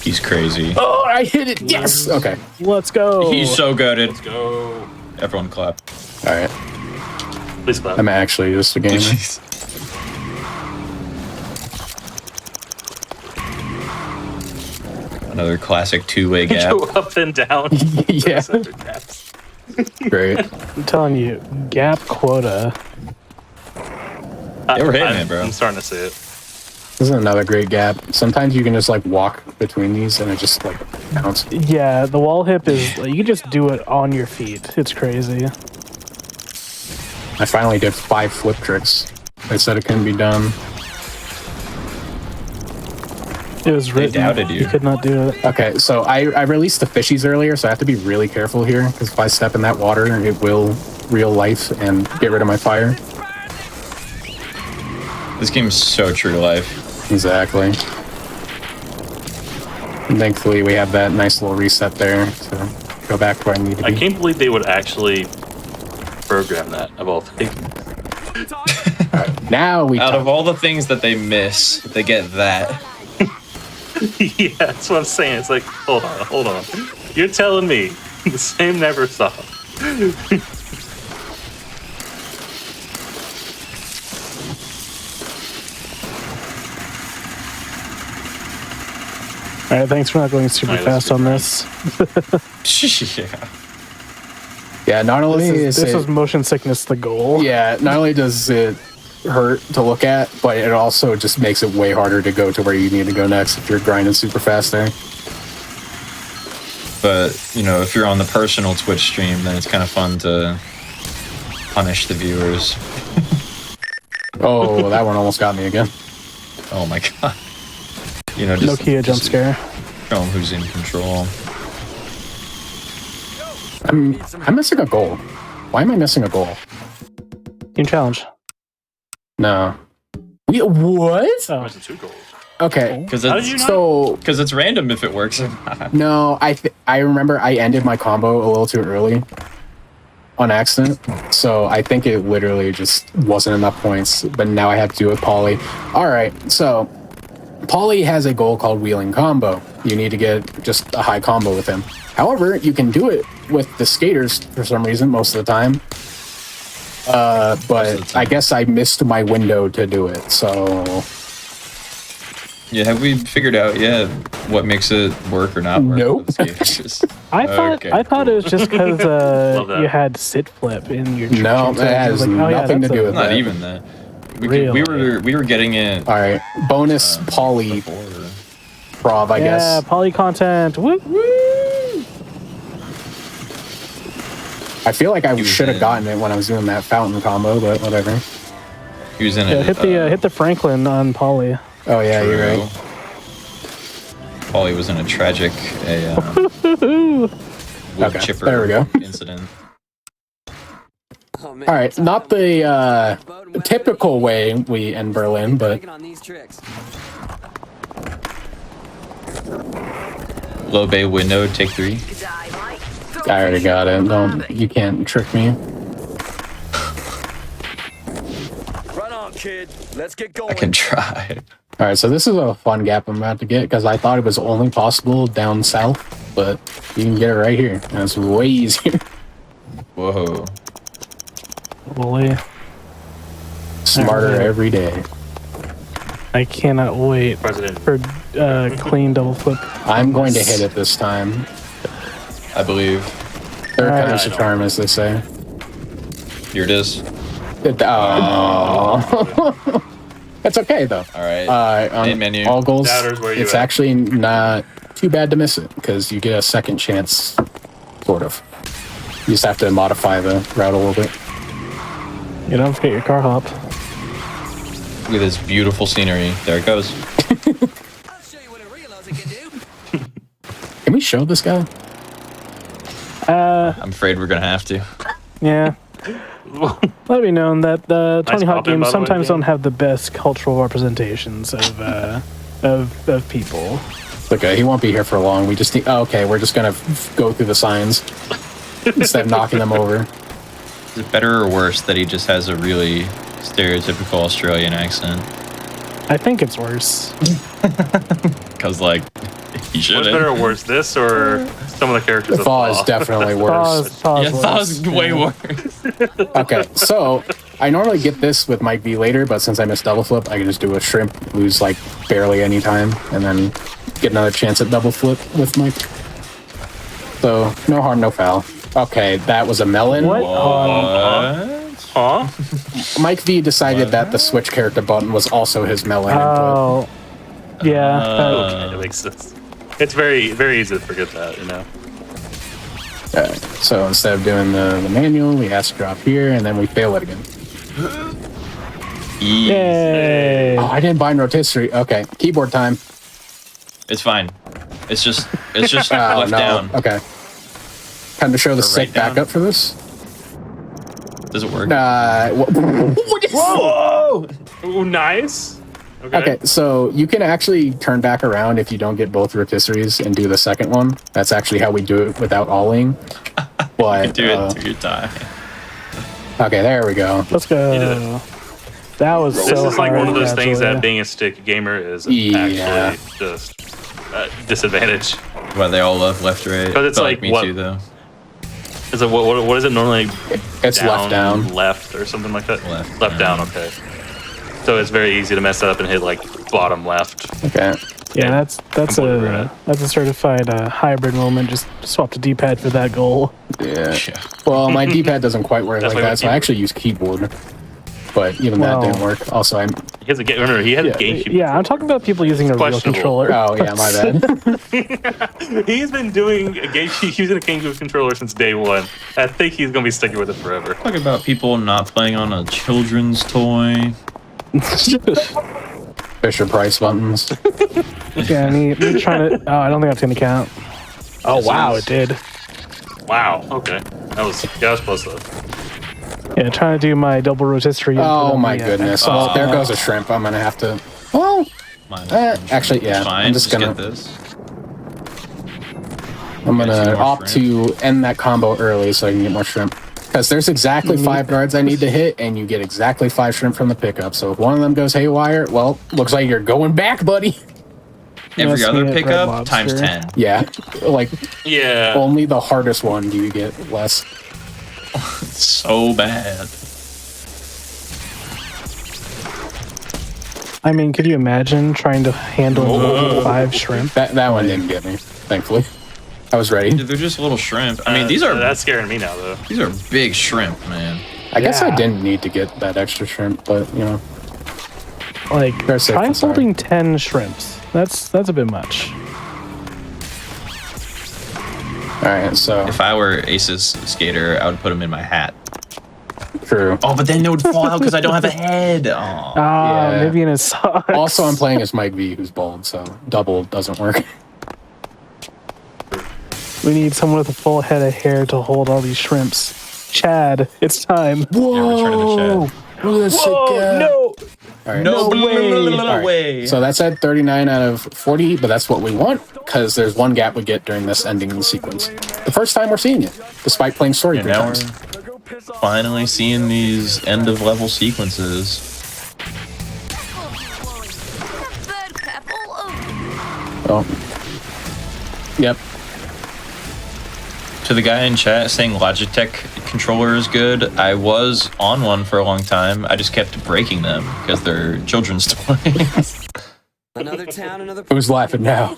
He's crazy. Oh, I hit it! Yes! Okay. Let's go. He's so good at... Let's go. Everyone clap. Alright. Please clap. I'm actually just a gamer. Another classic two-way gap. Go up and down. Yeah. Great. I'm telling you, gap quota. They were hitting it, bro. I'm starting to see it. This is another great gap. Sometimes you can just walk between these and it just counts. Yeah, the wall hip is, you can just do it on your feet. It's crazy. I finally did 5 flip tricks. They said it couldn't be done. It was written. They doubted you. You could not do it. Okay, so I released the fishies earlier, so I have to be really careful here, because if I step in that water, it will real life and get rid of my fire. This game's so true to life. Exactly. And thankfully, we have that nice little reset there to go back where I need to be. I can't believe they would actually program that, of all things. Now we Out of all the things that they miss, they get that. Yeah, that's what I'm saying. It's like, hold on. You're telling me the same never saw. All right, thanks for not going super fast on this. Yeah, not only this is motion sickness the goal. Yeah, not only does it hurt to look at, but it also just makes it way harder to go to where you need to go next if you're grinding super fast there. But, you know, if you're on the personal Twitch stream, then it's kind of fun to punish the viewers. Oh, that one almost got me again. Oh my god. You know, just Nokia jump scare. Show them who's in control. I'm missing a goal. Why am I missing a goal? Team challenge. No. What? Oh. Missing 2 goals. Okay. Because it's random if it works or not. No, I remember I ended my combo a little too early on accident. So I think it literally just wasn't enough points. But now I have to do it, Pauly. All right. So Pauly has a goal called wheeling combo. You need to get just a high combo with him. However, you can do it with the skaters for some reason most of the time. But I guess I missed my window to do it. So yeah, have we figured out yet what makes it work or not work? Nope. I thought it was just because you had sit flip in your. No, that has nothing to do with that. Not even that. We were getting it. All right, bonus Pauly prob, I guess. Yeah, Pauly content. Woo woo. I feel like I should have gotten it when I was doing that fountain combo, but whatever. He was in Yeah, it. hit the Franklin on Pauly. Oh yeah, True. you're right. Pauly was in a tragic wood chipper there we go. incident. Oh, All right, not the typical way we end Berlin, but Low bay window, take 3. I already got it. Don't, you can't trick me. Right on, kid. Let's get going. I can try. All right, so this is a fun gap I'm about to get because I thought it was only possible down south, but you can get it right here, and it's way easier. Whoa. Holy. Smarter every day. I cannot wait for clean double flip. I'm going to hit it this time. I believe. Third time's the charm, as they say. Here it is. Oh. That's okay, though. All right. On Main menu. all goals, Doubters, where you it's at? actually not too bad to miss it, because you get a second chance, sort of. You just have to modify the route a little bit. You don't forget your car hop. Look at this beautiful scenery. There it goes. Can we show this guy? I'm afraid we're going to have to. Yeah. Let it be known that the Tony Hawk pop-in, by games the way, sometimes yeah. don't have the best cultural representations of people. Okay, he won't be here for long. We just need. Oh, okay, we're just gonna go through the signs instead of knocking them over. Is it better or worse that he just has a really stereotypical Australian accent? I think it's worse. Because, like, he should. What's better or worse, this or some of the characters? The Thaw is definitely worse. Thaw's way worse. Okay, so I normally get this with Mike V later, but since I missed double flip, I can just do a shrimp, lose like barely any time, and then get another chance at double flip with Mike. So no harm, no foul. Okay, that was a melon. What? Huh? Mike V decided that the switch character button was also his melon input. Oh, yeah. Okay, it makes sense. It's very, very easy to forget that, you know. So instead of doing the manual, we ask drop here, and then we fail it again. Yay! Oh, I didn't bind rotisserie. Okay, keyboard time. It's fine. It's just left no. down. Okay. Time to show the Or sick right down. backup for this. Does it work? Whoa! Ooh, nice. Okay, so you can actually turn back around if you don't get both rotisseries and do the second one. That's actually how we do it without alling. But do it till you die. Okay, there we go. Let's go. That was This so is like hard, one of those things actually. that being a stick gamer is Yeah. actually just disadvantage. Well, they all love left right. Because it's Felt like me what? too, though. Is it what is it normally? It's left down. Left or something like that. Left down. Okay. So it's very easy to mess that up and hit like bottom left. Okay. Yeah, that's a certified hybrid moment. Just swap the D-pad for that goal. Yeah. Well, my D-pad doesn't quite work like that, so I actually use keyboard. But even that didn't work. Also, He has a remember he has a GameCube. Yeah, I'm talking about people using a real Questionable. controller. Oh yeah, my bad. He's been doing using a GameCube controller since day one. I think he's gonna be sticking with it forever. Talk about people not playing on a children's toy. Fisher Price buttons. Yeah, me trying to. Oh, I don't think that's gonna count. Oh wow, it did. Wow. Okay. That was close though. Yeah, trying to do my double rotisserie. Oh my goodness. Well, there goes a shrimp. I'm gonna have to. Well, actually, yeah. Fine, I'm just gonna. get this. I'm gonna opt to end that combo early so I can get more shrimp. Because there's exactly 5 guards I need to hit, and you get exactly 5 shrimp from the pickup. So if one of them goes haywire, well, looks like you're going back, buddy. Every other pickup times 10. Yeah, like only the hardest one do you get less. So bad. I mean, could you imagine trying to handle 5 shrimp? That one didn't get me, thankfully. I was ready. Dude, they're just little shrimp. I mean, these are that's scaring me now though. These are big shrimp, man. I guess I didn't need to get that extra shrimp, but you know. Like, They're safe try and sorry. holding 10 shrimps. That's a bit much. Alright, so. If I were Ace's skater, I would put him in my hat. True. Oh, but then it would fall out because I don't have a head. Oh. Maybe in his socks. Also, I'm playing as Mike V, who's bald, so double doesn't work. We need someone with a full head of hair to hold all these shrimps. Chad, it's time. Whoa! Look at this sick guy. No! All right. No way. All right. So that's at 39 out of 40, but that's what we want, because there's one gap we get during this ending sequence. The first time we're seeing it, despite playing story 3 now times. we're finally seeing these end of level sequences. Oh. Yep. To the guy in chat saying Logitech controller is good, I was on one for a long time. I just kept breaking them because they're children's toys. Another town, another. Who's laughing now?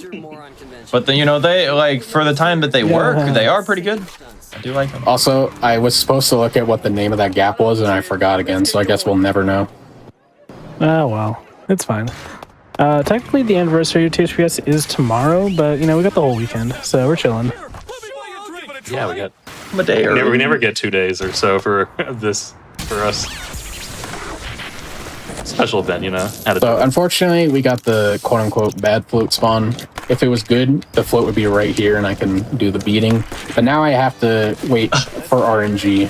But then, you know, they like for the time that they work, they are pretty good. I do like them. Also, I was supposed to look at what the name of that gap was, and I forgot again, so I guess we'll never know. Oh, well. It's fine. Technically, the anniversary of THPS is tomorrow, but, you know, we got the whole weekend, so we're chilling. Yeah, we got a day. We never get 2 days or so for this for us. Special event, you know. So unfortunately, we got the quote-unquote bad float spawn. If it was good, the float would be right here, and I can do the beating. But now I have to wait for RNG.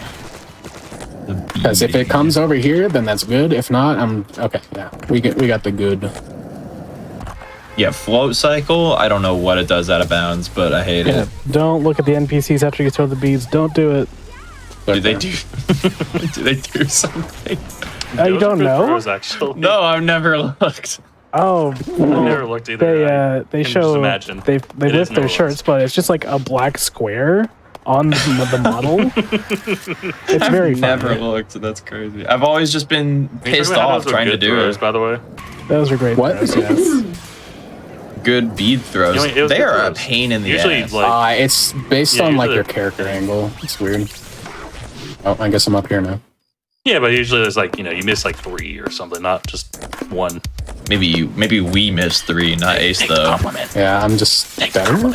Because if it comes over here, then that's good. If not, I'm okay. Yeah, we got the good. Yeah, float cycle. I don't know what it does out of bounds, but I hate it. Don't look at the NPCs after you throw the beads. Don't do it. Do they do? Do they do something? You don't know? No, I've never looked. Oh, I never looked either. They can show just imagine. they It lift is their no shirts, but it's just like a black square on the model. It's very I've never looked. That's crazy. I've always just been pissed Remember how off those were trying to good do throws, it. by the way. Those are great. What? throws, yes. Good bead throws. You know, it was They good are a throws. pain in the Usually, ass. like- It's based Yeah, on like usually your they're- character angle. It's weird. Oh, I guess I'm up here now. Yeah, but usually there's like, you know, you miss like 3 or something, not just 1. Maybe we missed 3, not Ace though. Yeah, I'm just better.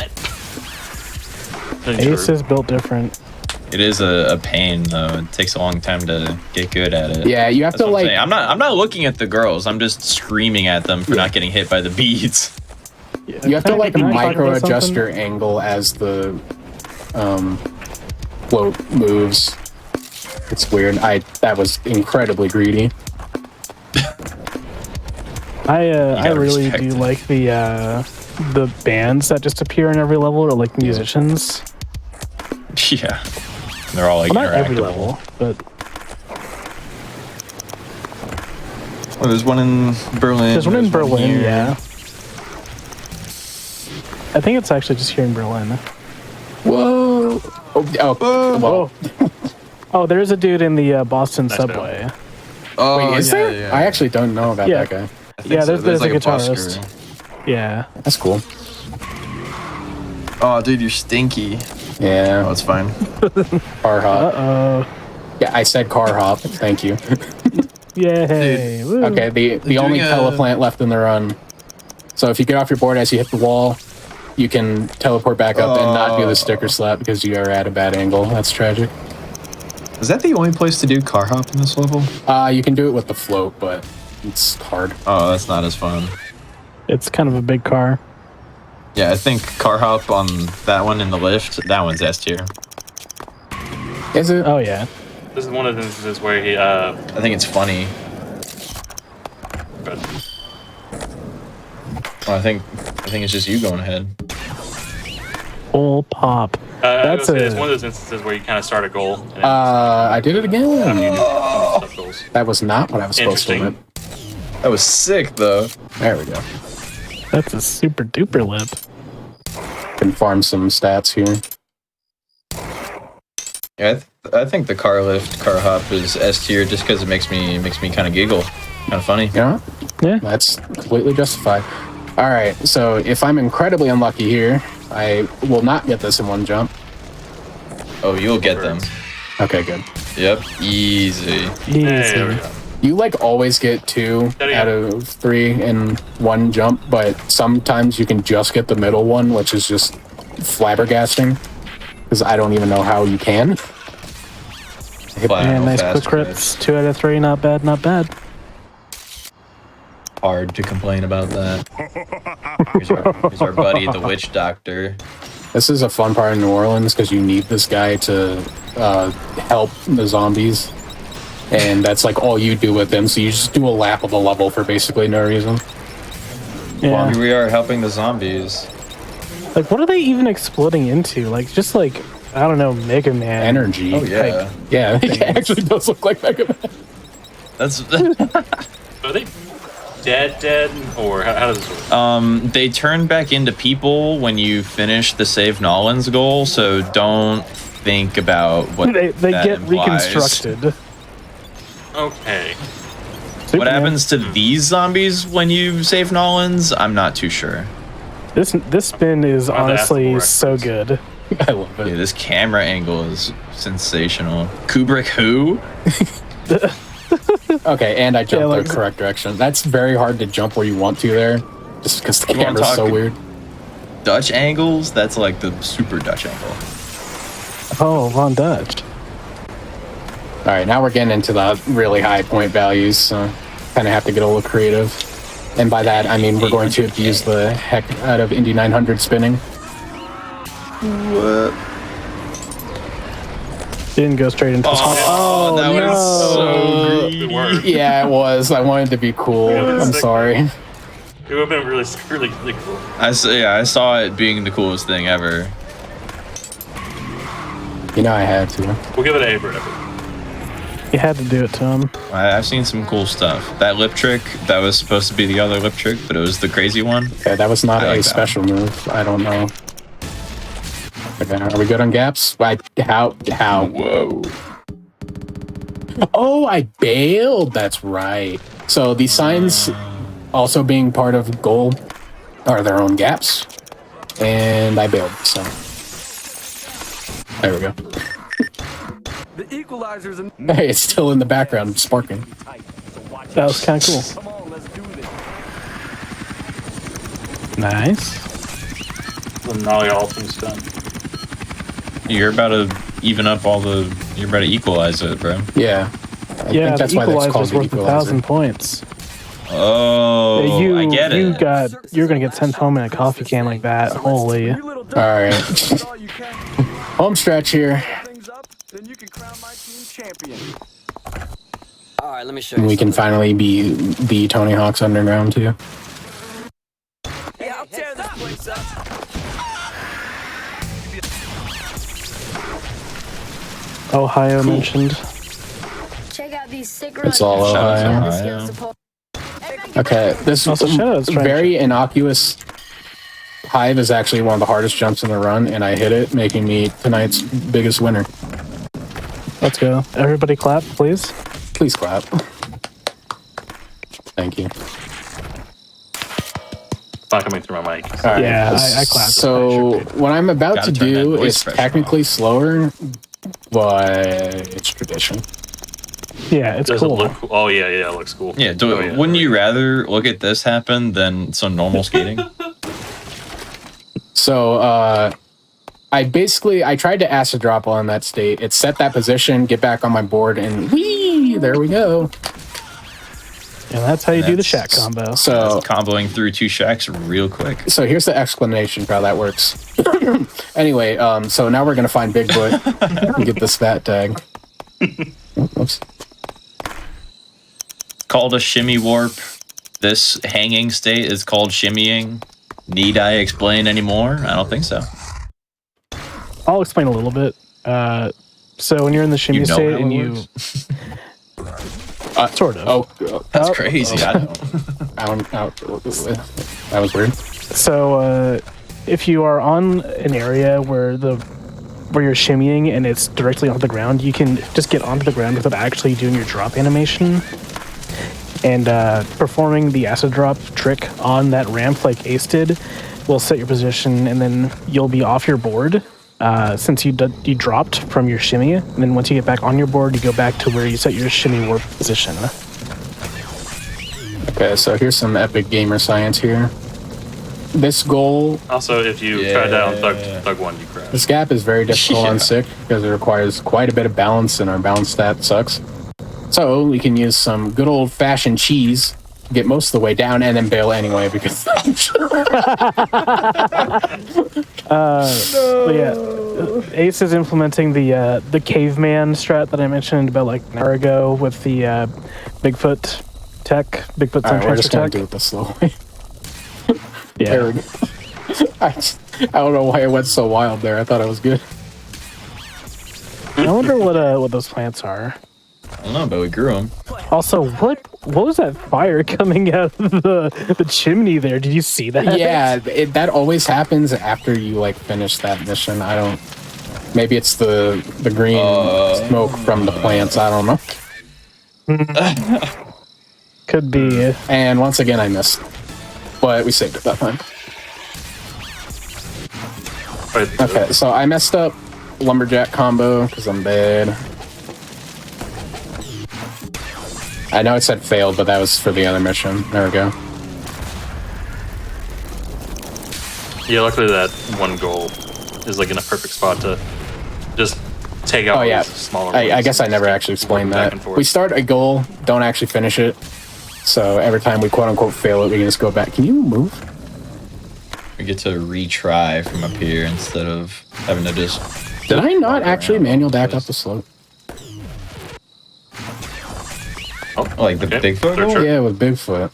Ace is built different. It is a pain though. It takes a long time to get good at it. Yeah, you have That's to what I'm like. saying. I'm not looking at the girls. I'm just screaming at them for not getting hit by the beads. You have to like micro adjust your angle as the float moves. It's weird. That was incredibly greedy. I really do like the bands that just appear in every level, or like musicians. Yeah, they're all like well, not every interactable. level, but well, there's one in Berlin. there's one in Berlin. here. Yeah, I think it's actually just here in Berlin. Whoa! Well. Oh, there's a dude in the Boston subway. Oh, wait, is there? Yeah. I actually don't know about that guy. Yeah, there's like a a guitarist. busker. Yeah, that's cool. Oh, dude, you're stinky. Yeah, oh, it's fine. Car hop. Uh-oh. Yeah, I said car hop. Thank you. Yay! Woo. Okay, the only teleplant left in the run. So if you get off your board as you hit the wall, you can teleport back up and not do the sticker slap because you are at a bad angle. That's tragic. Is that the only place to do car hop in this level? You can do it with the float, but it's hard. Oh, that's not as fun. It's kind of a big car. Yeah, I think car hop on that one in the lift, that one's S tier. Is it? Oh, yeah. This is one of the instances where he. I think it's funny. But Well, I think it's just you going ahead. Full pop. it's one of those instances where you kind of start a goal. And I did it again. stuff goals. That was not what I was supposed to do. That was sick, though. There we go. That's a super duper lip. Can farm some stats here. Yeah, I think the car hop is S tier just because it makes me kind of giggle, kind of funny. Yeah, that's completely justified. All right, so if I'm incredibly unlucky here, I will not get this in one jump. Oh, you'll get them. Okay, good. Yep, easy. There we go. You like always get 2 out of 3 in one jump, but sometimes you can just get the middle one, which is just flabbergasting. Because I don't even know how you can. Yeah, nice quick crits. 2 out of 3, not bad, not bad. Hard to complain about that. Here's our buddy, the witch doctor. This is a fun part of New Orleans because you need this guy to help the zombies. And that's like all you do with him. So you just do a lap of the level for basically no reason. Yeah. Well, here we are helping the zombies. Like, what are they even exploding into? Like, just like, I don't know, Mega Man. Energy. Oh, yeah. Like, yeah, it actually does look like Mega Man. That's... Are they dead, or how does this work? They turn back into people when you finish the Save Nolans goal, so don't think about what they that get implies. reconstructed. Okay. What happens to these zombies when you save Nolans? I'm not too sure. This spin is honestly so good. I love it. Yeah, this camera angle is sensational. Kubrick who? Okay, and I jumped the correct direction. That's very hard to jump where you want to there, just because the camera's so weird. Dutch angles? That's like the super Dutch angle. Oh, Von Dutch. All right, now we're getting into the really high point values, so kind of have to get a little creative. And by that, I mean we're going to abuse the heck out of Indy 900 spinning. What? Didn't go straight into the top. Oh, that no. was so greedy. Yeah, it was. I wanted to be cool. I'm sorry. It would have been really cool. I saw it being the coolest thing ever. You know I had to. We'll give it an A for effort. You had to do it to him. I've seen some cool stuff. That lip trick, that was supposed to be the other lip trick, but it was the crazy one. Okay, that was not a special move. I don't know. Okay, are we good on gaps? How? Whoa. Oh, I bailed. That's right. So these signs also being part of goal are their own gaps. And I bailed, so. There we go. The equalizer's in. Hey, it's still in the background, sparking. That was kind of cool. Come on, let's do this. Nice. The nollie ultimate's done. You're about to even up you're about to equalize it, bro. Yeah. I think that's the why that's called equalizer's the worth equalizer. 1,000 points. Oh, I get it. You're gonna get sent home in a coffee can like that. Holy. All right. Home stretch here. Then you can crown my team champion. All right, let me show And you. we can finally be the Tony Hawk's Underground too. Yeah, I'll tear this place up. Ohio mentioned. Check out these sick It's all Ohio. Okay, this Also, shoutouts, French. very innocuous hive is actually one of the hardest jumps in the run, and I hit it, making me tonight's biggest winner. Let's go. Everybody clap, please. Please clap. Thank you. It's not coming through my mic. All right. Yeah, I clapped. So what I'm about Gotta to turn that do voice is pressure technically slower, but it's tradition. Yeah, it's Does cool. it look cool? Oh yeah, it looks cool. Yeah, Oh, yeah. wouldn't you rather look at this happen than some normal skating? So I tried to acid drop on that state. It set that position, get back on my board, and whee! There we go. And that's how you do the shack combo. So comboing through 2 shacks real quick. So here's the explanation for how that works. Anyway, so now we're gonna find Bigfoot and get this fat tag. Oops. Called a shimmy warp. This hanging state is called shimmying. Need I explain any more? I don't think so. I'll explain a little bit. So when you're in the shimmy You know state how and it you... sort of. That's crazy. I don't know. That was weird. So if you are on an area where you're shimmying and it's directly onto the ground, you can just get onto the ground without actually doing your drop animation. And performing the acid drop trick on that ramp like Ace did will set your position, and then you'll be off your board since you dropped from your shimmy. And then once you get back on your board, you go back to where you set your shimmy warp position. Okay, so here's some epic gamer science here. This goal... Also, if you try that on Thug 1, you crash. This gap is very difficult on Sick because it requires quite a bit of balance, and our balance stat sucks. So we can use some good old-fashioned cheese, get most of the way down, and then bail anyway because... But yeah, Ace is implementing the caveman strat that I mentioned about like an hour ago with the Bigfoot tech, Bigfoot All right, we're transfer just gonna tech. do it the slow way. Yeah. I don't know why it went so wild there. I thought it was good. I wonder what those plants are. I don't know, but we grew them. Also, what was that fire coming out of the chimney there? Did you see that? Yeah, that always happens after you like finish that mission. I don't. Maybe it's the green smoke from the plants. I don't know. Could be. And once again, I missed, but we saved it that time. Okay, so I messed up lumberjack combo because I'm bad. I know it said failed, but that was for the other mission. There we go. Yeah, luckily that one goal is like in a perfect spot to just take out those smaller I ones. guess I never actually explained Back that. and forth. We start a goal, don't actually finish it. So every time we quote unquote fail it, we can just go back. Can you move? We get to retry from up here instead of having to just... Did I not actually manual back up the slope? Oh, like the Bigfoot goal? Yeah, with Bigfoot.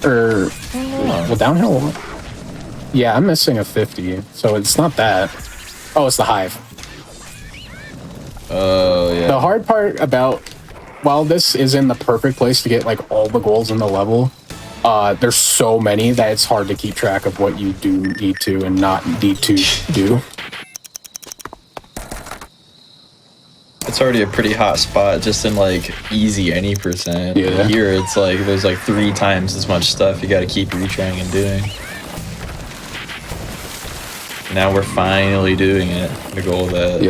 Well, downhill. Yeah, I'm missing a 50, so it's not that. Oh, it's the hive. Oh, yeah. The hard part about, while this is in the perfect place to get like all the goals in the level, there's so many that it's hard to keep track of what you do need to and not need to do. It's already a pretty hot spot just in like easy any percent. Yeah. Here it's like there's like 3 times as much stuff you got to keep retrying and doing. Now we're finally doing it. The goal that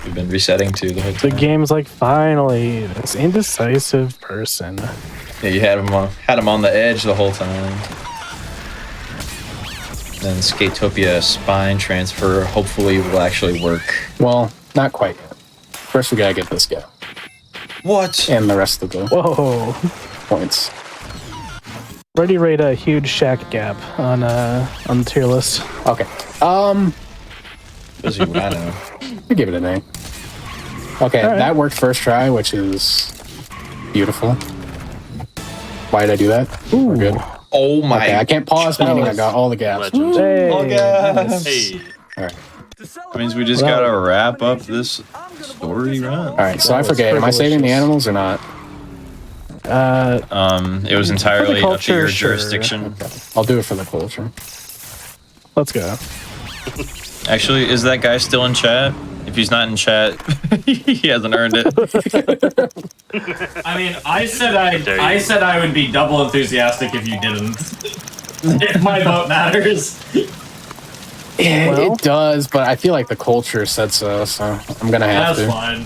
we've been resetting to the whole The time. game's like, finally, this indecisive person. Yeah, you had him on the edge the whole time. Then Skatopia spine transfer hopefully will actually work. Well, not quite yet. First, we gotta get this guy. What? And the rest of the points. Ready rate a huge shack gap on the tier list. Okay. Does you I know. I give it an A. Okay, that worked first try, which is beautiful. Why did I do that? Ooh. We're good. Oh my! Okay, I can't pause, meaning I got all the gaps. Hey. All gaps. Hey. All right. That means we just gotta wrap up this story run. All right, so I forget. Am I saving the animals or not? It was entirely up to your jurisdiction. Okay. I'll do it for the culture. Let's go. Actually, is that guy still in chat? If he's not in chat, he hasn't earned it. I mean, I said I would be double enthusiastic if you didn't. If my vote matters. Yeah, it does, but I feel like the culture said so, so I'm gonna have to. That's fine.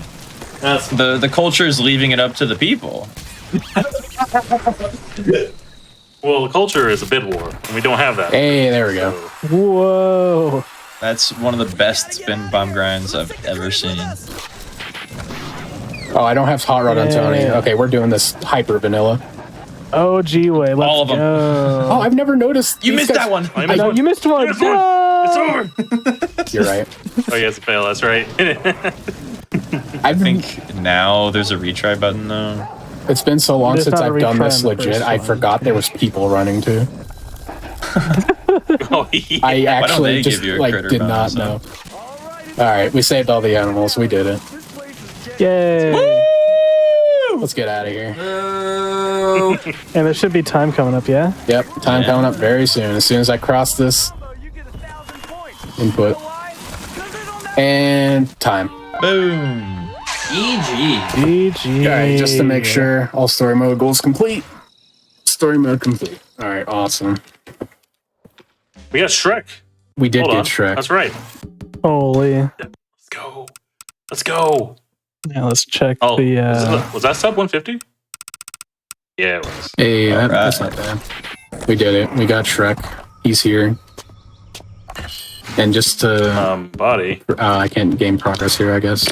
That's the culture is leaving it up to the people. Well, the culture is a bid war, and we don't have that. Hey, there we go. Whoa. That's one of the best spin bomb grinds I've ever seen. Oh, I don't have hot rod on Tony. Okay, we're doing this hyper vanilla. Oh, gee way. Let's All of them. go. Oh, I've never noticed. You missed that one. I know, you missed one. It's over. You're right. Oh, yeah, it's a fail. That's right. I think now there's a retry button though. It's been so long There's since not a I've done retry this on the legit. first I one. forgot there was people running too. Oh, yeah. I Why don't actually they just give you a like critter did not bonus, know. All right, we saved all the animals. We did it. Yay. Let's get out of here. And there should be time coming up, yeah? Yep, time coming up very soon. As soon as I cross this input. And time. Boom. EG. GG. All right, just to make sure all story mode goals complete. Story mode complete. All right, awesome. We got Shrek. We did Hold get on. Shrek. That's right. Holy. Let's go. Let's go. Yeah, let's check Oh, the. was that sub 150? Yeah, it was. Hey, All that's right. not bad. We did it. We got Shrek. He's here. And just to... body. I can't game progress here, I guess.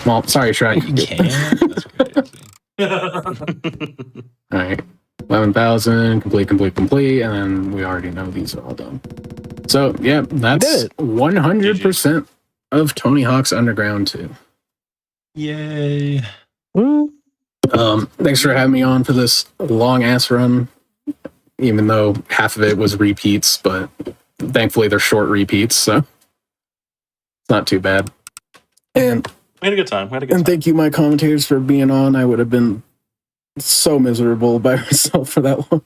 Well, sorry, Shrek. All right. 11,000, complete, and then we already know these are all done. So, yeah, that's 100% of Tony Hawk's Underground 2. Yay. Woo. Thanks for having me on for this long-ass run, even though half of it was repeats, but thankfully they're short repeats, so it's not too bad. And We had a good time. and thank you, my commentators, for being on. I would have been so miserable by myself for that long.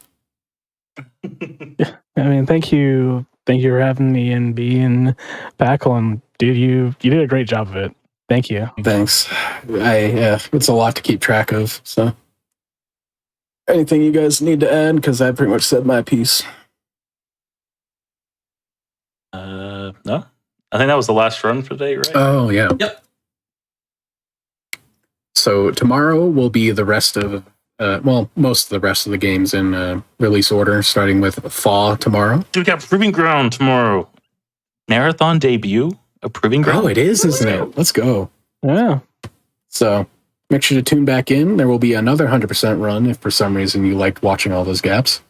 I mean, thank you for having me and being back on. Dude, you did a great job of it. Thank you. Thanks. It's a lot to keep track of, so. Anything you guys need to add? Because I pretty much said my piece. No. I think that was the last run for the day, right? Oh, yeah. Yep. So tomorrow will be the rest of, most of the rest of the games in release order, starting with Fall tomorrow. Dude, we got Proving Ground tomorrow. Marathon debut of Proving Ground. Oh, it is, isn't it? Let's go. Yeah. So make sure to tune back in. There will be another 100% run if for some reason you liked watching all those gaps.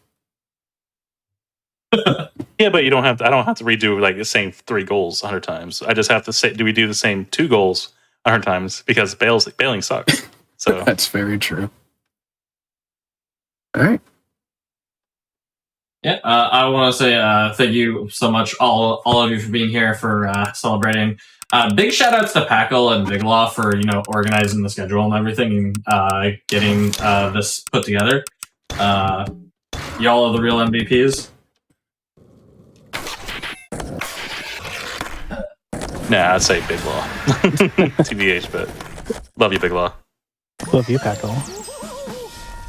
Yeah, but you don't have to. I don't have to redo like the same 3 goals 100 times. I just have to say, do we do the same 2 goals 100 times because bailing sucks. So that's very true. All right. Yeah, I want to say thank you so much, all of you, for being here for celebrating. Big shout outs to Packle and Big Law for organizing the schedule and everything and getting this put together. Y'all are the real MVPs. nah, I'd say Big Law. TBH, but love you, Big Law. Love you, Packle.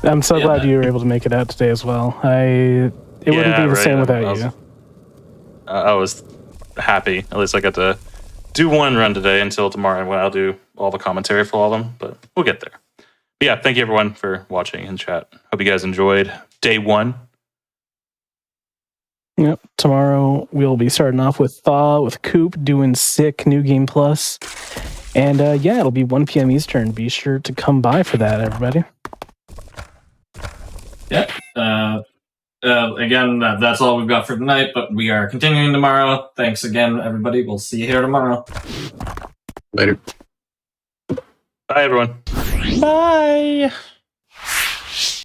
I'm so glad you were able to make it out today as well. It wouldn't be the same without you. I was happy. At least I got to do one run today until tomorrow when I'll do all the commentary for all of them, but we'll get there. But yeah, thank you everyone for watching in chat. Hope you guys enjoyed day 1. Yep. Tomorrow we'll be starting off with Thaw with Coop doing sick New Game Plus. And it'll be 1 p.m. Eastern. Be sure to come by for that, everybody. Yep. Again, that's all we've got for tonight, but we are continuing tomorrow. Thanks again, everybody. We'll see you here tomorrow. Later. Bye, everyone. Bye.